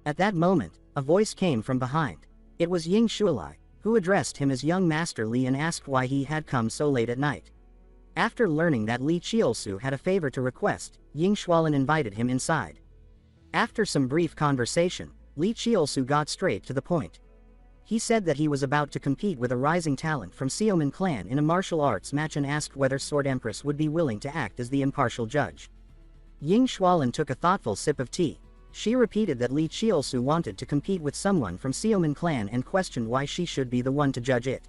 At that moment, a voice came from behind. It was Ying Shuilai, who addressed him as young Master Li and asked why he had come so late at night. After learning that Li Qiusu had a favor to request, Ying Shuilin invited him inside. After some brief conversation, Li Qiusu got straight to the point. He said that he was about to compete with a rising talent from Xiaoman clan in a martial arts match and asked whether Sword Empress would be willing to act as the impartial judge. Ying Shuilin took a thoughtful sip of tea. She repeated that Li Qiusu wanted to compete with someone from Xiaoman clan and questioned why she should be the one to judge it.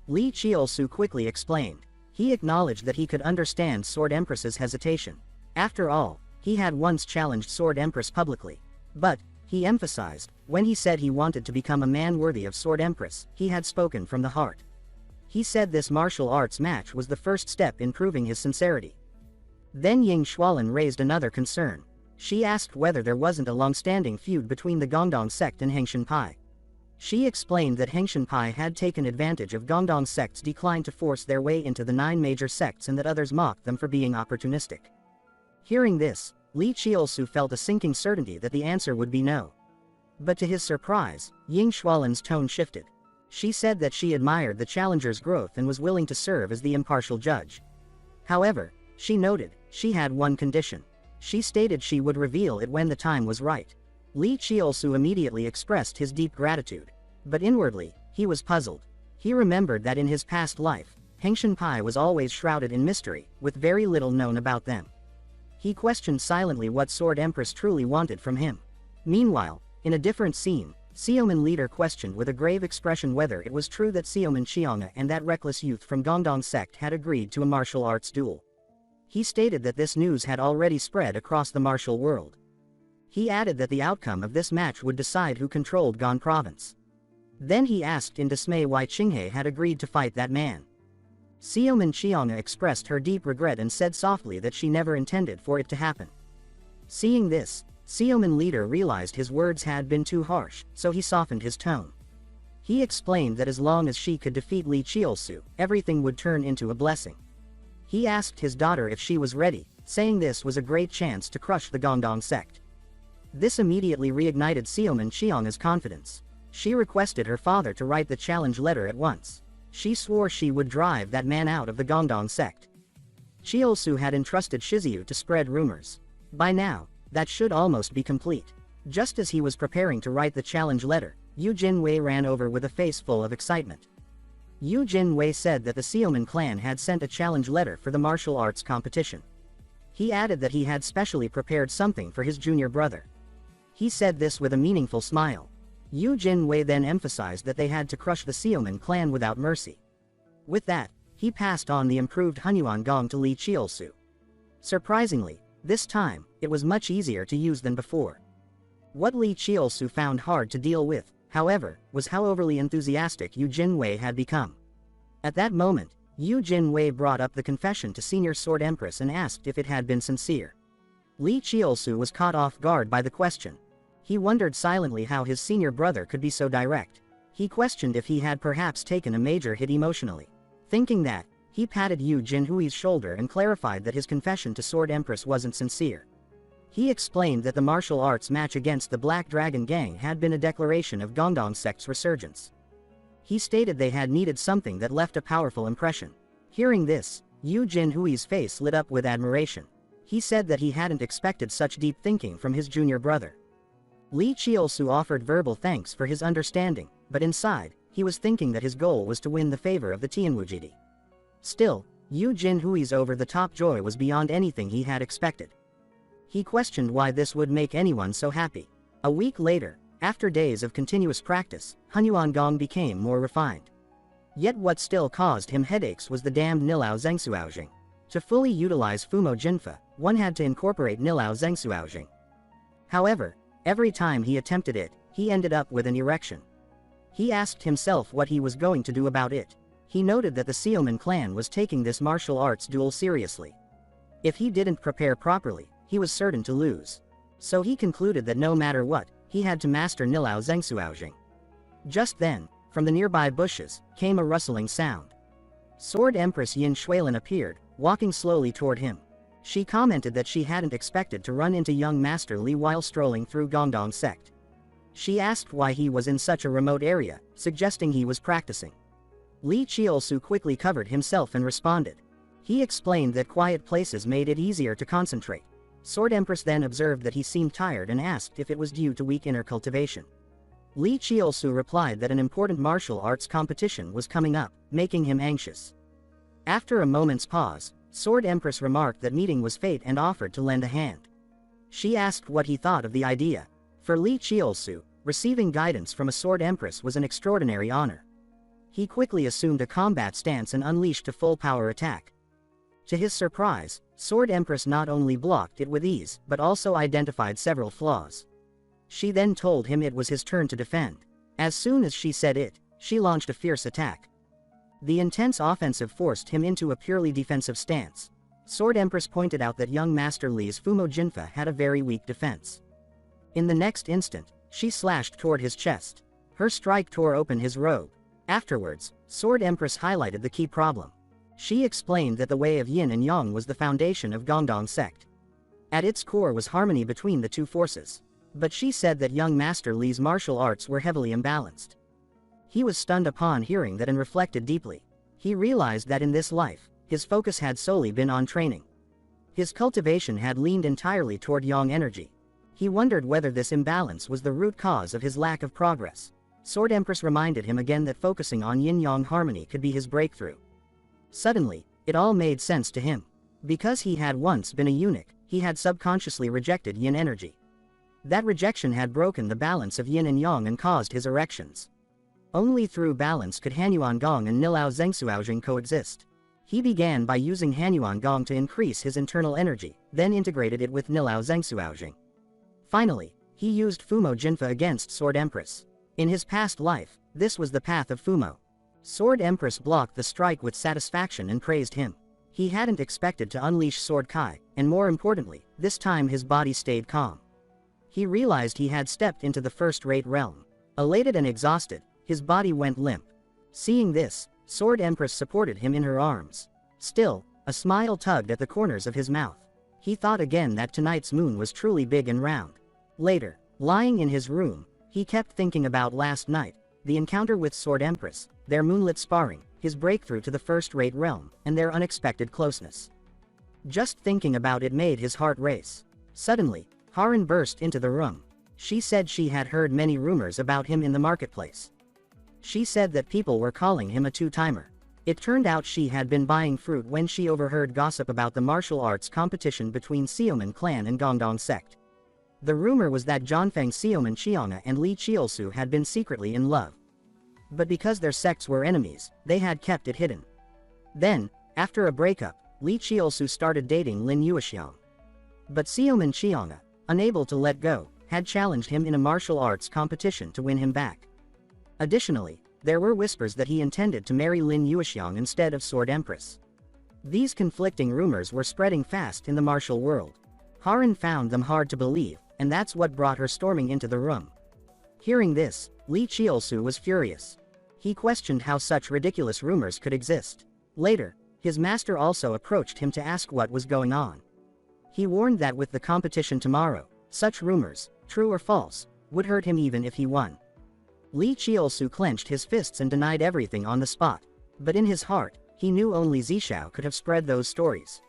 Li Qiusu quickly explained. He acknowledged that he could understand Sword Empress's hesitation. After all, he had once challenged Sword Empress publicly. But, he emphasized, when he said he wanted to become a man worthy of Sword Empress, he had spoken from the heart. He said this martial arts match was the first step in proving his sincerity. Then Ying Shuilin raised another concern. She asked whether there wasn't a long-standing feud between the Gongdong sect and Hengshanpai. She explained that Hengshanpai had taken advantage of Gongdong sect's decline to force their way into the 9 major sects and that others mocked them for being opportunistic. Hearing this, Li Qiusu felt a sinking certainty that the answer would be no. But to his surprise, Ying Shuilin's tone shifted. She said that she admired the challenger's growth and was willing to serve as the impartial judge. However, she noted, she had one condition. She stated she would reveal it when the time was right. Li Qiusu immediately expressed his deep gratitude. But inwardly, he was puzzled. He remembered that in his past life, Hengshanpai was always shrouded in mystery, with very little known about them. He questioned silently what Sword Empress truly wanted from him. Meanwhile, in a different scene, Xiaoman leader questioned with a grave expression whether it was true that Xiaoman Xianga and that reckless youth from Gongdong sect had agreed to a martial arts duel. He stated that this news had already spread across the martial world. He added that the outcome of this match would decide who controlled Gan province. Then he asked in dismay why Qinghe had agreed to fight that man. Xiaoman Xianga expressed her deep regret and said softly that she never intended for it to happen. Seeing this, Xiaoman leader realized his words had been too harsh, so he softened his tone. He explained that as long as she could defeat Li Qiusu, everything would turn into a blessing. He asked his daughter if she was ready, saying this was a great chance to crush the Gongdong sect. This immediately reignited Xiaoman Xianga's confidence. She requested her father to write the challenge letter at once. She swore she would drive that man out of the Gongdong sect. Qiusu had entrusted Shizuyu to spread rumors. By now, that should almost be complete. Just as he was preparing to write the challenge letter, Yu Jinwei ran over with a face full of excitement. Yu Jinwei said that the Xiaoman clan had sent a challenge letter for the martial arts competition. He added that he had specially prepared something for his junior brother. He said this with a meaningful smile. Yu Jinwei then emphasized that they had to crush the Xiaoman clan without mercy. With that, he passed on the improved Hunyuan Gong to Li Qiusu. Surprisingly, this time, it was much easier to use than before. What Li Qiusu found hard to deal with, however, was how overly enthusiastic Yu Jinwei had become. At that moment, Yu Jinwei brought up the confession to Senior Sword Empress and asked if it had been sincere. Li Qiusu was caught off guard by the question. He wondered silently how his senior brother could be so direct. He questioned if he had perhaps taken a major hit emotionally. Thinking that, he patted Yu Jinhui's shoulder and clarified that his confession to Sword Empress wasn't sincere. He explained that the martial arts match against the Black Dragon Gang had been a declaration of Gongdong sect's resurgence. He stated they had needed something that left a powerful impression. Hearing this, Yu Jinhui's face lit up with admiration. He said that he hadn't expected such deep thinking from his junior brother. Li Qiusu offered verbal thanks for his understanding, but inside, he was thinking that his goal was to win the favor of the Tianwujidi. Still, Yu Jinhui's over-the-top joy was beyond anything he had expected. He questioned why this would make anyone so happy. A week later, after days of continuous practice, Hunyuan Gong became more refined. Yet what still caused him headaches was the damned Nilao Zhengsuaojing. To fully utilize Fumo Jinfa, one had to incorporate Nilao Zhengsuaojing. However, every time he attempted it, he ended up with an erection. He asked himself what he was going to do about it. He noted that the Xiaoman clan was taking this martial arts duel seriously. If he didn't prepare properly, he was certain to lose. So he concluded that no matter what, he had to master Nilao Zhengsuaojing. Just then, from the nearby bushes, came a rustling sound. Sword Empress Yin Shuilin appeared, walking slowly toward him. She commented that she hadn't expected to run into young Master Li while strolling through Gongdong sect. She asked why he was in such a remote area, suggesting he was practicing. Li Qiusu quickly covered himself and responded. He explained that quiet places made it easier to concentrate. Sword Empress then observed that he seemed tired and asked if it was due to weak inner cultivation. Li Qiusu replied that an important martial arts competition was coming up, making him anxious. After a moment's pause, Sword Empress remarked that meeting was fate and offered to lend a hand. She asked what he thought of the idea. For Li Qiusu, receiving guidance from a Sword Empress was an extraordinary honor. He quickly assumed a combat stance and unleashed a full-power attack. To his surprise, Sword Empress not only blocked it with ease, but also identified several flaws. She then told him it was his turn to defend. As soon as she said it, she launched a fierce attack. The intense offensive forced him into a purely defensive stance. Sword Empress pointed out that young Master Li's Fumo Jinfa had a very weak defense. In the next instant, she slashed toward his chest. Her strike tore open his robe. Afterwards, Sword Empress highlighted the key problem. She explained that the way of yin and yang was the foundation of Gongdong sect. At its core was harmony between the two forces. But she said that young Master Li's martial arts were heavily imbalanced. He was stunned upon hearing that and reflected deeply. He realized that in this life, his focus had solely been on training. His cultivation had leaned entirely toward yang energy. He wondered whether this imbalance was the root cause of his lack of progress. Sword Empress reminded him again that focusing on yin-yang harmony could be his breakthrough. Suddenly, it all made sense to him. Because he had once been a eunuch, he had subconsciously rejected yin energy. That rejection had broken the balance of yin and yang and caused his erections. Only through balance could Hunyuan Gong and Nilao Zhengsuaojing coexist. He began by using Hunyuan Gong to increase his internal energy, then integrated it with Nilao Zhengsuaojing. Finally, he used Fumo Jinfa against Sword Empress. In his past life, this was the path of Fumo. Sword Empress blocked the strike with satisfaction and praised him. He hadn't expected to unleash Sword Kai, and more importantly, this time his body stayed calm. He realized he had stepped into the first-rate realm. Elated and exhausted, his body went limp. Seeing this, Sword Empress supported him in her arms. Still, a smile tugged at the corners of his mouth. He thought again that tonight's moon was truly big and round. Later, lying in his room, he kept thinking about last night, the encounter with Sword Empress, their moonlit sparring, his breakthrough to the first-rate realm, and their unexpected closeness. Just thinking about it made his heart race. Suddenly, Haran burst into the room. She said she had heard many rumors about him in the marketplace. She said that people were calling him a two-timer. It turned out she had been buying fruit when she overheard gossip about the martial arts competition between Xiaoman clan and Gongdong sect. The rumor was that Zhanfeng Xiaoman Qianga and Li Qiusu had been secretly in love. But because their sects were enemies, they had kept it hidden. Then, after a breakup, Li Qiusu started dating Lin Yuexiang. But Xiaoman Qianga, unable to let go, had challenged him in a martial arts competition to win him back. Additionally, there were whispers that he intended to marry Lin Yuexiang instead of Sword Empress. These conflicting rumors were spreading fast in the martial world. Haran found them hard to believe, and that's what brought her storming into the room. Hearing this, Li Qiusu was furious. He questioned how such ridiculous rumors could exist. Later, his master also approached him to ask what was going on. He warned that with the competition tomorrow, such rumors, true or false, would hurt him even if he won. Li Qiusu clenched his fists and denied everything on the spot, but in his heart, he knew only Zishao could have spread those stories.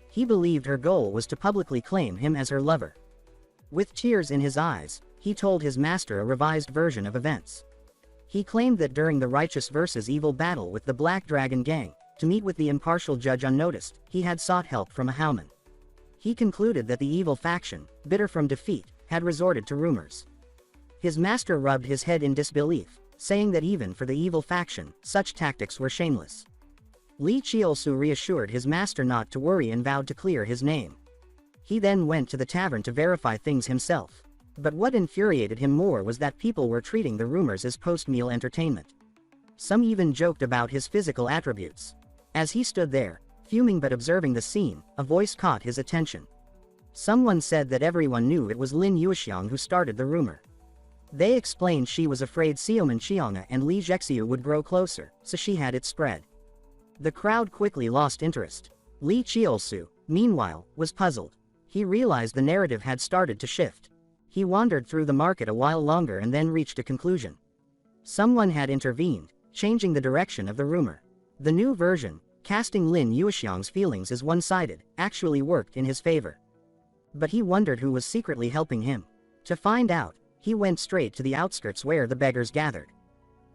He believed her goal was to publicly claim him as her lover. With tears in his eyes, he told his master a revised version of events. He claimed that during the righteous versus evil battle with the Black Dragon Gang, to meet with the impartial judge unnoticed, he had sought help from a Howman. He concluded that the evil faction, bitter from defeat, had resorted to rumors. His master rubbed his head in disbelief, saying that even for the evil faction, such tactics were shameless. Li Qiusu reassured his master not to worry and vowed to clear his name. He then went to the tavern to verify things himself. But what infuriated him more was that people were treating the rumors as post-meal entertainment. Some even joked about his physical attributes. As he stood there, fuming but observing the scene, a voice caught his attention. Someone said that everyone knew it was Lin Yuexiang who started the rumor. They explained she was afraid Xiaoman Xianga and Li Zhexiu would grow closer, so she had it spread. The crowd quickly lost interest. Li Qiusu, meanwhile, was puzzled. He realized the narrative had started to shift. He wandered through the market a while longer and then reached a conclusion. Someone had intervened, changing the direction of the rumor. The new version, casting Lin Yuexiang's feelings as one-sided, actually worked in his favor. But he wondered who was secretly helping him. To find out, he went straight to the outskirts where the beggars gathered.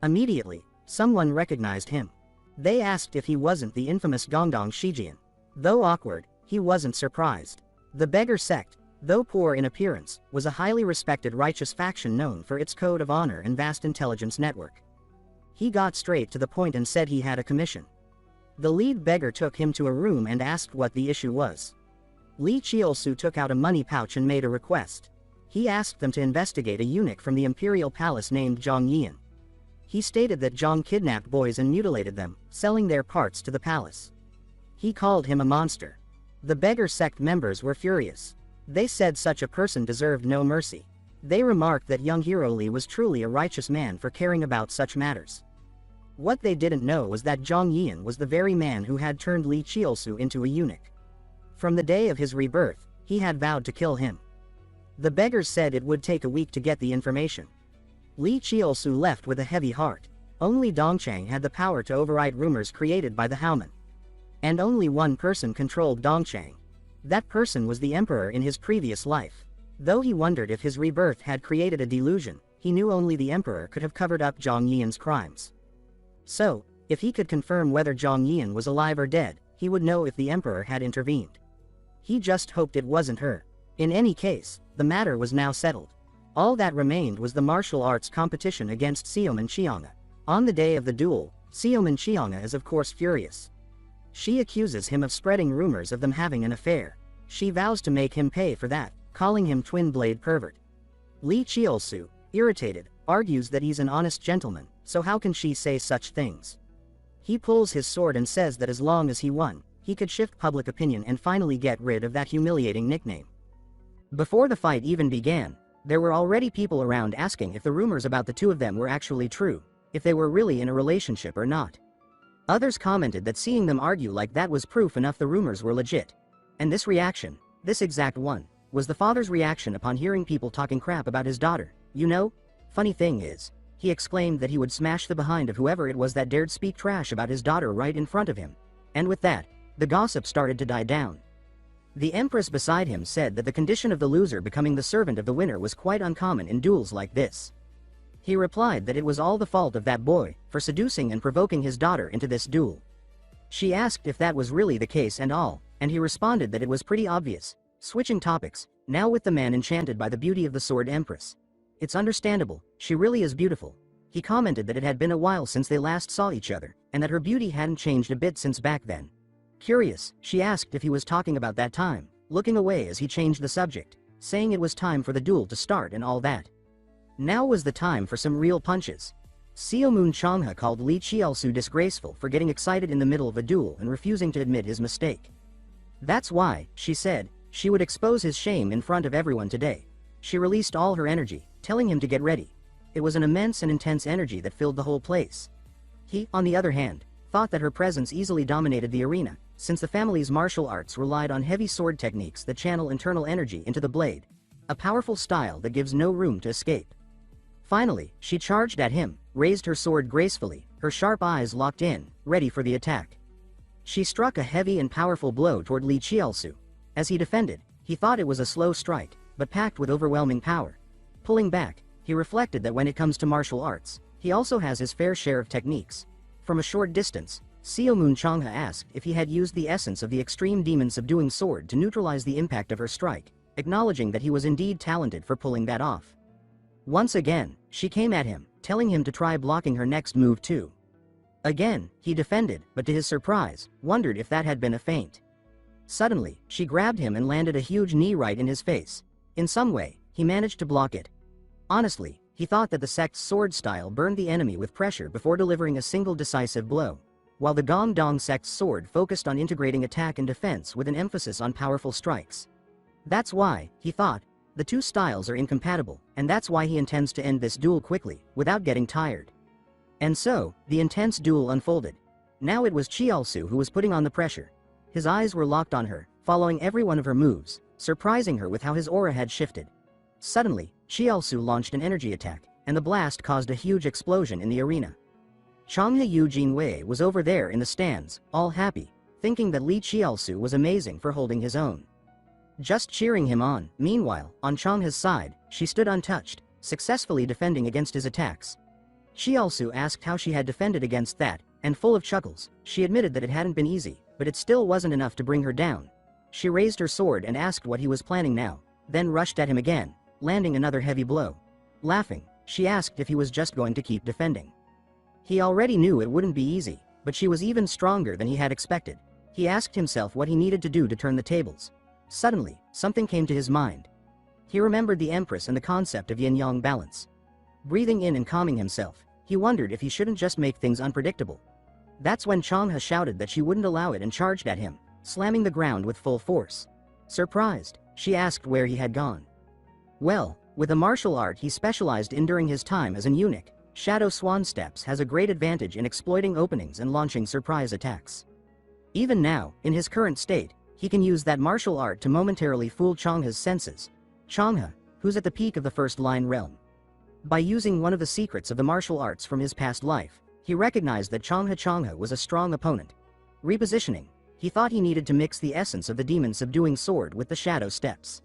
Immediately, someone recognized him. They asked if he wasn't the infamous Gongdong Shijian. Though awkward, he wasn't surprised. The beggar sect, though poor in appearance, was a highly respected righteous faction known for its code of honor and vast intelligence network. He got straight to the point and said he had a commission. The lead beggar took him to a room and asked what the issue was. Li Qiusu took out a money pouch and made a request. He asked them to investigate a eunuch from the imperial palace named Zhang Yian. He stated that Zhang kidnapped boys and mutilated them, selling their parts to the palace. He called him a monster. The beggar sect members were furious. They said such a person deserved no mercy. They remarked that young hero Li was truly a righteous man for caring about such matters. What they didn't know was that Zhang Yian was the very man who had turned Li Qiusu into a eunuch. From the day of his rebirth, he had vowed to kill him. The beggars said it would take a week to get the information. Li Qiusu left with a heavy heart. Only Dongchang had the power to override rumors created by the Howman. And only one person controlled Dongchang. That person was the emperor in his previous life. Though he wondered if his rebirth had created a delusion, he knew only the emperor could have covered up Zhang Yian's crimes. So, if he could confirm whether Zhang Yian was alive or dead, he would know if the emperor had intervened. He just hoped it wasn't her. In any case, the matter was now settled. All that remained was the martial arts competition against Xiaoman Xianga. On the day of the duel, Xiaoman Xianga is of course furious. She accuses him of spreading rumors of them having an affair. She vows to make him pay for that, calling him twin-blade pervert. Li Qiusu, irritated, argues that he's an honest gentleman, so how can she say such things? He pulls his sword and says that as long as he won, he could shift public opinion and finally get rid of that humiliating nickname. Before the fight even began, there were already people around asking if the rumors about the two of them were actually true, if they were really in a relationship or not. Others commented that seeing them argue like that was proof enough the rumors were legit. And this reaction, this exact one, was the father's reaction upon hearing people talking crap about his daughter. You know? Funny thing is, he exclaimed that he would smash the behind of whoever it was that dared speak trash about his daughter right in front of him. And with that, the gossip started to die down. The empress beside him said that the condition of the loser becoming the servant of the winner was quite uncommon in duels like this. He replied that it was all the fault of that boy, for seducing and provoking his daughter into this duel. She asked if that was really the case and all, and he responded that it was pretty obvious. Switching topics, now with the man enchanted by the beauty of the sword empress. It's understandable, she really is beautiful. He commented that it had been a while since they last saw each other, and that her beauty hadn't changed a bit since back then. Curious, she asked if he was talking about that time, looking away as he changed the subject. saying it was time for the duel to start and all that. Now was the time for some real punches. Seomoon Changha called Li Chielsu disgraceful for getting excited in the middle of a duel and refusing to admit his mistake. That's why, she said, she would expose his shame in front of everyone today. She released all her energy, telling him to get ready. It was an immense and intense energy that filled the whole place. He, on the other hand, thought that her presence easily dominated the arena, since the family's martial arts relied on heavy sword techniques that channel internal energy into the blade, a powerful style that gives no room to escape. Finally, she charged at him, raised her sword gracefully, her sharp eyes locked in, ready for the attack. She struck a heavy and powerful blow toward Li Chielsu. As he defended, he thought it was a slow strike, but packed with overwhelming power. Pulling back, he reflected that when it comes to martial arts, he also has his fair share of techniques. From a short distance, Seomoon Changha asked if he had used the essence of the extreme demon subduing sword to neutralize the impact of her strike, acknowledging that he was indeed talented for pulling that off. Once again, she came at him, telling him to try blocking her next move too. Again, he defended, but to his surprise, wondered if that had been a feint. Suddenly, she grabbed him and landed a huge knee right in his face. In some way, he managed to block it. Honestly, he thought that the sect's sword style burned the enemy with pressure before delivering a single decisive blow, while the Gongdong sect's sword focused on integrating attack and defense with an emphasis on powerful strikes. That's why, he thought, the two styles are incompatible, and that's why he intends to end this duel quickly, without getting tired. And so, the intense duel unfolded. Now it was Chielsu who was putting on the pressure. His eyes were locked on her, following every one of her moves, surprising her with how his aura had shifted. Suddenly, Chielsu launched an energy attack, and the blast caused a huge explosion in the arena. Changha Yujinwei was over there in the stands, all happy, thinking that Li Chielsu was amazing for holding his own. Just cheering him on. Meanwhile, on Changha's side, she stood untouched, successfully defending against his attacks. Chielsu asked how she had defended against that, and full of chuckles, she admitted that it hadn't been easy, but it still wasn't enough to bring her down. She raised her sword and asked what he was planning now, then rushed at him again, landing another heavy blow. Laughing, she asked if he was just going to keep defending. He already knew it wouldn't be easy, but she was even stronger than he had expected. He asked himself what he needed to do to turn the tables. Suddenly, something came to his mind. He remembered the Empress and the concept of yin-yang balance. Breathing in and calming himself, he wondered if he shouldn't just make things unpredictable. That's when Changha shouted that she wouldn't allow it and charged at him, slamming the ground with full force. Surprised, she asked where he had gone. Well, with a martial art he specialized in during his time as an eunuch, Shadow Swan Steps has a great advantage in exploiting openings and launching surprise attacks. Even now, in his current state, he can use that martial art to momentarily fool Changha's senses. Changha, who's at the peak of the first-line realm. By using one of the secrets of the martial arts from his past life, he recognized that Changha was a strong opponent. Repositioning, he thought he needed to mix the essence of the demon subduing sword with the shadow steps.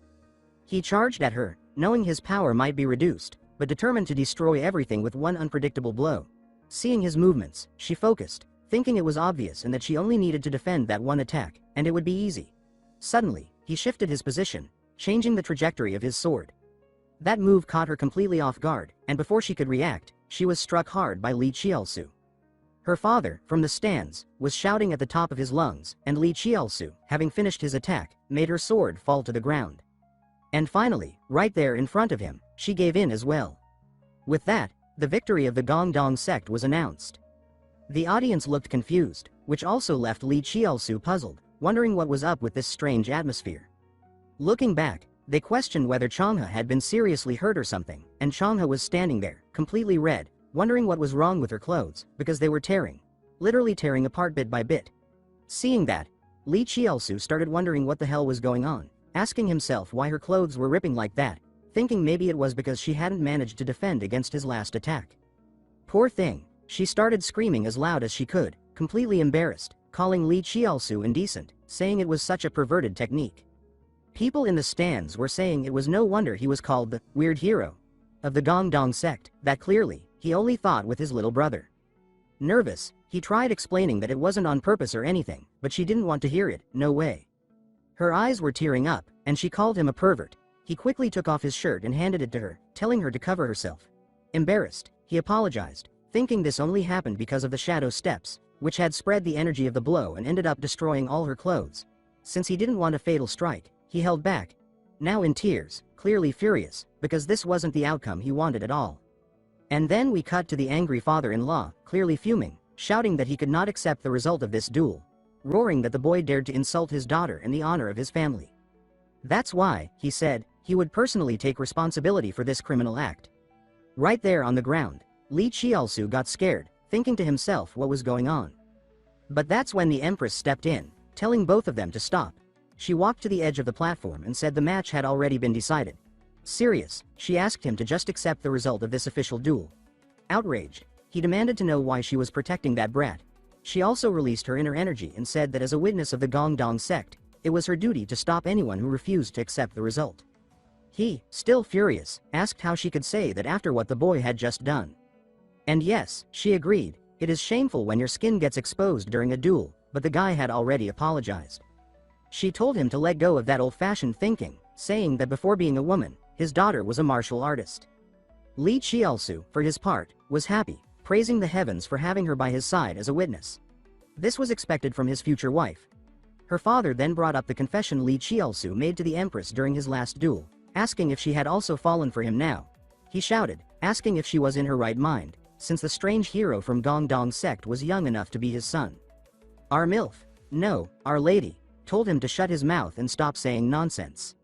He charged at her, knowing his power might be reduced, but determined to destroy everything with one unpredictable blow. Seeing his movements, she focused, thinking it was obvious and that she only needed to defend that one attack, and it would be easy. Suddenly, he shifted his position, changing the trajectory of his sword. That move caught her completely off guard, and before she could react, she was struck hard by Li Chielsu. Her father, from the stands, was shouting at the top of his lungs, and Li Chielsu, having finished his attack, made her sword fall to the ground. And finally, right there in front of him, she gave in as well. With that, the victory of the Gongdong sect was announced. The audience looked confused, which also left Li Chielsu puzzled, wondering what was up with this strange atmosphere. Looking back, they questioned whether Changha had been seriously hurt or something, and Changha was standing there, completely red, wondering what was wrong with her clothes, because they were literally tearing apart bit by bit. Seeing that, Li Chielsu started wondering what the hell was going on, asking himself why her clothes were ripping like that, thinking maybe it was because she hadn't managed to defend against his last attack. Poor thing, she started screaming as loud as she could, completely embarrassed, calling Li Chielsu indecent, saying it was such a perverted technique. People in the stands were saying it was no wonder he was called the weird hero of the Gongdong sect, that clearly, he only thought with his little brother. Nervous, he tried explaining that it wasn't on purpose or anything, but she didn't want to hear it, no way. Her eyes were tearing up, and she called him a pervert. He quickly took off his shirt and handed it to her, telling her to cover herself. Embarrassed, he apologized, thinking this only happened because of the shadow steps, which had spread the energy of the blow and ended up destroying all her clothes. Since he didn't want a fatal strike, he held back. Now in tears, clearly furious, because this wasn't the outcome he wanted at all. And then we cut to the angry father-in-law, clearly fuming, shouting that he could not accept the result of this duel, roaring that the boy dared to insult his daughter and the honor of his family. That's why, he said, he would personally take responsibility for this criminal act. Right there on the ground, Li Qiaosu got scared, thinking to himself what was going on. But that's when the Empress stepped in, telling both of them to stop. She walked to the edge of the platform and said the match had already been decided. Serious, she asked him to just accept the result of this official duel. Outraged, he demanded to know why she was protecting that brat. She also released her inner energy and said that as a witness of the Gongdong sect, it was her duty to stop anyone who refused to accept the result. He, still furious, asked how she could say that after what the boy had just done. And yes, she agreed, it is shameful when your skin gets exposed during a duel, but the guy had already apologized. She told him to let go of that old-fashioned thinking, saying that before being a woman, his daughter was a martial artist. Li Qiaosu, for his part, was happy, praising the heavens for having her by his side as a witness. This was expected from his future wife. Her father then brought up the confession Li Qiaosu made to the Empress during his last duel, asking if she had also fallen for him now. He shouted, asking if she was in her right mind, since the strange hero from Gongdong sect was young enough to be his son. Our MILF, no, Our Lady, told him to shut his mouth and stop saying nonsense.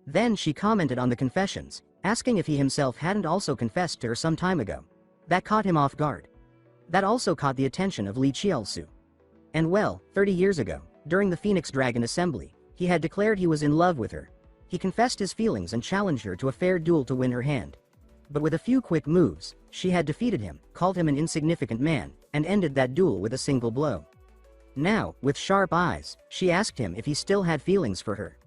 Then she commented on the confessions, asking if he himself hadn't also confessed to her some time ago. That caught him off guard. That also caught the attention of Li Qiaosu. And well, 30 years ago, during the Phoenix Dragon Assembly, he had declared he was in love with her. He confessed his feelings and challenged her to a fair duel to win her hand. But with a few quick moves, she had defeated him, called him an insignificant man, and ended that duel with a single blow. Now, with sharp eyes, she asked him if he still had feelings for her.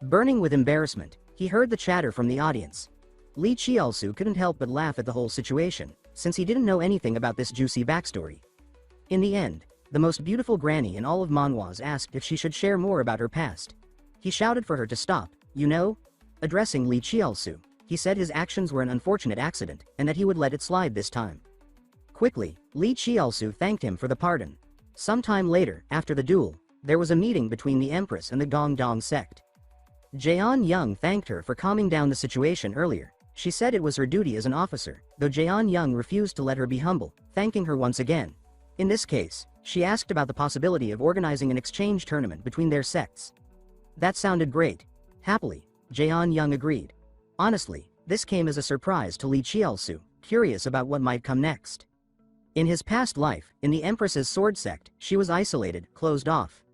Burning with embarrassment, he heard the chatter from the audience. Li Qiaosu couldn't help but laugh at the whole situation, since he didn't know anything about this juicy backstory. In the end, the most beautiful granny in all of Manhwa asked if she should share more about her past. He shouted for her to stop, you know? Addressing Li Qiaosu, he said his actions were an unfortunate accident, and that he would let it slide this time. Quickly, Li Qiaosu thanked him for the pardon. Sometime later, after the duel, there was a meeting between the Empress and the Gongdong sect. Jeon Young thanked her for calming down the situation earlier. She said it was her duty as an officer, though Jeon Young refused to let her be humble, thanking her once again. In this case, she asked about the possibility of organizing an exchange tournament between their sects. That sounded great. Happily, Jeon Young agreed. Honestly, this came as a surprise to Li Qiaosu, curious about what might come next. In his past life, in the Empress's sword sect, she was isolated, closed off.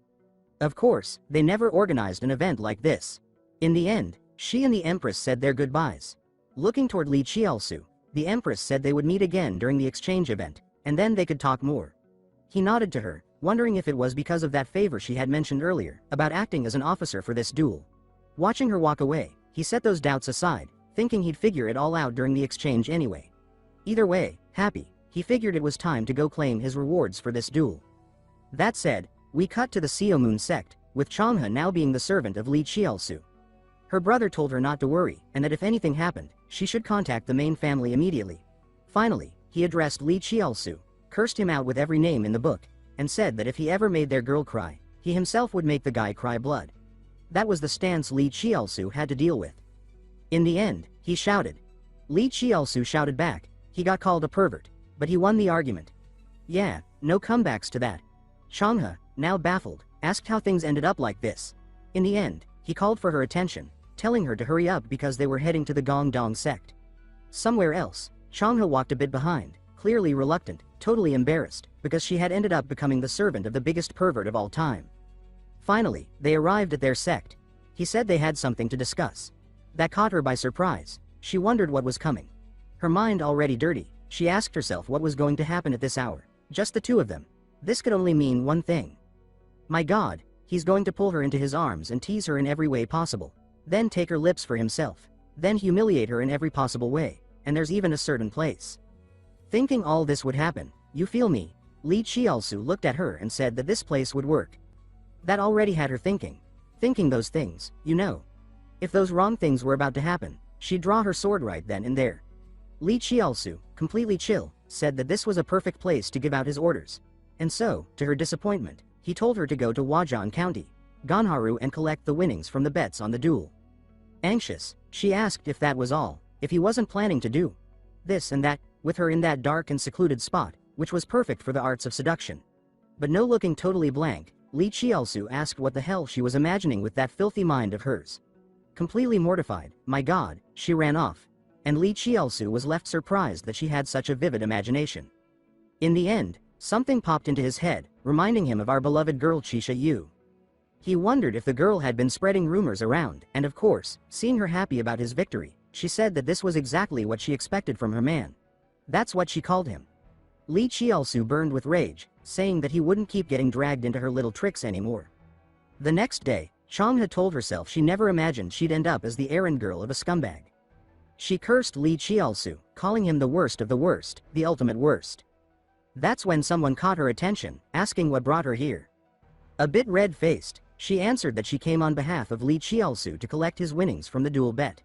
Of course, they never organized an event like this. In the end, she and the Empress said their goodbyes. Looking toward Li Qiaosu, the Empress said they would meet again during the exchange event, and then they could talk more. He nodded to her, wondering if it was because of that favor she had mentioned earlier, about acting as an officer for this duel. Watching her walk away, he set those doubts aside, thinking he'd figure it all out during the exchange anyway. Either way, happy, he figured it was time to go claim his rewards for this duel. That said, we cut to the Seomoon sect, with Changhe now being the servant of Li Qiaosu. Her brother told her not to worry, and that if anything happened, she should contact the main family immediately. Finally, he addressed Li Qiaosu, cursed him out with every name in the book, and said that if he ever made their girl cry, he himself would make the guy cry blood. That was the stance Li Qiaosu had to deal with. In the end, he shouted. Li Qiaosu shouted back. He got called a pervert, but he won the argument. Yeah, no comebacks to that. Changhe, now baffled, asked how things ended up like this. In the end, he called for her attention, telling her to hurry up because they were heading to the Gongdong sect. Somewhere else, Changhe walked a bit behind, clearly reluctant, totally embarrassed, because she had ended up becoming the servant of the biggest pervert of all time. Finally, they arrived at their sect. He said they had something to discuss. That caught her by surprise. She wondered what was coming. Her mind already dirty, she asked herself what was going to happen at this hour. Just the two of them. This could only mean one thing. My God, he's going to pull her into his arms and tease her in every way possible. Then take her lips for himself. Then humiliate her in every possible way, and there's even a certain place. Thinking all this would happen, you feel me? Li Qiaosu looked at her and said that this place would work. That already had her thinking. Thinking those things, you know. If those wrong things were about to happen, she'd draw her sword right then and there. Li Qiaosu, completely chill, said that this was a perfect place to give out his orders. And so, to her disappointment, he told her to go to Huajian County, Ganharu and collect the winnings from the bets on the duel. Anxious, She asked if that was all, if he wasn't planning to do this and that with her in that dark and secluded spot, which was perfect for the arts of seduction. But no, looking totally blank, Li Qiaosu asked what the hell she was imagining with that filthy mind of hers. Completely mortified, my god, she ran off. And Li Qiaosu was left surprised that she had such a vivid imagination. In the end, something popped into his head, reminding him of our beloved girl Qixia Yu. He wondered if the girl had been spreading rumors around, and of course, seeing her happy about his victory, she said that this was exactly what she expected from her man. That's what she called him. Li Qiaosu burned with rage, saying that he wouldn't keep getting dragged into her little tricks anymore. The next day, Changhe told herself she never imagined she'd end up as the errand girl of a scumbag. She cursed Li Qiaosu, calling him the worst of the worst, the ultimate worst. That's when someone caught her attention, asking what brought her here. A bit red-faced, she answered that she came on behalf of Li Qiaosu to collect his winnings from the duel bet.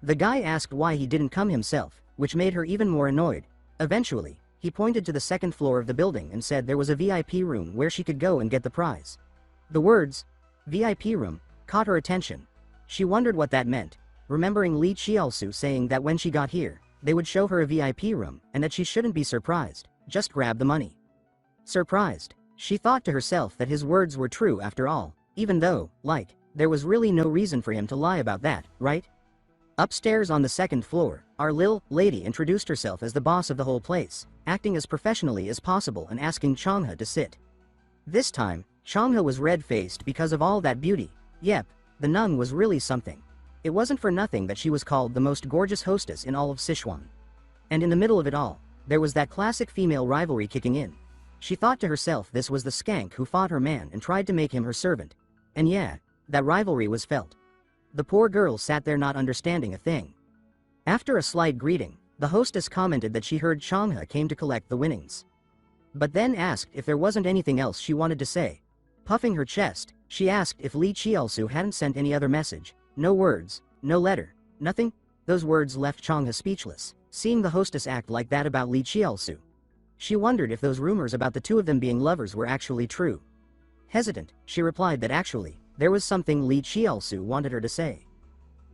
The guy asked why he didn't come himself, which made her even more annoyed. Eventually, he pointed to the second floor of the building and said there was a VIP room where she could go and get the prize. The words, VIP room, caught her attention. She wondered what that meant, remembering Li Qiaosu saying that when she got here, they would show her a VIP room and that she shouldn't be surprised, just grab the money. Surprised, she thought to herself that his words were true after all, even though, there was really no reason for him to lie about that, right? Upstairs on the second floor, our lil lady introduced herself as the boss of the whole place, acting as professionally as possible and asking Changhe to sit. This time, Changhe was red-faced because of all that beauty. Yep, the nun was really something. It wasn't for nothing that she was called the most gorgeous hostess in all of Sichuan. And in the middle of it all, there was that classic female rivalry kicking in. She thought to herself this was the skank who fought her man and tried to make him her servant. And yeah, that rivalry was felt. The poor girl sat there not understanding a thing. After a slight greeting, the hostess commented that she heard Changhe came to collect the winnings. But then asked if there wasn't anything else she wanted to say. Puffing her chest, she asked if Li Qiaosu hadn't sent any other message. No words, no letter, nothing. Those words left Changhe speechless, seeing the hostess act like that about Li Qiaosu. She wondered if those rumors about the two of them being lovers were actually true. Hesitant, she replied that actually, there was something Li Qiaosu wanted her to say.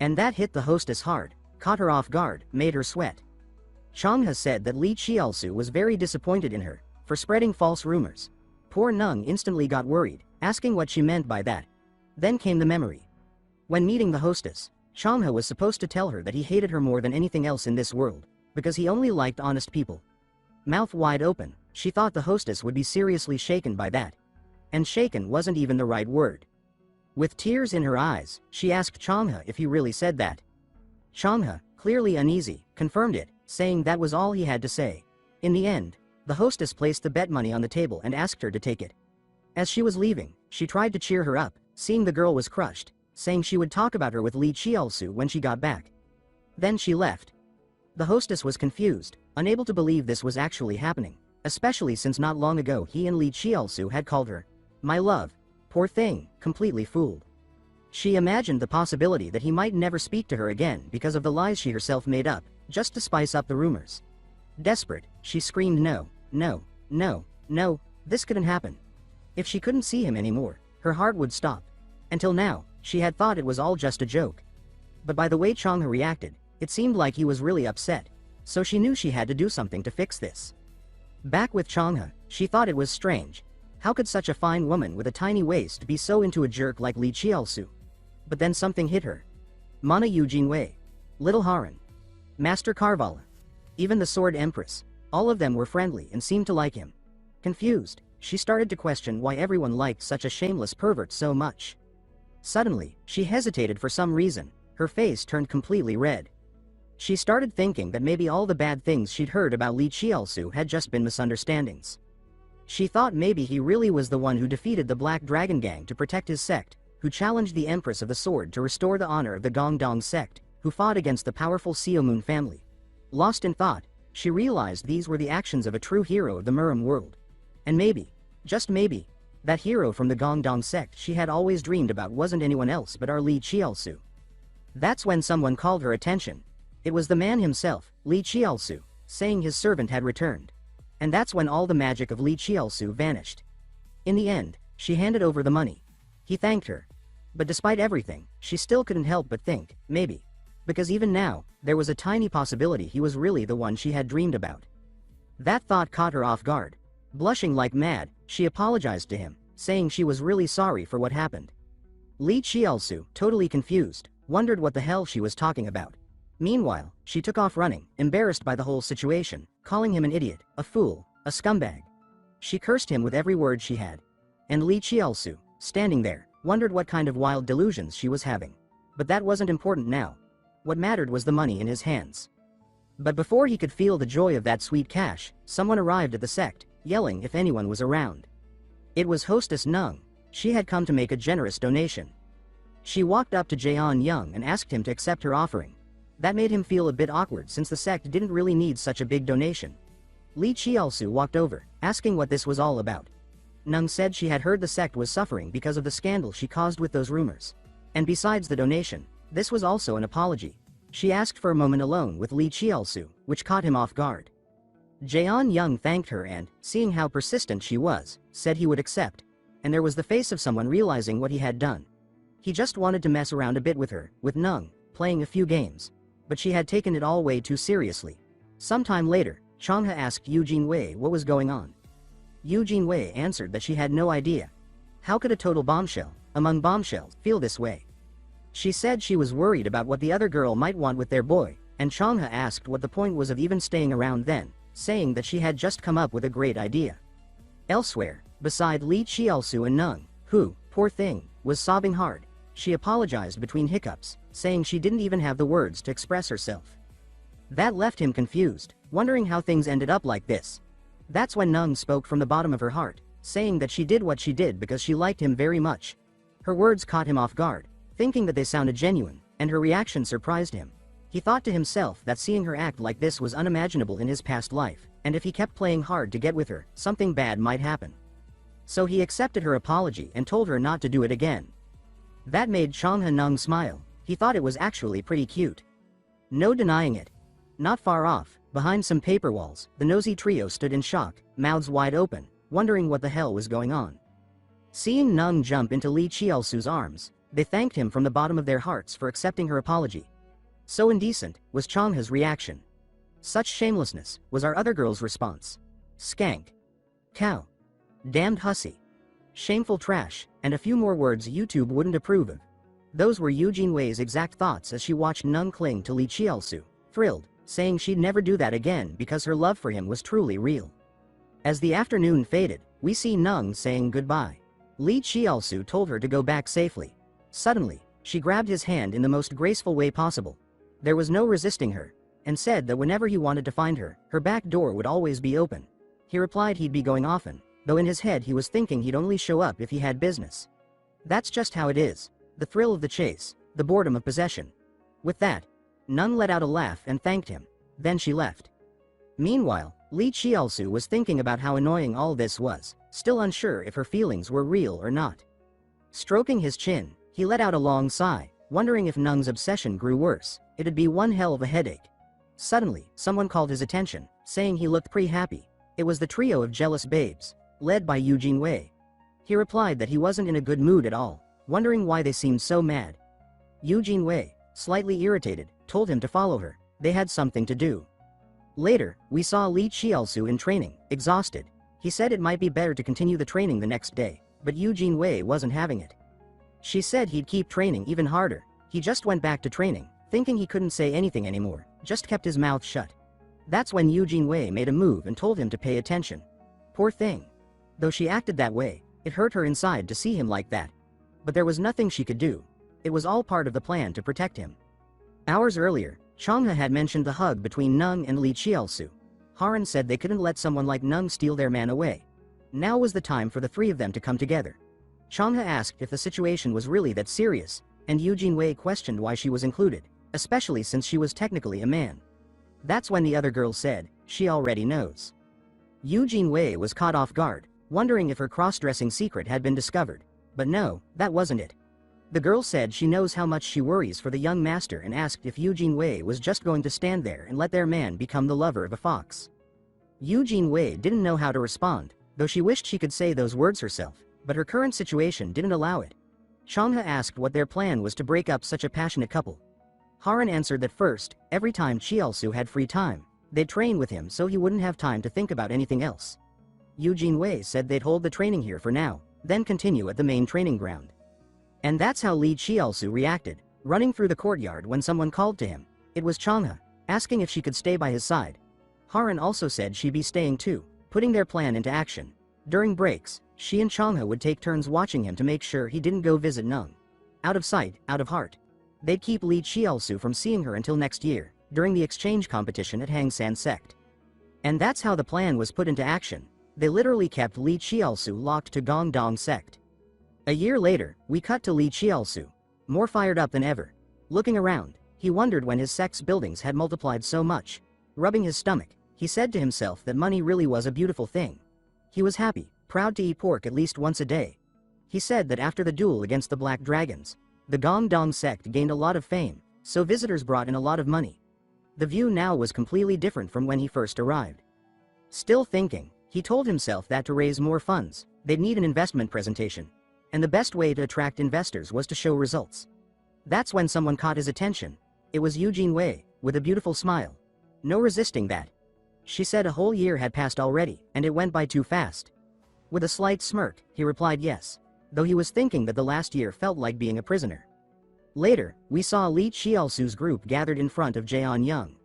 And that hit the hostess hard, caught her off guard, made her sweat. Changhe said that Li Qiaosu was very disappointed in her, for spreading false rumors. Poor Nung instantly got worried, asking what she meant by that. Then came the memory. When meeting the hostess, Changhe was supposed to tell her that he hated her more than anything else in this world, because he only liked honest people. Mouth wide open, she thought the hostess would be seriously shaken by that. And shaken wasn't even the right word. With tears in her eyes, she asked Changhe if he really said that. Changhe, clearly uneasy, confirmed it, saying that was all he had to say. In the end, the hostess placed the bet money on the table and asked her to take it. As she was leaving, she tried to cheer her up, seeing the girl was crushed, saying she would talk about her with Li Qiaosu when she got back. Then she left. The hostess was confused, unable to believe this was actually happening, especially since not long ago he and Li Qiaosu had called her my love. Poor thing, completely fooled. She imagined the possibility that he might never speak to her again because of the lies she herself made up, just to spice up the rumors. Desperate, she screamed no, no, no, no, this couldn't happen. If she couldn't see him anymore, her heart would stop. Until now, she had thought it was all just a joke. But by the way Changhe reacted, it seemed like he was really upset, so she knew she had to do something to fix this. Back with Changhe, she thought it was strange. How could such a fine woman with a tiny waist be so into a jerk like Li Qiaosu? But then something hit her. Mana Yu Jinwei, Little Haran, Master Carvala, even the Sword Empress, all of them were friendly and seemed to like him. Confused, she started to question why everyone liked such a shameless pervert so much. Suddenly, she hesitated for some reason, her face turned completely red. She started thinking that maybe all the bad things she'd heard about Li Qiaosu had just been misunderstandings. She thought maybe he really was the one who defeated the Black Dragon Gang to protect his sect, who challenged the Empress of the Sword to restore the honor of the Gongdong sect, who fought against the powerful Xiaomun family. Lost in thought, she realized these were the actions of a true hero of the Murim world. And maybe, just maybe, that hero from the Gongdong sect she had always dreamed about wasn't anyone else but our Li Qiaosu. That's when someone called her attention. It was the man himself, Li Qiaosu, saying his servant had returned. And that's when all the magic of Li Qiaosu vanished. In the end, she handed over the money. He thanked her. But despite everything, she still couldn't help but think, maybe because even now, there was a tiny possibility he was really the one she had dreamed about. That thought caught her off guard. Blushing like mad, she apologized to him, saying she was really sorry for what happened. Li Qiaosu, totally confused, wondered what the hell she was talking about. Meanwhile, she took off running, embarrassed by the whole situation, calling him an idiot, a fool, a scumbag. She cursed him with every word she had. And Li Qiaosu, standing there, wondered what kind of wild delusions she was having. But that wasn't important now. What mattered was the money in his hands. But before he could feel the joy of that sweet cash, someone arrived at the sect, yelling if anyone was around. It was hostess Nung. She had come to make a generous donation. She walked up to Jaeon Young and asked him to accept her offering. That made him feel a bit awkward since the sect didn't really need such a big donation. Li Qiaosu walked over, asking what this was all about. Nung said she had heard the sect was suffering because of the scandal she caused with those rumors. And besides the donation, this was also an apology. She asked for a moment alone with Li Qiaosu, which caught him off guard. Jaeon Young thanked her and, seeing how persistent she was, said he would accept. And there was the face of someone realizing what he had done. He just wanted to mess around a bit with her, with Nung, playing a few games. But she had taken it all way too seriously. Sometime later, Changhe asked Yu Jinwei what was going on. Yu Jinwei answered that she had no idea. How could a total bombshell, among bombshells, feel this way? She said she was worried about what the other girl might want with their boy, and Changhe asked what the point was of even staying around then, saying that she had just come up with a great idea. Elsewhere, beside Li Qiaosu and Nung, who, poor thing, was sobbing hard, she apologized between hiccups, saying she didn't even have the words to express herself. That left him confused, wondering how things ended up like this. That's when Nung spoke from the bottom of her heart, saying that she did what she did because she liked him very much. Her words caught him off guard, thinking that they sounded genuine, and her reaction surprised him. He thought to himself that seeing her act like this was unimaginable in his past life, and if he kept playing hard to get with her, something bad might happen. So he accepted her apology and told her not to do it again. That made Changhe Nung smile. He thought it was actually pretty cute. No denying it. Not far off, behind some paper walls, the nosy trio stood in shock, mouths wide open, wondering what the hell was going on. Seeing Nung jump into Li Qiaosu's arms, they thanked him from the bottom of their hearts for accepting her apology. So indecent, was Changhe's reaction. Such shamelessness, was our other girl's response. Skank. Cow. Damned hussy. Shameful trash, and a few more words YouTube wouldn't approve of. Those were Yu Jinwei's exact thoughts as she watched Nung cling to Li Qiaosu, thrilled, saying she'd never do that again because her love for him was truly real. As the afternoon faded, we see Nung saying goodbye. Li Qiaosu told her to go back safely. Suddenly, she grabbed his hand in the most graceful way possible. There was no resisting her, and said that whenever he wanted to find her, her back door would always be open. He replied he'd be going often, though in his head he was thinking he'd only show up if he had business. That's just how it is. The thrill of the chase, the boredom of possession. With that, Nung let out a laugh and thanked him. Then she left. Meanwhile, Li Qiaosu was thinking about how annoying all this was, still unsure if her feelings were real or not. Stroking his chin, he let out a long sigh, wondering if Nung's obsession grew worse. It'd be one hell of a headache. Suddenly, someone called his attention, saying he looked pretty happy. It was the trio of jealous babes, led by Yu Jinwei. He replied that he wasn't in a good mood at all, wondering why they seemed so mad. Yu Jinwei, slightly irritated, told him to follow her. They had something to do. Later, we saw Li Qiaosu in training, exhausted. He said it might be better to continue the training the next day, but Yu Jinwei wasn't having it. She said he'd keep training even harder. He just went back to training, thinking he couldn't say anything anymore, just kept his mouth shut. That's when Yu Jinwei made a move and told him to pay attention. Poor thing. Though she acted that way, it hurt her inside to see him like that. But there was nothing she could do. It was all part of the plan to protect him. Hours earlier, Changhe had mentioned the hug between Nung and Li Qiaosu. Haran said they couldn't let someone like Nung steal their man away. Now was the time for the three of them to come together. Changhe asked if the situation was really that serious, and Yu Jinwei questioned why she was included, especially since she was technically a man. That's when the other girl said, she already knows. Yu Jinwei was caught off guard, wondering if her cross-dressing secret had been discovered. But no, that wasn't it. The girl said she knows how much she worries for the young master and asked if Yu Jinwei was just going to stand there and let their man become the lover of a fox. Yu Jinwei didn't know how to respond, though she wished she could say those words herself, but her current situation didn't allow it. Changhe asked what their plan was to break up such a passionate couple. Haran answered that first, every time Chielsu had free time, they'd train with him so he wouldn't have time to think about anything else. Eugene Wei said they'd hold the training here for now, then continue at the main training ground. And that's how Li Chielsu reacted, running through the courtyard when someone called to him. It was Changha, asking if she could stay by his side. Haran also said she'd be staying too, putting their plan into action. During breaks, she and Changha would take turns watching him to make sure he didn't go visit Nung. Out of sight, out of heart. They'd keep Li Chielsu from seeing her until next year, during the exchange competition at Hangsan Sect. And that's how the plan was put into action. They literally kept Li Chielsu locked to Gongdong Sect. A year later, we cut to Li Chielsu, more fired up than ever. Looking around, he wondered when his sect's buildings had multiplied so much. Rubbing his stomach, he said to himself that money really was a beautiful thing. He was happy, proud to eat pork at least once a day. He said that after the duel against the Black Dragons, the Gongdong Sect gained a lot of fame, so visitors brought in a lot of money. The view now was completely different from when he first arrived. Still thinking, he told himself that to raise more funds, they'd need an investment presentation. And the best way to attract investors was to show results. That's when someone caught his attention. It was Eugene Wei, with a beautiful smile. No resisting that. She said a whole year had passed already, and it went by too fast. With a slight smirk, he replied yes, though he was thinking that the last year felt like being a prisoner. Later, we saw Li Chielsu's group gathered in front of Jeon Young.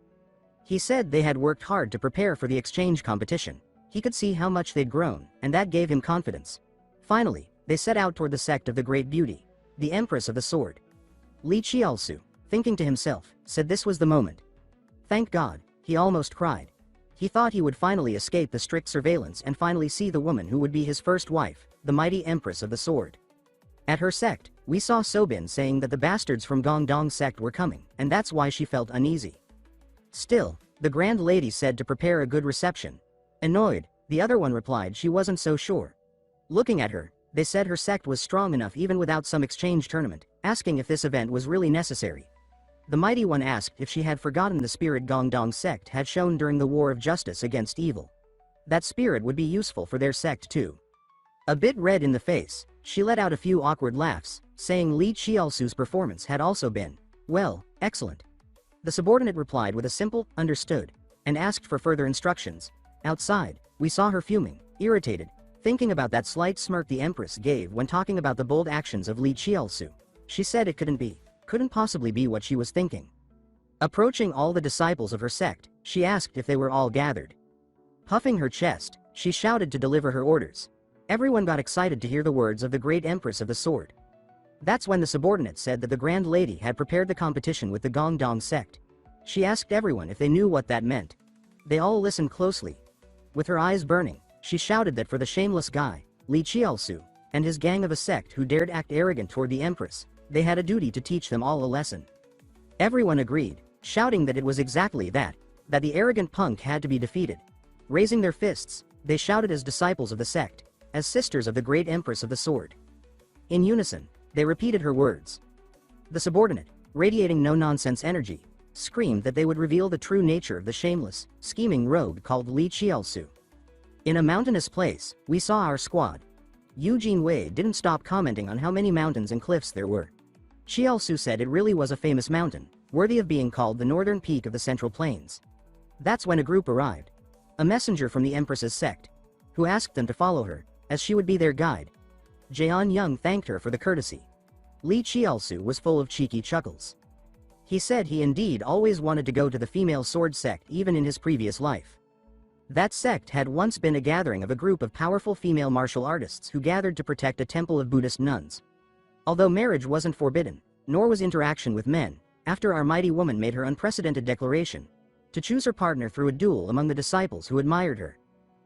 He said they had worked hard to prepare for the exchange competition. He could see how much they'd grown, and that gave him confidence. Finally, they set out toward the sect of the Great Beauty, the Empress of the Sword. Li Chielsu, thinking to himself, said this was the moment. Thank God, he almost cried. He thought he would finally escape the strict surveillance and finally see the woman who would be his first wife, the mighty Empress of the Sword. At her sect, we saw Sobin saying that the bastards from Gongdong Sect were coming, and that's why she felt uneasy. Still, the Grand Lady said to prepare a good reception. Annoyed, the other one replied she wasn't so sure. Looking at her, they said her sect was strong enough even without some exchange tournament, asking if this event was really necessary. The mighty one asked if she had forgotten the spirit Gongdong Sect had shown during the war of justice against evil. That spirit would be useful for their sect too. A bit red in the face, she let out a few awkward laughs, saying Li Chielsu's performance had also been, well, excellent. The subordinate replied with a simple, understood, and asked for further instructions. Outside, we saw her fuming, irritated, thinking about that slight smirk the Empress gave when talking about the bold actions of Li Chielsu. She said it couldn't possibly be what she was thinking. Approaching all the disciples of her sect, she asked if they were all gathered. Puffing her chest, she shouted to deliver her orders. Everyone got excited to hear the words of the great Empress of the Sword. That's when the subordinate said that the Grand Lady had prepared the competition with the Gongdong Sect. She asked everyone if they knew what that meant. They all listened closely. With her eyes burning, she shouted that for the shameless guy, Li Chielsu, and his gang of a sect who dared act arrogant toward the Empress, they had a duty to teach them all a lesson. Everyone agreed, shouting that it was exactly that the arrogant punk had to be defeated. Raising their fists, they shouted as disciples of the sect, as sisters of the great Empress of the Sword. In unison, they repeated her words. The subordinate, radiating no-nonsense energy, screamed that they would reveal the true nature of the shameless, scheming rogue called Li Chielsu. In a mountainous place, we saw our squad. Eugene Wei didn't stop commenting on how many mountains and cliffs there were. Chielsu said it really was a famous mountain, worthy of being called the northern peak of the Central Plains. That's when a group arrived. A messenger from the Empress's sect, who asked them to follow her, as she would be their guide. Jeon Young thanked her for the courtesy. Li Chielsu was full of cheeky chuckles. He said he indeed always wanted to go to the female sword sect even in his previous life. That sect had once been a gathering of a group of powerful female martial artists who gathered to protect a temple of Buddhist nuns. Although marriage wasn't forbidden, nor was interaction with men, after our mighty woman made her unprecedented declaration to choose her partner through a duel among the disciples who admired her.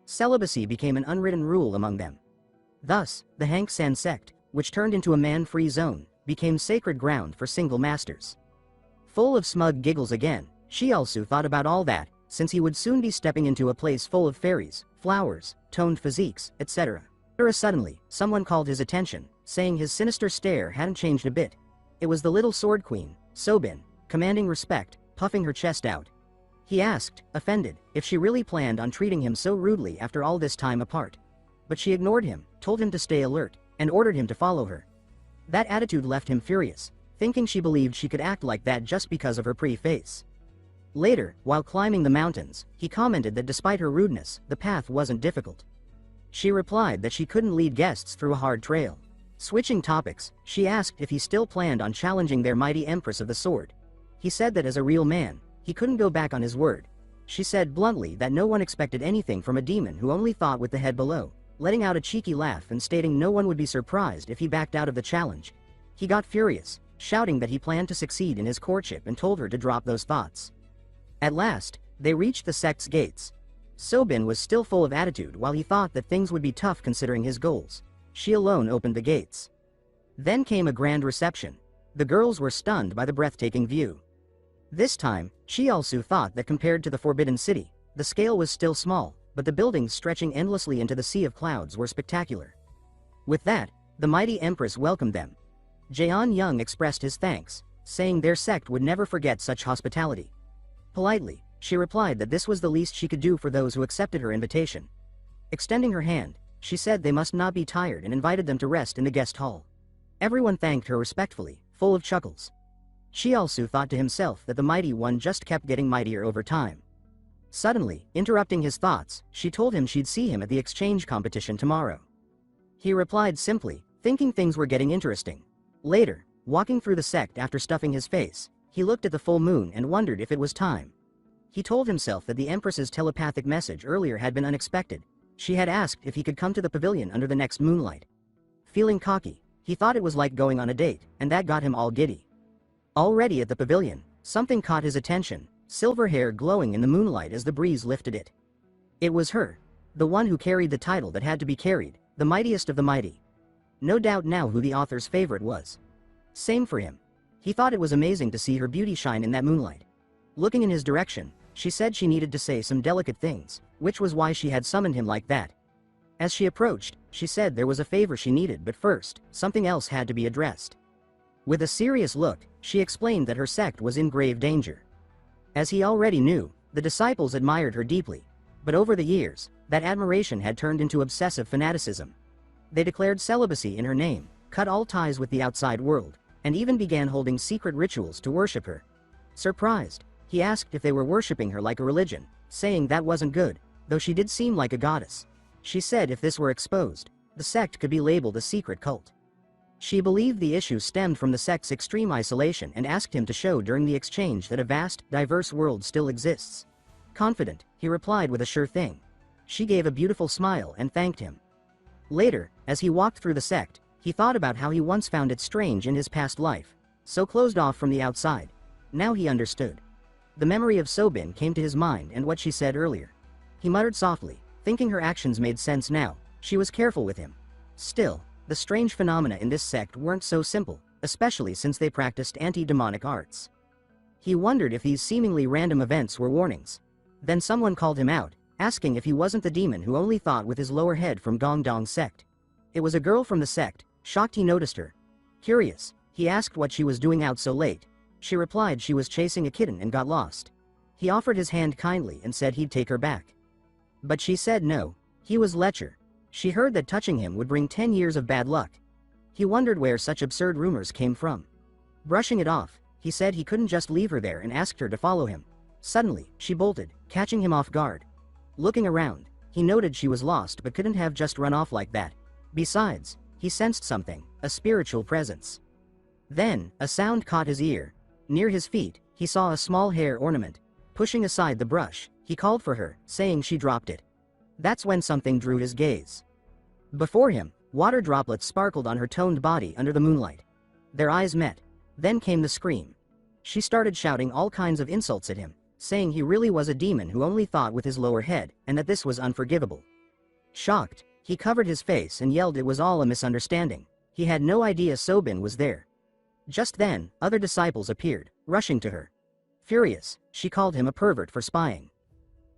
Celibacy became an unwritten rule among them. Thus, the Hangsan sect, which turned into a man-free zone, became sacred ground for single masters. Full of smug giggles again, Chielsu thought about all that, since he would soon be stepping into a place full of fairies, flowers, toned physiques, etc. Suddenly, someone called his attention, saying his sinister stare hadn't changed a bit. It was the little sword queen, Sobin, commanding respect, puffing her chest out. He asked, offended, if she really planned on treating him so rudely after all this time apart. But she ignored him, told him to stay alert, and ordered him to follow her. That attitude left him furious, thinking she believed she could act like that just because of her pretty face. Later, while climbing the mountains, he commented that despite her rudeness, the path wasn't difficult. She replied that she couldn't lead guests through a hard trail. Switching topics, she asked if he still planned on challenging their mighty Empress of the Sword. He said that as a real man, he couldn't go back on his word. She said bluntly that no one expected anything from a demon who only thought with the head below, letting out a cheeky laugh and stating no one would be surprised if he backed out of the challenge. He got furious, shouting that he planned to succeed in his courtship and told her to drop those thoughts. At last, they reached the sect's gates. Sobin was still full of attitude while he thought that things would be tough considering his goals. She alone opened the gates. Then came a grand reception. The girls were stunned by the breathtaking view. This time, she also thought that compared to the Forbidden City, the scale was still small, but the buildings stretching endlessly into the sea of clouds were spectacular. With that, the mighty Empress welcomed them. Jeon Young expressed his thanks, saying their sect would never forget such hospitality. Politely, she replied that this was the least she could do for those who accepted her invitation. Extending her hand, she said they must not be tired and invited them to rest in the guest hall. Everyone thanked her respectfully, full of chuckles. She also thought to himself that the mighty one just kept getting mightier over time. Suddenly, interrupting his thoughts, she told him she'd see him at the exchange competition tomorrow. He replied simply, thinking things were getting interesting. Later, walking through the sect after stuffing his face, he looked at the full moon and wondered if it was time. He told himself that the Empress's telepathic message earlier had been unexpected. She had asked if he could come to the pavilion under the next moonlight. Feeling cocky, he thought it was like going on a date, and that got him all giddy. Already at the pavilion, something caught his attention, silver hair glowing in the moonlight as the breeze lifted it. It was her, the one who carried the title that had to be carried, the mightiest of the mighty. No doubt now who the author's favorite was. Same for him. He thought it was amazing to see her beauty shine in that moonlight. Looking in his direction, she said she needed to say some delicate things, which was why she had summoned him like that. As she approached, she said there was a favor she needed, but first, something else had to be addressed. With a serious look, she explained that her sect was in grave danger. As he already knew, the disciples admired her deeply, but over the years, that admiration had turned into obsessive fanaticism. They declared celibacy in her name, cut all ties with the outside world, and even began holding secret rituals to worship her. Surprised, he asked if they were worshipping her like a religion, saying that wasn't good, though she did seem like a goddess. She said if this were exposed, the sect could be labeled a secret cult. She believed the issue stemmed from the sect's extreme isolation and asked him to show during the exchange that a vast, diverse world still exists. Confident, he replied with a sure thing. She gave a beautiful smile and thanked him. Later, as he walked through the sect, he thought about how he once found it strange in his past life, so closed off from the outside. Now he understood. The memory of Sobin came to his mind and what she said earlier. He muttered softly, thinking her actions made sense now. She was careful with him. Still, the strange phenomena in this sect weren't so simple, especially since they practiced anti-demonic arts. He wondered if these seemingly random events were warnings. Then someone called him out, asking if he wasn't the demon who only thought with his lower head from Gongdong sect. It was a girl from the sect. Shocked he noticed her. Curious, he asked what she was doing out so late. She replied she was chasing a kitten and got lost. He offered his hand kindly and said he'd take her back. But she said no. He was Lecher. She heard that touching him would bring 10 years of bad luck. He wondered where such absurd rumors came from. Brushing it off, he said he couldn't just leave her there and asked her to follow him. Suddenly, she bolted, catching him off guard. Looking around, he noted she was lost but couldn't have just run off like that. Besides, he sensed something, a spiritual presence. Then, a sound caught his ear. Near his feet, he saw a small hair ornament. Pushing aside the brush, he called for her, saying she dropped it. That's when something drew his gaze. Before him, water droplets sparkled on her toned body under the moonlight. Their eyes met. Then came the scream. She started shouting all kinds of insults at him, saying he really was a demon who only thought with his lower head, and that this was unforgivable. Shocked, he covered his face and yelled it was all a misunderstanding. He had no idea Sobin was there. Just then, other disciples appeared, rushing to her. Furious, she called him a pervert for spying.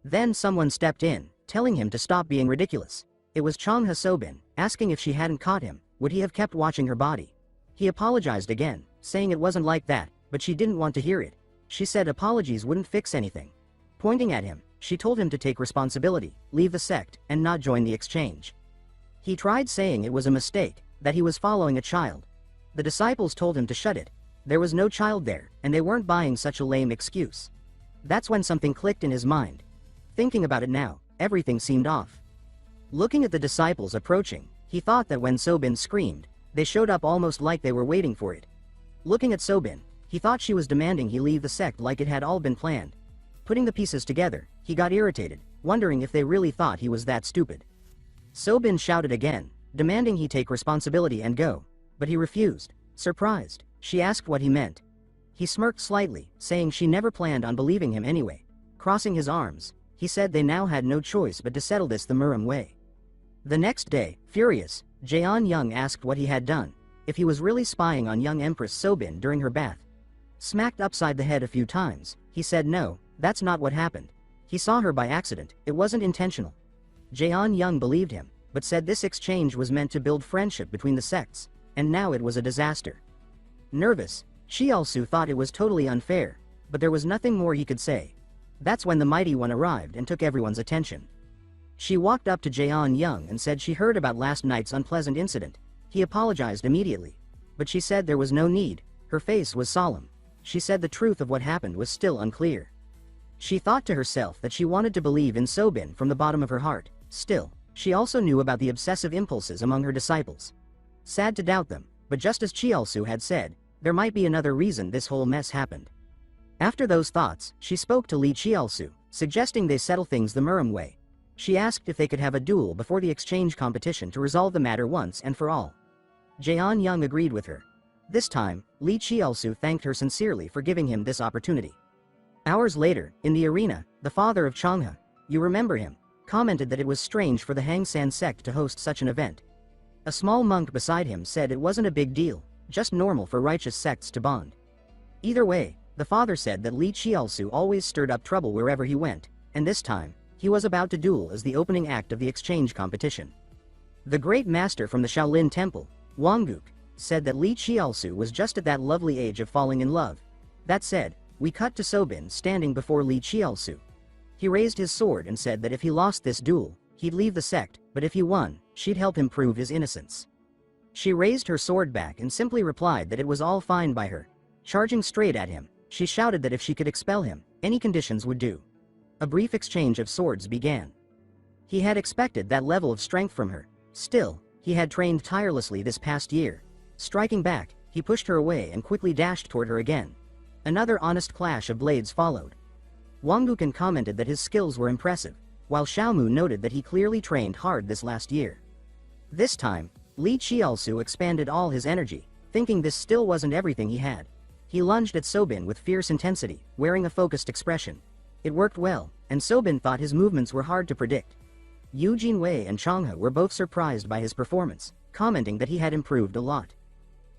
Then someone stepped in, telling him to stop being ridiculous. It was Changha Sobin, asking if she hadn't caught him, would he have kept watching her body? He apologized again, saying it wasn't like that, but she didn't want to hear it. She said apologies wouldn't fix anything. Pointing at him, she told him to take responsibility, leave the sect, and not join the exchange. He tried saying it was a mistake, that he was following a child. The disciples told him to shut it. There was no child there, and they weren't buying such a lame excuse. That's when something clicked in his mind. Thinking about it now, everything seemed off. Looking at the disciples approaching, he thought that when Sobin screamed, they showed up almost like they were waiting for it. Looking at Sobin, he thought she was demanding he leave the sect like it had all been planned. Putting the pieces together, he got irritated, wondering if they really thought he was that stupid. Sobin shouted again, demanding he take responsibility and go, but he refused. Surprised, she asked what he meant. He smirked slightly, saying she never planned on believing him anyway. Crossing his arms, he said they now had no choice but to settle this the Murim way. The next day, furious, Jaeon Young asked what he had done, if he was really spying on young Empress Sobin during her bath. Smacked upside the head a few times, he said no, that's not what happened. He saw her by accident, it wasn't intentional. Jaeon Young believed him, but said this exchange was meant to build friendship between the sects, and now it was a disaster. Nervous, Chialsu thought it was totally unfair, but there was nothing more he could say. That's when the Mighty One arrived and took everyone's attention. She walked up to Jaeon Young and said she heard about last night's unpleasant incident. He apologized immediately, but she said there was no need. Her face was solemn. She said the truth of what happened was still unclear. She thought to herself that she wanted to believe in Sobin from the bottom of her heart. Still, she also knew about the obsessive impulses among her disciples. Sad to doubt them, but just as Chialsu had said, there might be another reason this whole mess happened. After those thoughts, she spoke to Li Chialsu, suggesting they settle things the Murim way. She asked if they could have a duel before the exchange competition to resolve the matter once and for all. Jaeon Young agreed with her. This time, Li Chialsu thanked her sincerely for giving him this opportunity. Hours later, in the arena, the father of Changha, you remember him, commented that it was strange for the Hangsan sect to host such an event. A small monk beside him said it wasn't a big deal, just normal for righteous sects to bond. Either way, the father said that Li Chialsu always stirred up trouble wherever he went, and this time, he was about to duel as the opening act of the exchange competition. The great master from the Shaolin Temple, Wangguk, said that Li Chialsu was just at that lovely age of falling in love. That said, we cut to Sobin standing before Li Chialsu. He raised his sword and said that if he lost this duel, he'd leave the sect, but if he won, she'd help him prove his innocence. She raised her sword back and simply replied that it was all fine by her. Charging straight at him, she shouted that if she could expel him, any conditions would do. A brief exchange of swords began. He had expected that level of strength from her. Still, he had trained tirelessly this past year. Striking back, he pushed her away and quickly dashed toward her again. Another honest clash of blades followed. Wangguk commented that his skills were impressive, while Xiaomu noted that he clearly trained hard this last year. This time, Li Chialsu expanded all his energy, thinking this still wasn't everything he had. He lunged at Sobin with fierce intensity, wearing a focused expression. It worked well, and Sobin thought his movements were hard to predict. Yu Jinwei and Changhe were both surprised by his performance, commenting that he had improved a lot.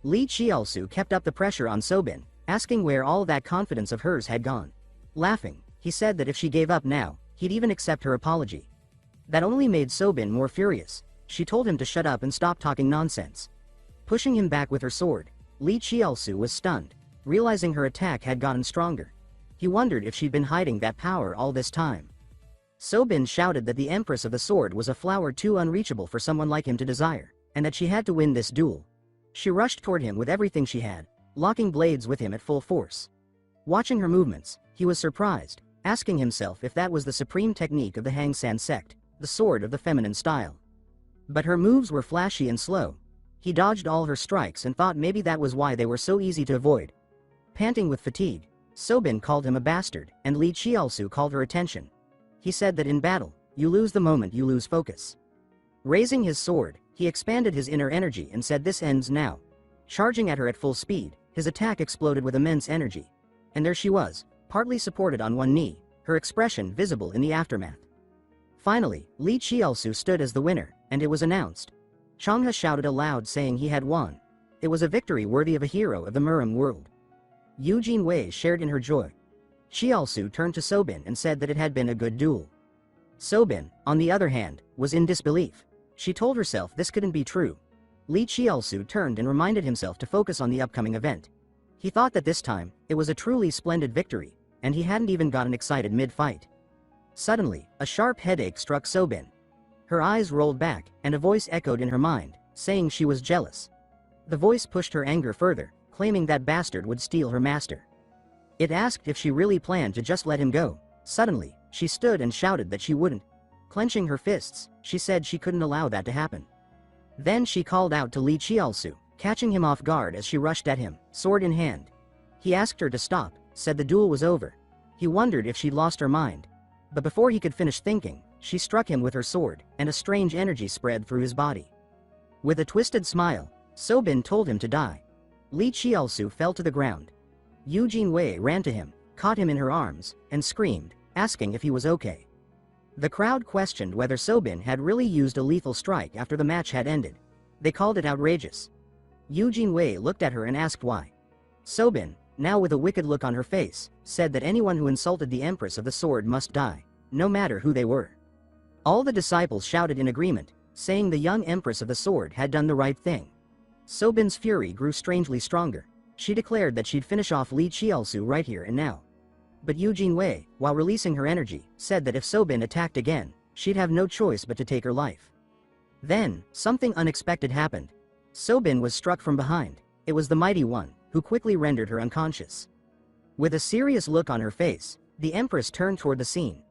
Li Chialsu kept up the pressure on Sobin, asking where all that confidence of hers had gone. Laughing, he said that if she gave up now, he'd even accept her apology. That only made Sobin more furious. She told him to shut up and stop talking nonsense. Pushing him back with her sword, Li Chialsu was stunned, realizing her attack had gotten stronger. He wondered if she'd been hiding that power all this time. Sobin shouted that the Empress of the Sword was a flower too unreachable for someone like him to desire, and that she had to win this duel. She rushed toward him with everything she had, locking blades with him at full force. Watching her movements, he was surprised, asking himself if that was the supreme technique of the Hangsan sect, the sword of the feminine style. But her moves were flashy and slow. He dodged all her strikes and thought maybe that was why they were so easy to avoid. Panting with fatigue, Sobin called him a bastard, and Li Chialsu called her attention. He said that in battle, you lose the moment you lose focus. Raising his sword, he expanded his inner energy and said this ends now. Charging at her at full speed, his attack exploded with immense energy. And there she was, partly supported on one knee, her expression visible in the aftermath. Finally, Li Chialsu stood as the winner, and it was announced. Changhe shouted aloud saying he had won. It was a victory worthy of a hero of the Murim world. Yu Jinwei shared in her joy. Chialsu turned to Sobin and said that it had been a good duel. Sobin, on the other hand, was in disbelief. She told herself this couldn't be true. Li Chialsu turned and reminded himself to focus on the upcoming event. He thought that this time, it was a truly splendid victory, and he hadn't even gotten excited mid-fight. Suddenly, a sharp headache struck Sobin. Her eyes rolled back, and a voice echoed in her mind, saying she was jealous. The voice pushed her anger further, claiming that bastard would steal her master. It asked if she really planned to just let him go. Suddenly, she stood and shouted that she wouldn't. Clenching her fists, she said she couldn't allow that to happen. Then she called out to Li Qiaosu, catching him off guard as she rushed at him, sword in hand. He asked her to stop, said the duel was over. He wondered if she'd lost her mind. But before he could finish thinking, she struck him with her sword, and a strange energy spread through his body. With a twisted smile, Sobin told him to die. Li Qiaosu fell to the ground. Yu Jinwei ran to him, caught him in her arms, and screamed, asking if he was okay. The crowd questioned whether Sobin had really used a lethal strike after the match had ended. They called it outrageous. Yu Jinwei looked at her and asked why. Sobin, now with a wicked look on her face, said that anyone who insulted the Empress of the Sword must die, no matter who they were. All the disciples shouted in agreement, saying the young Empress of the Sword had done the right thing. Sobin's fury grew strangely stronger. She declared that she'd finish off Li Qiaosu right here and now. But Yu Jinwei, while releasing her energy, said that if Sobin attacked again, she'd have no choice but to take her life. Then, something unexpected happened. Sobin was struck from behind. It was the Mighty One, who quickly rendered her unconscious. With a serious look on her face, the Empress turned toward the scene.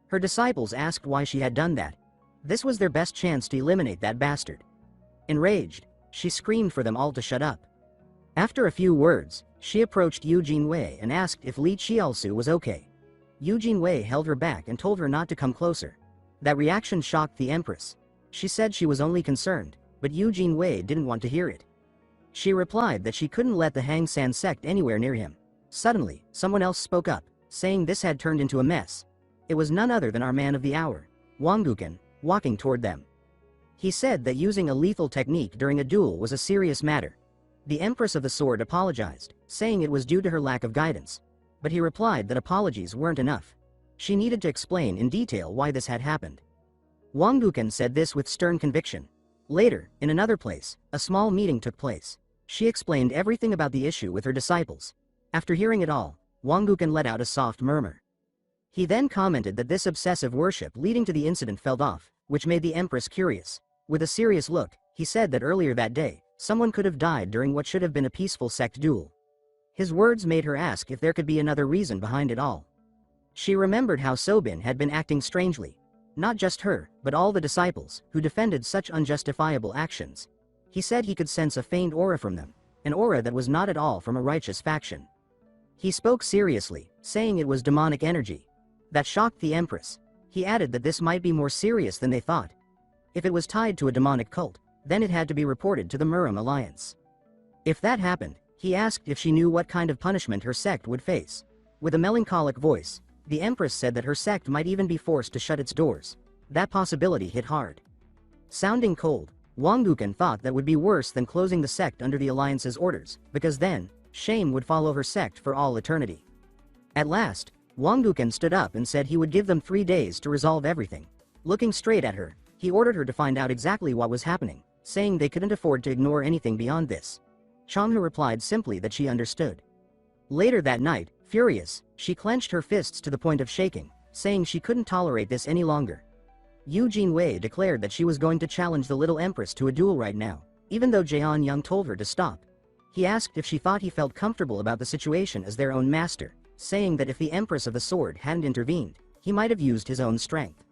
Her disciples asked why she had done that. This was their best chance to eliminate that bastard. Enraged, she screamed for them all to shut up. After a few words, she approached Yu Jinwei and asked if Li Qiaosu was okay. Yu Jinwei held her back and told her not to come closer. That reaction shocked the Empress. She said she was only concerned, but Yu Jinwei didn't want to hear it. She replied that she couldn't let the Hang San sect anywhere near him. Suddenly, someone else spoke up, saying this had turned into a mess. It was none other than our man of the hour, Wang Guken, walking toward them. He said that using a lethal technique during a duel was a serious matter. The Empress of the Sword apologized, saying it was due to her lack of guidance. But he replied that apologies weren't enough. She needed to explain in detail why this had happened. Wang Guken said this with stern conviction. Later, in another place, a small meeting took place. She explained everything about the issue with her disciples. After hearing it all, Wang Guken let out a soft murmur. He then commented that this obsessive worship leading to the incident fell off, which made the Empress curious. With a serious look, he said that earlier that day, someone could have died during what should have been a peaceful sect duel. His words made her ask if there could be another reason behind it all. She remembered how Sobin had been acting strangely. Not just her, but all the disciples, who defended such unjustifiable actions. He said he could sense a faint aura from them, an aura that was not at all from a righteous faction. He spoke seriously, saying it was demonic energy. That shocked the Empress. He added that this might be more serious than they thought. If it was tied to a demonic cult, then it had to be reported to the Murim Alliance. If that happened, he asked if she knew what kind of punishment her sect would face. With a melancholic voice, the Empress said that her sect might even be forced to shut its doors. That possibility hit hard. Sounding cold, Wang Guken thought that would be worse than closing the sect under the Alliance's orders, because then, shame would follow her sect for all eternity. At last, Wang Guken stood up and said he would give them 3 days to resolve everything. Looking straight at her, he ordered her to find out exactly what was happening, saying they couldn't afford to ignore anything beyond this. Changhe replied simply that she understood. Later that night, furious, she clenched her fists to the point of shaking, saying she couldn't tolerate this any longer. Yu Jinwei declared that she was going to challenge the little Empress to a duel right now, even though Jian Yang told her to stop. He asked if she thought he felt comfortable about the situation as their own master, saying that if the Empress of the Sword hadn't intervened, he might have used his own strength.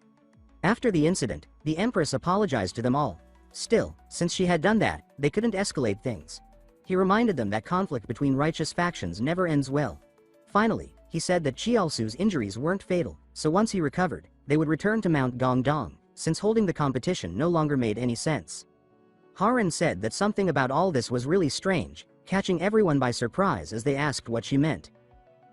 After the incident, the Empress apologized to them all. Still, since she had done that, they couldn't escalate things. He reminded them that conflict between righteous factions never ends well. Finally, he said that Qiaosu's injuries weren't fatal, so once he recovered, they would return to Mount Gongdong, since holding the competition no longer made any sense. Haran said that something about all this was really strange, catching everyone by surprise as they asked what she meant.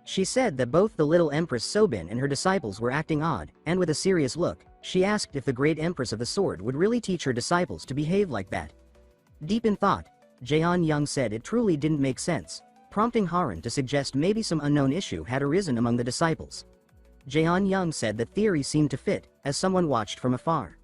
She said that both the little Empress Sobin and her disciples were acting odd, and with a serious look, she asked if the great Empress of the Sword would really teach her disciples to behave like that. Deep in thought, Jian Yang said it truly didn't make sense, prompting Haran to suggest maybe some unknown issue had arisen among the disciples. Jian Yang said that theory seemed to fit, as someone watched from afar.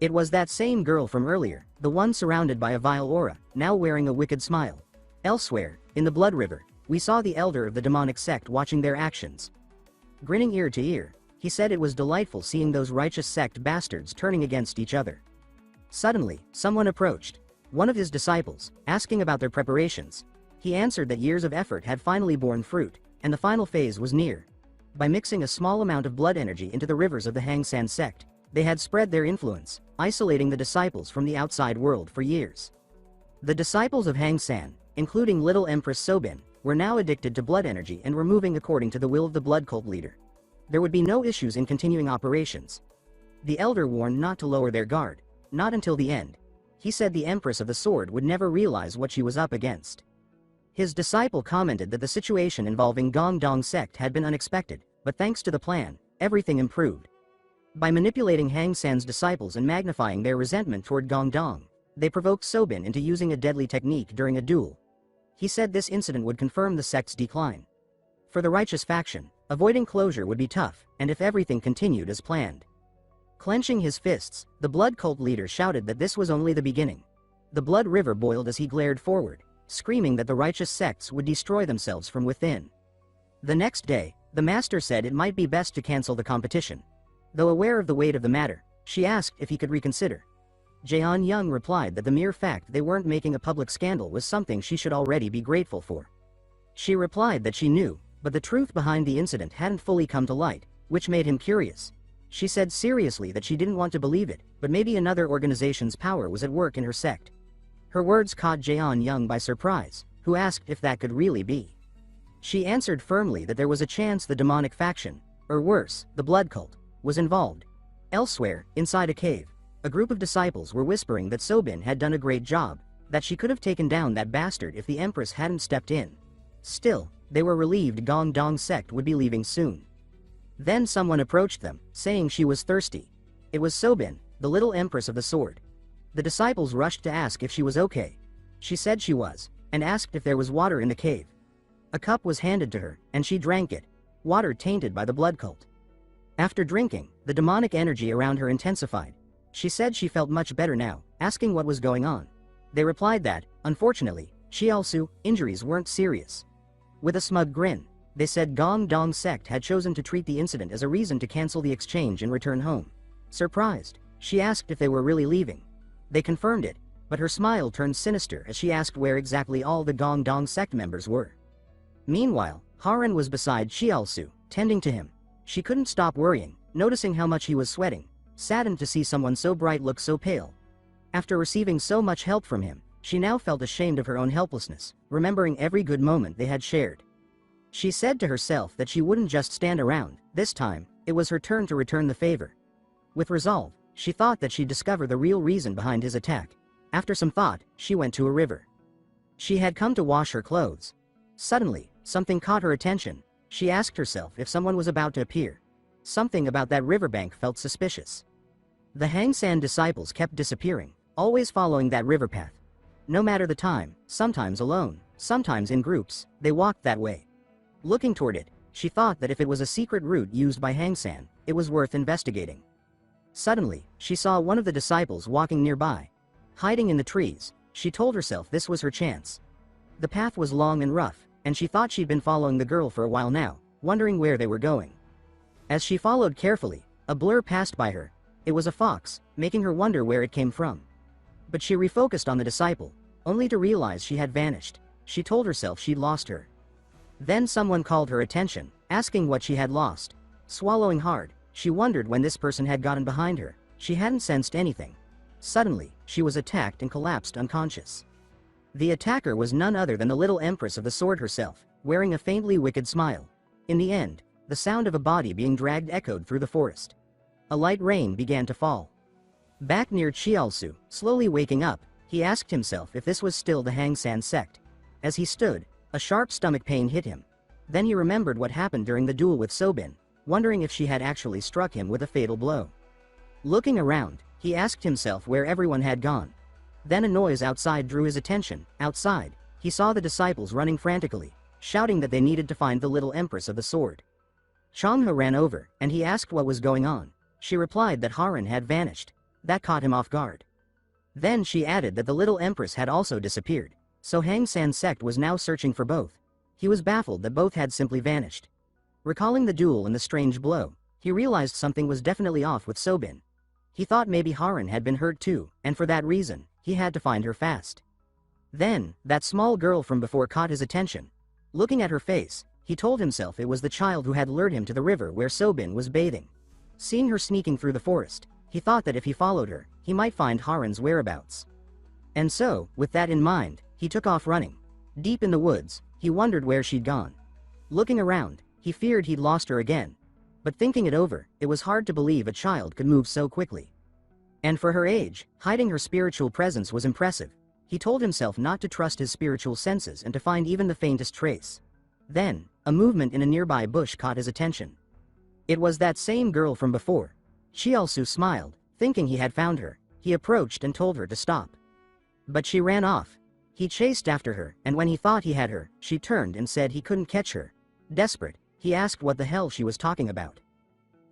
It was that same girl from earlier, the one surrounded by a vile aura, now wearing a wicked smile. Elsewhere, in the Blood River, we saw the elder of the demonic sect watching their actions. Grinning ear to ear, he said it was delightful seeing those righteous sect bastards turning against each other. Suddenly, someone approached, one of his disciples, asking about their preparations. He answered that years of effort had finally borne fruit, and the final phase was near. By mixing a small amount of blood energy into the rivers of the Hang San sect, they had spread their influence, isolating the disciples from the outside world for years. The disciples of Hang San, including Little Empress Sobin, were now addicted to blood energy and were moving according to the will of the blood cult leader. There would be no issues in continuing operations. The elder warned not to lower their guard, not until the end. He said the Empress of the Sword would never realize what she was up against. His disciple commented that the situation involving Gongdong sect had been unexpected, but thanks to the plan, everything improved. By manipulating Hang San's disciples and magnifying their resentment toward Gongdong, they provoked Sobin into using a deadly technique during a duel. He said this incident would confirm the sect's decline. For the righteous faction, avoiding closure would be tough, and if everything continued as planned. Clenching his fists, the blood cult leader shouted that this was only the beginning. The blood river boiled as he glared forward, screaming that the righteous sects would destroy themselves from within. The next day, the master said it might be best to cancel the competition. Though aware of the weight of the matter, she asked if he could reconsider. Jeon Young replied that the mere fact they weren't making a public scandal was something she should already be grateful for. She replied that she knew, but the truth behind the incident hadn't fully come to light, which made him curious. She said seriously that she didn't want to believe it, but maybe another organization's power was at work in her sect. Her words caught Jeon Young by surprise, who asked if that could really be. She answered firmly that there was a chance the demonic faction, or worse, the blood cult, was involved. Elsewhere, inside a cave, a group of disciples were whispering that Sobin had done a great job, that she could have taken down that bastard if the Empress hadn't stepped in. Still, they were relieved Gongdong sect would be leaving soon. Then someone approached them, saying she was thirsty. It was Sobin, the little Empress of the Sword. The disciples rushed to ask if she was okay. She said she was, and asked if there was water in the cave. A cup was handed to her, and she drank it, water tainted by the blood cult. After drinking, the demonic energy around her intensified. She said she felt much better now, asking what was going on. They replied that, unfortunately, Xiaosu, injuries weren't serious. With a smug grin, they said Gongdong sect had chosen to treat the incident as a reason to cancel the exchange and return home. Surprised, she asked if they were really leaving. They confirmed it, but her smile turned sinister as she asked where exactly all the Gongdong sect members were. Meanwhile, Haran was beside Xiaosu, tending to him. She couldn't stop worrying, noticing how much he was sweating, saddened to see someone so bright look so pale. After receiving so much help from him, she now felt ashamed of her own helplessness, remembering every good moment they had shared. She said to herself that she wouldn't just stand around. This time, it was her turn to return the favor. With resolve, she thought that she'd discover the real reason behind his attack. After some thought, she went to a river. She had come to wash her clothes. Suddenly, something caught her attention. She asked herself if someone was about to appear. Something about that riverbank felt suspicious. The Hang San disciples kept disappearing, always following that river path. No matter the time, sometimes alone, sometimes in groups, they walked that way. Looking toward it, she thought that if it was a secret route used by Hang San, it was worth investigating. Suddenly, she saw one of the disciples walking nearby. Hiding in the trees, she told herself this was her chance. The path was long and rough, and she thought she'd been following the girl for a while now, wondering where they were going. As she followed carefully, a blur passed by her. It was a fox, making her wonder where it came from. But she refocused on the disciple, only to realize she had vanished. She told herself she'd lost her. Then someone called her attention, asking what she had lost. Swallowing hard, she wondered when this person had gotten behind her. She hadn't sensed anything. Suddenly, she was attacked and collapsed unconscious. The attacker was none other than the little Empress of the Sword herself, wearing a faintly wicked smile. In the end, the sound of a body being dragged echoed through the forest. A light rain began to fall. Back near Chialsu, slowly waking up, he asked himself if this was still the Hang San sect. As he stood, a sharp stomach pain hit him. Then he remembered what happened during the duel with Sobin, wondering if she had actually struck him with a fatal blow. Looking around, he asked himself where everyone had gone. Then a noise outside drew his attention. Outside, he saw the disciples running frantically, shouting that they needed to find the little Empress of the Sword. Changhe ran over, and he asked what was going on. She replied that Haran had vanished. That caught him off guard. Then she added that the little Empress had also disappeared, so Hang San sect was now searching for both. He was baffled that both had simply vanished. Recalling the duel and the strange blow, he realized something was definitely off with Sobin. He thought maybe Haran had been hurt too, and for that reason, he had to find her fast. Then, that small girl from before caught his attention. Looking at her face, he told himself it was the child who had lured him to the river where Sobin was bathing. Seeing her sneaking through the forest, he thought that if he followed her, he might find Haren's whereabouts. And so, with that in mind, he took off running. Deep in the woods, he wondered where she'd gone. Looking around, he feared he'd lost her again. But thinking it over, it was hard to believe a child could move so quickly. And for her age, hiding her spiritual presence was impressive. He told himself not to trust his spiritual senses and to find even the faintest trace. Then, a movement in a nearby bush caught his attention. It was that same girl from before. Chiaosu smiled, thinking he had found her. He approached and told her to stop. But she ran off. He chased after her, and when he thought he had her, she turned and said he couldn't catch her. Desperate, he asked what the hell she was talking about.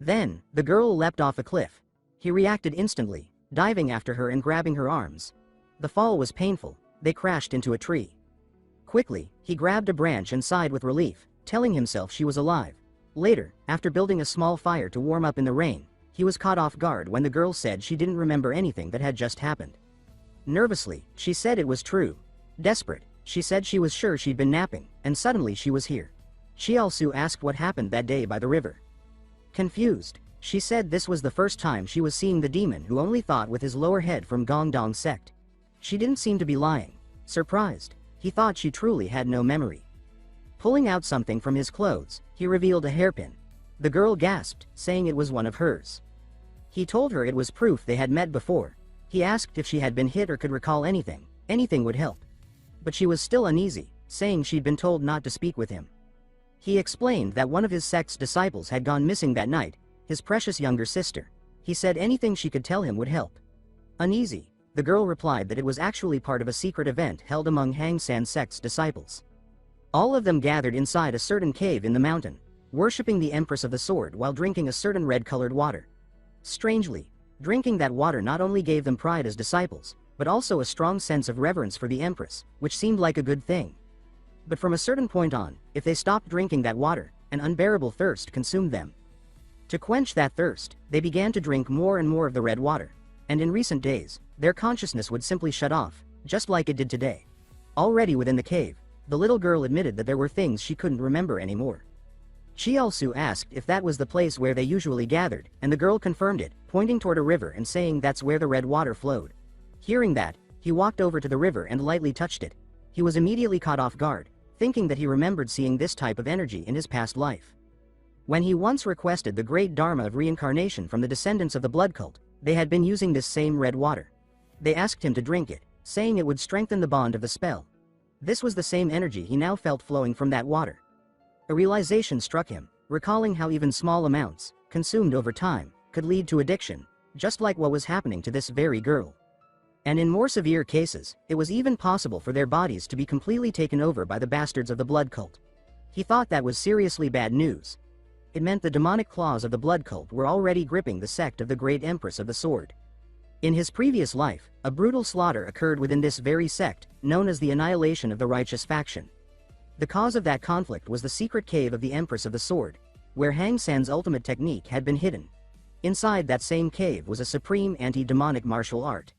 Then, the girl leapt off a cliff. He reacted instantly, diving after her and grabbing her arms. The fall was painful. They crashed into a tree. Quickly, he grabbed a branch and sighed with relief, telling himself she was alive. Later, after building a small fire to warm up in the rain, he was caught off guard when the girl said she didn't remember anything that had just happened. Nervously, she said it was true. Desperate, she said she was sure she'd been napping, and suddenly she was here. Chiaosu asked what happened that day by the river. Confused, she said this was the first time she was seeing the demon who only thought with his lower head from Gongdong sect. She didn't seem to be lying. Surprised, he thought she truly had no memory. Pulling out something from his clothes, he revealed a hairpin. The girl gasped, saying it was one of hers. He told her it was proof they had met before. He asked if she had been hit or could recall anything. Anything would help. But she was still uneasy, saying she'd been told not to speak with him. He explained that one of his sect's disciples had gone missing that night, his precious younger sister. He said anything she could tell him would help. Uneasy, the girl replied that it was actually part of a secret event held among Hang San sect's disciples. All of them gathered inside a certain cave in the mountain, worshipping the Empress of the Sword while drinking a certain red-colored water. Strangely, drinking that water not only gave them pride as disciples, but also a strong sense of reverence for the Empress, which seemed like a good thing. But from a certain point on, if they stopped drinking that water, an unbearable thirst consumed them. To quench that thirst, they began to drink more and more of the red water, and in recent days, their consciousness would simply shut off, just like it did today. Already within the cave, the little girl admitted that there were things she couldn't remember anymore. Chiaosu asked if that was the place where they usually gathered, and the girl confirmed it, pointing toward a river and saying that's where the red water flowed. Hearing that, he walked over to the river and lightly touched it. He was immediately caught off guard, thinking that he remembered seeing this type of energy in his past life. When he once requested the great dharma of reincarnation from the descendants of the blood cult, they had been using this same red water. They asked him to drink it, saying it would strengthen the bond of the spell. This was the same energy he now felt flowing from that water. A realization struck him, recalling how even small amounts, consumed over time, could lead to addiction, just like what was happening to this very girl. And in more severe cases, it was even possible for their bodies to be completely taken over by the bastards of the blood cult. He thought that was seriously bad news. It meant the demonic claws of the blood cult were already gripping the sect of the great Empress of the Sword. In his previous life, a brutal slaughter occurred within this very sect, known as the annihilation of the righteous faction. The cause of that conflict was the secret cave of the Empress of the Sword, where Hang San's ultimate technique had been hidden. Inside that same cave was a supreme anti-demonic martial art.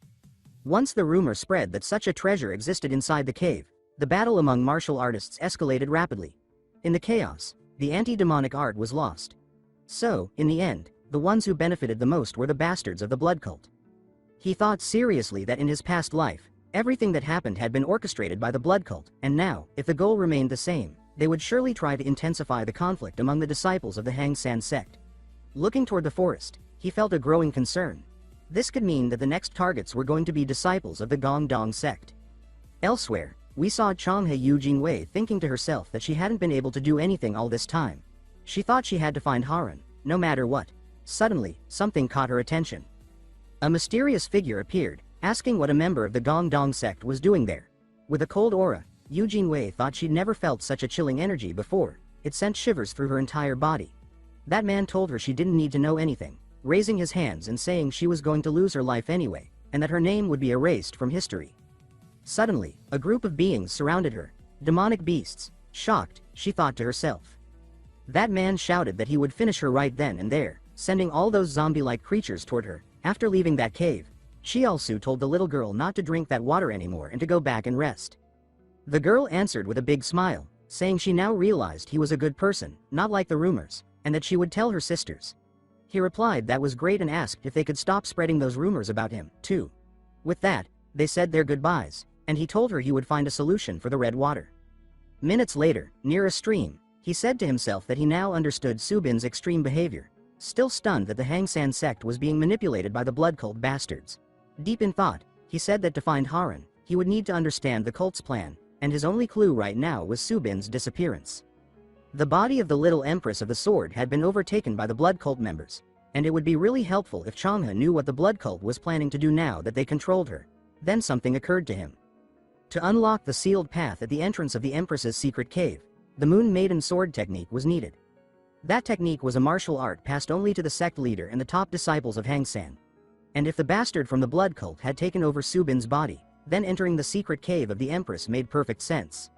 Once the rumor spread that such a treasure existed inside the cave, the battle among martial artists escalated rapidly. In the chaos, the anti-demonic art was lost. So, in the end, the ones who benefited the most were the bastards of the blood cult. He thought seriously that in his past life, everything that happened had been orchestrated by the blood cult, and now, if the goal remained the same, they would surely try to intensify the conflict among the disciples of the Hang San sect. Looking toward the forest, he felt a growing concern. This could mean that the next targets were going to be disciples of the Gongdong sect. Elsewhere, we saw Changhe Yujingwei thinking to herself that she hadn't been able to do anything all this time. She thought she had to find Haren, no matter what. Suddenly, something caught her attention. A mysterious figure appeared, asking what a member of the Gongdong sect was doing there. With a cold aura, Yujingwei thought she'd never felt such a chilling energy before. It sent shivers through her entire body. That man told her she didn't need to know anything, raising his hands and saying she was going to lose her life anyway, and that her name would be erased from history. Suddenly, a group of beings surrounded her, demonic beasts. Shocked, she thought to herself. That man shouted that he would finish her right then and there, sending all those zombie-like creatures toward her. After leaving that cave, Shialsu told the little girl not to drink that water anymore and to go back and rest. The girl answered with a big smile, saying she now realized he was a good person, not like the rumors, and that she would tell her sisters. He replied that was great and asked if they could stop spreading those rumors about him, too. With that, they said their goodbyes, and he told her he would find a solution for the red water. Minutes later, near a stream, he said to himself that he now understood Subin's extreme behavior, still stunned that the Hangsan sect was being manipulated by the blood cult bastards. Deep in thought, he said that to find Haran, he would need to understand the cult's plan, and his only clue right now was Subin's disappearance. The body of the little Empress of the Sword had been overtaken by the blood cult members, and it would be really helpful if Changha knew what the blood cult was planning to do now that they controlled her. Then something occurred to him. To unlock the sealed path at the entrance of the Empress's secret cave, the Moon Maiden sword technique was needed. That technique was a martial art passed only to the sect leader and the top disciples of Hangsan. And if the bastard from the blood cult had taken over Subin's body, then entering the secret cave of the Empress made perfect sense.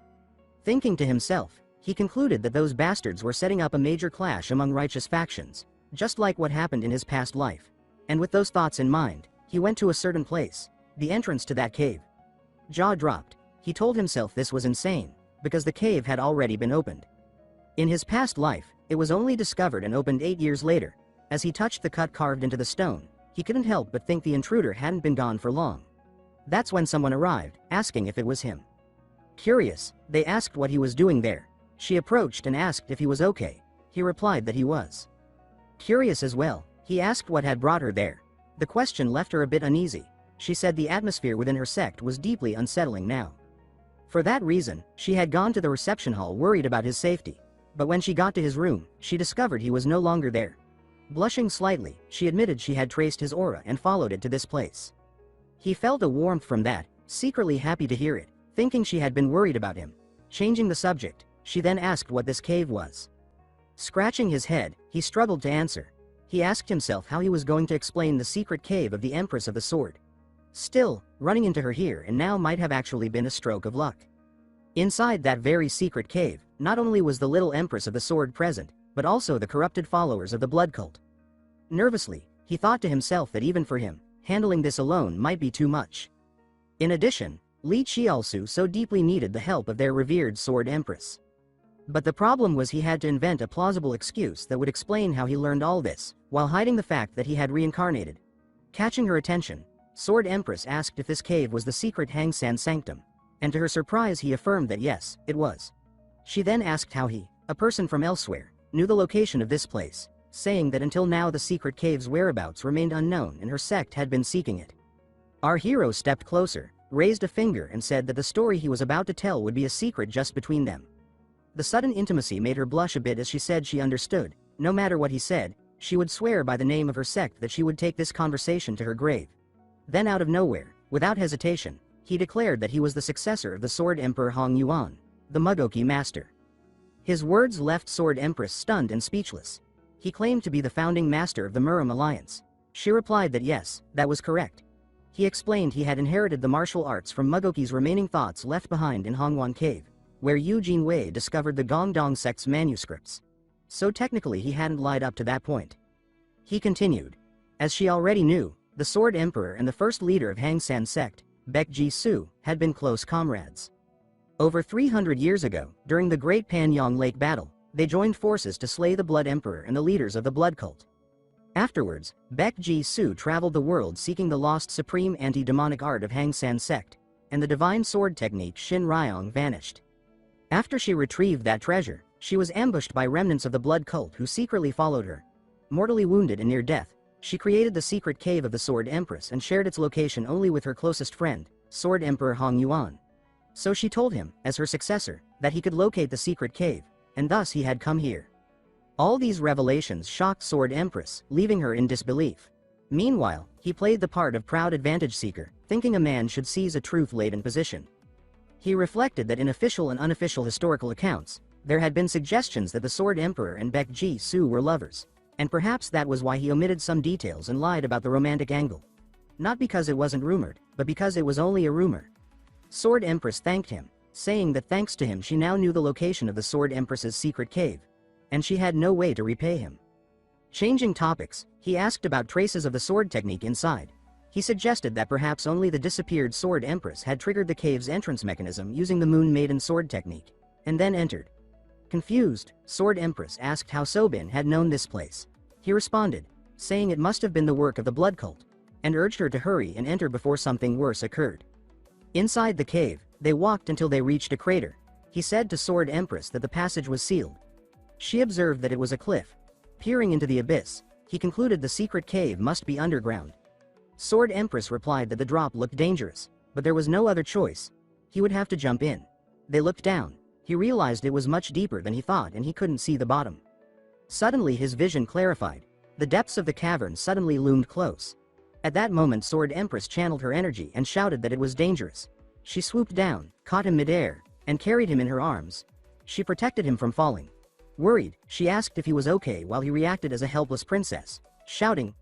Thinking to himself, he concluded that those bastards were setting up a major clash among righteous factions, just like what happened in his past life. And with those thoughts in mind, he went to a certain place, the entrance to that cave. Jaw dropped. He told himself this was insane, because the cave had already been opened. In his past life, it was only discovered and opened 8 years later. As he touched the cut carved into the stone, he couldn't help but think the intruder hadn't been gone for long. That's when someone arrived, asking if it was him. Curious, they asked what he was doing there. She approached and asked if he was okay. He replied that he was. Curious as well, he asked what had brought her there. The question left her a bit uneasy. She said the atmosphere within her sect was deeply unsettling now. For that reason, she had gone to the reception hall worried about his safety. But when she got to his room, she discovered he was no longer there. Blushing slightly, she admitted she had traced his aura and followed it to this place. He felt a warmth from that, secretly happy to hear it, thinking she had been worried about him. Changing the subject, she then asked what this cave was. Scratching his head, he struggled to answer. He asked himself how he was going to explain the secret cave of the Empress of the Sword. Still, running into her here and now might have actually been a stroke of luck. Inside that very secret cave, not only was the little Empress of the Sword present, but also the corrupted followers of the blood cult. Nervously, he thought to himself that even for him, handling this alone might be too much. In addition, Li Qiaosu so deeply needed the help of their revered Sword Empress. But the problem was he had to invent a plausible excuse that would explain how he learned all this, while hiding the fact that he had reincarnated. Catching her attention, Sword Empress asked if this cave was the secret Hangsan sanctum, and to her surprise he affirmed that yes, it was. She then asked how he, a person from elsewhere, knew the location of this place, saying that until now the secret cave's whereabouts remained unknown and her sect had been seeking it. Our hero stepped closer, raised a finger and said that the story he was about to tell would be a secret just between them. The sudden intimacy made her blush a bit as she said she understood. No matter what he said, she would swear by the name of her sect that she would take this conversation to her grave. Then out of nowhere, without hesitation, he declared that he was the successor of the Sword Emperor Hong Yuan, the Mugoki master. His words left Sword Empress stunned and speechless. He claimed to be the founding master of the Murim Alliance. She replied that yes, that was correct. He explained he had inherited the martial arts from Mugoki's remaining thoughts left behind in Hongwan Cave, where Yu Jinwei discovered the Gongdong sect's manuscripts. So technically he hadn't lied up to that point. He continued. As she already knew, the Sword Emperor and the first leader of Hangsan sect, Baek Ji-su, had been close comrades. Over 300 years ago, during the Great Panyang Lake battle, they joined forces to slay the Blood Emperor and the leaders of the Blood Cult. Afterwards, Baek Ji-su traveled the world seeking the lost supreme anti-demonic art of Hangsan sect, and the divine sword technique Shin Ryong vanished. After she retrieved that treasure, she was ambushed by remnants of the Blood Cult who secretly followed her. Mortally wounded and near death, she created the secret cave of the Sword Empress and shared its location only with her closest friend, Sword Emperor Hong Yuan. So she told him, as her successor, that he could locate the secret cave, and thus he had come here. All these revelations shocked Sword Empress, leaving her in disbelief. Meanwhile, he played the part of proud advantage seeker, thinking a man should seize a truth-laden position. He reflected that in official and unofficial historical accounts, there had been suggestions that the Sword Emperor and Baek Ji-su were lovers, and perhaps that was why he omitted some details and lied about the romantic angle. Not because it wasn't rumored, but because it was only a rumor. Sword Empress thanked him, saying that thanks to him she now knew the location of the Sword Empress's secret cave, and she had no way to repay him. Changing topics, he asked about traces of the sword technique inside. He suggested that perhaps only the disappeared Sword Empress had triggered the cave's entrance mechanism using the Moon Maiden sword technique, and then entered. Confused, Sword Empress asked how Sobin had known this place. He responded, saying it must have been the work of the blood cult, and urged her to hurry and enter before something worse occurred. Inside the cave, they walked until they reached a crater. He said to Sword Empress that the passage was sealed. She observed that it was a cliff. Peering into the abyss, he concluded the secret cave must be underground. Sword Empress replied that the drop looked dangerous, but there was no other choice. He would have to jump in. They looked down. He realized it was much deeper than he thought and he couldn't see the bottom. Suddenly his vision clarified. The depths of the cavern suddenly loomed close. At that moment Sword Empress channeled her energy and shouted that it was dangerous. She swooped down, caught him midair, and carried him in her arms. She protected him from falling. Worried, she asked if he was okay while he reacted as a helpless princess, shouting,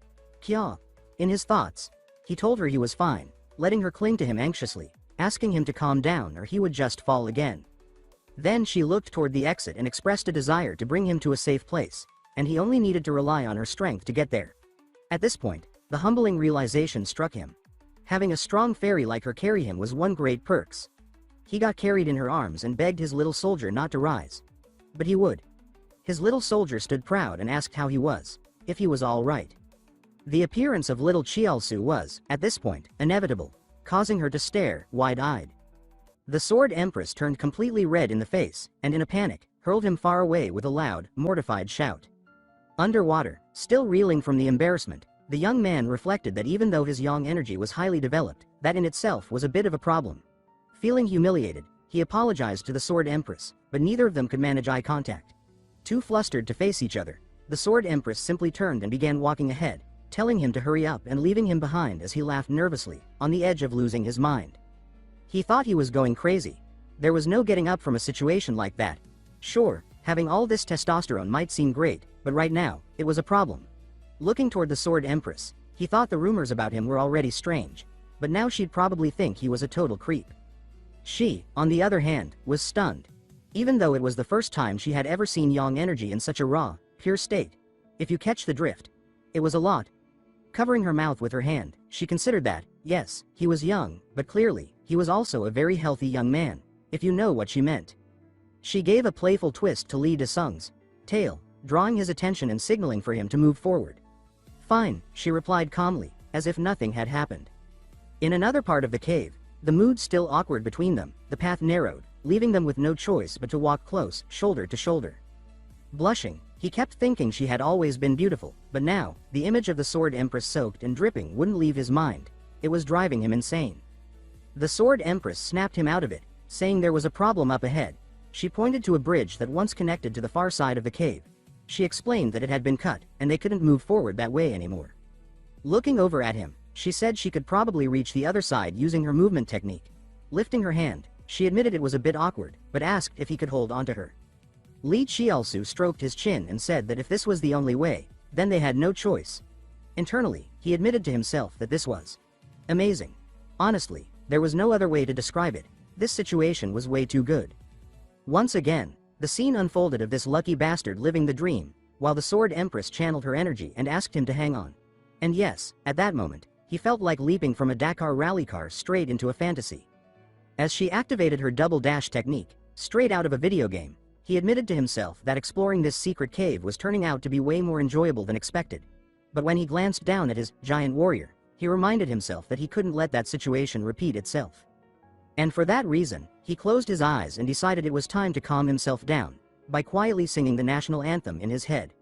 "Kya." In his thoughts, he told her he was fine, letting her cling to him anxiously, asking him to calm down or he would just fall again. Then she looked toward the exit and expressed a desire to bring him to a safe place, and he only needed to rely on her strength to get there. At this point, the humbling realization struck him. Having a strong fairy like her carry him was one great perks. He got carried in her arms and begged his little soldier not to rise. But he would. His little soldier stood proud and asked how he was, if he was all right. The appearance of little Chialsu was, at this point, inevitable, causing her to stare, wide-eyed. The Sword Empress turned completely red in the face, and in a panic, hurled him far away with a loud, mortified shout. Underwater, still reeling from the embarrassment, the young man reflected that even though his yang energy was highly developed, that in itself was a bit of a problem. Feeling humiliated, he apologized to the Sword Empress, but neither of them could manage eye contact. Too flustered to face each other, the Sword Empress simply turned and began walking ahead, telling him to hurry up and leaving him behind as he laughed nervously, on the edge of losing his mind. He thought he was going crazy. There was no getting up from a situation like that. Sure, having all this testosterone might seem great, but right now, it was a problem. Looking toward the Sword Empress, he thought the rumors about him were already strange, but now she'd probably think he was a total creep. She, on the other hand, was stunned. Even though it was the first time she had ever seen yang energy in such a raw, pure state. If you catch the drift. It was a lot. Covering her mouth with her hand, she considered that, yes, he was young, but clearly, he was also a very healthy young man, if you know what she meant. She gave a playful twist to Li Desung's tail, drawing his attention and signaling for him to move forward. Fine, she replied calmly, as if nothing had happened. In another part of the cave, the mood still awkward between them, the path narrowed, leaving them with no choice but to walk close, shoulder to shoulder. Blushing, he kept thinking she had always been beautiful, but now, the image of the Sword Empress soaked and dripping wouldn't leave his mind. It was driving him insane. The Sword Empress snapped him out of it, saying there was a problem up ahead. She pointed to a bridge that once connected to the far side of the cave. She explained that it had been cut, and they couldn't move forward that way anymore. Looking over at him, she said she could probably reach the other side using her movement technique. Lifting her hand, she admitted it was a bit awkward, but asked if he could hold onto her. Li Chialsu stroked his chin and said that if this was the only way, then they had no choice. Internally, he admitted to himself that this was amazing. Honestly, there was no other way to describe it. This situation was way too good. Once again, the scene unfolded of this lucky bastard living the dream, while the Sword Empress channeled her energy and asked him to hang on. And yes, at that moment, he felt like leaping from a Dakar rally car straight into a fantasy. As she activated her double dash technique, straight out of a video game, he admitted to himself that exploring this secret cave was turning out to be way more enjoyable than expected. But when he glanced down at his giant warrior, he reminded himself that he couldn't let that situation repeat itself. And for that reason, he closed his eyes and decided it was time to calm himself down, by quietly singing the national anthem in his head.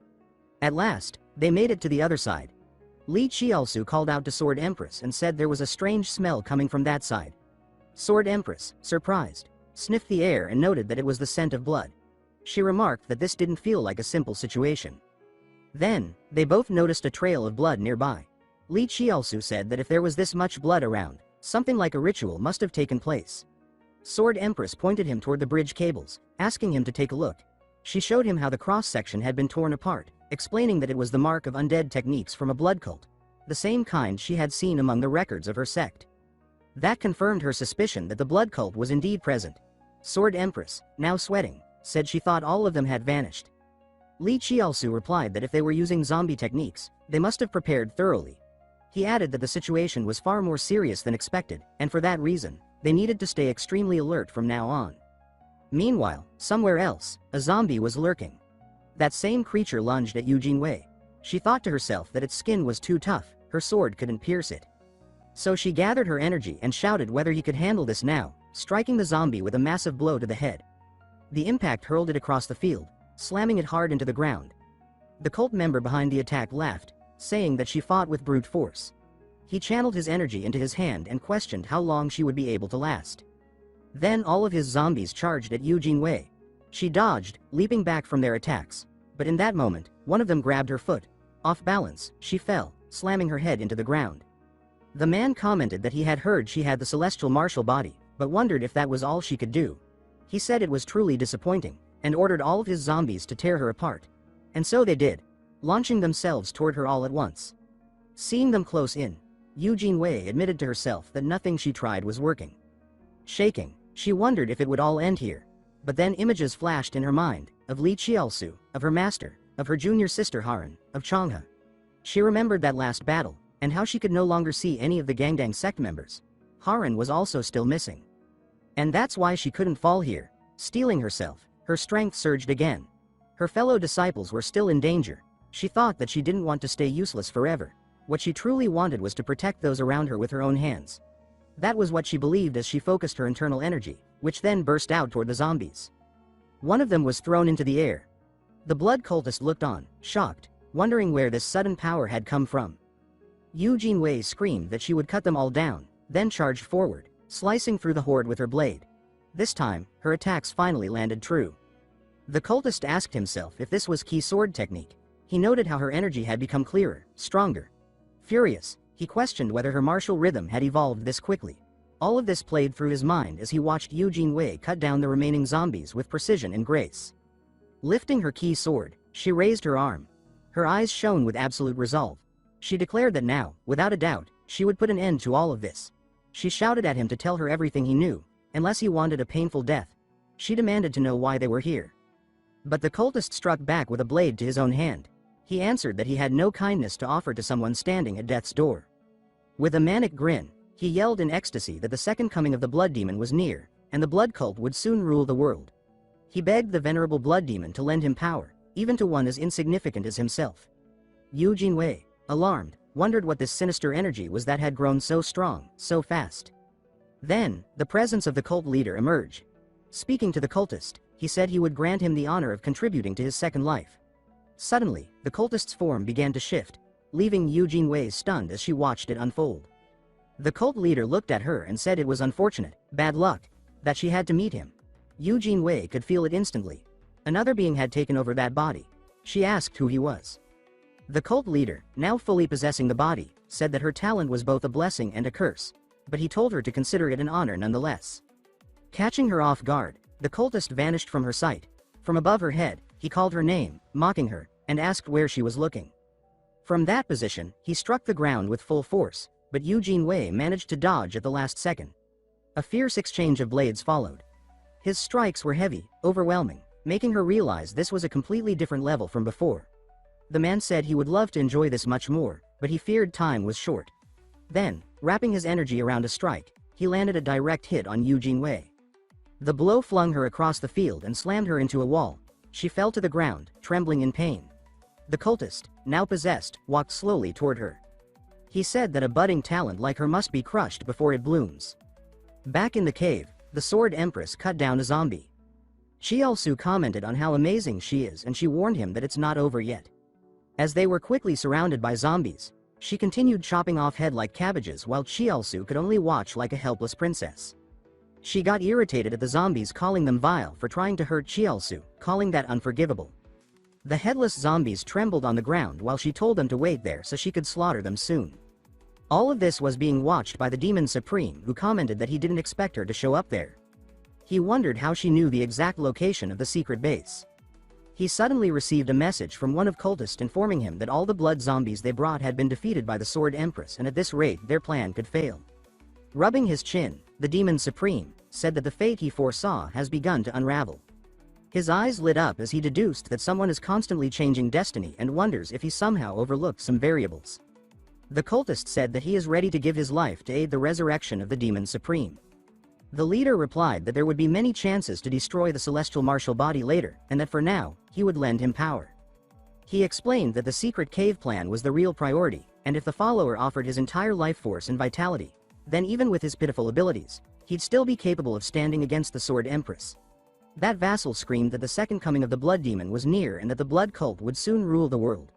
At last, they made it to the other side. Li Chialsu called out to Sword Empress and said there was a strange smell coming from that side. Sword Empress, surprised, sniffed the air and noted that it was the scent of blood. She remarked that this didn't feel like a simple situation. Then, they both noticed a trail of blood nearby. Li Chialsu said that if there was this much blood around, something like a ritual must have taken place. Sword Empress pointed him toward the bridge cables, asking him to take a look. She showed him how the cross-section had been torn apart, explaining that it was the mark of undead techniques from a blood cult, the same kind she had seen among the records of her sect. That confirmed her suspicion that the blood cult was indeed present. Sword Empress, now sweating, said she thought all of them had vanished. Li Chialsu replied that if they were using zombie techniques, they must have prepared thoroughly. He added that the situation was far more serious than expected, and for that reason, they needed to stay extremely alert from now on. Meanwhile, somewhere else, a zombie was lurking. That same creature lunged at Eugene Wei. She thought to herself that its skin was too tough, her sword couldn't pierce it. So she gathered her energy and shouted whether he could handle this now, striking the zombie with a massive blow to the head. The impact hurled it across the field, slamming it hard into the ground. The cult member behind the attack laughed, saying that she fought with brute force. He channeled his energy into his hand and questioned how long she would be able to last. Then all of his zombies charged at Eugene Wei. She dodged, leaping back from their attacks, but in that moment, one of them grabbed her foot. Off balance, she fell, slamming her head into the ground. The man commented that he had heard she had the celestial martial body, but wondered if that was all she could do. He said it was truly disappointing, and ordered all of his zombies to tear her apart. And so they did, launching themselves toward her all at once. Seeing them close in, Eugene Wei admitted to herself that nothing she tried was working. Shaking, she wondered if it would all end here. But then images flashed in her mind, of Li Qiaosu, of her master, of her junior sister Haran, of Changhe. She remembered that last battle, and how she could no longer see any of the Gangdang sect members. Haran was also still missing. And that's why she couldn't fall here. Steeling herself, her strength surged again. Her fellow disciples were still in danger. She thought that she didn't want to stay useless forever. What she truly wanted was to protect those around her with her own hands. That was what she believed as she focused her internal energy, which then burst out toward the zombies. One of them was thrown into the air. The blood cultist looked on, shocked, wondering where this sudden power had come from. Eugene Wei screamed that she would cut them all down, then charged forward, slicing through the horde with her blade. This time, her attacks finally landed true. The cultist asked himself if this was key sword technique. He noted how her energy had become clearer, stronger. Furious, he questioned whether her martial rhythm had evolved this quickly. All of this played through his mind as he watched Eugene Wei cut down the remaining zombies with precision and grace. Lifting her key sword, she raised her arm. Her eyes shone with absolute resolve. She declared that now, without a doubt, she would put an end to all of this. She shouted at him to tell her everything he knew, unless he wanted a painful death. She demanded to know why they were here. But the cultist struck back with a blade to his own hand. He answered that he had no kindness to offer to someone standing at death's door. With a manic grin, he yelled in ecstasy that the second coming of the blood demon was near, and the blood cult would soon rule the world. He begged the venerable blood demon to lend him power, even to one as insignificant as himself. Eugene Wei, alarmed, wondered what this sinister energy was that had grown so strong, so fast. Then, the presence of the cult leader emerged. Speaking to the cultist, he said he would grant him the honor of contributing to his second life. Suddenly, the cultist's form began to shift, leaving Eugene Wei stunned as she watched it unfold. The cult leader looked at her and said it was unfortunate, bad luck, that she had to meet him. Eugene Wei could feel it instantly. Another being had taken over that body. She asked who he was. The cult leader, now fully possessing the body, said that her talent was both a blessing and a curse, but he told her to consider it an honor nonetheless. Catching her off guard, the cultist vanished from her sight. From above her head, he called her name, mocking her, and asked where she was looking. From that position, he struck the ground with full force, but Eugene Wei managed to dodge at the last second. A fierce exchange of blades followed. His strikes were heavy, overwhelming, making her realize this was a completely different level from before. The man said he would love to enjoy this much more, but he feared time was short. Then, wrapping his energy around a strike, he landed a direct hit on Eugene Wei. The blow flung her across the field and slammed her into a wall. She fell to the ground, trembling in pain. The cultist, now possessed, walked slowly toward her. He said that a budding talent like her must be crushed before it blooms. Back in the cave, the Sword Empress cut down a zombie. Qiaosu commented on how amazing she is, and she warned him that it's not over yet. As they were quickly surrounded by zombies, she continued chopping off head like cabbages while Qiaosu could only watch like a helpless princess. She got irritated at the zombies calling them vile for trying to hurt Qiaosu, calling that unforgivable. The headless zombies trembled on the ground while she told them to wait there so she could slaughter them soon. All of this was being watched by the Demon Supreme, who commented that he didn't expect her to show up there. He wondered how she knew the exact location of the secret base. He suddenly received a message from one of cultists informing him that all the blood zombies they brought had been defeated by the Sword Empress, and at this rate their plan could fail. Rubbing his chin, the Demon Supreme said that the fate he foresaw has begun to unravel. His eyes lit up as he deduced that someone is constantly changing destiny and wonders if he somehow overlooked some variables. The cultist said that he is ready to give his life to aid the resurrection of the Demon Supreme. The leader replied that there would be many chances to destroy the celestial martial body later, and that for now, he would lend him power. He explained that the secret cave plan was the real priority, and if the follower offered his entire life force and vitality, then even with his pitiful abilities, he'd still be capable of standing against the Sword Empress. That vassal screamed that the second coming of the Blood Demon was near and that the Blood Cult would soon rule the world.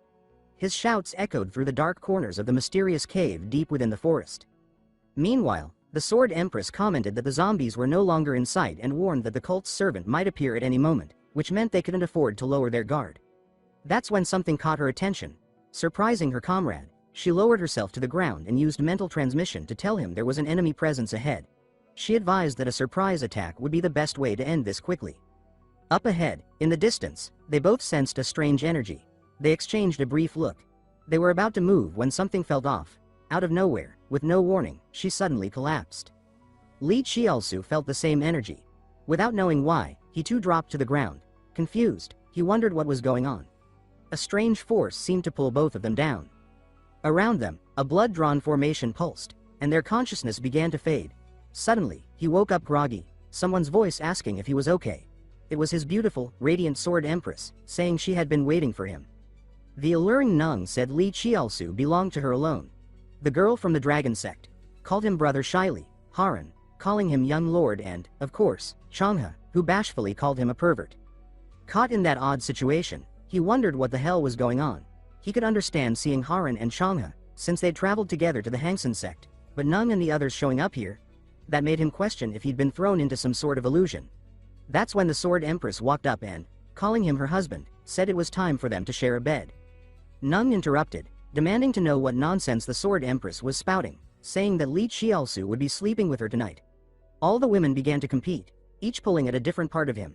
His shouts echoed through the dark corners of the mysterious cave deep within the forest. Meanwhile, the Sword Empress commented that the zombies were no longer in sight and warned that the cult's servant might appear at any moment, which meant they couldn't afford to lower their guard. That's when something caught her attention. Surprising her comrade, she lowered herself to the ground and used mental transmission to tell him there was an enemy presence ahead. She advised that a surprise attack would be the best way to end this quickly. Up ahead, in the distance, they both sensed a strange energy. They exchanged a brief look. They were about to move when something felt off. Out of nowhere, with no warning, she suddenly collapsed. Li Qiaosu felt the same energy. Without knowing why, he too dropped to the ground. Confused, he wondered what was going on. A strange force seemed to pull both of them down. Around them, a blood-drawn formation pulsed, and their consciousness began to fade. Suddenly, he woke up groggy, someone's voice asking if he was okay. It was his beautiful, radiant Sword Empress, saying she had been waiting for him. The alluring Nung said Li Qiaosu belonged to her alone. The girl from the dragon sect called him brother shyly, Haran, calling him young lord, and, of course, Changhe, who bashfully called him a pervert. Caught in that odd situation, he wondered what the hell was going on. He could understand seeing Haran and Changhe, since they'd traveled together to the Hangsen sect, but Nung and the others showing up here, that made him question if he'd been thrown into some sort of illusion. That's when the Sword Empress walked up and, calling him her husband, said it was time for them to share a bed. Nung interrupted, demanding to know what nonsense the Sword Empress was spouting, saying that Li Qiaosu would be sleeping with her tonight. All the women began to compete, each pulling at a different part of him.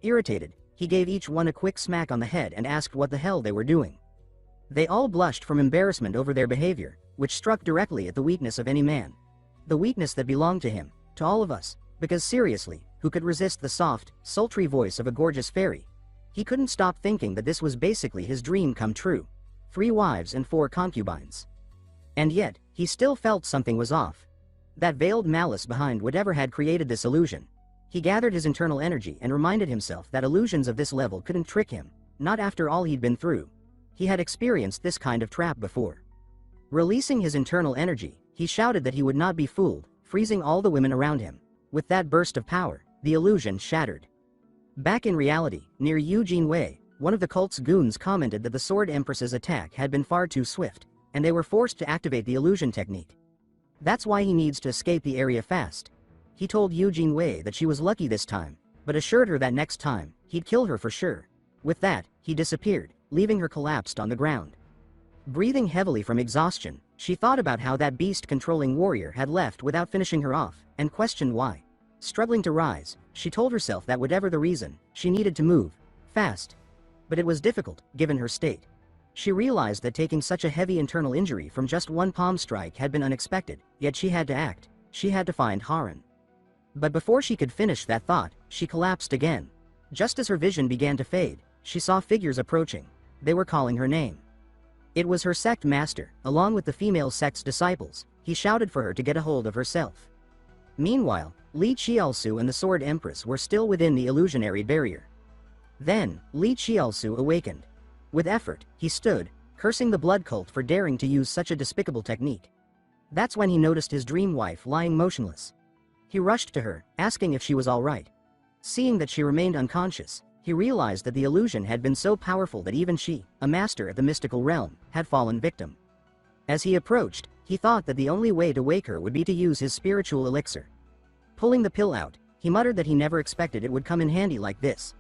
Irritated, he gave each one a quick smack on the head and asked what the hell they were doing. They all blushed from embarrassment over their behavior, which struck directly at the weakness of any man. The weakness that belonged to him, to all of us, because seriously, who could resist the soft, sultry voice of a gorgeous fairy? He couldn't stop thinking that this was basically his dream come true. 3 wives and 4 concubines. And yet, he still felt something was off. That veiled malice behind whatever had created this illusion. He gathered his internal energy and reminded himself that illusions of this level couldn't trick him, not after all he'd been through. He had experienced this kind of trap before. Releasing his internal energy, he shouted that he would not be fooled, freezing all the women around him. With that burst of power, the illusion shattered. Back in reality, near Eugene Wei, one of the cult's goons commented that the Sword Empress's attack had been far too swift, and they were forced to activate the illusion technique. That's why he needs to escape the area fast. He told Eugene Wei that she was lucky this time, but assured her that next time, he'd kill her for sure. With that, he disappeared, leaving her collapsed on the ground. Breathing heavily from exhaustion, she thought about how that beast-controlling warrior had left without finishing her off, and questioned why. Struggling to rise, she told herself that whatever the reason, she needed to move, fast. But it was difficult, given her state. She realized that taking such a heavy internal injury from just one palm strike had been unexpected, yet she had to act. She had to find Haran. But before she could finish that thought, she collapsed again. Just as her vision began to fade, she saw figures approaching. They were calling her name. It was her sect master, along with the female sect's disciples. He shouted for her to get a hold of herself. Meanwhile, Li Qiaosu and the Sword Empress were still within the illusionary barrier. Then, Li Qiaosu awakened. With effort, he stood, cursing the blood cult for daring to use such a despicable technique. That's when he noticed his dream wife lying motionless. He rushed to her, asking if she was all right. Seeing that she remained unconscious, he realized that the illusion had been so powerful that even she, a master at the mystical realm, had fallen victim. As he approached, he thought that the only way to wake her would be to use his spiritual elixir. Pulling the pill out, he muttered that he never expected it would come in handy like this.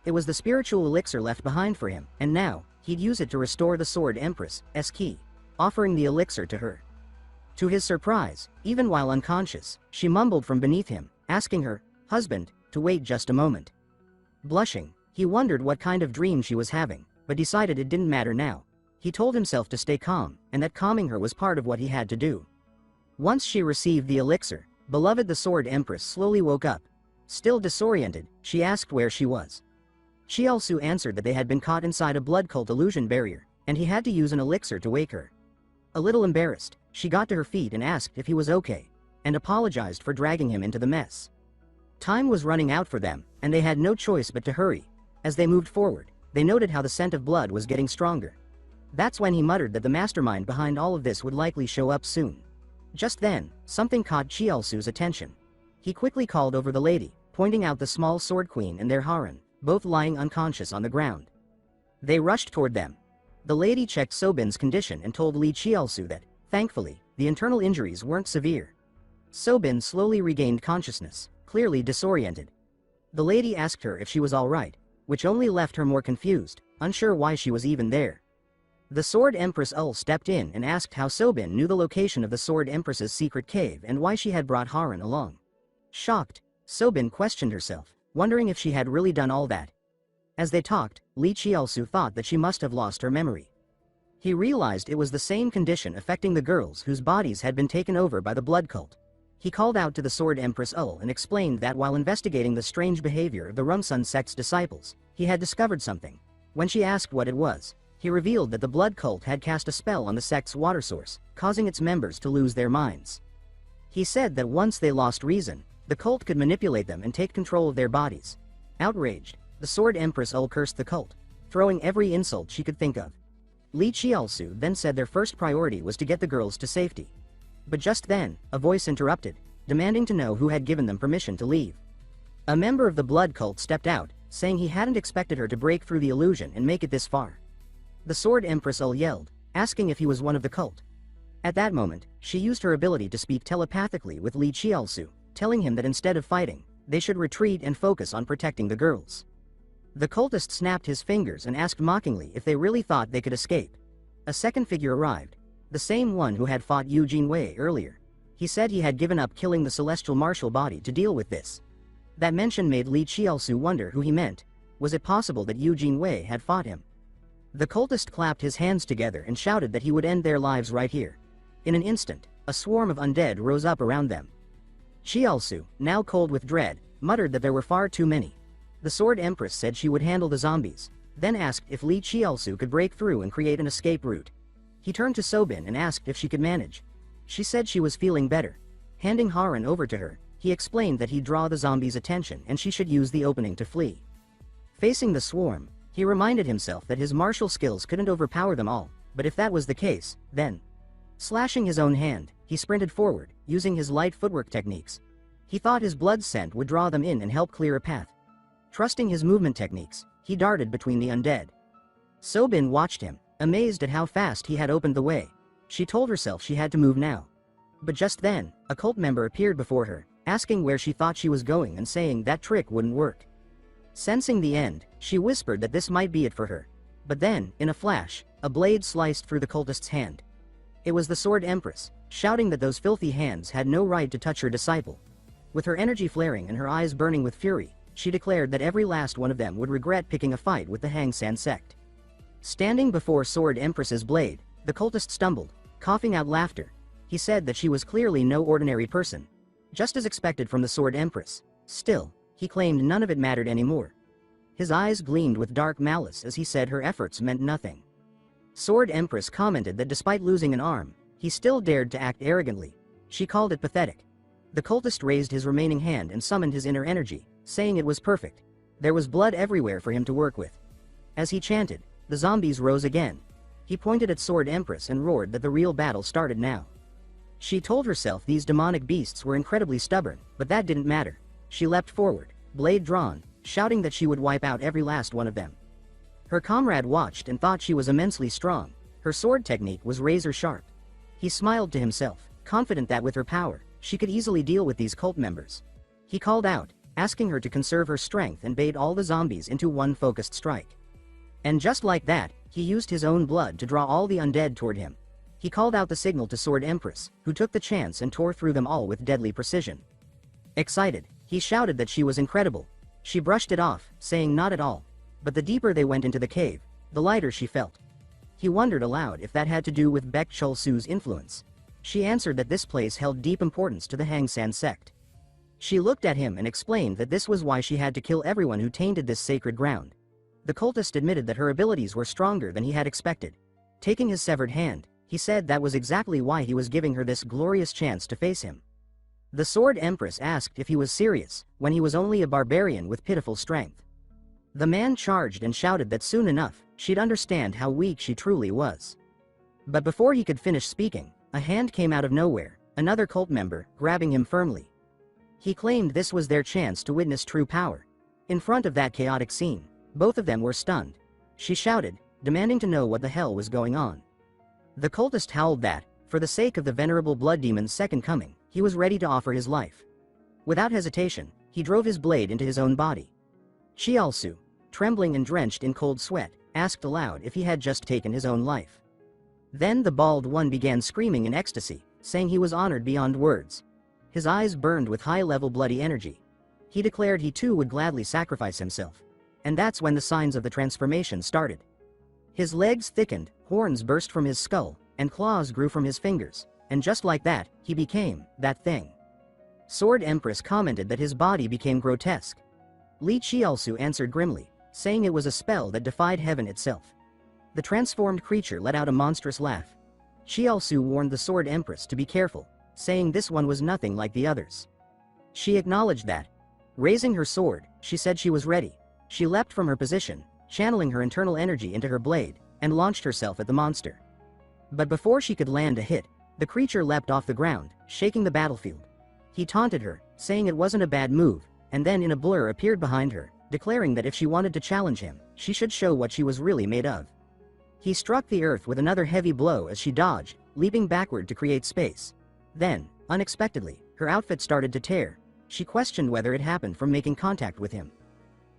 It was the spiritual elixir left behind for him, and now, he'd use it to restore the Sword Empress's key, offering the elixir to her. To his surprise, even while unconscious, she mumbled from beneath him, asking her husband to wait just a moment. Blushing, he wondered what kind of dream she was having, but decided it didn't matter now. He told himself to stay calm, and that calming her was part of what he had to do. Once she received the elixir, beloved the Sword Empress slowly woke up. Still disoriented, she asked where she was. Qiaosu answered that they had been caught inside a blood cult illusion barrier, and he had to use an elixir to wake her. A little embarrassed, she got to her feet and asked if he was okay, and apologized for dragging him into the mess. Time was running out for them, and they had no choice but to hurry. As they moved forward, they noted how the scent of blood was getting stronger. That's when he muttered that the mastermind behind all of this would likely show up soon. Just then, something caught Chielsu's attention. He quickly called over the lady, pointing out the small sword queen and their harem, both lying unconscious on the ground. They rushed toward them. The lady checked Sobin's condition and told Li Chielsu that, thankfully, the internal injuries weren't severe. Sobin slowly regained consciousness, clearly disoriented. The lady asked her if she was all right, which only left her more confused, unsure why she was even there. The Sword Empress Ul stepped in and asked how Sobin knew the location of the Sword Empress's secret cave and why she had brought Haran along. Shocked, Sobin questioned herself, wondering if she had really done all that. As they talked, Li Chielsu thought that she must have lost her memory. He realized it was the same condition affecting the girls whose bodies had been taken over by the blood cult. He called out to the Sword Empress Ul and explained that while investigating the strange behavior of the Rumsun sect's disciples, he had discovered something. When she asked what it was, he revealed that the blood cult had cast a spell on the sect's water source, causing its members to lose their minds. He said that once they lost reason, the cult could manipulate them and take control of their bodies. Outraged, the Sword Empress Ul cursed the cult, throwing every insult she could think of. Li Chielsu then said their first priority was to get the girls to safety. But just then, a voice interrupted, demanding to know who had given them permission to leave. A member of the blood cult stepped out, saying he hadn't expected her to break through the illusion and make it this far. The Sword Empress Ul yelled, asking if he was one of the cult. At that moment, she used her ability to speak telepathically with Li Chielsu, telling him that instead of fighting, they should retreat and focus on protecting the girls. The cultist snapped his fingers and asked mockingly if they really thought they could escape. A second figure arrived, the same one who had fought Eugene Wei earlier. He said he had given up killing the celestial martial body to deal with this. That mention made Li Chielsu wonder who he meant. Was it possible that Eugene Wei had fought him? The cultist clapped his hands together and shouted that he would end their lives right here. In an instant, a swarm of undead rose up around them. Chielsu, now cold with dread, muttered that there were far too many. The Sword Empress said she would handle the zombies, then asked if Li Chielsu could break through and create an escape route. He turned to Sobin and asked if she could manage. She said she was feeling better. Handing Haran over to her, he explained that he'd draw the zombies' attention and she should use the opening to flee. Facing the swarm, he reminded himself that his martial skills couldn't overpower them all, but if that was the case, then... Slashing his own hand, he sprinted forward, using his light footwork techniques. He thought his blood scent would draw them in and help clear a path. Trusting his movement techniques, he darted between the undead. Sobin watched him, amazed at how fast he had opened the way. She told herself she had to move now. But just then, a cult member appeared before her, asking where she thought she was going and saying that trick wouldn't work. Sensing the end, she whispered that this might be it for her. But then, in a flash, a blade sliced through the cultist's hand. It was the Sword Empress, shouting that those filthy hands had no right to touch her disciple. With her energy flaring and her eyes burning with fury, she declared that every last one of them would regret picking a fight with the Hang San sect. Standing before Sword Empress's blade, the cultist stumbled, coughing out laughter. He said that she was clearly no ordinary person. Just as expected from the Sword Empress. Still, he claimed none of it mattered anymore. His eyes gleamed with dark malice as he said her efforts meant nothing. Sword Empress commented that despite losing an arm, he still dared to act arrogantly. She called it pathetic. The cultist raised his remaining hand and summoned his inner energy, saying it was perfect. There was blood everywhere for him to work with. As he chanted, the zombies rose again. He pointed at Sword Empress and roared that the real battle started now. She told herself these demonic beasts were incredibly stubborn, but that didn't matter. She leapt forward, blade drawn, shouting that she would wipe out every last one of them. Her comrade watched and thought she was immensely strong. Her sword technique was razor sharp. He smiled to himself, confident that with her power, she could easily deal with these cult members. He called out, asking her to conserve her strength and bait all the zombies into one focused strike. And just like that, he used his own blood to draw all the undead toward him. He called out the signal to Sword Empress, who took the chance and tore through them all with deadly precision. Excited, he shouted that she was incredible. She brushed it off, saying not at all. But the deeper they went into the cave, the lighter she felt. He wondered aloud if that had to do with Baek Chul Su's influence. She answered that this place held deep importance to the Hang San sect. She looked at him and explained that this was why she had to kill everyone who tainted this sacred ground. The cultist admitted that her abilities were stronger than he had expected. Taking his severed hand, He said that was exactly why he was giving her this glorious chance to face him. The Sword Empress asked if he was serious, when he was only a barbarian with pitiful strength. The man charged and shouted that soon enough, she'd understand how weak she truly was. But before he could finish speaking, a hand came out of nowhere, another cult member, grabbing him firmly. He claimed this was their chance to witness true power. In front of that chaotic scene, both of them were stunned. She shouted, demanding to know what the hell was going on. The cultist howled that, for the sake of the venerable blood demon's second coming, he was ready to offer his life. Without hesitation, he drove his blade into his own body. Chialsu, trembling and drenched in cold sweat, asked aloud if he had just taken his own life. Then the bald one began screaming in ecstasy, saying he was honored beyond words. His eyes burned with high-level bloody energy. He declared he too would gladly sacrifice himself. And that's when the signs of the transformation started. His legs thickened, horns burst from his skull, and claws grew from his fingers, and just like that, he became that thing. Sword Empress commented that his body became grotesque. Li Chialsu answered grimly, saying it was a spell that defied heaven itself. The transformed creature let out a monstrous laugh. Chialsu warned the Sword Empress to be careful, saying this one was nothing like the others. She acknowledged that. Raising her sword, she said she was ready. She leapt from her position, channeling her internal energy into her blade, and launched herself at the monster. But before she could land a hit, the creature leapt off the ground, shaking the battlefield. He taunted her, saying it wasn't a bad move, and then in a blur appeared behind her, declaring that if she wanted to challenge him, she should show what she was really made of. He struck the earth with another heavy blow as she dodged, leaping backward to create space. Then, unexpectedly, her outfit started to tear. She questioned whether it happened from making contact with him.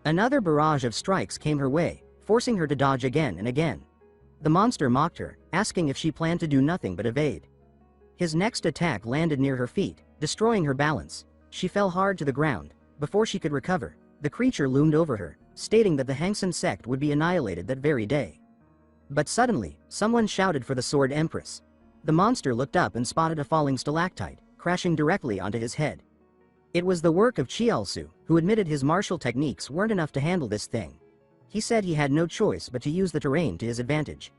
Another barrage of strikes came her way, forcing her to dodge again and again. The monster mocked her, asking if she planned to do nothing but evade. His next attack landed near her feet, destroying her balance. She fell hard to the ground. Before she could recover, the creature loomed over her, stating that the Hangsan sect would be annihilated that very day. But suddenly, someone shouted for the Sword Empress. The monster looked up and spotted a falling stalactite, crashing directly onto his head. It was the work of Chialsu, who admitted his martial techniques weren't enough to handle this thing. He said he had no choice but to use the terrain to his advantage.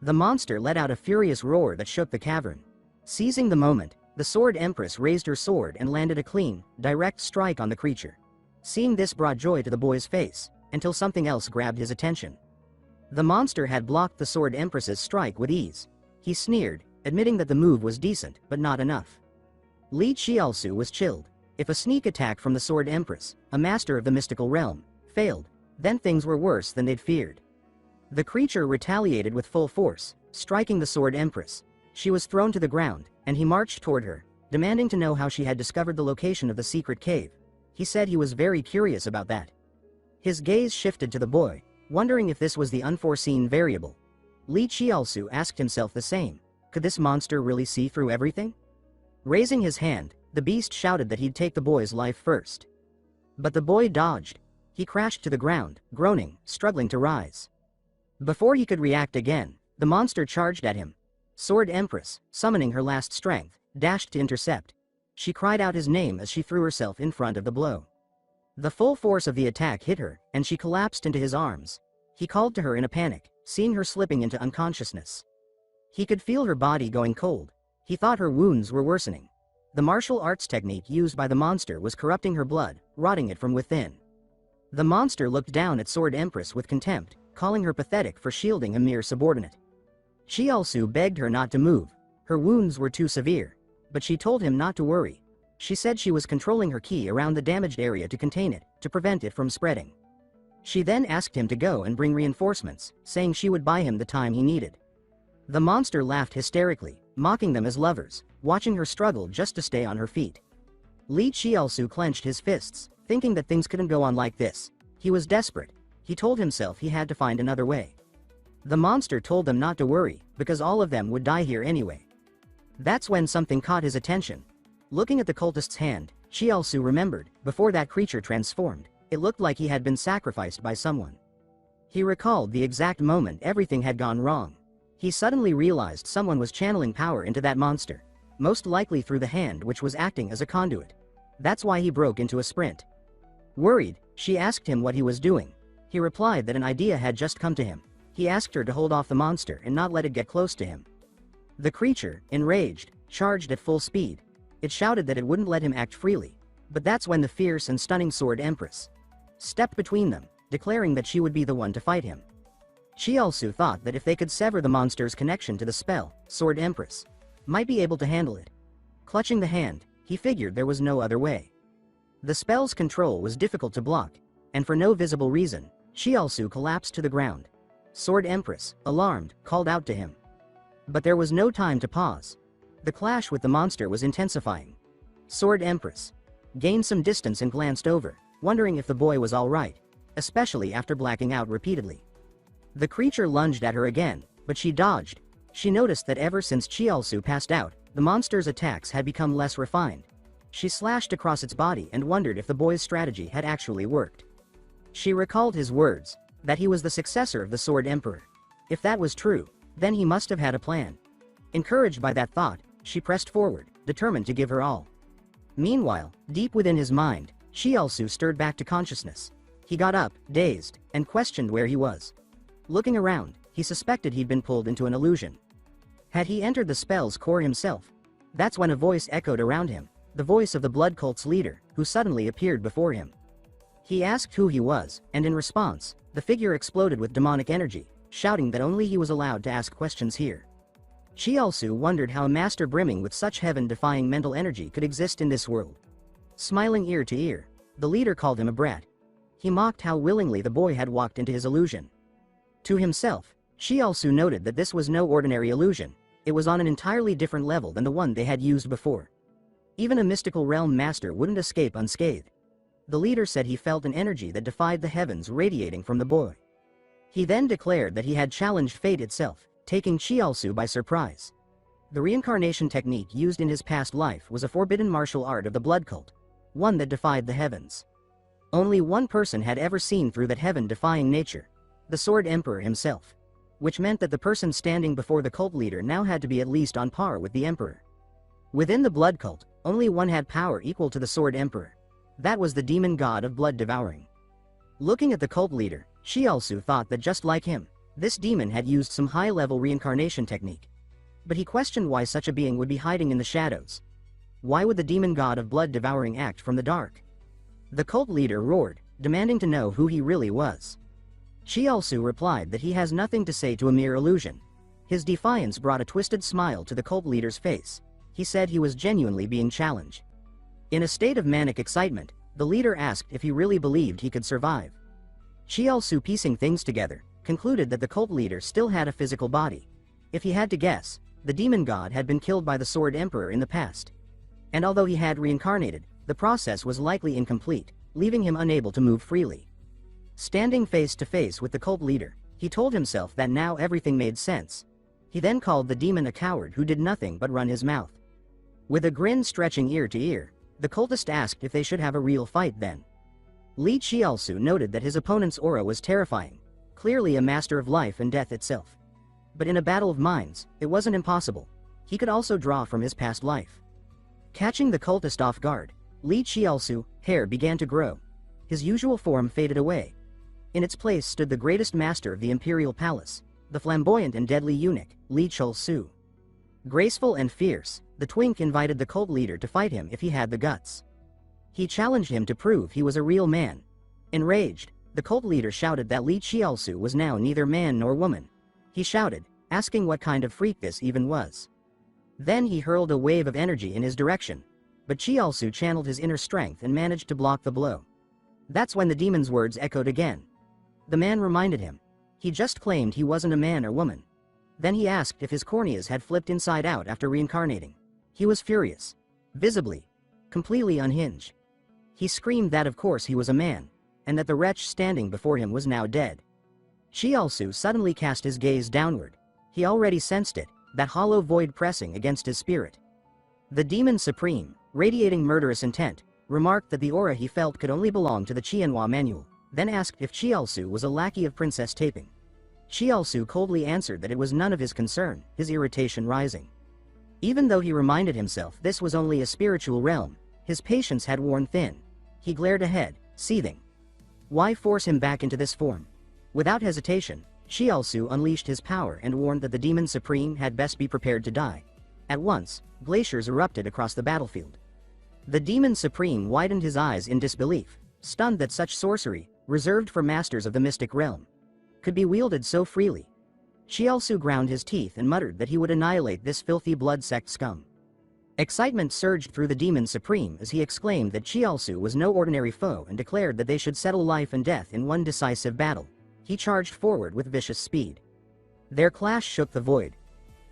The monster let out a furious roar that shook the cavern. Seizing the moment, the Sword Empress raised her sword and landed a clean, direct strike on the creature. Seeing this brought joy to the boy's face, until something else grabbed his attention. The monster had blocked the Sword Empress's strike with ease. He sneered, admitting that the move was decent, but not enough. Li Chialsu was chilled. If a sneak attack from the Sword Empress, a master of the mystical realm, failed, then things were worse than they'd feared. The creature retaliated with full force, striking the Sword Empress. She was thrown to the ground, and he marched toward her, demanding to know how she had discovered the location of the secret cave. He said he was very curious about that. His gaze shifted to the boy, wondering if this was the unforeseen variable. Li Chialsu asked himself the same. Could this monster really see through everything? Raising his hand, the beast shouted that he'd take the boy's life first. But the boy dodged. He crashed to the ground, groaning, struggling to rise. Before he could react again, the monster charged at him. Sword Empress, summoning her last strength, dashed to intercept. She cried out his name as she threw herself in front of the blow. The full force of the attack hit her, and she collapsed into his arms. He called to her in a panic, seeing her slipping into unconsciousness. He could feel her body going cold. He thought her wounds were worsening. The martial arts technique used by the monster was corrupting her blood, rotting it from within. The monster looked down at Sword Empress with contempt, calling her pathetic for shielding a mere subordinate. Chialsu begged her not to move. Her wounds were too severe. But she told him not to worry. She said she was controlling her ki around the damaged area to contain it, to prevent it from spreading. She then asked him to go and bring reinforcements, saying she would buy him the time he needed. The monster laughed hysterically, mocking them as lovers, watching her struggle just to stay on her feet. Li Chialsu clenched his fists, thinking that things couldn't go on like this. He was desperate. He told himself he had to find another way. The monster told them not to worry, because all of them would die here anyway. That's when something caught his attention. Looking at the cultist's hand, Chialsu remembered, before that creature transformed, it looked like he had been sacrificed by someone. He recalled the exact moment everything had gone wrong. He suddenly realized someone was channeling power into that monster, most likely through the hand which was acting as a conduit. That's why he broke into a sprint. Worried, she asked him what he was doing. He replied that an idea had just come to him. He asked her to hold off the monster and not let it get close to him. The creature, enraged, charged at full speed. It shouted that it wouldn't let him act freely. But that's when the fierce and stunning Sword Empress stepped between them, declaring that she would be the one to fight him. Chiaosu thought that if they could sever the monster's connection to the spell, Sword Empress might be able to handle it. Clutching the hand, he figured there was no other way. The spell's control was difficult to block, and for no visible reason, Chiaosu collapsed to the ground. Sword Empress, alarmed, called out to him. But there was no time to pause. The clash with the monster was intensifying. Sword Empress gained some distance and glanced over, wondering if the boy was all right, especially after blacking out repeatedly. The creature lunged at her again, but she dodged. She noticed that ever since Chiaosu passed out, the monster's attacks had become less refined. She slashed across its body and wondered if the boy's strategy had actually worked. She recalled his words, that he was the successor of the Sword Emperor. If that was true, then he must have had a plan. Encouraged by that thought, she pressed forward, determined to give her all. Meanwhile, deep within his mind, Chiaosu stirred back to consciousness. He got up, dazed, and questioned where he was. Looking around, he suspected he'd been pulled into an illusion. Had he entered the spell's core himself? That's when a voice echoed around him, the voice of the blood cult's leader, who suddenly appeared before him. He asked who he was, and in response, the figure exploded with demonic energy, shouting that only he was allowed to ask questions here. Chiaosu wondered how a master brimming with such heaven-defying mental energy could exist in this world. Smiling ear to ear, the leader called him a brat. He mocked how willingly the boy had walked into his illusion. To himself, Chiaosu noted that this was no ordinary illusion. It was on an entirely different level than the one they had used before. Even a mystical realm master wouldn't escape unscathed. The leader said he felt an energy that defied the heavens radiating from the boy. He then declared that he had challenged fate itself, taking Chiaosu by surprise. The reincarnation technique used in his past life was a forbidden martial art of the blood cult, one that defied the heavens. Only one person had ever seen through that heaven-defying nature, the Sword Emperor himself, which meant that the person standing before the cult leader now had to be at least on par with the Emperor. Within the blood cult, only one had power equal to the Sword Emperor. That was the demon god of blood devouring. Looking at the cult leader, Chiaosu thought that just like him, this demon had used some high-level reincarnation technique. But he questioned why such a being would be hiding in the shadows. Why would the demon god of blood devouring act from the dark? The cult leader roared, demanding to know who he really was. Chiaosu replied that he has nothing to say to a mere illusion. His defiance brought a twisted smile to the cult leader's face. He said he was genuinely being challenged. In a state of manic excitement, the leader asked if he really believed he could survive. Chiaosu, piecing things together, concluded that the cult leader still had a physical body. If he had to guess, the demon god had been killed by the Sword Emperor in the past. And although he had reincarnated, the process was likely incomplete, leaving him unable to move freely. Standing face to face with the cult leader, he told himself that now everything made sense. He then called the demon a coward who did nothing but run his mouth. With a grin stretching ear to ear, the cultist asked if they should have a real fight then. Li Chiaosu noted that his opponent's aura was terrifying, clearly a master of life and death itself. But in a battle of minds, it wasn't impossible. He could also draw from his past life. Catching the cultist off guard, Li Chiaosu's hair began to grow. His usual form faded away. In its place stood the greatest master of the imperial palace, the flamboyant and deadly eunuch, Li Chiaosu. Graceful and fierce, the twink invited the cult leader to fight him if he had the guts. He challenged him to prove he was a real man. Enraged, the cult leader shouted that Li Chiaosu was now neither man nor woman. He shouted, asking what kind of freak this even was. Then he hurled a wave of energy in his direction, but Chiaosu channeled his inner strength and managed to block the blow. That's when the demon's words echoed again. The man reminded him. He just claimed he wasn't a man or woman. Then he asked if his corneas had flipped inside out after reincarnating. He was furious. Visibly. Completely unhinged. He screamed that of course he was a man, and that the wretch standing before him was now dead. Chiaosu suddenly cast his gaze downward. He already sensed it, that hollow void pressing against his spirit. The demon supreme, radiating murderous intent, remarked that the aura he felt could only belong to the Qianhua manual, then asked if Chiaosu was a lackey of Princess Taping. Chiaosu coldly answered that it was none of his concern, his irritation rising. Even though he reminded himself this was only a spiritual realm, his patience had worn thin. He glared ahead, seething. Why force him back into this form? Without hesitation, Xiaosu unleashed his power and warned that the Demon Supreme had best be prepared to die. At once, glaciers erupted across the battlefield. The Demon Supreme widened his eyes in disbelief, stunned that such sorcery, reserved for masters of the mystic realm, could be wielded so freely. Xiaosu ground his teeth and muttered that he would annihilate this filthy blood sect scum. Excitement surged through the Demon Supreme as he exclaimed that Xiaosu was no ordinary foe and declared that they should settle life and death in one decisive battle. He charged forward with vicious speed. Their clash shook the void.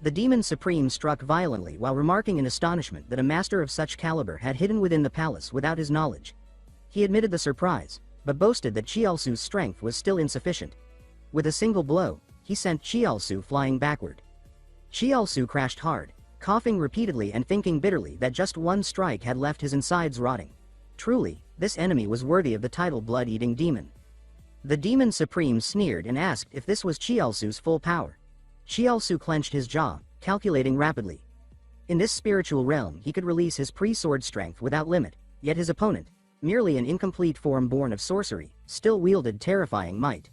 The Demon Supreme struck violently while remarking in astonishment that a master of such caliber had hidden within the palace without his knowledge. He admitted the surprise, but boasted that Xiaosu's strength was still insufficient. With a single blow, he sent Xiaosu flying backward. Xiaosu crashed hard, coughing repeatedly and thinking bitterly that just one strike had left his insides rotting. Truly, this enemy was worthy of the title Blood-Eating Demon. The Demon Supreme sneered and asked if this was Xiaosu's full power. Xiaosu clenched his jaw, calculating rapidly. In this spiritual realm he could release his pre-sword strength without limit, yet his opponent, merely an incomplete form born of sorcery, still wielded terrifying might.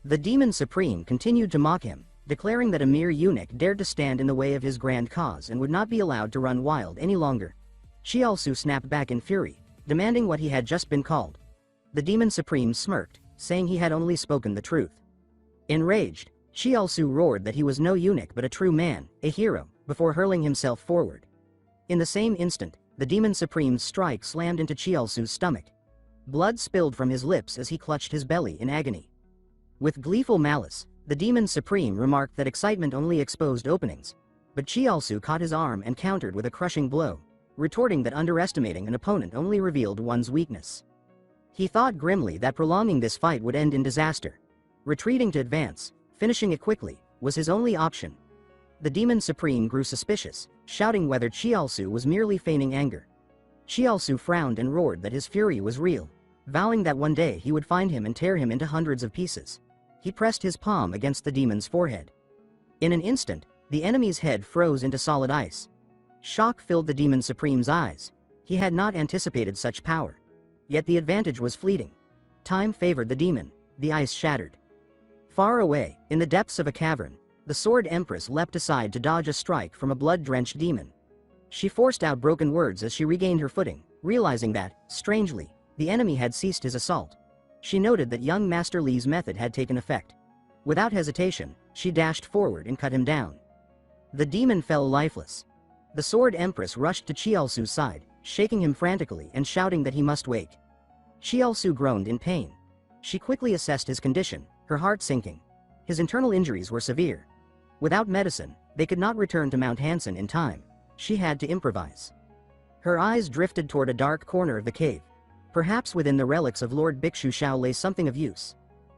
The Demon Supreme continued to mock him, declaring that a mere eunuch dared to stand in the way of his grand cause and would not be allowed to run wild any longer. Xiaosu snapped back in fury, demanding what he had just been called. The Demon Supreme smirked, saying he had only spoken the truth. Enraged, Xiaosu roared that he was no eunuch but a true man, a hero, before hurling himself forward. In the same instant, the Demon Supreme's strike slammed into Xiaosu's stomach. Blood spilled from his lips as he clutched his belly in agony. With gleeful malice, the Demon Supreme remarked that excitement only exposed openings, but Xiaosu caught his arm and countered with a crushing blow, retorting that underestimating an opponent only revealed one's weakness. He thought grimly that prolonging this fight would end in disaster. Retreating to advance, finishing it quickly, was his only option. The Demon Supreme grew suspicious, shouting whether Xiaosu was merely feigning anger. Xiaosu frowned and roared that his fury was real, vowing that one day he would find him and tear him into hundreds of pieces. He pressed his palm against the demon's forehead. In an instant, the enemy's head froze into solid ice. Shock filled the Demon Supreme's eyes. He had not anticipated such power. Yet the advantage was fleeting. Time favored the demon. The ice shattered. Far away, in the depths of a cavern, the Sword Empress leapt aside to dodge a strike from a blood-drenched demon. She forced out broken words as she regained her footing, realizing that, strangely, the enemy had ceased his assault. She noted that young Master Li's method had taken effect. Without hesitation, she dashed forward and cut him down. The demon fell lifeless. The Sword Empress rushed to Xiaosu's side, shaking him frantically and shouting that he must wake. Xiaosu groaned in pain. She quickly assessed his condition, her heart sinking. His internal injuries were severe. Without medicine, they could not return to Mount Hansen in time. She had to improvise. Her eyes drifted toward a dark corner of the cave. Perhaps within the relics of Lord Bhikshu Shao lay something of use.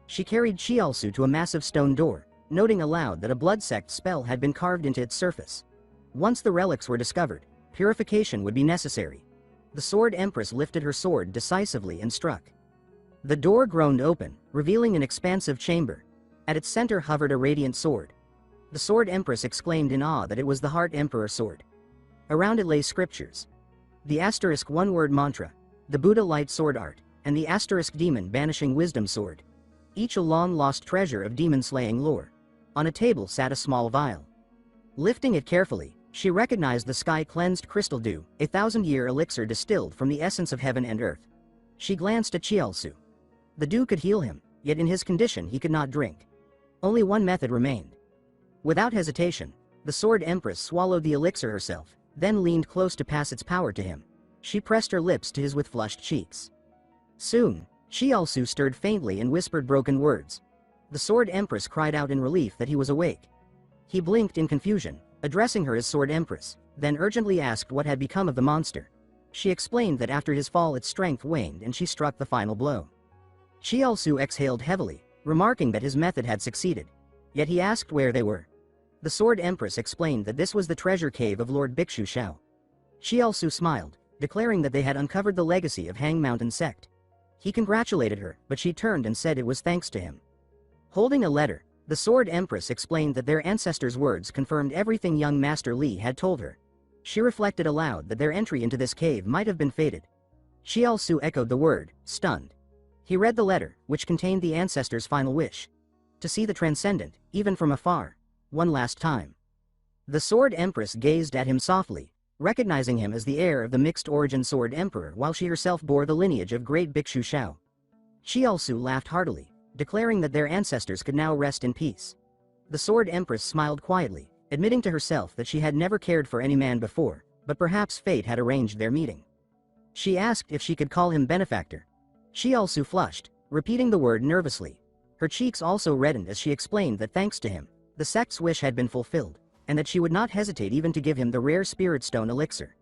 She carried Xiaosu to a massive stone door, noting aloud that a blood sect spell had been carved into its surface. Once the relics were discovered, purification would be necessary. The Sword Empress lifted her sword decisively and struck. The door groaned open, revealing an expansive chamber. At its center hovered a radiant sword. The Sword Empress exclaimed in awe that it was the Heart Emperor sword. Around it lay scriptures. The asterisk one-word mantra, the Buddha light sword art, and the asterisk demon banishing wisdom sword. Each a long-lost treasure of demon-slaying lore. On a table sat a small vial. Lifting it carefully, she recognized the sky-cleansed crystal dew, a 1,000-year elixir distilled from the essence of heaven and earth. She glanced at Xiaosu. The dew could heal him, yet in his condition he could not drink. Only one method remained. Without hesitation, the Sword Empress swallowed the elixir herself, then leaned close to pass its power to him. She pressed her lips to his with flushed cheeks. Soon, Xiaosu stirred faintly and whispered broken words. The Sword Empress cried out in relief that he was awake. He blinked in confusion, addressing her as Sword Empress, then urgently asked what had become of the monster. She explained that after his fall its strength waned and she struck the final blow. Xiaosu exhaled heavily, remarking that his method had succeeded. Yet he asked where they were. The Sword Empress explained that this was the treasure cave of Lord Bhikshu Shao. Xiaosu smiled, declaring that they had uncovered the legacy of Hang Mountain sect. He congratulated her, but she turned and said it was thanks to him. Holding a letter, the Sword Empress explained that their ancestors' words confirmed everything young Master Li had told her. She reflected aloud that their entry into this cave might have been fated. Xiaosu echoed the word, stunned. He read the letter, which contained the ancestors' final wish. to see the transcendent, even from afar, one last time. The Sword Empress gazed at him softly, recognizing him as the heir of the mixed-origin Sword Emperor while she herself bore the lineage of great Bhikshu Shao. Chialsu laughed heartily, declaring that their ancestors could now rest in peace. The Sword Empress smiled quietly, admitting to herself that she had never cared for any man before, but perhaps fate had arranged their meeting. She asked if she could call him benefactor. Chialsu flushed, repeating the word nervously. Her cheeks also reddened as she explained that thanks to him, the sect's wish had been fulfilled, and that she would not hesitate even to give him the rare spirit stone elixir.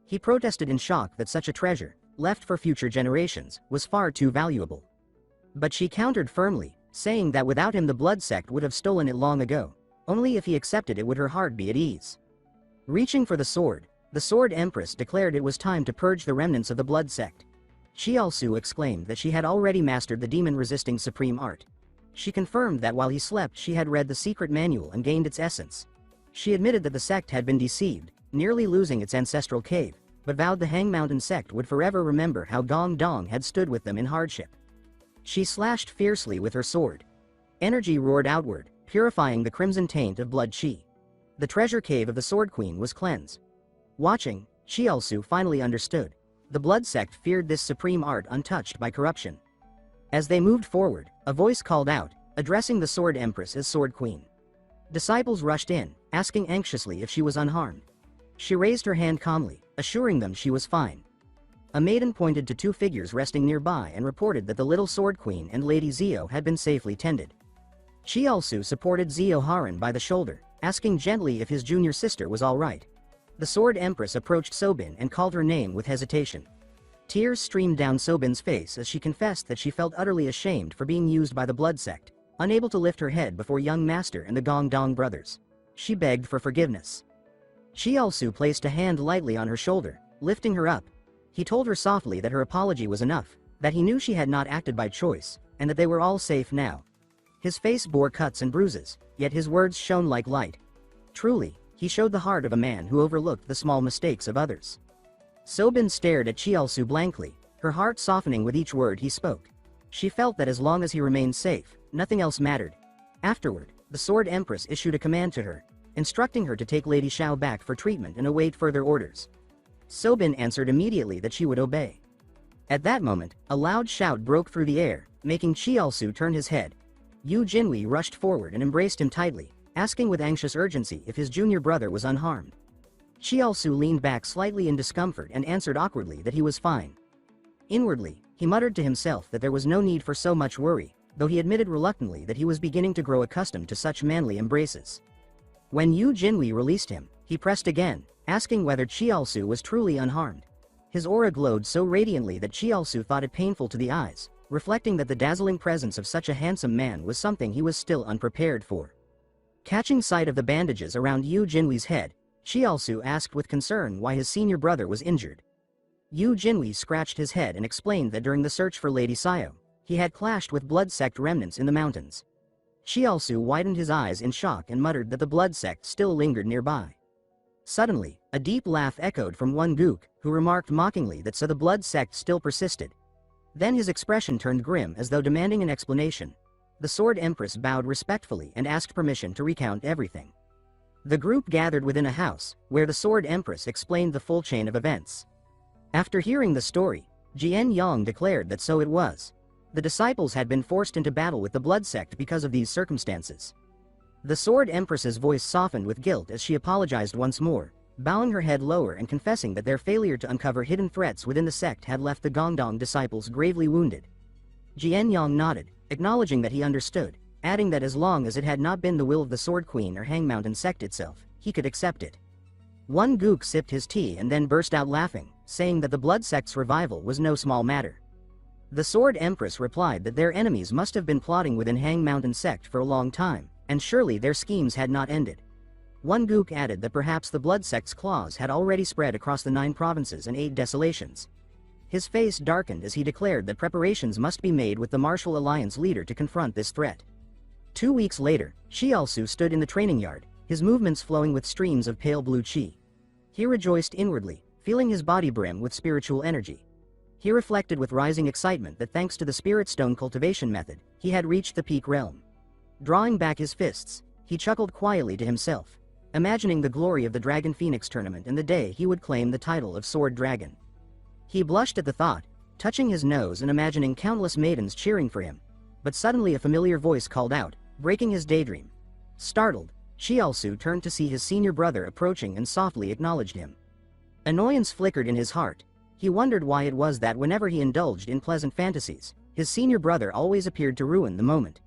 He protested in shock that such a treasure, left for future generations, was far too valuable. But she countered firmly, saying that without him the blood sect would have stolen it long ago. Only if he accepted it would her heart be at ease. Reaching for the Sword Empress declared it was time to purge the remnants of the blood sect. Chialsu exclaimed that she had already mastered the demon-resisting supreme art. She confirmed that while he slept she had read the secret manual and gained its essence. She admitted that the sect had been deceived, nearly losing its ancestral cave, but vowed the Hang Mountain sect would forever remember how Gong Dong had stood with them in hardship. She slashed fiercely with her sword. Energy roared outward, purifying the crimson taint of blood chi. The treasure cave of the Sword Queen was cleansed. Watching, Chialsu finally understood. The blood sect feared this supreme art untouched by corruption. As they moved forward, a voice called out, addressing the Sword Empress as Sword Queen. Disciples rushed in, asking anxiously if she was unharmed. She raised her hand calmly, assuring them she was fine. A maiden pointed to two figures resting nearby and reported that the little Sword Queen and Lady Zio had been safely tended. Chialsu supported Zio Haran by the shoulder, asking gently if his junior sister was all right. The Sword Empress approached Sobin and called her name with hesitation. Tears streamed down Sobin's face as she confessed that she felt utterly ashamed for being used by the blood sect, unable to lift her head before young master and the Gong Dong brothers. She begged for forgiveness. Chialsu placed a hand lightly on her shoulder, lifting her up. He told her softly that her apology was enough, that he knew she had not acted by choice, and that they were all safe now. His face bore cuts and bruises, yet his words shone like light. Truly, he showed the heart of a man who overlooked the small mistakes of others. Sobin stared at Chialsu blankly, her heart softening with each word he spoke. She felt that as long as he remained safe, nothing else mattered. Afterward, the Sword Empress issued a command to her, instructing her to take Lady Xiao back for treatment and await further orders. Sobin answered immediately that she would obey. At that moment, a loud shout broke through the air, making Chialsu turn his head. Yu Jinhui rushed forward and embraced him tightly, asking with anxious urgency if his junior brother was unharmed. Chialsu leaned back slightly in discomfort and answered awkwardly that he was fine. Inwardly, he muttered to himself that there was no need for so much worry, though he admitted reluctantly that he was beginning to grow accustomed to such manly embraces. When Yu Jinhui released him, he pressed again, asking whether Chialsu was truly unharmed. His aura glowed so radiantly that Chialsu thought it painful to the eyes, reflecting that the dazzling presence of such a handsome man was something he was still unprepared for. Catching sight of the bandages around Yu Jinhui's head, Chialsu asked with concern why his senior brother was injured. Yu Jinhui scratched his head and explained that during the search for Lady Xiao, he had clashed with blood sect remnants in the mountains. Chialsu widened his eyes in shock and muttered that the blood sect still lingered nearby. Suddenly, a deep laugh echoed from one Gook, who remarked mockingly that so the blood sect still persisted. Then his expression turned grim as though demanding an explanation. The Sword Empress bowed respectfully and asked permission to recount everything. The group gathered within a house, where the Sword Empress explained the full chain of events. After hearing the story, Jian Yang declared that so it was. The disciples had been forced into battle with the blood sect because of these circumstances. The Sword Empress's voice softened with guilt as she apologized once more, bowing her head lower and confessing that their failure to uncover hidden threats within the sect had left the Gongdong disciples gravely wounded. Jian Yang nodded, acknowledging that he understood, adding that as long as it had not been the will of the Sword Queen or Hang Mountain sect itself, he could accept it. One Gook sipped his tea and then burst out laughing, saying that the blood sect's revival was no small matter. The Sword Empress replied that their enemies must have been plotting within Hang Mountain sect for a long time, and surely their schemes had not ended. One Gook added that perhaps the blood sect's claws had already spread across the 9 provinces and 8 desolations. His face darkened as he declared that preparations must be made with the Martial Alliance leader to confront this threat. 2 weeks later, Chialsu stood in the training yard, his movements flowing with streams of pale blue chi. He rejoiced inwardly, feeling his body brim with spiritual energy. He reflected with rising excitement that thanks to the Spirit Stone cultivation method, he had reached the peak realm. Drawing back his fists, he chuckled quietly to himself, imagining the glory of the Dragon Phoenix tournament and the day he would claim the title of Sword Dragon. He blushed at the thought, touching his nose and imagining countless maidens cheering for him. But suddenly a familiar voice called out, breaking his daydream. Startled, Chiaosu turned to see his senior brother approaching and softly acknowledged him. Annoyance flickered in his heart. He wondered why it was that whenever he indulged in pleasant fantasies, his senior brother always appeared to ruin the moment.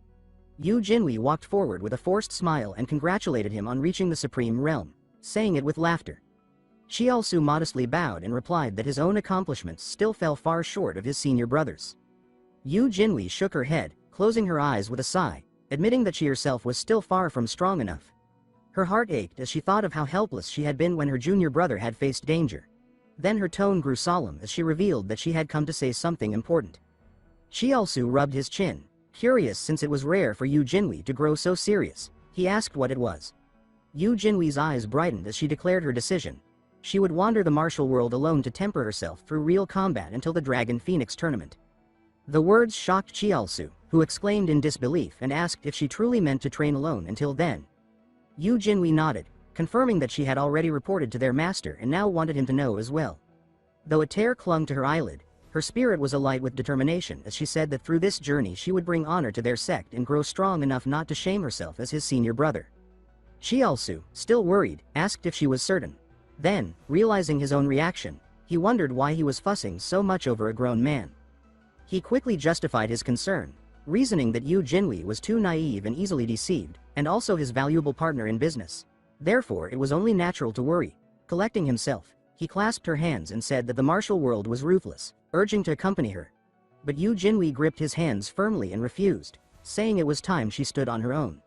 Yu Jinhui walked forward with a forced smile and congratulated him on reaching the supreme realm, saying it with laughter. Chiaosu modestly bowed and replied that his own accomplishments still fell far short of his senior brother's. Yu Jinhui shook her head, closing her eyes with a sigh, admitting that she herself was still far from strong enough. Her heart ached as she thought of how helpless she had been when her junior brother had faced danger. Then her tone grew solemn as she revealed that she had come to say something important. Chiaosu rubbed his chin, curious since it was rare for Yu Jinhui to grow so serious. He asked what it was. Yu Jinhui's eyes brightened as she declared her decision. She would wander the martial world alone to temper herself through real combat until the Dragon Phoenix tournament. The words shocked Chiaosu, who exclaimed in disbelief and asked if she truly meant to train alone until then. Yu Jinhui nodded, confirming that she had already reported to their master and now wanted him to know as well. Though a tear clung to her eyelid, her spirit was alight with determination as she said that through this journey she would bring honor to their sect and grow strong enough not to shame herself as his senior brother. Chiaosu, still worried, asked if she was certain. Then, realizing his own reaction, he wondered why he was fussing so much over a grown man. He quickly justified his concern, reasoning that Yu Jinhui was too naive and easily deceived, and also his valuable partner in business. Therefore it was only natural to worry. Collecting himself, he clasped her hands and said that the martial world was ruthless, urging to accompany her. But Yu Jinhui gripped his hands firmly and refused, saying it was time she stood on her own.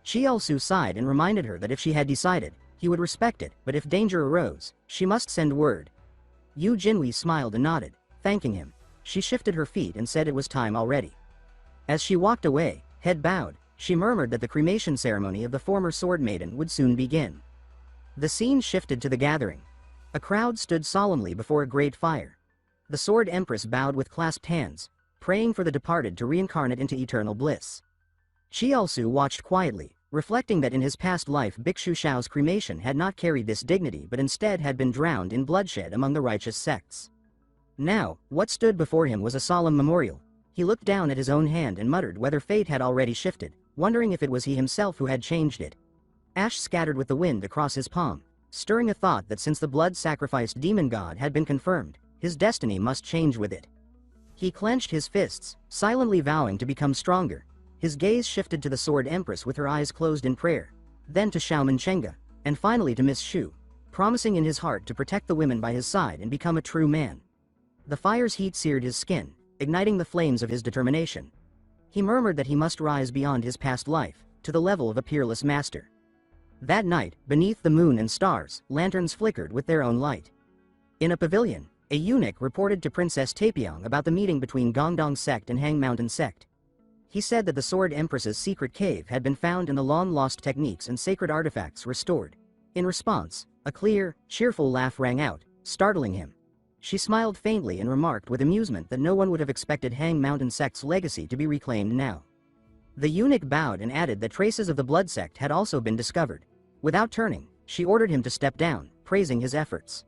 Chiaosu sighed and reminded her that if she had decided, he would respect it, but if danger arose, she must send word. Yu Jinhui smiled and nodded, thanking him. She shifted her feet and said it was time already. As she walked away, head bowed, she murmured that the cremation ceremony of the former sword maiden would soon begin. The scene shifted to the gathering. A crowd stood solemnly before a great fire. The sword empress bowed with clasped hands, praying for the departed to reincarnate into eternal bliss. Chiaosu watched quietly, reflecting that in his past life Bhikshu Shao's cremation had not carried this dignity but instead had been drowned in bloodshed among the righteous sects. Now, what stood before him was a solemn memorial. He looked down at his own hand and muttered whether fate had already shifted, wondering if it was he himself who had changed it. Ash scattered with the wind across his palm, stirring a thought that since the blood-sacrificed demon god had been confirmed, his destiny must change with it. He clenched his fists, silently vowing to become stronger. His gaze shifted to the sword empress with her eyes closed in prayer, then to Xiaoman Chenga, and finally to Miss Shu, promising in his heart to protect the women by his side and become a true man. The fire's heat seared his skin, igniting the flames of his determination. He murmured that he must rise beyond his past life, to the level of a peerless master. That night, beneath the moon and stars, lanterns flickered with their own light. In a pavilion, a eunuch reported to Princess Taepyeong about the meeting between Gongdong sect and Hang Mountain sect. He said that the Sword Empress's secret cave had been found and the long-lost techniques and sacred artifacts restored. In response, a clear, cheerful laugh rang out, startling him. She smiled faintly and remarked with amusement that no one would have expected Hang Mountain sect's legacy to be reclaimed now. The eunuch bowed and added that traces of the blood sect had also been discovered. Without turning, she ordered him to step down, praising his efforts.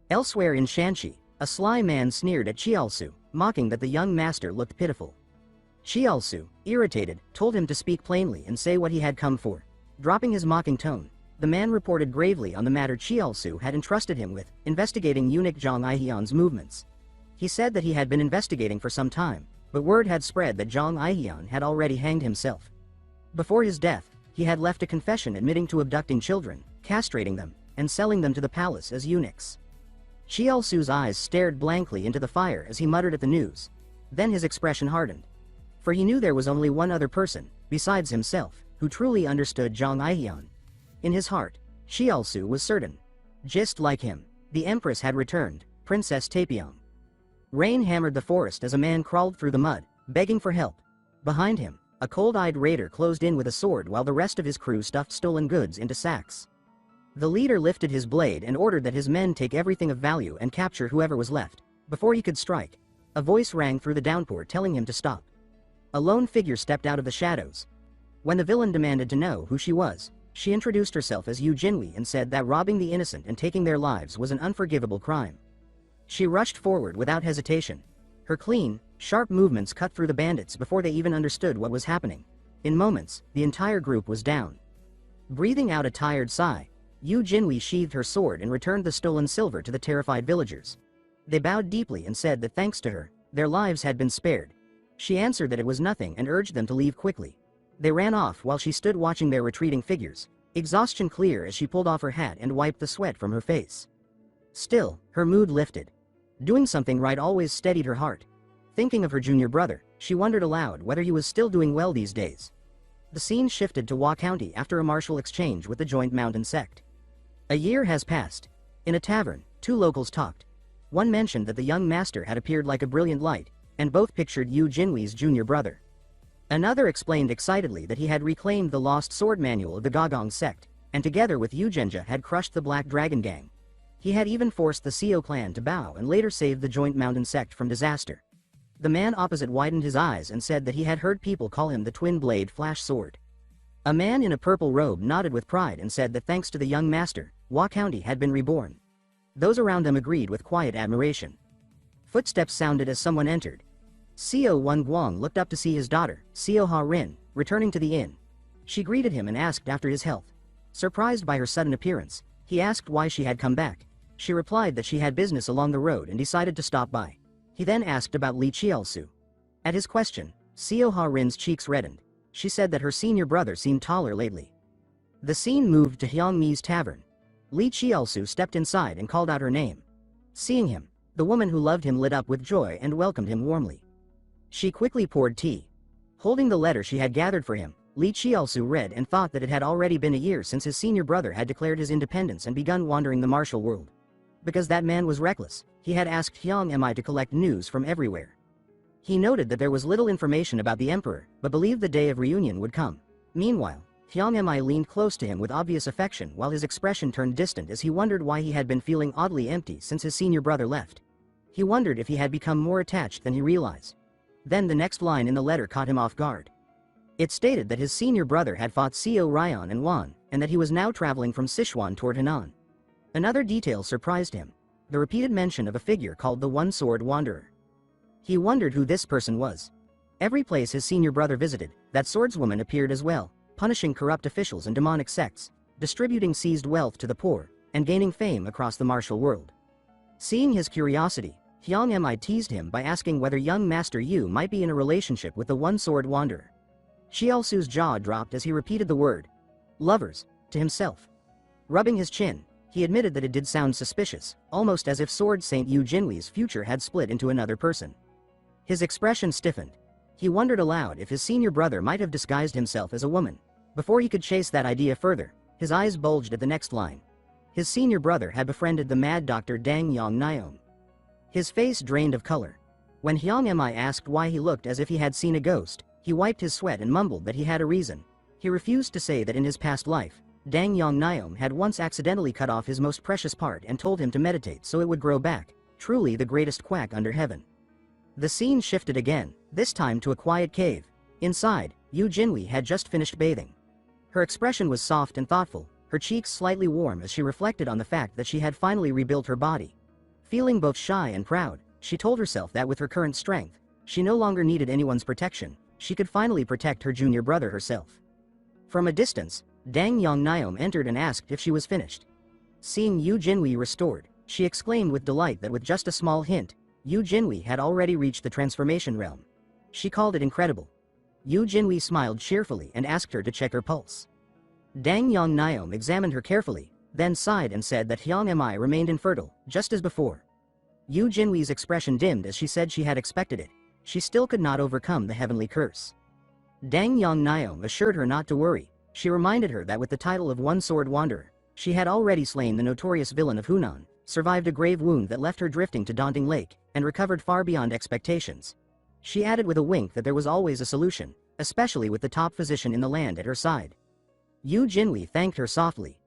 Elsewhere in Shanxi, a sly man sneered at Chiaosu, mocking that the young master looked pitiful. Chiaosu, irritated, told him to speak plainly and say what he had come for. Dropping his mocking tone, the man reported gravely on the matter Chiaosu had entrusted him with, investigating eunuch Zhang Aihian's movements. He said that he had been investigating for some time, but word had spread that Zhang Aihian had already hanged himself. Before his death, he had left a confession admitting to abducting children, castrating them, and selling them to the palace as eunuchs. Chiaosu's eyes stared blankly into the fire as he muttered at the news. Then his expression hardened. For he knew there was only one other person, besides himself, who truly understood Zhang Aihian. In his heart, Chiaosu was certain. Just like him, the Empress had returned, Princess Taepyeong. Rain hammered the forest as a man crawled through the mud, begging for help. Behind him, a cold-eyed raider closed in with a sword while the rest of his crew stuffed stolen goods into sacks. The leader lifted his blade and ordered that his men take everything of value and capture whoever was left. Before he could strike, a voice rang through the downpour telling him to stop. A lone figure stepped out of the shadows. When the villain demanded to know who she was, she introduced herself as Yu Jinwei and said that robbing the innocent and taking their lives was an unforgivable crime. She rushed forward without hesitation. Her clean, sharp movements cut through the bandits before they even understood what was happening. In moments, the entire group was down. Breathing out a tired sigh, Yu Jinwei sheathed her sword and returned the stolen silver to the terrified villagers. They bowed deeply and said that thanks to her, their lives had been spared. She answered that it was nothing and urged them to leave quickly. They ran off while she stood watching their retreating figures, exhaustion clear as she pulled off her hat and wiped the sweat from her face. Still, her mood lifted. Doing something right always steadied her heart. Thinking of her junior brother, she wondered aloud whether he was still doing well these days. The scene shifted to Hua County after a martial exchange with the joint mountain sect. A year has passed. In a tavern, two locals talked. One mentioned that the young master had appeared like a brilliant light, and both pictured Yu Jinwei's junior brother. Another explained excitedly that he had reclaimed the lost sword manual of the Gagong sect, and together with Yu Genja had crushed the Black Dragon Gang. He had even forced the Seo clan to bow and later saved the joint mountain sect from disaster. The man opposite widened his eyes and said that he had heard people call him the twin-blade flash sword. A man in a purple robe nodded with pride and said that thanks to the young master, Hua County had been reborn. Those around them agreed with quiet admiration. Footsteps sounded as someone entered. Seo Wen Guang looked up to see his daughter, Seo Ha Rin, returning to the inn. She greeted him and asked after his health. Surprised by her sudden appearance, he asked why she had come back. She replied that she had business along the road and decided to stop by. He then asked about Li Qiaosu. At his question, Seo Ha Rin's cheeks reddened. She said that her senior brother seemed taller lately. The scene moved to Hyang Mi's tavern. Li Qiaosu stepped inside and called out her name. Seeing him, the woman who loved him lit up with joy and welcomed him warmly. She quickly poured tea. Holding the letter she had gathered for him, Li Qiaosu read and thought that it had already been a year since his senior brother had declared his independence and begun wandering the martial world. Because that man was reckless, he had asked Hyang Mi to collect news from everywhere. He noted that there was little information about the emperor, but believed the day of reunion would come. Meanwhile, Hyang Mi leaned close to him with obvious affection while his expression turned distant as he wondered why he had been feeling oddly empty since his senior brother left. He wondered if he had become more attached than he realized. Then the next line in the letter caught him off guard. It stated that his senior brother had fought Seo Ryan and Wan, and that he was now traveling from Sichuan toward Henan. Another detail surprised him: the repeated mention of a figure called the One-Sword Wanderer. He wondered who this person was. Every place his senior brother visited, that swordswoman appeared as well, punishing corrupt officials and demonic sects, distributing seized wealth to the poor, and gaining fame across the martial world. Seeing his curiosity, Hyang Mi teased him by asking whether young Master Yu might be in a relationship with the One-Sword Wanderer. Qiaosu's jaw dropped as he repeated the word "lovers" to himself. Rubbing his chin, he admitted that it did sound suspicious, almost as if Sword Saint Yu Jinwei's future had split into another person. His expression stiffened. He wondered aloud if his senior brother might have disguised himself as a woman. Before he could chase that idea further, his eyes bulged at the next line. His senior brother had befriended the mad doctor Dang Yang Niom. His face drained of color. When Hyang Mi asked why he looked as if he had seen a ghost, he wiped his sweat and mumbled that he had a reason. He refused to say that in his past life, Dang Yang Niom had once accidentally cut off his most precious part and told him to meditate so it would grow back, truly the greatest quack under heaven. The scene shifted again, this time to a quiet cave. Inside, Yu Jinwei had just finished bathing. Her expression was soft and thoughtful, her cheeks slightly warm as she reflected on the fact that she had finally rebuilt her body. Feeling both shy and proud, she told herself that with her current strength, she no longer needed anyone's protection. She could finally protect her junior brother herself. From a distance, Dang Yang Niom entered and asked if she was finished. Seeing Yu Jinwei restored, she exclaimed with delight that with just a small hint, Yu Jinwei had already reached the transformation realm. She called it incredible. Yu Jinwei smiled cheerfully and asked her to check her pulse. Dang Yang Niom examined her carefully, then sighed and said that Hyang Mi remained infertile, just as before. Yu Jinwei's expression dimmed as she said she had expected it. She still could not overcome the heavenly curse. Dang Yang Niom assured her not to worry. She reminded her that with the title of One-Sword Wanderer, she had already slain the notorious villain of Hunan, survived a grave wound that left her drifting to Daunting Lake, and recovered far beyond expectations. She added with a wink that there was always a solution, especially with the top physician in the land at her side. Yu Jinwei thanked her softly.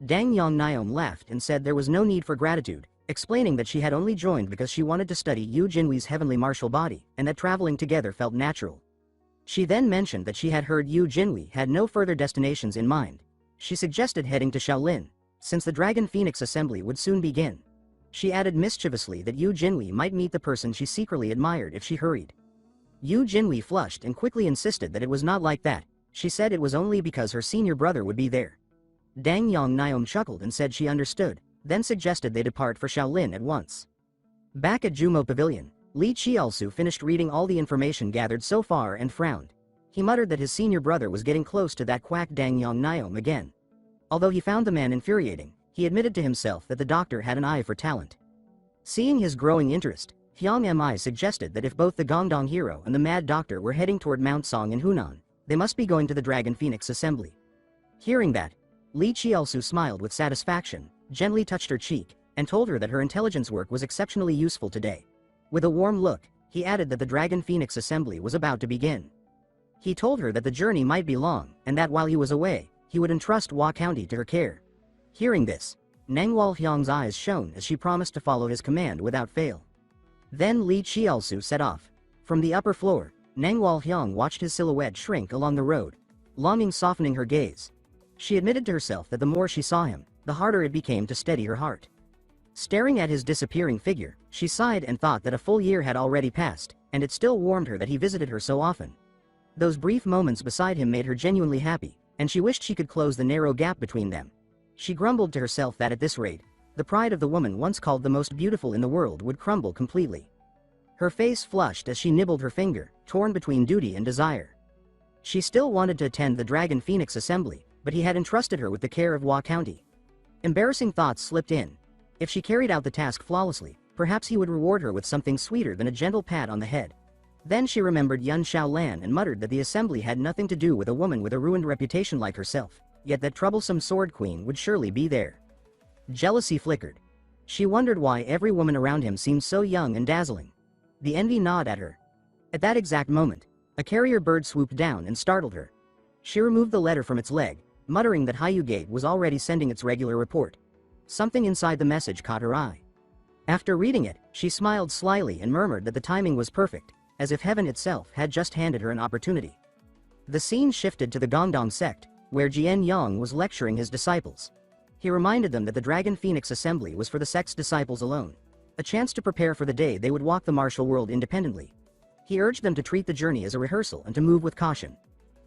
Dang Yang Niom laughed and said there was no need for gratitude, explaining that she had only joined because she wanted to study Yu Jinwei's heavenly martial body, and that traveling together felt natural. She then mentioned that she had heard Yu Jinhui had no further destinations in mind. She suggested heading to Shaolin, since the Dragon Phoenix Assembly would soon begin. She added mischievously that Yu Jinhui might meet the person she secretly admired if she hurried. Yu Jinhui flushed and quickly insisted that it was not like that. She said it was only because her senior brother would be there. Dang Yang Niom chuckled and said she understood, then suggested they depart for Shaolin at once. Back at Jumo Pavilion, Li Qiaosu finished reading all the information gathered so far and frowned. He muttered that his senior brother was getting close to that quack Dang Yang Niom again. Although he found the man infuriating, he admitted to himself that the doctor had an eye for talent. Seeing his growing interest, Hyang Mi suggested that if both the Gongdong hero and the mad doctor were heading toward Mount Song in Hunan, they must be going to the Dragon Phoenix Assembly. Hearing that, Li Qiaosu smiled with satisfaction, gently touched her cheek, and told her that her intelligence work was exceptionally useful today. With a warm look, he added that the Dragon Phoenix Assembly was about to begin. He told her that the journey might be long, and that while he was away, he would entrust Hua County to her care. Hearing this, Nangwal Hyang's eyes shone as she promised to follow his command without fail. Then Li Qiaosu set off. From the upper floor, Nangwal Hyang watched his silhouette shrink along the road, longing softening her gaze. She admitted to herself that the more she saw him, the harder it became to steady her heart. Staring at his disappearing figure, she sighed and thought that a full year had already passed, and it still warmed her that he visited her so often. Those brief moments beside him made her genuinely happy, and she wished she could close the narrow gap between them. She grumbled to herself that at this rate, the pride of the woman once called the most beautiful in the world would crumble completely. Her face flushed as she nibbled her finger, torn between duty and desire. She still wanted to attend the Dragon Phoenix Assembly, but he had entrusted her with the care of Hua County. Embarrassing thoughts slipped in. If she carried out the task flawlessly, perhaps he would reward her with something sweeter than a gentle pat on the head. Then she remembered Yun Xiaolan and muttered that the assembly had nothing to do with a woman with a ruined reputation like herself, yet that troublesome sword queen would surely be there. Jealousy flickered. She wondered why every woman around him seemed so young and dazzling. The envy gnawed at her. At that exact moment, a carrier bird swooped down and startled her. She removed the letter from its leg, muttering that Haiyu Gate was already sending its regular report. Something inside the message caught her eye. After reading it, she smiled slyly and murmured that the timing was perfect, as if heaven itself had just handed her an opportunity. The scene shifted to the Gongdong sect, where Jian Yang was lecturing his disciples. He reminded them that the Dragon Phoenix Assembly was for the sect's disciples alone, a chance to prepare for the day they would walk the martial world independently. He urged them to treat the journey as a rehearsal and to move with caution.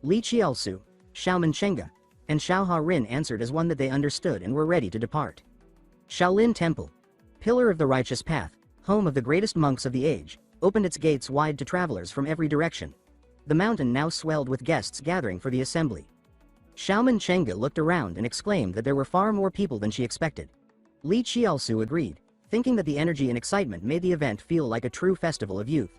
Li Qiaosu, Xiaoman Chenga, and Xiao Harin answered as one that they understood and were ready to depart. Shaolin Temple, pillar of the righteous path, home of the greatest monks of the age, opened its gates wide to travelers from every direction. The mountain now swelled with guests gathering for the assembly. Xiaoman Chenga looked around and exclaimed that there were far more people than she expected. Li Qiaosu agreed, thinking that the energy and excitement made the event feel like a true festival of youth.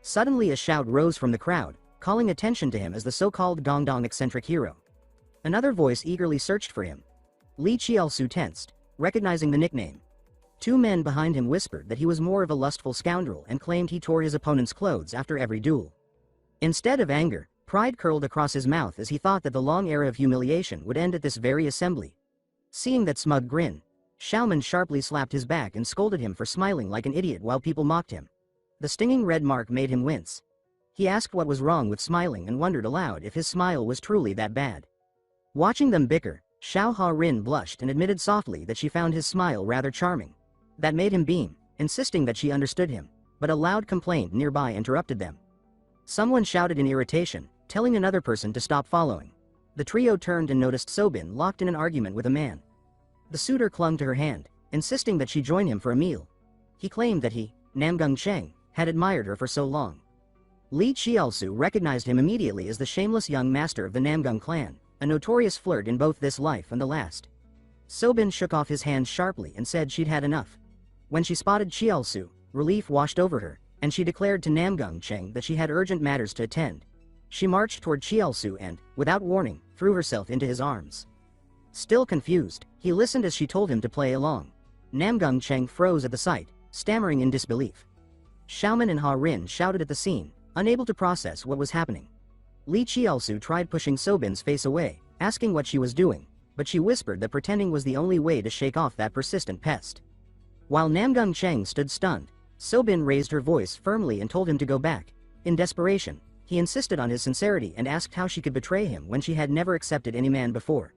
Suddenly a shout rose from the crowd, calling attention to him as the so-called Gongdong eccentric hero. Another voice eagerly searched for him. Li Qiaosu tensed, recognizing the nickname. Two men behind him whispered that he was more of a lustful scoundrel and claimed he tore his opponent's clothes after every duel. Instead of anger, pride curled across his mouth as he thought that the long era of humiliation would end at this very assembly. Seeing that smug grin, Xiaoman sharply slapped his back and scolded him for smiling like an idiot while people mocked him. The stinging red mark made him wince. He asked what was wrong with smiling and wondered aloud if his smile was truly that bad. Watching them bicker, Xiao Harin blushed and admitted softly that she found his smile rather charming. That made him beam, insisting that she understood him, but a loud complaint nearby interrupted them. Someone shouted in irritation, telling another person to stop following. The trio turned and noticed Sobin locked in an argument with a man. The suitor clung to her hand, insisting that she join him for a meal. He claimed that he, Namgung Cheng, had admired her for so long. Li Qiaosu recognized him immediately as the shameless young master of the Namgung clan, a notorious flirt in both this life and the last. Sobin shook off his hands sharply and said she'd had enough. When she spotted Qiaosu, relief washed over her, and she declared to Namgung Cheng that she had urgent matters to attend. She marched toward Qiaosu and, without warning, threw herself into his arms. Still confused, he listened as she told him to play along. Namgung Cheng froze at the sight, stammering in disbelief. Xiaoman and Ha Rin shouted at the scene, unable to process what was happening. Li Qiaosu tried pushing Sobin's face away, asking what she was doing, but she whispered that pretending was the only way to shake off that persistent pest. While Namgung Cheng stood stunned, Sobin raised her voice firmly and told him to go back. In desperation, He insisted on his sincerity and asked how she could betray him when she had never accepted any man before.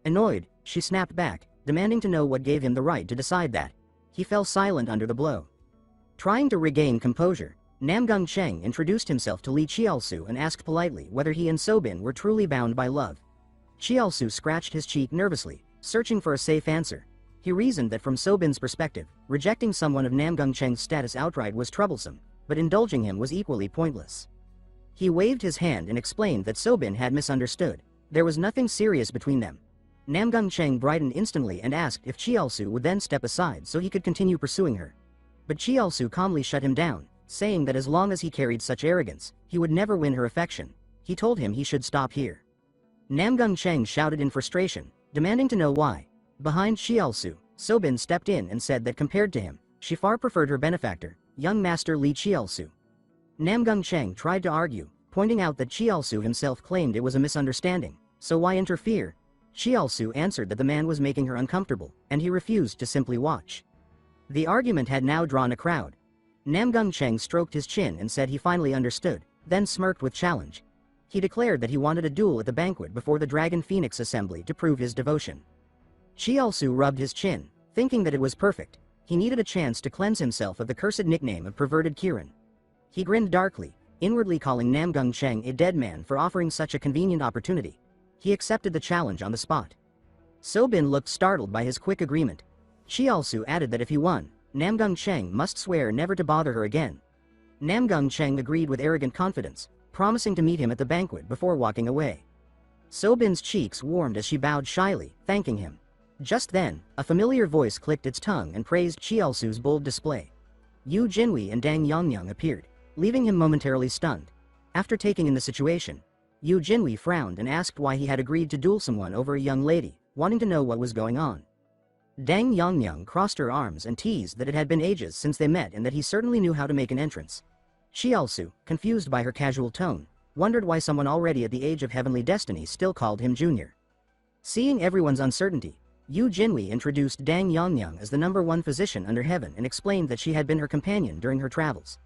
Annoyed, she snapped back, demanding to know what gave him the right to decide that. He fell silent under the blow. Trying to regain composure, Namgung Cheng introduced himself to Li Qiaosu and asked politely whether he and Sobin were truly bound by love. Qiaosu scratched his cheek nervously, searching for a safe answer. He reasoned that from Sobin's perspective, rejecting someone of Namgung Cheng's status outright was troublesome, but indulging him was equally pointless. He waved his hand and explained that Sobin had misunderstood. There was nothing serious between them. Namgung Cheng brightened instantly and asked if Qiaosu would then step aside so he could continue pursuing her. But Qiaosu calmly shut him down, saying that as long as he carried such arrogance, he would never win her affection. He told him he should stop here. Namgung Cheng shouted in frustration, demanding to know why. Behind Qiaosu, Sobin stepped in and said that compared to him, she far preferred her benefactor, young master Li Qiaosu. Namgung Cheng tried to argue, pointing out that Qiaosu himself claimed it was a misunderstanding, so why interfere? Qiaosu answered that the man was making her uncomfortable, and he refused to simply watch. The argument had now drawn a crowd. Namgung Cheng stroked his chin and said he finally understood, then smirked with challenge. He declared that he wanted a duel at the banquet before the Dragon Phoenix assembly to prove his devotion. Qiaosu rubbed his chin, thinking that it was perfect. He needed a chance to cleanse himself of the cursed nickname of perverted Kirin. He grinned darkly, inwardly calling Namgung Cheng a dead man for offering such a convenient opportunity. He accepted the challenge on the spot. Sobin looked startled by his quick agreement. Qiaosu added that if he won, Namgung Cheng must swear never to bother her again. Namgung Cheng agreed with arrogant confidence, promising to meet him at the banquet before walking away. Sobin's cheeks warmed as she bowed shyly, thanking him. Just then, a familiar voice clicked its tongue and praised Qiaosu's bold display. Yu Jinhui and Dang Yongyang appeared, leaving him momentarily stunned. After taking in the situation, Yu Jinhui frowned and asked why he had agreed to duel someone over a young lady, wanting to know what was going on. Dang Yongyang crossed her arms and teased that it had been ages since they met and that he certainly knew how to make an entrance. Qiaosu, confused by her casual tone, wondered why someone already at the age of heavenly destiny still called him junior. Seeing everyone's uncertainty, Yu Jinhui introduced Dang Yongyang as the #1 physician under heaven and explained that she had been her companion during her travels.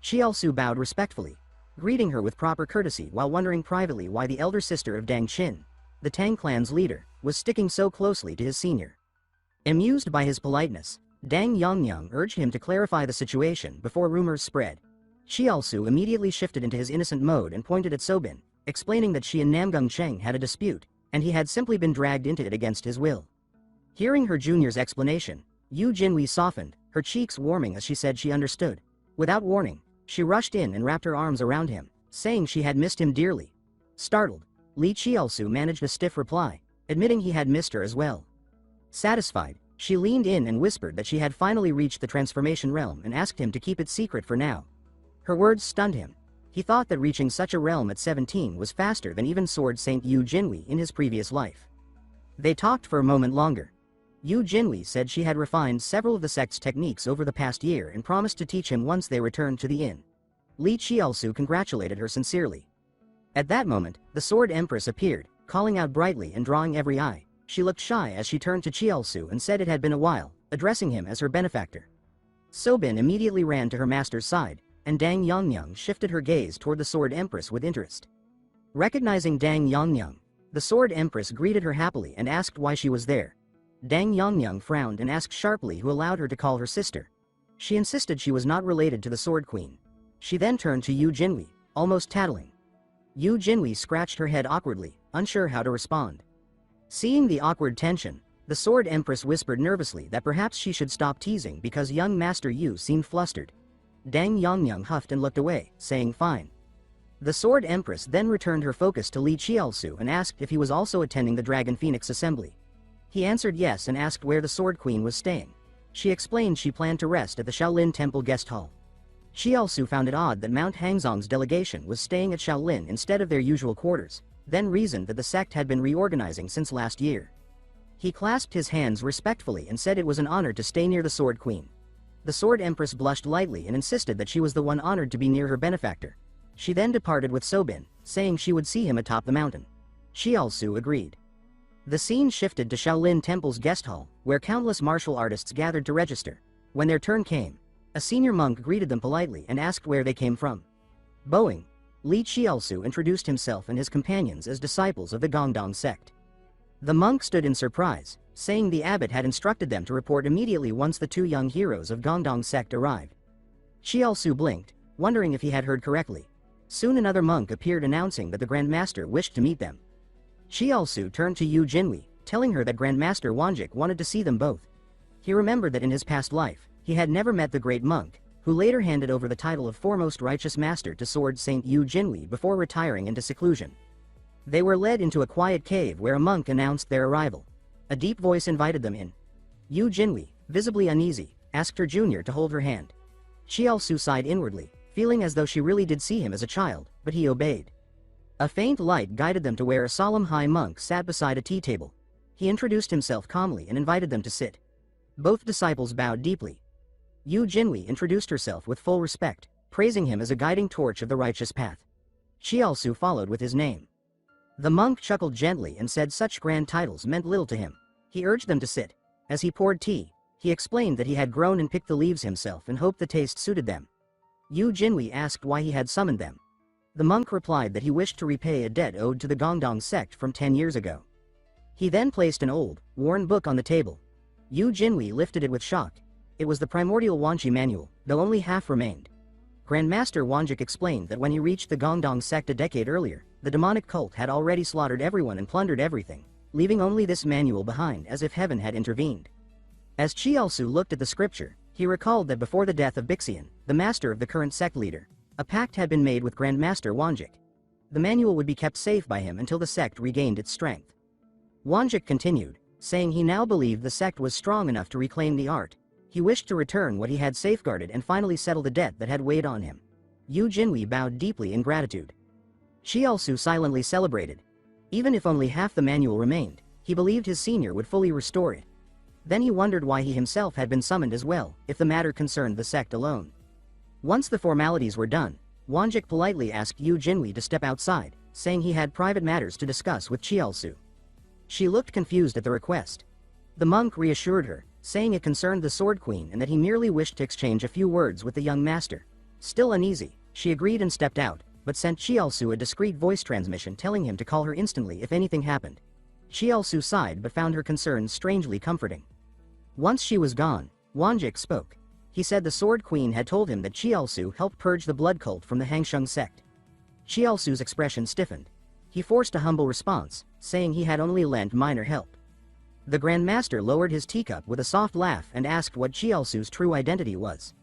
Qiaosu bowed respectfully, greeting her with proper courtesy while wondering privately why the elder sister of Dang Qin, the Tang clan's leader, was sticking so closely to his senior. Amused by his politeness, Dang Yongyang urged him to clarify the situation before rumors spread. Qiaosu immediately shifted into his innocent mode and pointed at Sobin, explaining that she and Namgung Cheng had a dispute, and he had simply been dragged into it against his will. Hearing her junior's explanation, Yu Jinhui softened, her cheeks warming as she said she understood. Without warning, she rushed in and wrapped her arms around him, saying she had missed him dearly. Startled, Li Qiaosu managed a stiff reply, admitting he had missed her as well. Satisfied, she leaned in and whispered that she had finally reached the transformation realm and asked him to keep it secret for now. Her words stunned him. He thought that reaching such a realm at 17 was faster than even Sword Saint Yu Jinhui in his previous life. They talked for a moment longer. Yu Jinhui said she had refined several of the sect's techniques over the past year and promised to teach him once they returned to the inn. Li Qiaosu congratulated her sincerely. At that moment, the Sword Empress appeared, calling out brightly and drawing every eye. She looked shy as she turned to Qiaosu and said it had been a while, addressing him as her benefactor. Sobin immediately ran to her master's side, and Dang Yongyang shifted her gaze toward the Sword Empress with interest. Recognizing Dang Yongyang, the Sword Empress greeted her happily and asked why she was there. Dang Yongyang frowned and asked sharply who allowed her to call her sister. She insisted she was not related to the Sword Queen. She then turned to Yu Jinhui, almost tattling. Yu Jinhui scratched her head awkwardly, unsure how to respond. Seeing the awkward tension, the Sword Empress whispered nervously that perhaps she should stop teasing because young Master Yu seemed flustered. Dang Yongyang huffed and looked away, saying fine. The Sword Empress then returned her focus to Li Qiaosu and asked if he was also attending the Dragon Phoenix assembly. He answered yes and asked where the Sword Queen was staying. She explained she planned to rest at the Shaolin Temple guest hall. Qiaosu found it odd that Mount Hangzong's delegation was staying at Shaolin instead of their usual quarters, then reasoned that the sect had been reorganizing since last year. He clasped his hands respectfully and said it was an honor to stay near the Sword Queen. The Sword Empress blushed lightly and insisted that she was the one honored to be near her benefactor. She then departed with Sobin, saying she would see him atop the mountain. Qiaosu agreed. The scene shifted to Shaolin Temple's guest hall, where countless martial artists gathered to register. When their turn came, a senior monk greeted them politely and asked where they came from. Bowing, Li Qiaosu introduced himself and his companions as disciples of the Gongdong sect. The monk stood in surprise, saying the abbot had instructed them to report immediately once the two young heroes of Gongdong sect arrived. Qiaosu blinked, wondering if he had heard correctly. Soon another monk appeared announcing that the Grand Master wished to meet them. Qiaosu turned to Yu Jinhui, telling her that Grandmaster Wanjik wanted to see them both. He remembered that in his past life, he had never met the great monk, who later handed over the title of foremost righteous master to Sword Saint Yu Jinhui before retiring into seclusion. They were led into a quiet cave where a monk announced their arrival. A deep voice invited them in. Yu Jinhui, visibly uneasy, asked her junior to hold her hand. Qiaosu sighed inwardly, feeling as though she really did see him as a child, but he obeyed. A faint light guided them to where a solemn high monk sat beside a tea table. He introduced himself calmly and invited them to sit. Both disciples bowed deeply. Yu Jinhui introduced herself with full respect, praising him as a guiding torch of the righteous path. Qiaosu followed with his name. The monk chuckled gently and said such grand titles meant little to him. He urged them to sit. As he poured tea, he explained that he had grown and picked the leaves himself and hoped the taste suited them. Yu Jinhui asked why he had summoned them. The monk replied that he wished to repay a debt owed to the Gongdong sect from 10 years ago. He then placed an old, worn book on the table. Yu Jinhui lifted it with shock. It was the primordial Wanchi manual, though only half remained. Grandmaster Wanjik explained that when he reached the Gongdong sect a decade earlier, the demonic cult had already slaughtered everyone and plundered everything, leaving only this manual behind as if heaven had intervened. As Qiaosu looked at the scripture, he recalled that before the death of Bixian, the master of the current sect leader, a pact had been made with Grandmaster Wanjik. The manual would be kept safe by him until the sect regained its strength. Wanjik continued, saying he now believed the sect was strong enough to reclaim the art. He wished to return what he had safeguarded and finally settle the debt that had weighed on him. Yu Jinhui bowed deeply in gratitude. Qiaosu silently celebrated. Even if only half the manual remained, he believed his senior would fully restore it. Then he wondered why he himself had been summoned as well, if the matter concerned the sect alone. Once the formalities were done, Wanjik politely asked Yu Jinhui to step outside, saying he had private matters to discuss with Qiaosu. She looked confused at the request. The monk reassured her, saying it concerned the Sword Queen and that he merely wished to exchange a few words with the young master. Still uneasy, she agreed and stepped out, but sent Qiaosu a discreet voice transmission telling him to call her instantly if anything happened. Qiaosu sighed but found her concerns strangely comforting. Once she was gone, Wanjik spoke. He said the Sword Queen had told him that Qiaosu helped purge the blood cult from the Hangsheng sect. Qiaosu's expression stiffened. He forced a humble response, saying he had only lent minor help. The Grand Master lowered his teacup with a soft laugh and asked what Qiaosu's true identity was.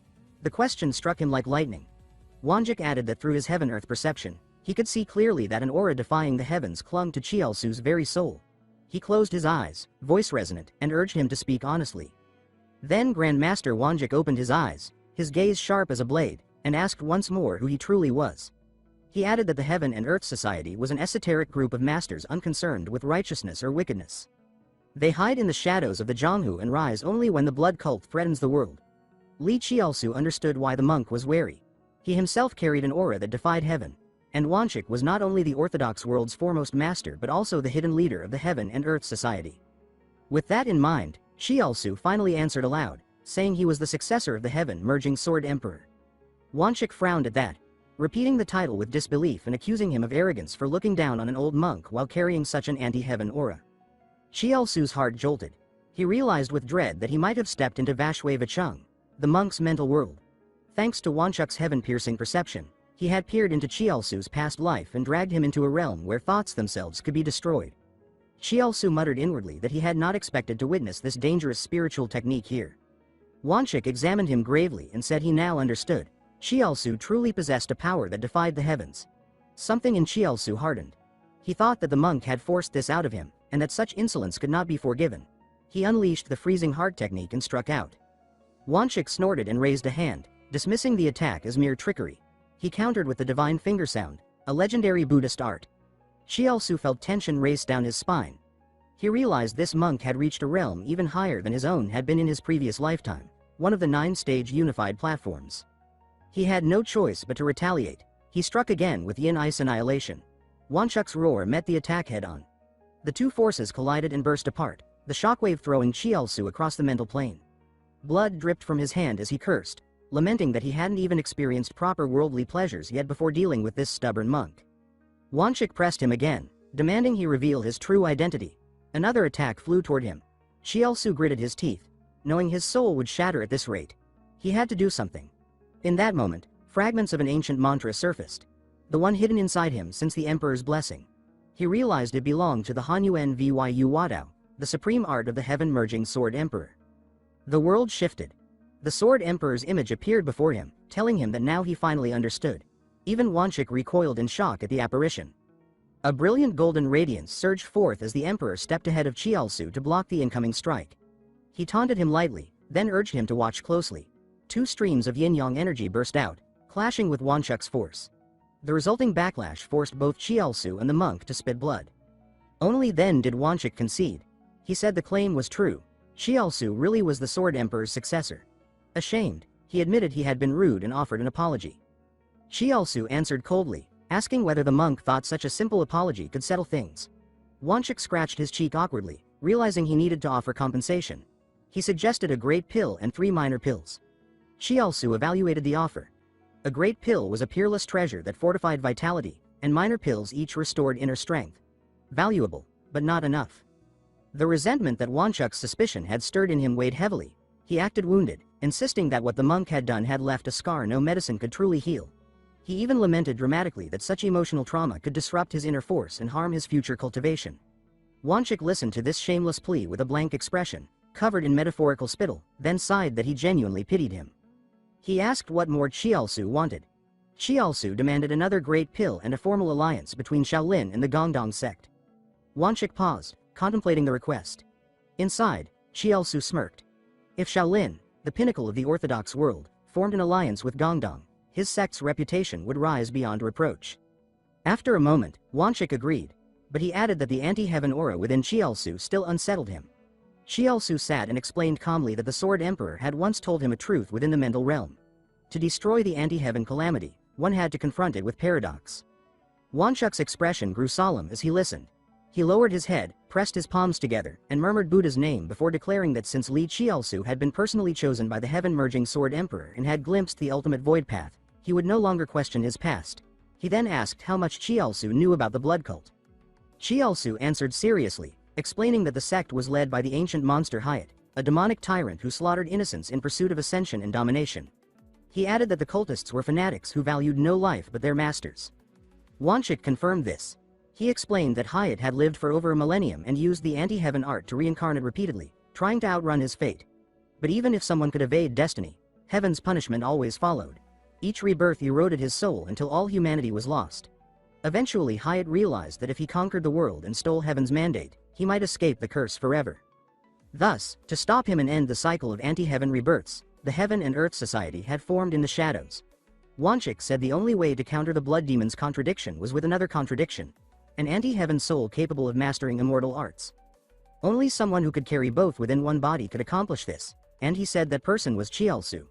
The question struck him like lightning. Wanjik added that through his heaven-earth perception, he could see clearly that an aura defying the heavens clung to Qiaosu's very soul. He closed his eyes, voice resonant, and urged him to speak honestly. Then Grandmaster Wanjik opened his eyes, his gaze sharp as a blade, and asked once more who he truly was. He added that the Heaven and Earth Society was an esoteric group of masters unconcerned with righteousness or wickedness. They hide in the shadows of the Jianghu and rise only when the blood cult threatens the world. Li Qiaosu understood why the monk was wary. He himself carried an aura that defied heaven, and Wanjik was not only the orthodox world's foremost master but also the hidden leader of the Heaven and Earth Society. With that in mind, Qiaosu finally answered aloud, saying he was the successor of the heaven-merging Sword Emperor. Wanjik frowned at that, repeating the title with disbelief and accusing him of arrogance for looking down on an old monk while carrying such an anti-heaven aura. Qiaosu's heart jolted. He realized with dread that he might have stepped into Vashui Vicheng, the monk's mental world. Thanks to Wanchuk's heaven-piercing perception, he had peered into Qiaosu's past life and dragged him into a realm where thoughts themselves could be destroyed. Qiaosu muttered inwardly that he had not expected to witness this dangerous spiritual technique here. Wanchuk examined him gravely and said he now understood. Qiaosu truly possessed a power that defied the heavens. Something in Qiaosu hardened. He thought that the monk had forced this out of him, and that such insolence could not be forgiven. He unleashed the freezing heart technique and struck out. Wanchuk snorted and raised a hand, dismissing the attack as mere trickery. He countered with the divine finger sound, a legendary Buddhist art. Qiaosu felt tension race down his spine. He realized this monk had reached a realm even higher than his own had been in his previous lifetime, one of the 9-stage unified platforms. He had no choice but to retaliate. He struck again with Yin Ice Annihilation. Wanchuk's roar met the attack head-on. The two forces collided and burst apart, the shockwave throwing Qiaosu across the mental plane. Blood dripped from his hand as he cursed. lamenting that he hadn't even experienced proper worldly pleasures yet before dealing with this stubborn monk. Wanchik pressed him again, demanding he reveal his true identity. Another attack flew toward him. Chiaosu gritted his teeth, knowing his soul would shatter at this rate. He had to do something. In that moment, fragments of an ancient mantra surfaced, the one hidden inside him since the Emperor's blessing. He realized it belonged to the Hanyuan Vyu Wadao, the supreme art of the heaven-merging Sword Emperor. The world shifted. The Sword Emperor's image appeared before him, telling him that now he finally understood. Even Wanchik recoiled in shock at the apparition. A brilliant golden radiance surged forth as the Emperor stepped ahead of Chiaosu to block the incoming strike. He taunted him lightly, then urged him to watch closely. Two streams of yin-yang energy burst out, clashing with Wanchuk's force. The resulting backlash forced both Chiaosu and the monk to spit blood. Only then did Wanchik concede. He said the claim was true. Chiaosu really was the Sword Emperor's successor. Ashamed, he admitted he had been rude and offered an apology. Chiaosu answered coldly, asking whether the monk thought such a simple apology could settle things. Wanchik scratched his cheek awkwardly, realizing he needed to offer compensation. He suggested a great pill and 3 minor pills. Chiaosu evaluated the offer. A great pill was a peerless treasure that fortified vitality, and minor pills each restored inner strength. Valuable, but not enough. The resentment that Wanchuk's suspicion had stirred in him weighed heavily. He acted wounded, insisting that what the monk had done had left a scar no medicine could truly heal. He even lamented dramatically that such emotional trauma could disrupt his inner force and harm his future cultivation. Wanchik listened to this shameless plea with a blank expression, covered in metaphorical spittle, then sighed that he genuinely pitied him. He asked what more Chiaosu wanted. Chiaosu demanded another great pill and a formal alliance between Shaolin and the Gongdong sect. Wanchik paused, contemplating the request. Inside, Chiaosu smirked. If Shaolin, the pinnacle of the orthodox world, formed an alliance with Gongdong, his sect's reputation would rise beyond reproach. After a moment, Wanchik agreed, but he added that the anti-heaven aura within Chiaosu still unsettled him. Chiaosu sat and explained calmly that the Sword Emperor had once told him a truth within the mental realm. To destroy the anti-heaven calamity, one had to confront it with paradox. Wanchuk's expression grew solemn as he listened. He lowered his head, pressed his palms together, and murmured Buddha's name before declaring that since Li Chiaosu had been personally chosen by the heaven-merging Sword Emperor and had glimpsed the ultimate void path, he would no longer question his past. He then asked how much Chiaosu knew about the blood cult. Chiaosu answered seriously, explaining that the sect was led by the ancient monster Hyatt, a demonic tyrant who slaughtered innocents in pursuit of ascension and domination. He added that the cultists were fanatics who valued no life but their masters. Wanchik confirmed this. He explained that Hyatt had lived for over a millennium and used the anti-heaven art to reincarnate repeatedly, trying to outrun his fate. But even if someone could evade destiny, heaven's punishment always followed. Each rebirth eroded his soul until all humanity was lost. Eventually Hyatt realized that if he conquered the world and stole heaven's mandate, he might escape the curse forever. Thus, to stop him and end the cycle of anti-heaven rebirths, the Heaven and Earth Society had formed in the shadows. Wanchik said the only way to counter the blood demon's contradiction was with another contradiction, an anti-heaven soul capable of mastering immortal arts. Only someone who could carry both within one body could accomplish this, and he said that person was Chiaosu.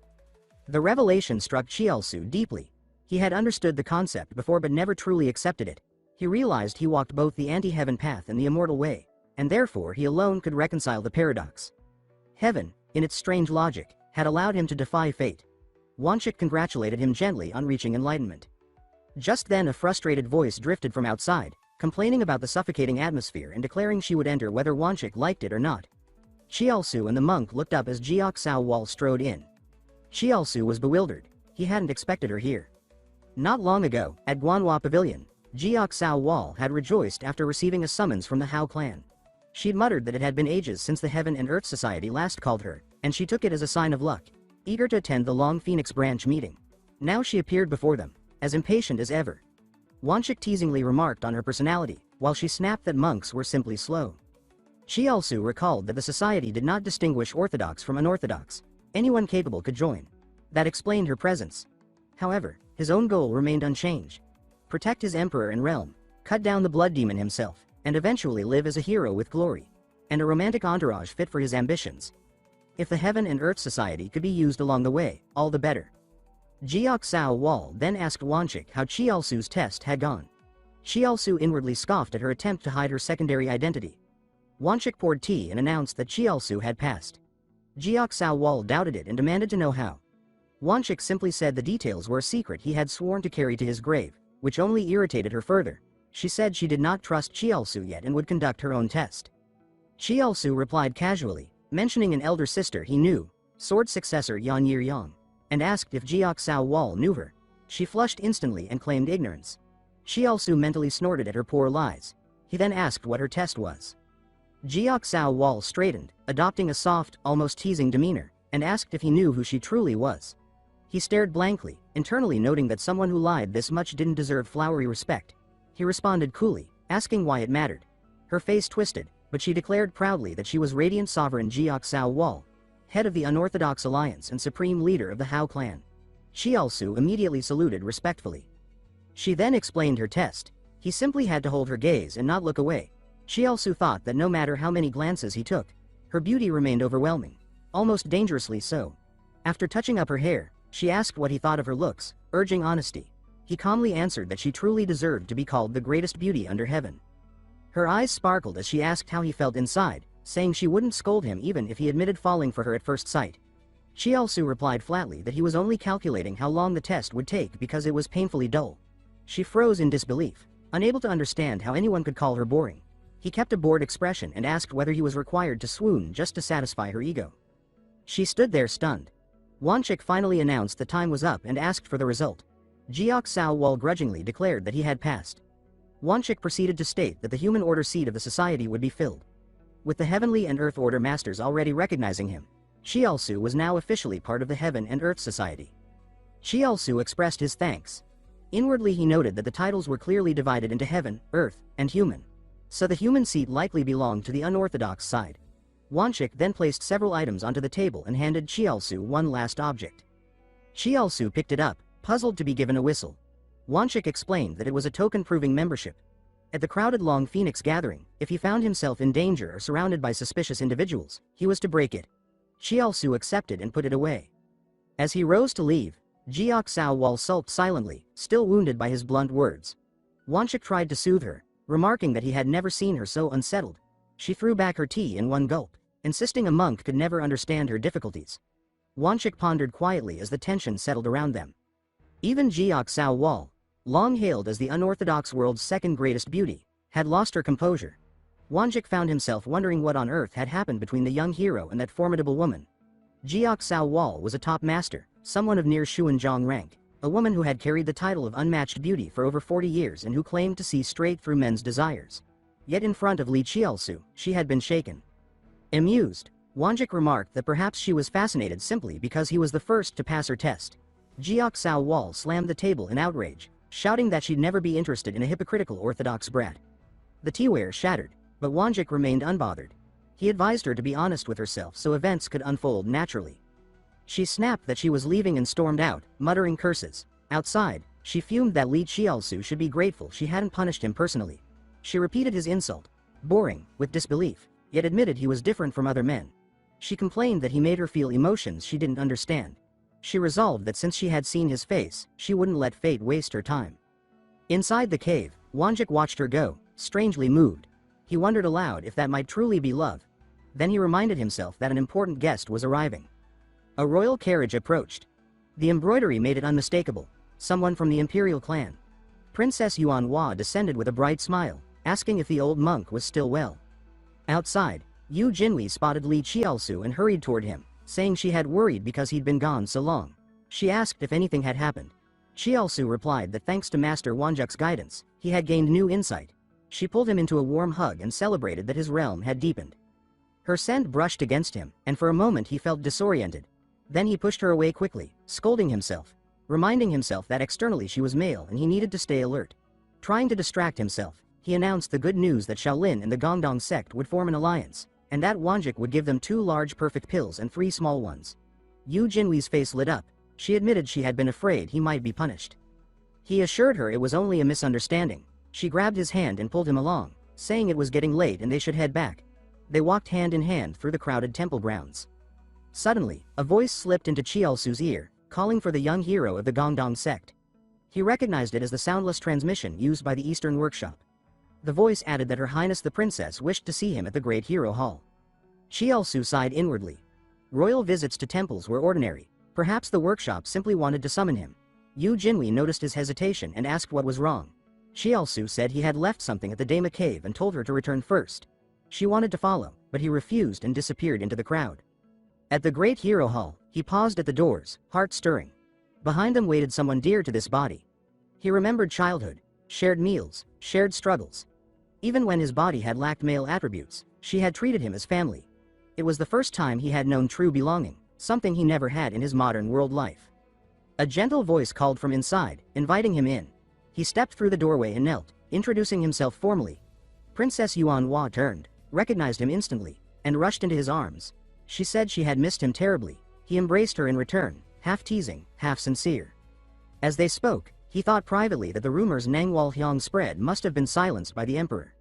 The revelation struck Chiaosu deeply. He had understood the concept before but never truly accepted it. He realized he walked both the anti-heaven path and the immortal way, and therefore he alone could reconcile the paradox. Heaven, in its strange logic, had allowed him to defy fate. Wanchik congratulated him gently on reaching enlightenment. Just then a frustrated voice drifted from outside, complaining about the suffocating atmosphere and declaring she would enter whether Wanchik liked it or not. Chiaosu and the monk looked up as Jiao Sao Wal strode in. Chiaosu was bewildered. He hadn't expected her here. Not long ago, at Guanhua Pavilion, Jiao Sao Wal had rejoiced after receiving a summons from the Hao clan. She'd muttered that it had been ages since the Heaven and Earth Society last called her, and she took it as a sign of luck, eager to attend the Long Phoenix branch meeting. Now she appeared before them, as impatient as ever. Wanchik teasingly remarked on her personality, while she snapped that monks were simply slow. Chiaosu recalled that the society did not distinguish orthodox from unorthodox. Anyone capable could join. That explained her presence. However, his own goal remained unchanged. Protect his emperor and realm, cut down the blood demon himself, and eventually live as a hero with glory, and a romantic entourage fit for his ambitions. If the Heaven and Earth Society could be used along the way, all the better. Jiao Sao Wal then asked Wanchik how Chiaosu's test had gone. Chiaosu inwardly scoffed at her attempt to hide her secondary identity. Wanchik poured tea and announced that Chiaosu had passed. Jiao Sao Wal doubted it and demanded to know how. Wanchik simply said the details were a secret he had sworn to carry to his grave, which only irritated her further. She said she did not trust Chiaosu yet and would conduct her own test. Chiaosu replied casually, mentioning an elder sister he knew, sword successor Yan Yiyang, and asked if Jiak Sao Wall knew her. She flushed instantly and claimed ignorance. Chiaosu mentally snorted at her poor lies. He then asked what her test was. Jiak Sao Wall straightened, adopting a soft, almost teasing demeanor, and asked if he knew who she truly was. He stared blankly, internally noting that someone who lied this much didn't deserve flowery respect. He responded coolly, asking why it mattered. Her face twisted, but she declared proudly that she was Radiant Sovereign Jiak Sao Wall, head of the Unorthodox Alliance and supreme leader of the Hao clan. Chiaosu immediately saluted respectfully. She then explained her test. He simply had to hold her gaze and not look away. Chiaosu thought that no matter how many glances he took, her beauty remained overwhelming, almost dangerously so. After touching up her hair, she asked what he thought of her looks, urging honesty. He calmly answered that she truly deserved to be called the greatest beauty under heaven. Her eyes sparkled as she asked how he felt inside, saying she wouldn't scold him even if he admitted falling for her at first sight. Chiaosu replied flatly that he was only calculating how long the test would take because it was painfully dull. She froze in disbelief, unable to understand how anyone could call her boring. He kept a bored expression and asked whether he was required to swoon just to satisfy her ego. She stood there stunned. Wanchik finally announced the time was up and asked for the result. Jiak Sao Wall grudgingly declared that he had passed. Wanchik proceeded to state that the human order seat of the society would be filled. With the heavenly and earth order masters already recognizing him, Chiaosu was now officially part of the Heaven and Earth Society. Chiaosu expressed his thanks. Inwardly he noted that the titles were clearly divided into Heaven, Earth, and Human. So the human seat likely belonged to the unorthodox side. Wanchik then placed several items onto the table and handed Chiaosu one last object. Chiaosu picked it up, puzzled to be given a whistle. Wanchik explained that it was a token proving membership. At the crowded Long Phoenix gathering, if he found himself in danger or surrounded by suspicious individuals, he was to break it. Chiaosu accepted and put it away. As he rose to leave, Jiak Sao Wall sulked silently, still wounded by his blunt words. Wanchik tried to soothe her, remarking that he had never seen her so unsettled. She threw back her tea in one gulp, insisting a monk could never understand her difficulties. Wanchik pondered quietly as the tension settled around them. Even Jiak Sao Wall, long hailed as the unorthodox world's second greatest beauty, had lost her composure. Wanchik found himself wondering what on earth had happened between the young hero and that formidable woman. Jiak Sao Wall was a top master, someone of near Xuanzhong rank, a woman who had carried the title of unmatched beauty for over 40 years and who claimed to see straight through men's desires. Yet in front of Li Chiaosu, she had been shaken. Amused, Wanchik remarked that perhaps she was fascinated simply because he was the first to pass her test. Jiak Sao Wall slammed the table in outrage, shouting that she'd never be interested in a hypocritical orthodox brat. The teaware shattered, but Wanchik remained unbothered. He advised her to be honest with herself so events could unfold naturally. She snapped that she was leaving and stormed out, muttering curses. Outside, she fumed that Li Chiaosu should be grateful she hadn't punished him personally. She repeated his insult, boring, with disbelief, yet admitted he was different from other men. She complained that he made her feel emotions she didn't understand. She resolved that since she had seen his face, she wouldn't let fate waste her time. Inside the cave, Wanchik watched her go, strangely moved. He wondered aloud if that might truly be love. Then he reminded himself that an important guest was arriving. A royal carriage approached. The embroidery made it unmistakable, someone from the imperial clan. Princess Yuanhua descended with a bright smile, asking if the old monk was still well. Outside, Yu Jinhui spotted Li Chiaosu and hurried toward him, saying she had worried because he'd been gone so long. She asked if anything had happened. Chiaosu replied that thanks to Master Wanchik's guidance, he had gained new insight. She pulled him into a warm hug and celebrated that his realm had deepened. Her scent brushed against him, and for a moment he felt disoriented. Then he pushed her away quickly, scolding himself, reminding himself that externally she was male and he needed to stay alert. Trying to distract himself, he announced the good news that Shaolin and the Gongdong sect would form an alliance, and that Wanchik would give them 2 large perfect pills and 3 small ones. Yu Jinhui's face lit up. She admitted she had been afraid he might be punished. He assured her it was only a misunderstanding. She grabbed his hand and pulled him along, saying it was getting late and they should head back. They walked hand in hand through the crowded temple grounds. Suddenly, a voice slipped into Chiaosu's ear, calling for the young hero of the Gongdong sect. He recognized it as the soundless transmission used by the Eastern Workshop. The voice added that Her Highness the Princess wished to see him at the Great Hero Hall. Chiaosu sighed inwardly. Royal visits to temples were ordinary. Perhaps the workshop simply wanted to summon him. Yu Jinwei noticed his hesitation and asked what was wrong. Xiaosu said he had left something at the Dama cave and told her to return first. She wanted to follow, but he refused and disappeared into the crowd. At the Great Hero Hall, he paused at the doors, heart stirring. Behind them waited someone dear to this body. He remembered childhood, shared meals, shared struggles. Even when his body had lacked male attributes, she had treated him as family. It was the first time he had known true belonging, something he never had in his modern world life. A gentle voice called from inside, inviting him in. He stepped through the doorway and knelt, introducing himself formally. Princess Yuanhua turned, recognized him instantly, and rushed into his arms. She said she had missed him terribly. He embraced her in return, half teasing, half sincere. As they spoke, he thought privately that the rumors Nang Walhyang spread must have been silenced by the emperor.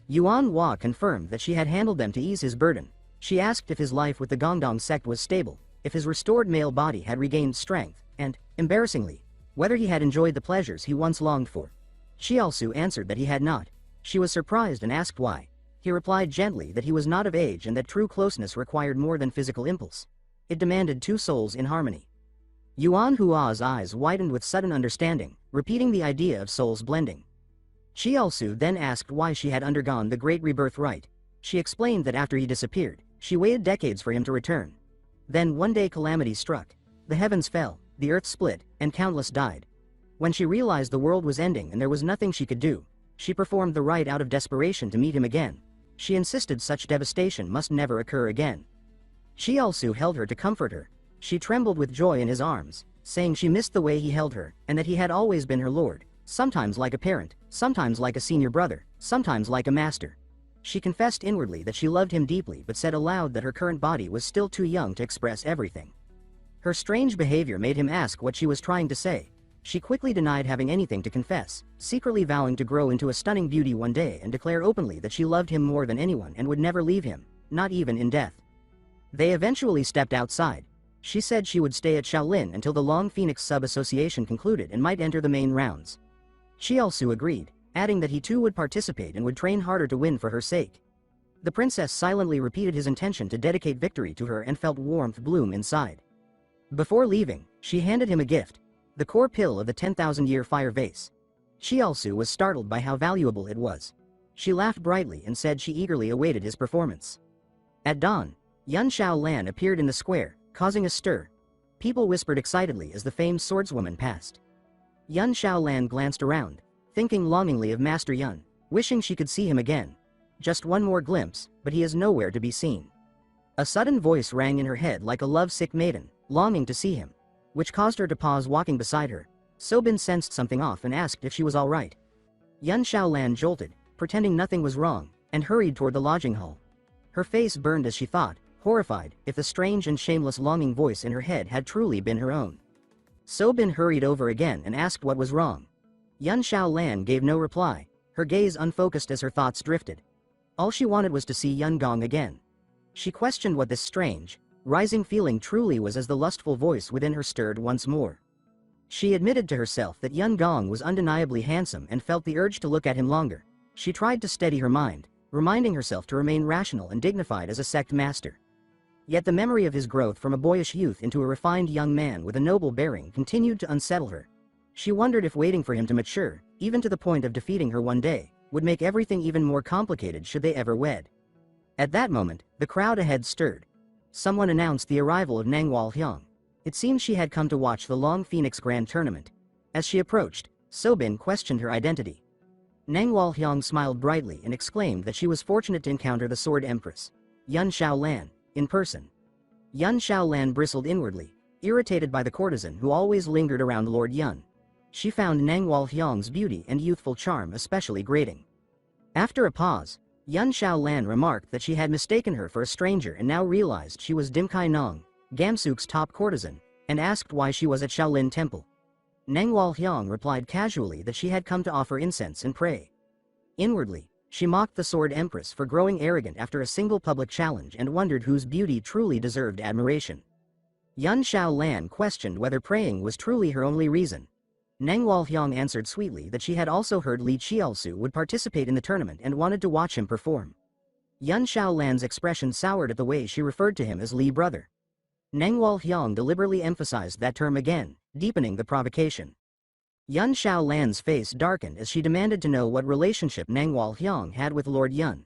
Yuanhua confirmed that she had handled them to ease his burden. She asked if his life with the Gongdong sect was stable, if his restored male body had regained strength, and, embarrassingly, whether he had enjoyed the pleasures he once longed for. Xiaosu answered that he had not. She was surprised and asked why. He replied gently that he was not of age and that true closeness required more than physical impulse. It demanded two souls in harmony. Yuanhua's eyes widened with sudden understanding, repeating the idea of souls blending. Xiaosu then asked why she had undergone the Great Rebirth rite. She explained that after he disappeared, she waited decades for him to return. Then one day calamity struck. The heavens fell, the earth split, and countless died. When she realized the world was ending and there was nothing she could do, she performed the rite out of desperation to meet him again. She insisted such devastation must never occur again. Xiaosu held her to comfort her. She trembled with joy in his arms, saying she missed the way he held her, and that he had always been her lord, sometimes like a parent, sometimes like a senior brother, sometimes like a master. She confessed inwardly that she loved him deeply but said aloud that her current body was still too young to express everything. Her strange behavior made him ask what she was trying to say. She quickly denied having anything to confess, secretly vowing to grow into a stunning beauty one day and declare openly that she loved him more than anyone and would never leave him, not even in death. They eventually stepped outside. She said she would stay at Shaolin until the Long Phoenix Sub-Association concluded and might enter the main rounds. Xiaosu agreed, adding that he too would participate and would train harder to win for her sake. The princess silently repeated his intention to dedicate victory to her and felt warmth bloom inside. Before leaving, she handed him a gift, the core pill of the 10,000-year fire vase. Xiaosu was startled by how valuable it was. She laughed brightly and said she eagerly awaited his performance. At dawn, Yun Xiaolan appeared in the square, causing a stir. People whispered excitedly as the famed swordswoman passed. Yun Xiaolan glanced around, thinking longingly of Master Yun, wishing she could see him again. Just one more glimpse, but he is nowhere to be seen. A sudden voice rang in her head like a love-sick maiden, longing to see him, which caused her to pause walking beside her. Sobin sensed something off and asked if she was all right. Yun Xiaolan jolted, pretending nothing was wrong, and hurried toward the lodging hall. Her face burned as she thought, horrified, if the strange and shameless longing voice in her head had truly been her own. Sobin hurried over again and asked what was wrong. Yun Xiaolan gave no reply, her gaze unfocused as her thoughts drifted. All she wanted was to see Yun Gong again. She questioned what this strange, rising feeling truly was as the lustful voice within her stirred once more. She admitted to herself that Yun Gong was undeniably handsome and felt the urge to look at him longer. She tried to steady her mind, reminding herself to remain rational and dignified as a sect master. Yet the memory of his growth from a boyish youth into a refined young man with a noble bearing continued to unsettle her. She wondered if waiting for him to mature, even to the point of defeating her one day, would make everything even more complicated should they ever wed. At that moment, the crowd ahead stirred. Someone announced the arrival of Nang Walhyang. It seemed she had come to watch the Long Phoenix Grand Tournament. As she approached, Sobin questioned her identity. Nang Walhyang smiled brightly and exclaimed that she was fortunate to encounter the Sword Empress, Yun Xiaolan, in person. Yun Xiaolan bristled inwardly, irritated by the courtesan who always lingered around Lord Yun. She found Nang Walhyang's beauty and youthful charm especially grating. After a pause, Yun Xiaolan remarked that she had mistaken her for a stranger and now realized she was Dim Kai Nong, Gamsuk's top courtesan, and asked why she was at Shaolin Temple. Nang Walhyang replied casually that she had come to offer incense and pray. Inwardly, she mocked the Sword Empress for growing arrogant after a single public challenge and wondered whose beauty truly deserved admiration. Yun Xiaolan questioned whether praying was truly her only reason. Nang Walhyang answered sweetly that she had also heard Li Qiaosu would participate in the tournament and wanted to watch him perform. Yun Xiaolan's expression soured at the way she referred to him as Li brother. Nangwal Hyang deliberately emphasized that term again, deepening the provocation. Yun Xiao Lan's face darkened as she demanded to know what relationship Nangwal Hyang had with Lord Yun.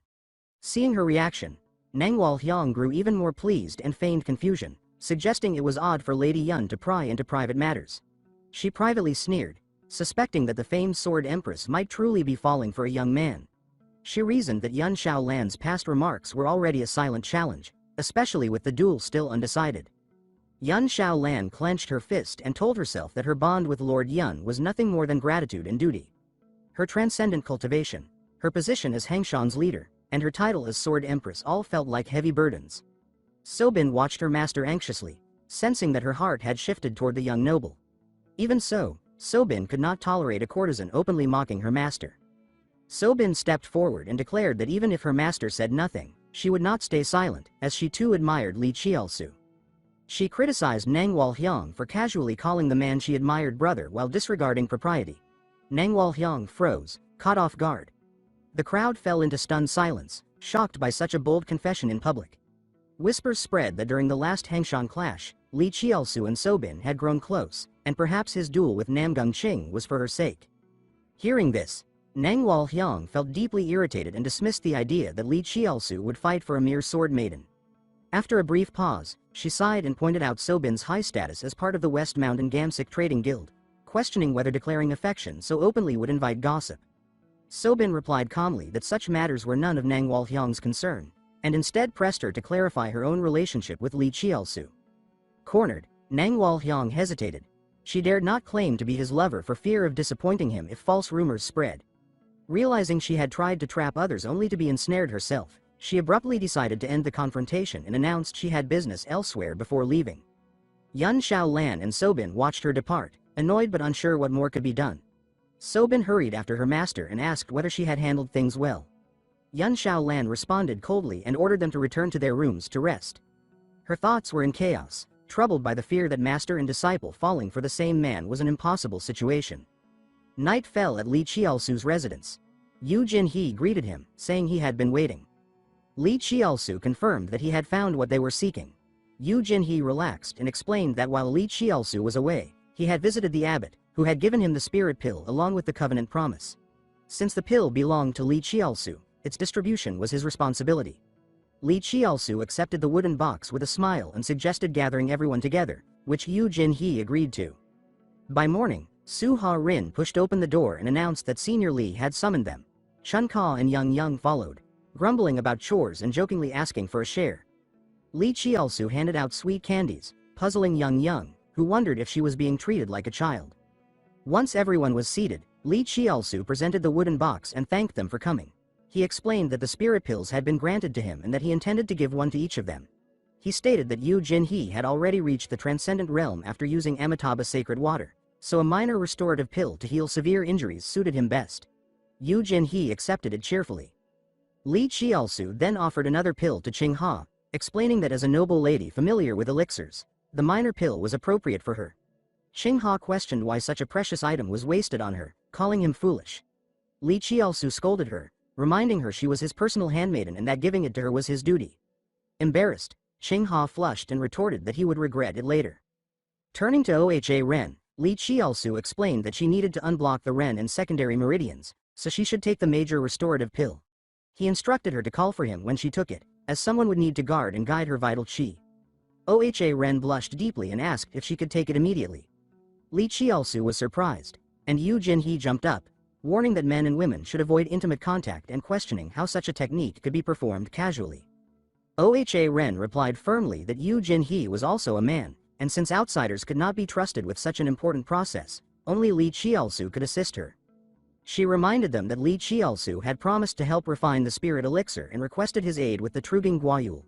Seeing her reaction, Nangwal Hyang grew even more pleased and feigned confusion, suggesting it was odd for Lady Yun to pry into private matters. She privately sneered, suspecting that the famed sword empress might truly be falling for a young man. She reasoned that Yun Xiao Lan's past remarks were already a silent challenge, especially with the duel still undecided. Yun Xiao Lan clenched her fist and told herself that her bond with Lord Yun was nothing more than gratitude and duty. Her transcendent cultivation, her position as Hengshan's leader, and her title as Sword Empress all felt like heavy burdens. Sobin watched her master anxiously, sensing that her heart had shifted toward the young noble. Even so, Sobin could not tolerate a courtesan openly mocking her master. Sobin stepped forward and declared that even if her master said nothing, she would not stay silent, as she too admired Li Qiaosu. She criticized Nangwal Hyang for casually calling the man she admired brother while disregarding propriety. Nangwal Hyang froze, caught off guard. The crowd fell into stunned silence, shocked by such a bold confession in public. Whispers spread that during the last Hengshan clash, Li Qiaosu and Sobin had grown close, and perhaps his duel with Namgung Qing was for her sake. Hearing this, Nangwal Hyang felt deeply irritated and dismissed the idea that Li Qiaosu would fight for a mere sword maiden. After a brief pause, she sighed and pointed out Sobin's high status as part of the West Mountain Gamsik Trading Guild, questioning whether declaring affection so openly would invite gossip. Sobin replied calmly that such matters were none of Nangwal Hyang's concern, and instead pressed her to clarify her own relationship with Li Qiaosu. Cornered, Nangwal Hyang hesitated. She dared not claim to be his lover for fear of disappointing him if false rumors spread. Realizing she had tried to trap others only to be ensnared herself, she abruptly decided to end the confrontation and announced she had business elsewhere before leaving. Yun Xiao Lan and Sobin watched her depart, annoyed but unsure what more could be done. Sobin hurried after her master and asked whether she had handled things well. Yun Xiao Lan responded coldly and ordered them to return to their rooms to rest. Her thoughts were in chaos, troubled by the fear that master and disciple falling for the same man was an impossible situation. Night fell at Li Qiaosu's residence. Yu Jinhe greeted him, saying he had been waiting. Li Qiaosu confirmed that he had found what they were seeking. Yu Jinhe relaxed and explained that while Li Qiaosu was away, he had visited the abbot, who had given him the spirit pill along with the covenant promise. Since the pill belonged to Li Qiaosu, its distribution was his responsibility. Li Qiaosu accepted the wooden box with a smile and suggested gathering everyone together, which Yu Jinhe agreed to. By morning, Su Ha Rin pushed open the door and announced that Senior Li had summoned them. Chun Ka and Yang followed, grumbling about chores and jokingly asking for a share. Li Qiaosu handed out sweet candies, puzzling Yang, who wondered if she was being treated like a child. Once everyone was seated, Li Qiaosu presented the wooden box and thanked them for coming. He explained that the spirit pills had been granted to him and that he intended to give one to each of them. He stated that Yu Jinhe had already reached the transcendent realm after using Amitabha sacred water, so a minor restorative pill to heal severe injuries suited him best. Yu Jinhe accepted it cheerfully. Li Qiaosu then offered another pill to Qing Ha, explaining that as a noble lady familiar with elixirs, the minor pill was appropriate for her. Qing Ha questioned why such a precious item was wasted on her, calling him foolish. Li Qiaosu scolded her, reminding her she was his personal handmaiden and that giving it to her was his duty. Embarrassed, Qing Ha flushed and retorted that he would regret it later. Turning to Oha Ren, Li Qiaosu explained that she needed to unblock the Ren and secondary meridians, so she should take the major restorative pill. He instructed her to call for him when she took it, as someone would need to guard and guide her vital qi. Oha Ren blushed deeply and asked if she could take it immediately. Li Qiaosu was surprised, and Yu Jinhe jumped up, warning that men and women should avoid intimate contact and questioning how such a technique could be performed casually. Oha Ren replied firmly that Yu Jinhe was also a man, and since outsiders could not be trusted with such an important process, only Li Qiaosu could assist her. She reminded them that Li Qiaosu had promised to help refine the spirit elixir and requested his aid with the Truging Guayul.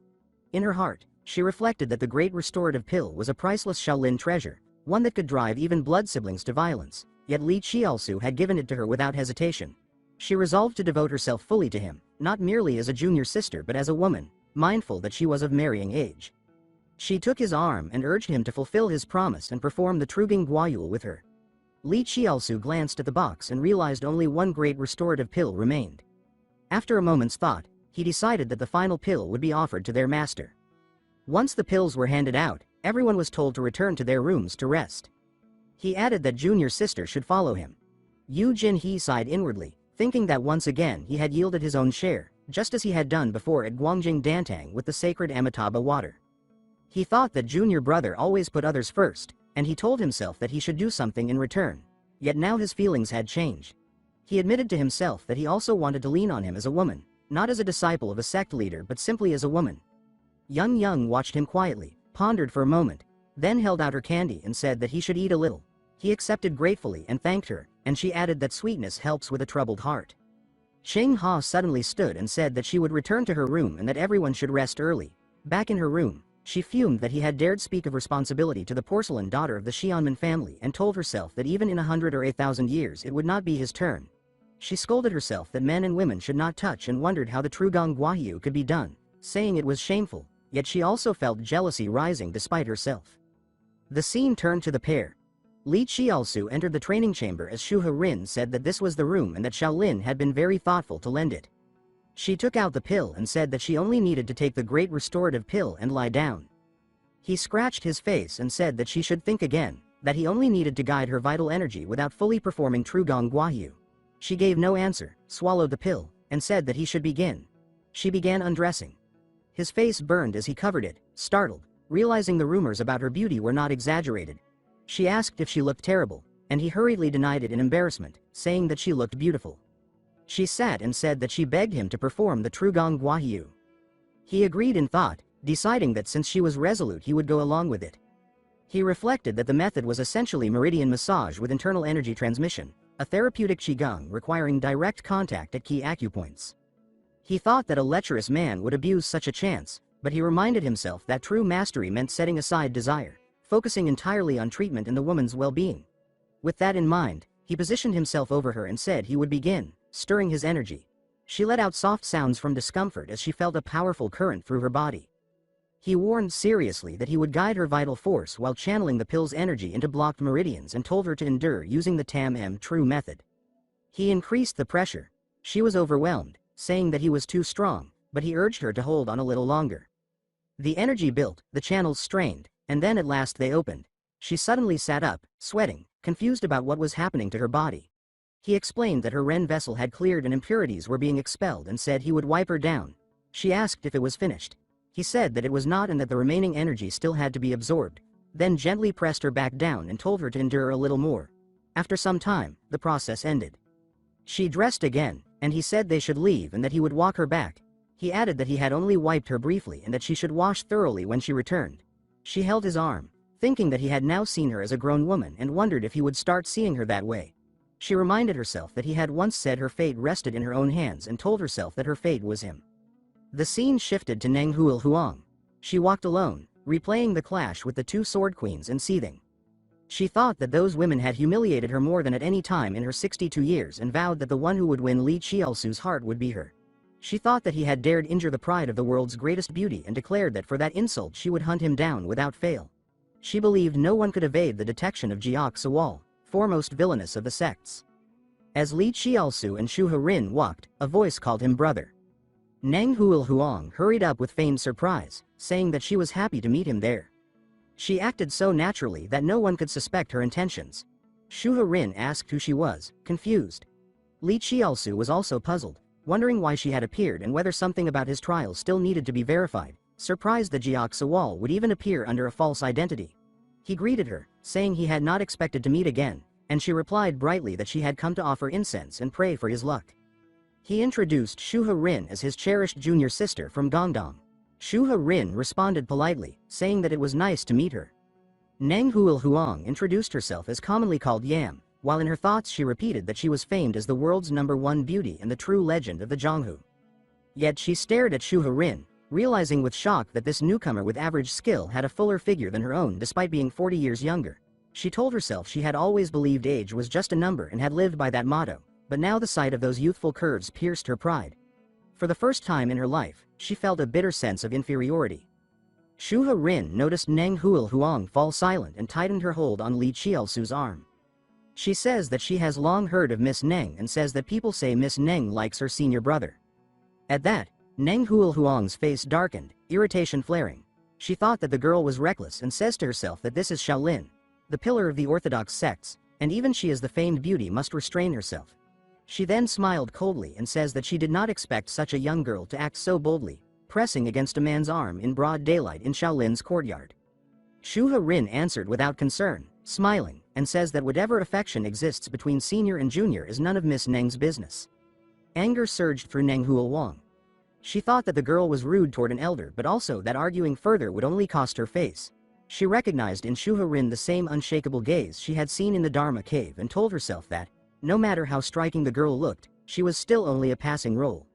In her heart, she reflected that the great restorative pill was a priceless Shaolin treasure, one that could drive even blood siblings to violence, yet Li Qiaosu had given it to her without hesitation. She resolved to devote herself fully to him, not merely as a junior sister but as a woman, mindful that she was of marrying age. She took his arm and urged him to fulfill his promise and perform the Truging Guayul with her. Li Qiaosu glanced at the box and realized only one great restorative pill remained. After a moment's thought, he decided that the final pill would be offered to their master. Once the pills were handed out, everyone was told to return to their rooms to rest. He added that junior sister should follow him. Yu Jin-hee sighed inwardly, thinking that once again he had yielded his own share, just as he had done before at Guangjing Dantang with the sacred Amitabha water. He thought that junior brother always put others first, and he told himself that he should do something in return. Yet now his feelings had changed. He admitted to himself that he also wanted to lean on him as a woman, not as a disciple of a sect leader but simply as a woman. Young watched him quietly, pondered for a moment, then held out her candy and said that he should eat a little. He accepted gratefully and thanked her, and she added that sweetness helps with a troubled heart. Sheng Ha suddenly stood and said that she would return to her room and that everyone should rest early. Back in her room, she fumed that he had dared speak of responsibility to the porcelain daughter of the Xianmen family and told herself that even in 100 or 1,000 years it would not be his turn. She scolded herself that men and women should not touch and wondered how the true Gong Guayu could be done, saying it was shameful, yet she also felt jealousy rising despite herself. The scene turned to the pair. Li Qiaosu entered the training chamber as Shu Rin said that this was the room and that Shaolin had been very thoughtful to lend it. She took out the pill and said that she only needed to take the great restorative pill and lie down. He scratched his face and said that she should think again, that he only needed to guide her vital energy without fully performing true Gong Guayu. She gave no answer, swallowed the pill, and said that he should begin. She began undressing. His face burned as he covered it, startled, realizing the rumors about her beauty were not exaggerated. She asked if she looked terrible, and he hurriedly denied it in embarrassment, saying that she looked beautiful. She sat and said that she begged him to perform the true Gong Guayu. He agreed in thought, deciding that since she was resolute he would go along with it. He reflected that the method was essentially meridian massage with internal energy transmission, a therapeutic qigong requiring direct contact at key acupoints. He thought that a lecherous man would abuse such a chance, but he reminded himself that true mastery meant setting aside desire, focusing entirely on treatment and the woman's well-being. With that in mind, he positioned himself over her and said he would begin, stirring his energy. She let out soft sounds from discomfort as she felt a powerful current through her body. He warned seriously that he would guide her vital force while channeling the pill's energy into blocked meridians and told her to endure using the Tam-M True method. He increased the pressure. She was overwhelmed, saying that he was too strong, but he urged her to hold on a little longer. The energy built, the channels strained, and then at last they opened. She suddenly sat up, sweating, confused about what was happening to her body. He explained that her Ren vessel had cleared and impurities were being expelled and said he would wipe her down. She asked if it was finished. He said that it was not and that the remaining energy still had to be absorbed, then gently pressed her back down and told her to endure a little more. After some time, the process ended. She dressed again, and he said they should leave and that he would walk her back. He added that he had only wiped her briefly and that she should wash thoroughly when she returned. She held his arm, thinking that he had now seen her as a grown woman and wondered if he would start seeing her that way. She reminded herself that he had once said her fate rested in her own hands and told herself that her fate was him. The scene shifted to Neng Huang. She walked alone, replaying the clash with the two sword queens and seething. She thought that those women had humiliated her more than at any time in her 62 years and vowed that the one who would win Li Qiaosu's heart would be her. She thought that he had dared injure the pride of the world's greatest beauty and declared that for that insult she would hunt him down without fail. She believed no one could evade the detection of Jiak Sawal, foremost villainous of the sects. As Li Qiaosu and Shu Rin walked, a voice called him brother. Neng Huang hurried up with feigned surprise, saying that she was happy to meet him there. She acted so naturally that no one could suspect her intentions. Shu Rin asked who she was, confused. Li Qiaosu was also puzzled, wondering why she had appeared and whether something about his trial still needed to be verified, surprised that Jiak Sawal would even appear under a false identity. He greeted her, saying he had not expected to meet again, and she replied brightly that she had come to offer incense and pray for his luck. He introduced Shu Rin as his cherished junior sister from Guangdong. Shu Rin responded politely, saying that it was nice to meet her. Neng Huang introduced herself as commonly called Yam, while in her thoughts she repeated that she was famed as the world's #1 beauty and the true legend of the Zhonghu. Yet she stared at Shu Rin, realizing with shock that this newcomer with average skill had a fuller figure than her own despite being 40 years younger. She told herself she had always believed age was just a number and had lived by that motto, but now the sight of those youthful curves pierced her pride. For the first time in her life, she felt a bitter sense of inferiority. Shu Rin noticed Neng Huang fall silent and tightened her hold on Li Qiaosu's arm. She says that she has long heard of Miss Neng and says that people say Miss Neng likes her senior brother. At that, Neng Huang's face darkened, irritation flaring. She thought that the girl was reckless and says to herself that this is Shaolin, the pillar of the orthodox sects, and even she as the famed beauty must restrain herself. She then smiled coldly and says that she did not expect such a young girl to act so boldly, pressing against a man's arm in broad daylight in Shaolin's courtyard. Shuha Rin answered without concern, smiling, and says that whatever affection exists between senior and junior is none of Miss Neng's business. Anger surged through Neng Huolwang. She thought that the girl was rude toward an elder, but also that arguing further would only cost her face. She recognized in Shuha Rin the same unshakable gaze she had seen in the Dharma cave and told herself that, no matter how striking the girl looked, she was still only a passing role.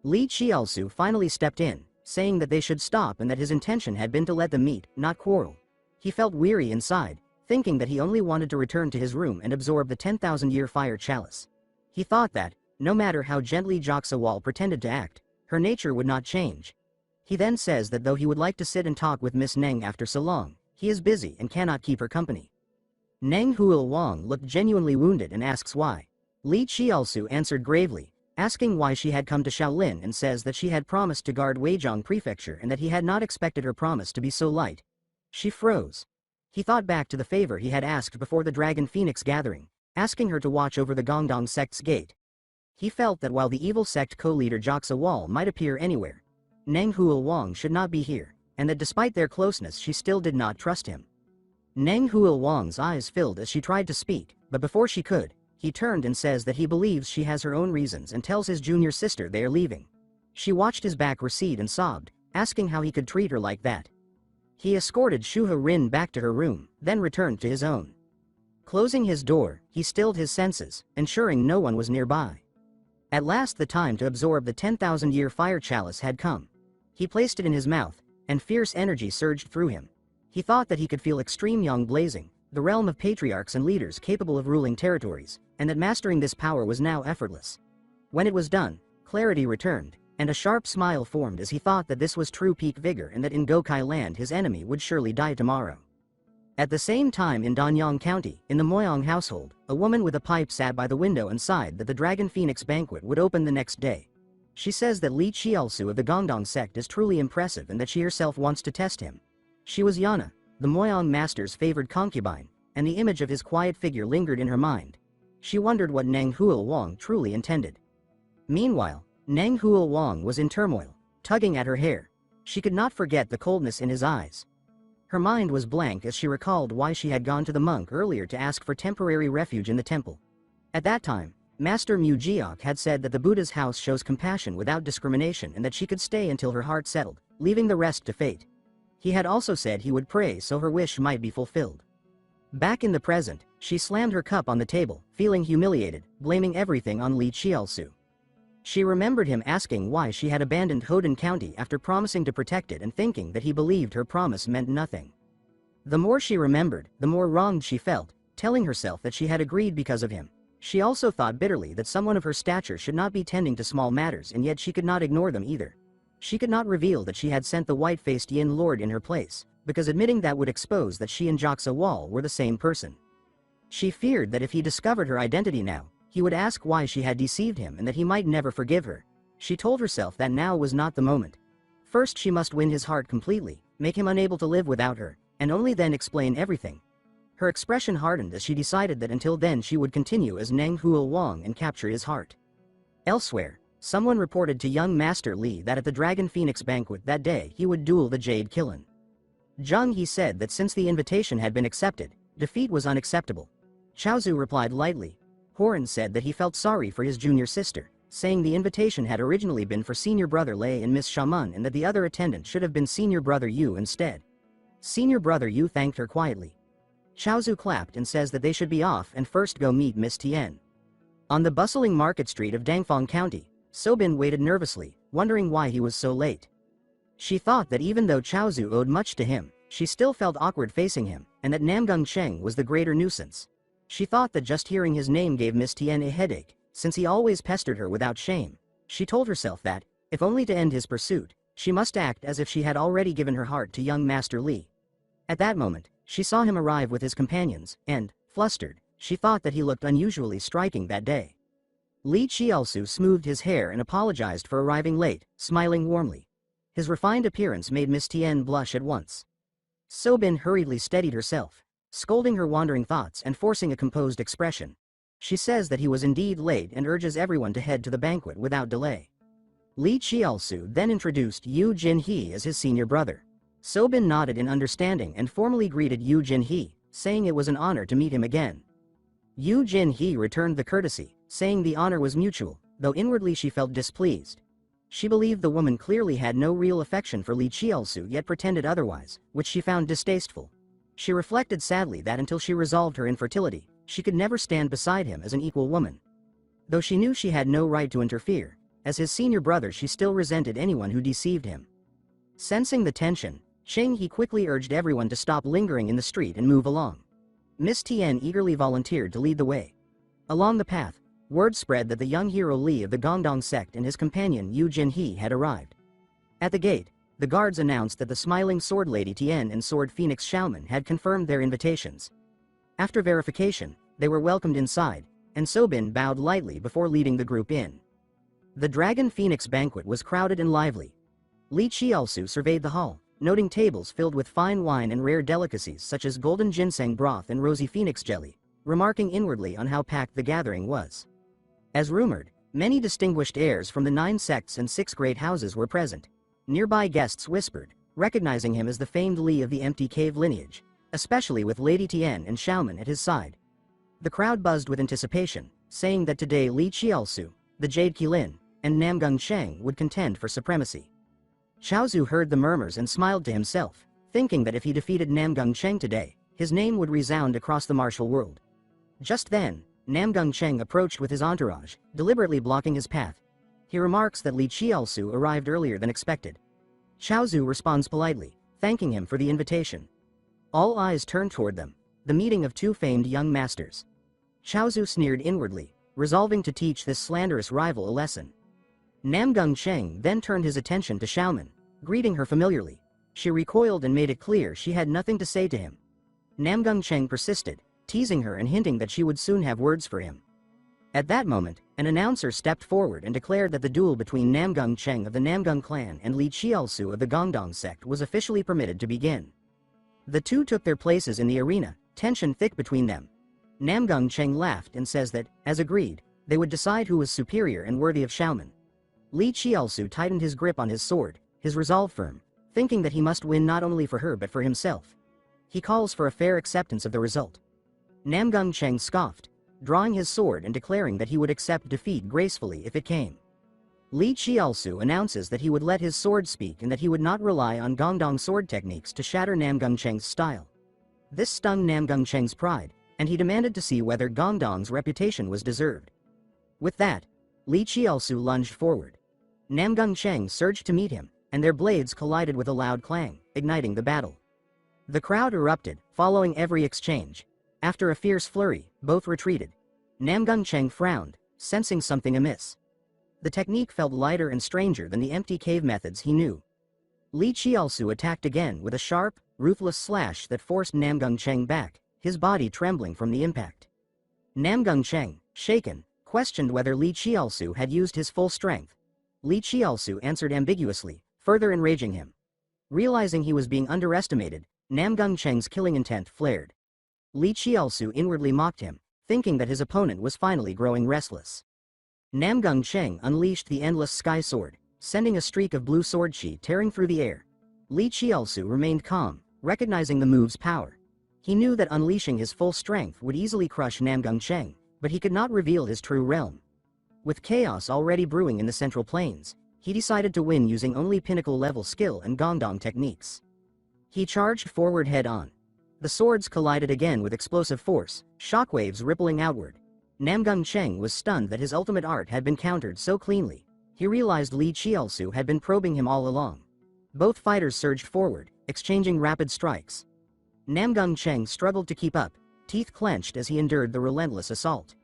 Li Qiaosu finally stepped in, saying that they should stop and that his intention had been to let them meet, not quarrel. He felt weary inside, thinking that he only wanted to return to his room and absorb the 10,000-year fire chalice. He thought that, no matter how gently Joxawal pretended to act, her nature would not change. He then says that though he would like to sit and talk with Miss Neng after so long, he is busy and cannot keep her company. Neng Huolwang looked genuinely wounded and asks why. Li Qiaosu answered gravely, asking why she had come to Shaolin, and says that she had promised to guard Weijiang Prefecture and that he had not expected her promise to be so light. She froze. He thought back to the favor he had asked before the Dragon Phoenix gathering, asking her to watch over the Gongdong sect's gate. He felt that while the evil sect co-leader Joxawal might appear anywhere, Neng Huolwang should not be here, and that despite their closeness she still did not trust him. Neng Huolwang's eyes filled as she tried to speak, but before she could, he turned and says that he believes she has her own reasons and tells his junior sister they are leaving. She watched his back recede and sobbed, asking how he could treat her like that. He escorted Shuha Rin back to her room, then returned to his own. Closing his door, he stilled his senses, ensuring no one was nearby. At last the time to absorb the 10,000-year fire chalice had come. He placed it in his mouth, and fierce energy surged through him. He thought that he could feel extreme yang blazing, the realm of patriarchs and leaders capable of ruling territories, and that mastering this power was now effortless. When it was done, clarity returned, and a sharp smile formed as he thought that this was true peak vigor and that in Gokai land his enemy would surely die tomorrow. At the same time in Danyang County, in the Moyang household, a woman with a pipe sat by the window and sighed that the Dragon Phoenix banquet would open the next day. She says that Li Qiaosu of the Gongdong sect is truly impressive and that she herself wants to test him. She was Yana, the Moyang master's favored concubine, and the image of his quiet figure lingered in her mind. She wondered what Neng Huolwang truly intended. Meanwhile, Neng Huolwang was in turmoil, tugging at her hair. She could not forget the coldness in his eyes. Her mind was blank as she recalled why she had gone to the monk earlier to ask for temporary refuge in the temple. At that time, Master Mu Jiok had said that the Buddha's house shows compassion without discrimination and that she could stay until her heart settled, leaving the rest to fate. He had also said he would pray so her wish might be fulfilled. Back in the present, she slammed her cup on the table, feeling humiliated, blaming everything on Li Qiaosu. She remembered him asking why she had abandoned Hoden County after promising to protect it and thinking that he believed her promise meant nothing. The more she remembered, the more wronged she felt, telling herself that she had agreed because of him. She also thought bitterly that someone of her stature should not be tending to small matters, and yet she could not ignore them either. She could not reveal that she had sent the white-faced Yin Lord in her place, because admitting that would expose that she and Joxawal were the same person. She feared that if he discovered her identity now, he would ask why she had deceived him and that he might never forgive her. She told herself that now was not the moment. First she must win his heart completely, make him unable to live without her, and only then explain everything. Her expression hardened as she decided that until then she would continue as Neng Huolwang and capture his heart. Elsewhere, someone reported to young Master Li that at the Dragon Phoenix banquet that day he would duel the Jade Killen. Zhang He said that since the invitation had been accepted, defeat was unacceptable. Chaozu replied lightly. Horan said that he felt sorry for his junior sister, saying the invitation had originally been for senior brother Lei and Miss Shaman and that the other attendant should have been senior brother Yu instead. Senior brother Yu thanked her quietly. Chaozu clapped and says that they should be off and first go meet Miss Tian. On the bustling market street of Dangfang County, Sobin waited nervously, wondering why he was so late. She thought that even though Chaozu owed much to him, she still felt awkward facing him, and that Namgung Cheng was the greater nuisance. She thought that just hearing his name gave Miss Tian a headache, since he always pestered her without shame. She told herself that, if only to end his pursuit, she must act as if she had already given her heart to young Master Li. At that moment, she saw him arrive with his companions, and, flustered, she thought that he looked unusually striking that day. Li Qiaosu smoothed his hair and apologized for arriving late, smiling warmly. His refined appearance made Miss Tien blush at once. Sobin hurriedly steadied herself, scolding her wandering thoughts and forcing a composed expression. She says that he was indeed late and urges everyone to head to the banquet without delay. Li Qiaosu then introduced Yu Jinhe as his senior brother. Sobin nodded in understanding and formally greeted Yu Jinhe, saying it was an honor to meet him again. Yu Jinhe returned the courtesy, saying the honor was mutual, though inwardly she felt displeased. She believed the woman clearly had no real affection for Li Qiaosu yet pretended otherwise, which she found distasteful. She reflected sadly that until she resolved her infertility, she could never stand beside him as an equal woman. Though she knew she had no right to interfere, as his senior brother she still resented anyone who deceived him. Sensing the tension, Cheng He quickly urged everyone to stop lingering in the street and move along. Miss Tien eagerly volunteered to lead the way. Along the path, word spread that the young hero Li of the Gongdong sect and his companion Yu Jinhe had arrived. At the gate, the guards announced that the smiling sword lady Tien and sword phoenix Xiaoman had confirmed their invitations. After verification, they were welcomed inside, and Sobin bowed lightly before leading the group in. The Dragon Phoenix banquet was crowded and lively. Li Qiaosu surveyed the hall, noting tables filled with fine wine and rare delicacies such as golden ginseng broth and rosy phoenix jelly, remarking inwardly on how packed the gathering was. As rumored, many distinguished heirs from the 9 sects and 6 great houses were present. Nearby guests whispered, recognizing him as the famed Li of the Empty Cave lineage, especially with Lady Tien and Xiaoman at his side. The crowd buzzed with anticipation, saying that today Li Qiaosu, the Jade Qilin, and Namgung Cheng would contend for supremacy. Chaozu heard the murmurs and smiled to himself, thinking that if he defeated Namgung Cheng today, his name would resound across the martial world. Just then, Namgung Cheng approached with his entourage, deliberately blocking his path. He remarks that Li Qiaosu arrived earlier than expected. Chaozu responds politely, thanking him for the invitation. All eyes turned toward them, the meeting of 2 famed young masters. Chaozu sneered inwardly, resolving to teach this slanderous rival a lesson. Namgung Cheng then turned his attention to Xiaoman, greeting her familiarly. She recoiled and made it clear she had nothing to say to him. Namgung Cheng persisted, teasing her and hinting that she would soon have words for him. At that moment, an announcer stepped forward and declared that the duel between Namgung Cheng of the Namgung clan and Li Qiaosu of the Gongdong sect was officially permitted to begin. The two took their places in the arena, tension thick between them. Namgung Cheng laughed and says that, as agreed, they would decide who was superior and worthy of Xiaoman. Li Qiaosu tightened his grip on his sword, his resolve firm, thinking that he must win not only for her but for himself. He calls for a fair acceptance of the result. Namgung Cheng scoffed, drawing his sword and declaring that he would accept defeat gracefully if it came. Li Qiaosu announces that he would let his sword speak and that he would not rely on Gongdong sword techniques to shatter Namgung Cheng's style. This stung Namgung Cheng's pride, and he demanded to see whether Gongdong's reputation was deserved. With that, Li Qiaosu lunged forward. Namgung Cheng surged to meet him, and their blades collided with a loud clang, igniting the battle. The crowd erupted, following every exchange. After a fierce flurry, both retreated. Namgung Cheng frowned, sensing something amiss. The technique felt lighter and stranger than the empty cave methods he knew. Li Qiaosu attacked again with a sharp, ruthless slash that forced Namgung Cheng back, his body trembling from the impact. Namgung Cheng, shaken, questioned whether Li Qiaosu had used his full strength. Li Qiaosu answered ambiguously, further enraging him. Realizing he was being underestimated, Namgung Cheng's killing intent flared. Li Qiaosu inwardly mocked him, thinking that his opponent was finally growing restless. Namgung Cheng unleashed the endless sky sword, sending a streak of blue sword chi tearing through the air. Li Qiaosu remained calm, recognizing the move's power. He knew that unleashing his full strength would easily crush Namgung Cheng, but he could not reveal his true realm. With chaos already brewing in the Central Plains, he decided to win using only pinnacle-level skill and Gongdong techniques. He charged forward head-on. The swords collided again with explosive force, shockwaves rippling outward. Namgung Cheng was stunned that his ultimate art had been countered so cleanly. He realized Li Qiaosu had been probing him all along. Both fighters surged forward, exchanging rapid strikes. Namgung Cheng struggled to keep up, teeth clenched as he endured the relentless assault.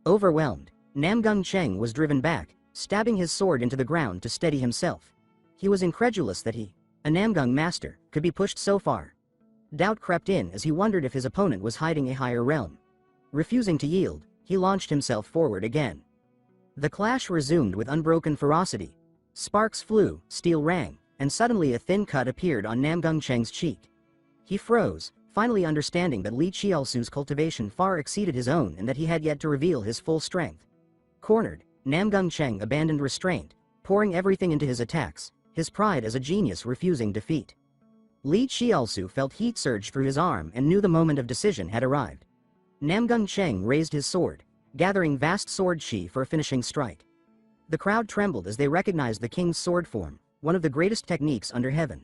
Overwhelmed, Namgung Cheng was driven back, stabbing his sword into the ground to steady himself. He was incredulous that he, a Namgung master, could be pushed so far. Doubt crept in as he wondered if his opponent was hiding a higher realm. Refusing to yield, he launched himself forward again. The clash resumed with unbroken ferocity. Sparks flew, steel rang, and suddenly a thin cut appeared on Namgung Cheng's cheek. He froze, finally understanding that Li Qiaosu's cultivation far exceeded his own and that he had yet to reveal his full strength. Cornered, Namgung Cheng abandoned restraint, pouring everything into his attacks, his pride as a genius refusing defeat. Li Qiaosu felt heat surge through his arm and knew the moment of decision had arrived. Namgung Cheng raised his sword, gathering vast sword chi for a finishing strike. The crowd trembled as they recognized the king's sword form, one of the greatest techniques under heaven.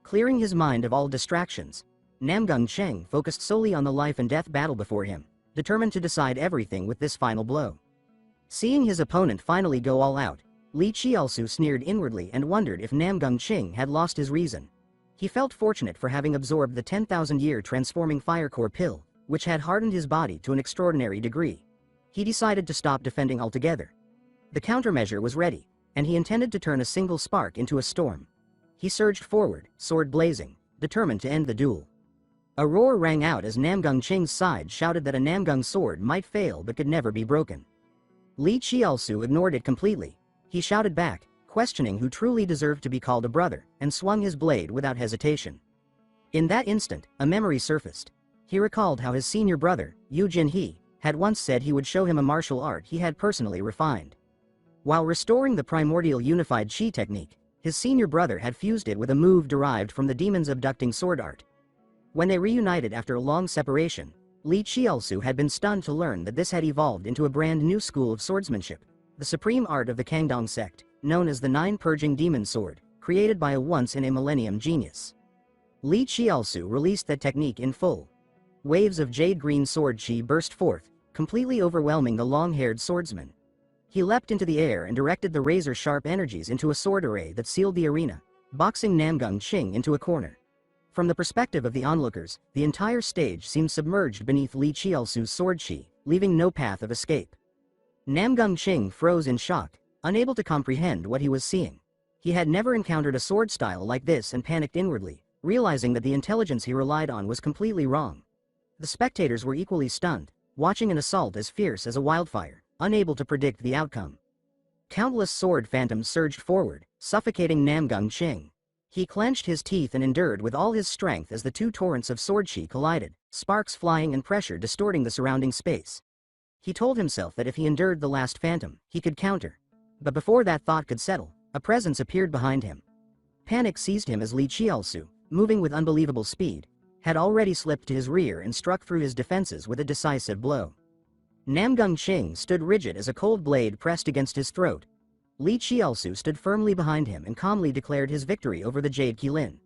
Clearing his mind of all distractions, Namgung Cheng focused solely on the life and death battle before him, determined to decide everything with this final blow. Seeing his opponent finally go all out, Li Qiaosu sneered inwardly and wondered if Namgung Cheng had lost his reason. He felt fortunate for having absorbed the 10,000-year transforming fire core pill, which had hardened his body to an extraordinary degree. He decided to stop defending altogether. The countermeasure was ready, and he intended to turn a single spark into a storm. He surged forward, sword blazing, determined to end the duel. A roar rang out as Namgung Cheng's side shouted that a Namgung sword might fail but could never be broken. Li Qiaosu ignored it completely. He shouted back, questioning who truly deserved to be called a brother, and swung his blade without hesitation. In that instant, a memory surfaced. He recalled how his senior brother, Yu Jinhe, had once said he would show him a martial art he had personally refined. While restoring the primordial unified Qi technique, his senior brother had fused it with a move derived from the demon's abducting sword art. When they reunited after a long separation, Li Qiaosu had been stunned to learn that this had evolved into a brand new school of swordsmanship, the supreme art of the Kangdong sect, known as the Nine Purging Demon Sword, created by a once-in-a-millennium genius. Li Qiaosu released that technique in full. Waves of jade-green sword chi burst forth, completely overwhelming the long-haired swordsman. He leapt into the air and directed the razor-sharp energies into a sword array that sealed the arena, boxing Namgung Cheng into a corner. From the perspective of the onlookers, the entire stage seemed submerged beneath Li Qiaosu's sword chi, leaving no path of escape. Namgung Cheng froze in shock, unable to comprehend what he was seeing. He had never encountered a sword style like this and panicked inwardly, realizing that the intelligence he relied on was completely wrong. The spectators were equally stunned, watching an assault as fierce as a wildfire, unable to predict the outcome. Countless sword phantoms surged forward, suffocating Namgung Cheng. He clenched his teeth and endured with all his strength as the two torrents of sword chi collided, sparks flying and pressure distorting the surrounding space. He told himself that if he endured the last phantom, he could counter. But before that thought could settle, a presence appeared behind him. Panic seized him as Li Qiaosu, moving with unbelievable speed, had already slipped to his rear and struck through his defenses with a decisive blow. Namgung Cheng stood rigid as a cold blade pressed against his throat. Li Qiaosu stood firmly behind him and calmly declared his victory over the Jade Qilin.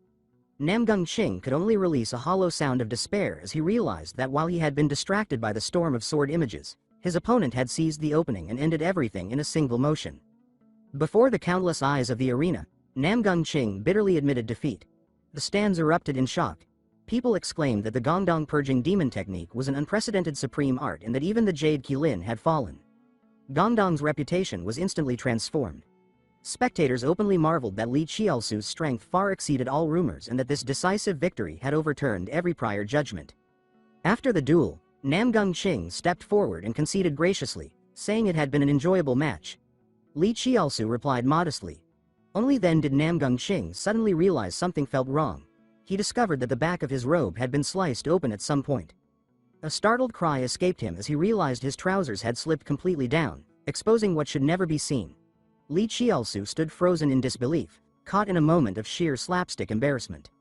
Namgung Cheng could only release a hollow sound of despair as he realized that while he had been distracted by the storm of sword images, his opponent had seized the opening and ended everything in a single motion. Before the countless eyes of the arena, Namgung Cheng bitterly admitted defeat. The stands erupted in shock. People exclaimed that the Gongdong Purging Demon technique was an unprecedented supreme art and that even the Jade Qilin had fallen. Gongdong's reputation was instantly transformed. Spectators openly marveled that Li Qiaosu's strength far exceeded all rumors and that this decisive victory had overturned every prior judgment. After the duel, Namgung Cheng stepped forward and conceded graciously, saying it had been an enjoyable match. Li Qiaosu replied modestly. Only then did Namgung Cheng suddenly realize something felt wrong. He discovered that the back of his robe had been sliced open at some point. A startled cry escaped him as he realized his trousers had slipped completely down, exposing what should never be seen. Li Qiaosu stood frozen in disbelief, caught in a moment of sheer slapstick embarrassment.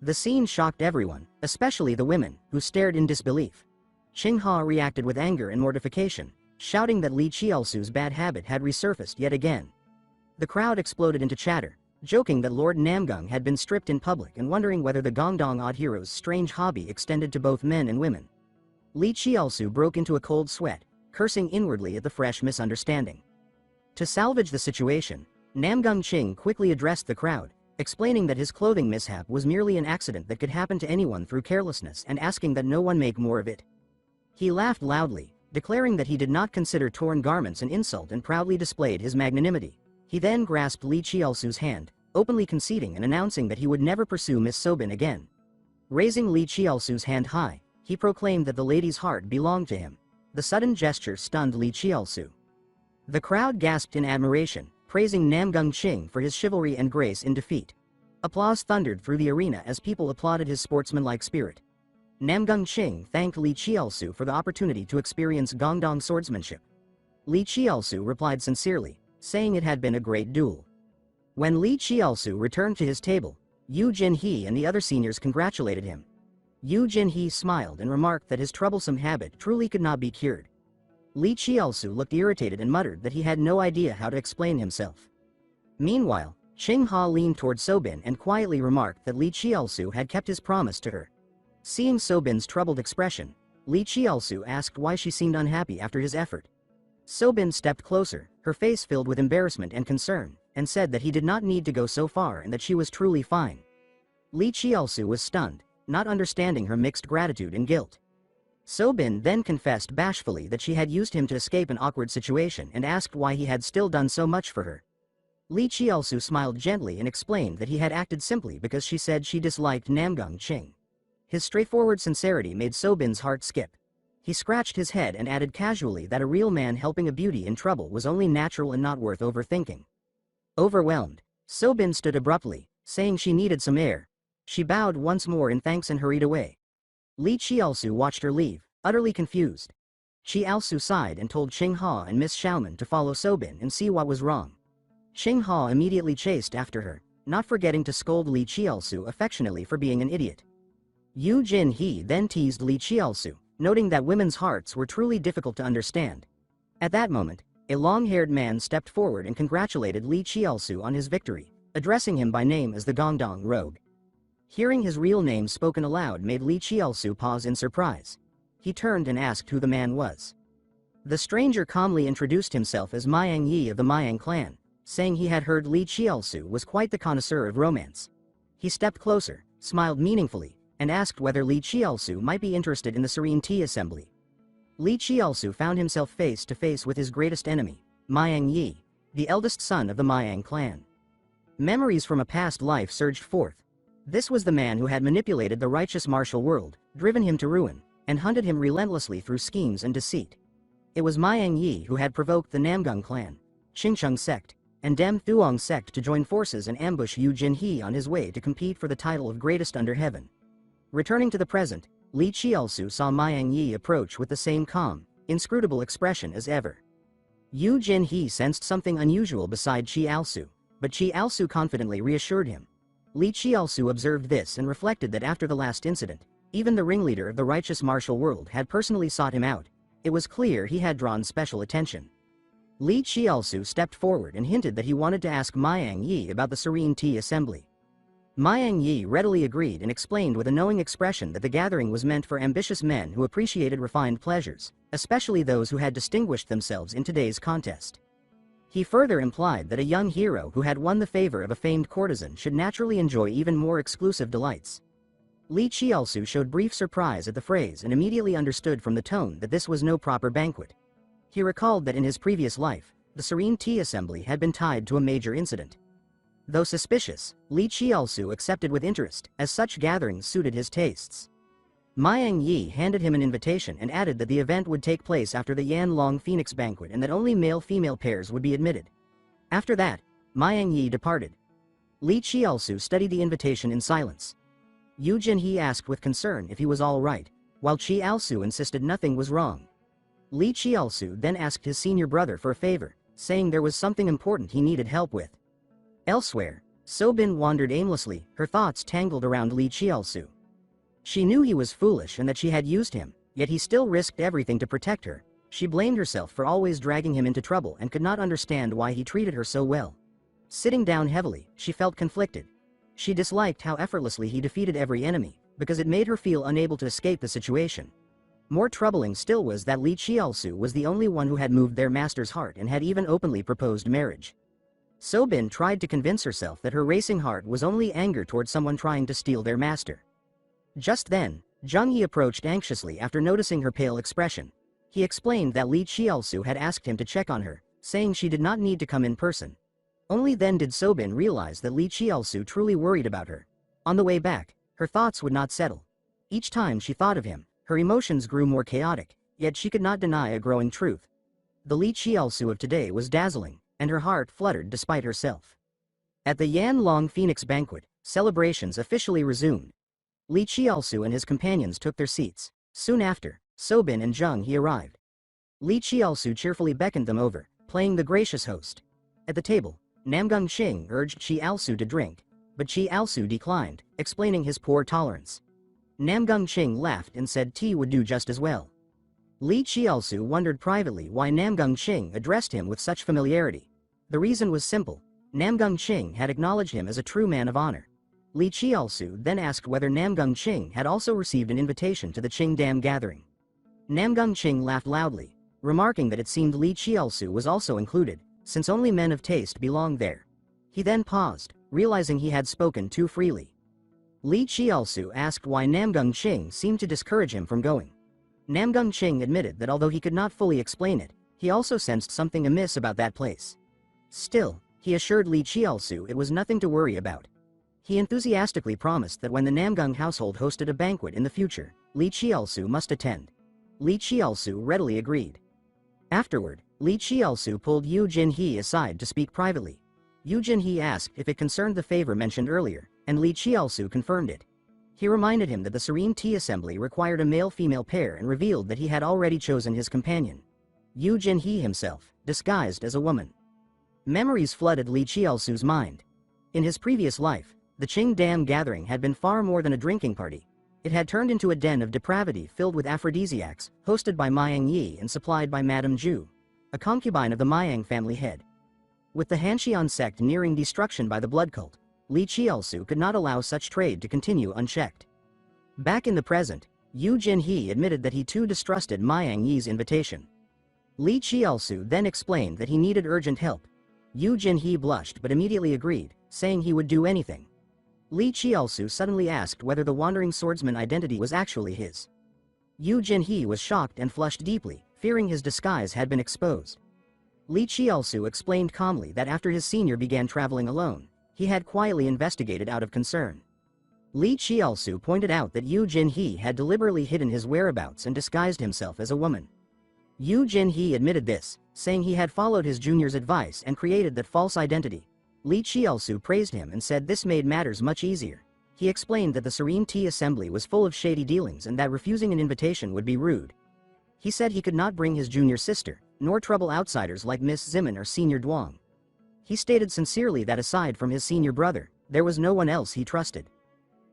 The scene shocked everyone, especially the women, who stared in disbelief. Qinghua reacted with anger and mortification, shouting that Li Qiaosu's bad habit had resurfaced yet again. The crowd exploded into chatter, joking that Lord Namgung had been stripped in public and wondering whether the Gongdong Odd Hero's strange hobby extended to both men and women. Li Qiaosu broke into a cold sweat, cursing inwardly at the fresh misunderstanding. To salvage the situation, Namgung Cheng quickly addressed the crowd, explaining that his clothing mishap was merely an accident that could happen to anyone through carelessness and asking that no one make more of it. He laughed loudly, declaring that he did not consider torn garments an insult and proudly displayed his magnanimity. He then grasped Li Qiaosu's hand, openly conceding and announcing that he would never pursue Miss Sobin again. Raising Li Qiaosu's hand high, he proclaimed that the lady's heart belonged to him. The sudden gesture stunned Li Qiaosu. The crowd gasped in admiration, praising Namgung Cheng for his chivalry and grace in defeat. Applause thundered through the arena as people applauded his sportsmanlike spirit. Namgung Qing thanked Li Qiaosu for the opportunity to experience Gongdong swordsmanship. Li Qiaosu replied sincerely, saying it had been a great duel. When Li Qiaosu returned to his table, Yu Jinhe and the other seniors congratulated him. Yu Jinhe smiled and remarked that his troublesome habit truly could not be cured. Li Qiaosu looked irritated and muttered that he had no idea how to explain himself. Meanwhile, Qing Ha leaned toward Sobin and quietly remarked that Li Qiaosu had kept his promise to her. Seeing Sobin's troubled expression, Li Qiaosu asked why she seemed unhappy after his effort. Sobin stepped closer, her face filled with embarrassment and concern, and said that he did not need to go so far and that she was truly fine. Li Qiaosu was stunned, not understanding her mixed gratitude and guilt. Sobin then confessed bashfully that she had used him to escape an awkward situation and asked why he had still done so much for her. Li Qiaosu smiled gently and explained that he had acted simply because she said she disliked Namgung Qing. His straightforward sincerity made Sobin's heart skip. He scratched his head and added casually that a real man helping a beauty in trouble was only natural and not worth overthinking. Overwhelmed, Sobin stood abruptly, saying she needed some air. She bowed once more in thanks and hurried away. Li Qiaosu watched her leave, utterly confused. Qiaosu sighed and told Qing Ha and Miss Xiaoman to follow Sobin and see what was wrong. Qing Ha immediately chased after her, not forgetting to scold Li Qiaosu affectionately for being an idiot. Yu Jinhe then teased Li Qiaosu, noting that women's hearts were truly difficult to understand. At that moment, a long-haired man stepped forward and congratulated Li Qiaosu on his victory, addressing him by name as the Gongdong Rogue. Hearing his real name spoken aloud made Li Qiaosu pause in surprise. He turned and asked who the man was. The stranger calmly introduced himself as Miang Yi of the Miang clan, saying he had heard Li Qiaosu was quite the connoisseur of romance. He stepped closer, smiled meaningfully, and asked whether Li Qiaosu might be interested in the Serene Tea Assembly. Li Qiaosu found himself face to face with his greatest enemy, Miang Yi, the eldest son of the Miang clan. Memories from a past life surged forth. This was the man who had manipulated the righteous martial world, driven him to ruin, and hunted him relentlessly through schemes and deceit. It was Miang Yi who had provoked the Namgung clan, Qingcheng sect, and Dem Thuong sect to join forces and ambush Yu Jinhe on his way to compete for the title of greatest under heaven. Returning to the present, Li Qiaosu saw Miang Yi approach with the same calm, inscrutable expression as ever. Yu Jinhe sensed something unusual beside Qiaosu, but Qiaosu confidently reassured him. Li Qiaosu observed this and reflected that after the last incident, even the ringleader of the righteous martial world had personally sought him out. It was clear he had drawn special attention. Li Qiaosu stepped forward and hinted that he wanted to ask Miang Yi about the Serene Tea Assembly. Miang Yi readily agreed and explained with a knowing expression that the gathering was meant for ambitious men who appreciated refined pleasures, especially those who had distinguished themselves in today's contest. He further implied that a young hero who had won the favor of a famed courtesan should naturally enjoy even more exclusive delights. Li Qiaosu showed brief surprise at the phrase and immediately understood from the tone that this was no proper banquet. He recalled that in his previous life, the Serene Tea Assembly had been tied to a major incident. Though suspicious, Li Qiaosu accepted with interest, as such gatherings suited his tastes. Miang Yi handed him an invitation and added that the event would take place after the Yan Long Phoenix banquet and that only male-female pairs would be admitted. After that, Miang Yi departed. Li Qiaosu studied the invitation in silence. Yu Jinhe asked with concern if he was all right, while Qiaosu insisted nothing was wrong. Li Qiaosu then asked his senior brother for a favor, saying there was something important he needed help with. Elsewhere, Sobin wandered aimlessly, her thoughts tangled around Li Qiaosu. She knew he was foolish and that she had used him, yet he still risked everything to protect her. She blamed herself for always dragging him into trouble and could not understand why he treated her so well. Sitting down heavily, she felt conflicted. She disliked how effortlessly he defeated every enemy, because it made her feel unable to escape the situation. More troubling still was that Li Qiaosu was the only one who had moved their master's heart and had even openly proposed marriage. Sobin tried to convince herself that her racing heart was only anger toward someone trying to steal their master. Just then, Zhang Yi approached anxiously after noticing her pale expression. He explained that Li Qiaosu had asked him to check on her, saying she did not need to come in person. Only then did Sobin realize that Li Qiaosu truly worried about her. On the way back, her thoughts would not settle. Each time she thought of him, her emotions grew more chaotic, yet she could not deny a growing truth. The Li Qiaosu of today was dazzling, and her heart fluttered despite herself. At the Yan Long Phoenix banquet, Celebrations officially resumed. Li Qiaosu and his companions took their seats. Soon after, Sobin and Zheng He arrived. Li Qiaosu cheerfully beckoned them over, playing the gracious host. At the table, Namgung Qing urged Qiaosu to drink, but Qiaosu declined, explaining his poor tolerance. Namgung Qing laughed and said tea would do just as well. Li Qiaosu wondered privately why Namgung Qing addressed him with such familiarity. The reason was simple. Namgung Qing had acknowledged him as a true man of honor. Li Qiaosu then asked whether Namgung Qing had also received an invitation to the Qing Dam gathering. Namgung Qing laughed loudly, remarking that it seemed Li Qiaosu was also included, since only men of taste belonged there. He then paused, realizing he had spoken too freely. Li Qiaosu asked why Namgung Qing seemed to discourage him from going. Namgung Qing admitted that although he could not fully explain it, he also sensed something amiss about that place. Still, he assured Li Qiaosu it was nothing to worry about. He enthusiastically promised that when the Namgung household hosted a banquet in the future, Li Qiaosu must attend. Li Qiaosu readily agreed. Afterward, Li Qiaosu pulled Yu Jinhe aside to speak privately. Yu Jinhe asked if it concerned the favor mentioned earlier, and Li Qiaosu confirmed it. He reminded him that the Serene Tea Assembly required a male-female pair and revealed that he had already chosen his companion. Yu Jinhe himself, disguised as a woman. Memories flooded Li Qiaosu's mind. In his previous life, the Qing Dam gathering had been far more than a drinking party. It had turned into a den of depravity filled with aphrodisiacs, hosted by Miang Yi and supplied by Madame Zhu, a concubine of the Miang family head. With the Hanxian sect nearing destruction by the blood cult, Li Qiaosu could not allow such trade to continue unchecked. Back in the present, Yu Jinhe admitted that he too distrusted Miang Yi's invitation. Li Qiaosu then explained that he needed urgent help. Yu Jinhe blushed but immediately agreed, saying he would do anything. Li Qiaosu suddenly asked whether the wandering swordsman identity was actually his. Yu Jinhe was shocked and flushed deeply, fearing his disguise had been exposed. Li Qiaosu explained calmly that after his senior began traveling alone, he had quietly investigated out of concern. Li Qiaosu pointed out that Yu Jinhe had deliberately hidden his whereabouts and disguised himself as a woman. Yu Jinhe admitted this, saying he had followed his junior's advice and created that false identity. Li Qiaosu praised him and said this made matters much easier. He explained that the Serene Tea Assembly was full of shady dealings and that refusing an invitation would be rude. He said he could not bring his junior sister, nor trouble outsiders like Miss Zimin or Senior Duong. He stated sincerely that aside from his senior brother, there was no one else he trusted.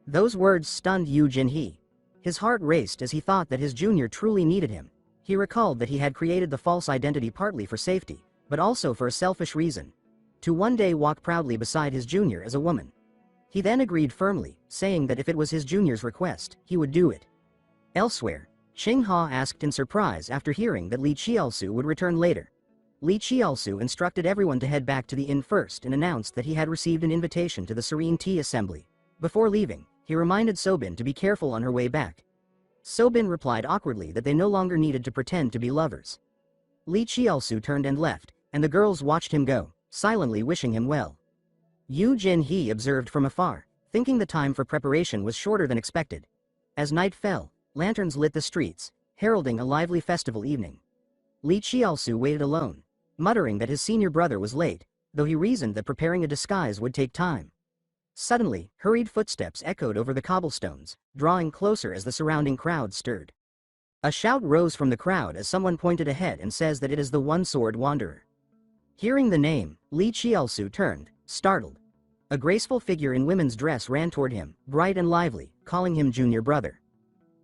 Those words stunned Yu Jinhe. His heart raced as he thought that his junior truly needed him. He recalled that he had created the false identity partly for safety, but also for a selfish reason: to one day walk proudly beside his junior as a woman. He then agreed firmly, saying that if it was his junior's request, he would do it. Elsewhere, Qing Ha asked in surprise after hearing that Li Qiaosu would return later. Li Qiaosu instructed everyone to head back to the inn first and announced that he had received an invitation to the Serene Tea Assembly. Before leaving, he reminded Sobin to be careful on her way back. Sobin replied awkwardly that they no longer needed to pretend to be lovers. Li Qiaosu turned and left, and the girls watched him go, silently wishing him well. Yu Jinhe observed from afar, thinking the time for preparation was shorter than expected. As night fell, lanterns lit the streets, heralding a lively festival evening. Li Qiaosu waited alone, muttering that his senior brother was late, though he reasoned that preparing a disguise would take time. Suddenly, hurried footsteps echoed over the cobblestones, drawing closer as the surrounding crowd stirred. A shout rose from the crowd as someone pointed ahead and says that it is the One-Sword Wanderer. Hearing the name, Li Qiaosu turned, startled. A graceful figure in women's dress ran toward him, bright and lively, calling him junior brother.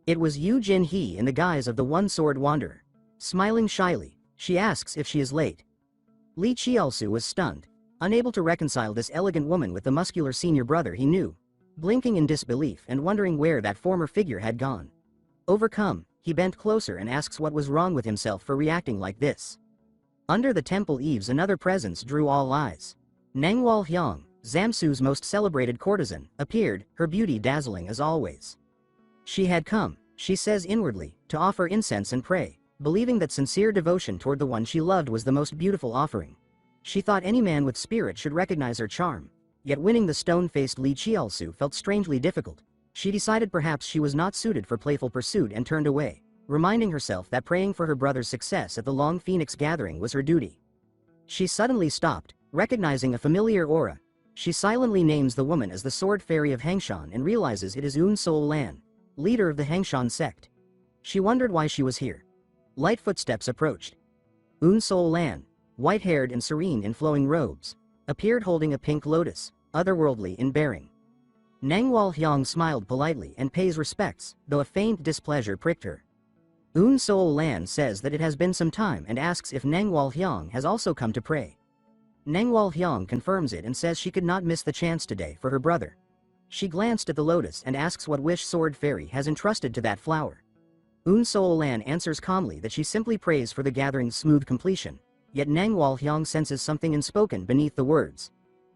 It was Yu Jinhe in the guise of the One-Sword Wanderer. Smiling shyly, she asks if she is late. Li Qiaosu was stunned, unable to reconcile this elegant woman with the muscular senior brother he knew, blinking in disbelief and wondering where that former figure had gone. Overcome, he bent closer and asks what was wrong with himself for reacting like this. Under the temple eaves another presence drew all eyes. Nangwal Hyang, Zamsu's most celebrated courtesan, appeared, her beauty dazzling as always. She had come, she says inwardly, to offer incense and pray, believing that sincere devotion toward the one she loved was the most beautiful offering. She thought any man with spirit should recognize her charm, yet winning the stone-faced Li Qiaosu felt strangely difficult. She decided perhaps she was not suited for playful pursuit and turned away, reminding herself that praying for her brother's success at the Long Phoenix gathering was her duty. She suddenly stopped, recognizing a familiar aura. She silently names the woman as the Sword Fairy of Hangshan and realizes it is Sol Lan, leader of the Hangshan sect. She wondered why she was here. Light footsteps approached. Sol Lan, white-haired and serene in flowing robes, appeared holding a pink lotus, otherworldly in bearing. Nangwal Hyang smiled politely and pays respects, though a faint displeasure pricked her. Sol Lan says that it has been some time and asks if Nangwal Hyang has also come to pray. Nangwal Hyang confirms it and says she could not miss the chance today for her brother. She glanced at the lotus and asks what wish Sword Fairy has entrusted to that flower. Sol Lan answers calmly that she simply prays for the gathering's smooth completion, yet Nangwal Hyang senses something unspoken beneath the words.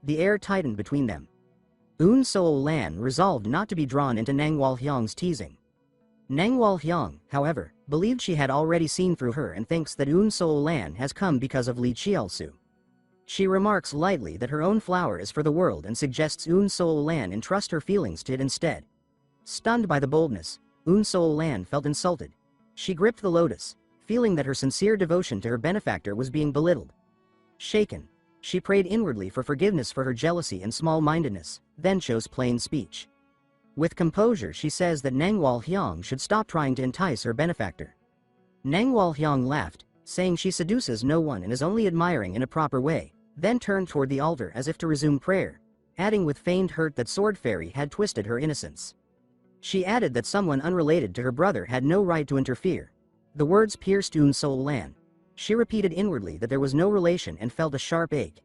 The air tightened between them. Sol Lan resolved not to be drawn into Nangwal Hyang's teasing. Nangwal Hyang, however, believed she had already seen through her and thinks that Sol Lan has come because of Li Chielsu. She remarks lightly that her own flower is for the world and suggests Sol Lan entrust her feelings to it instead. Stunned by the boldness, Sol Lan felt insulted. She gripped the lotus, feeling that her sincere devotion to her benefactor was being belittled. Shaken, she prayed inwardly for forgiveness for her jealousy and small-mindedness, then chose plain speech. With composure she says that Nangwal Hyang should stop trying to entice her benefactor. Nangwal Hyang laughed, saying she seduces no one and is only admiring in a proper way, then turned toward the altar as if to resume prayer, adding with feigned hurt that Sword Fairy had twisted her innocence. She added that someone unrelated to her brother had no right to interfere. The words pierced Sol Lan. She repeated inwardly that there was no relation and felt a sharp ache.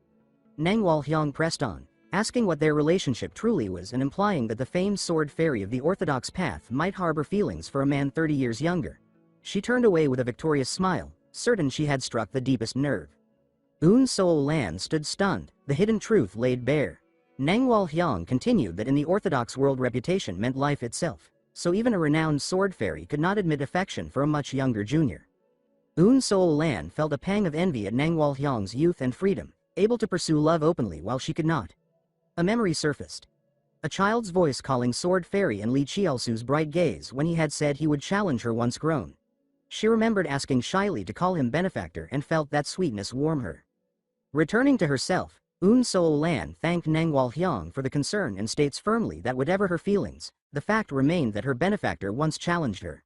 Nangwal Hyang pressed on, asking what their relationship truly was and implying that the famed Sword Fairy of the orthodox path might harbor feelings for a man 30 years younger. She turned away with a victorious smile, certain she had struck the deepest nerve. Sol Lan stood stunned, the hidden truth laid bare. Nangwal Hyang continued that in the orthodox world reputation meant life itself, so even a renowned sword fairy could not admit affection for a much younger junior. Sol Lan felt a pang of envy at Nangwal Hyang's youth and freedom, able to pursue love openly while she could not. A memory surfaced. A child's voice calling Sword Fairy and Li Chielsu's bright gaze when he had said he would challenge her once grown. She remembered asking shyly to call him benefactor and felt that sweetness warm her. Returning to herself, Sol Lan thanked Nangwal Hyang for the concern and states firmly that whatever her feelings, the fact remained that her benefactor once challenged her.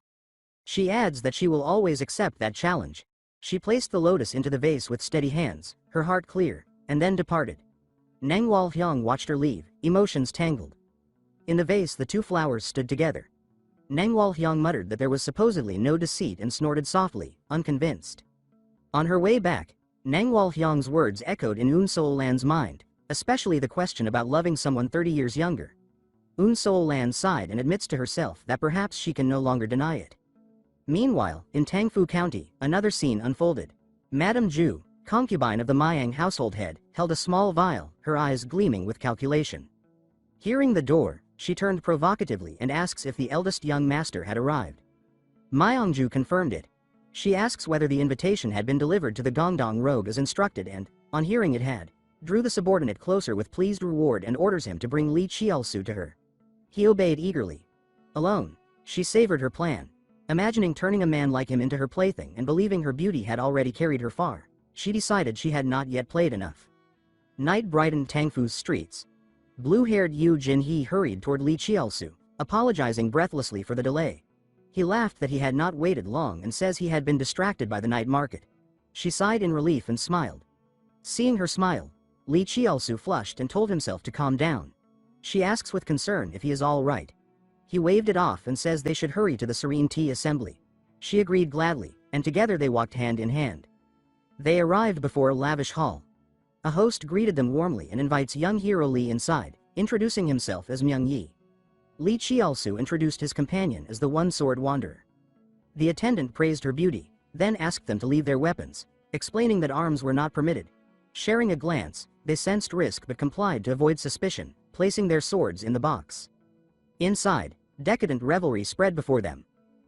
She adds that she will always accept that challenge. She placed the lotus into the vase with steady hands, her heart clear, and then departed. Nangwal Hyang watched her leave, emotions tangled. In the vase the two flowers stood together. Nangwal Hyang muttered that there was supposedly no deceit and snorted softly, unconvinced. On her way back, Nangwal Hyang's words echoed in Sol Lan's mind, especially the question about loving someone 30 years younger. Sol Lan sighed and admits to herself that perhaps she can no longer deny it. Meanwhile, in Tangfu County, another scene unfolded. Madame Ju, concubine of the Mayang household head, held a small vial, her eyes gleaming with calculation. Hearing the door, she turned provocatively and asks if the eldest young master had arrived. Mayangju confirmed it. She asks whether the invitation had been delivered to the Gongdong rogue as instructed and, on hearing it had, drew the subordinate closer with pleased reward and orders him to bring Li Chielsu to her. He obeyed eagerly. Alone, she savored her plan. Imagining turning a man like him into her plaything and believing her beauty had already carried her far, she decided she had not yet played enough. Night brightened Tangfu's streets. Blue-haired Yu Jinhee hurried toward Li Chielsu, apologizing breathlessly for the delay. He laughed that he had not waited long and says he had been distracted by the night market. She sighed in relief and smiled. Seeing her smile, Li Chielsu flushed and told himself to calm down. She asks with concern if he is all right. He waved it off and says they should hurry to the Serene Tea Assembly. She agreed gladly, and together they walked hand in hand. They arrived before a lavish hall. A host greeted them warmly and invites young hero Li inside, introducing himself as Myung Yi. Li Chielsu introduced his companion as the One-Sword Wanderer. The attendant praised her beauty, then asked them to leave their weapons, explaining that arms were not permitted. Sharing a glance, they sensed risk but complied to avoid suspicion, placing their swords in the box. Inside, decadent revelry spread before them.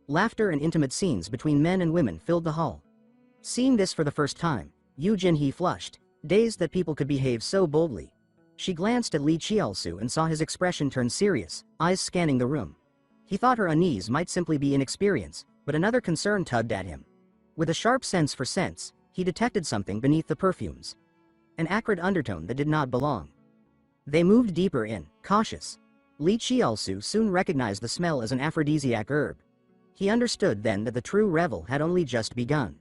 Laughter and intimate scenes between men and women filled the hall. Seeing this for the first time, Yu Jinhee flushed, dazed that people could behave so boldly. She glanced at Li Chielsu and saw his expression turn serious, eyes scanning the room. He thought her unease might simply be inexperience, but another concern tugged at him. With a sharp sense for scents, he detected something beneath the perfumes. An acrid undertone that did not belong. They moved deeper in, cautious. Li Qiaosu soon recognized the smell as an aphrodisiac herb. He understood then that the true revel had only just begun.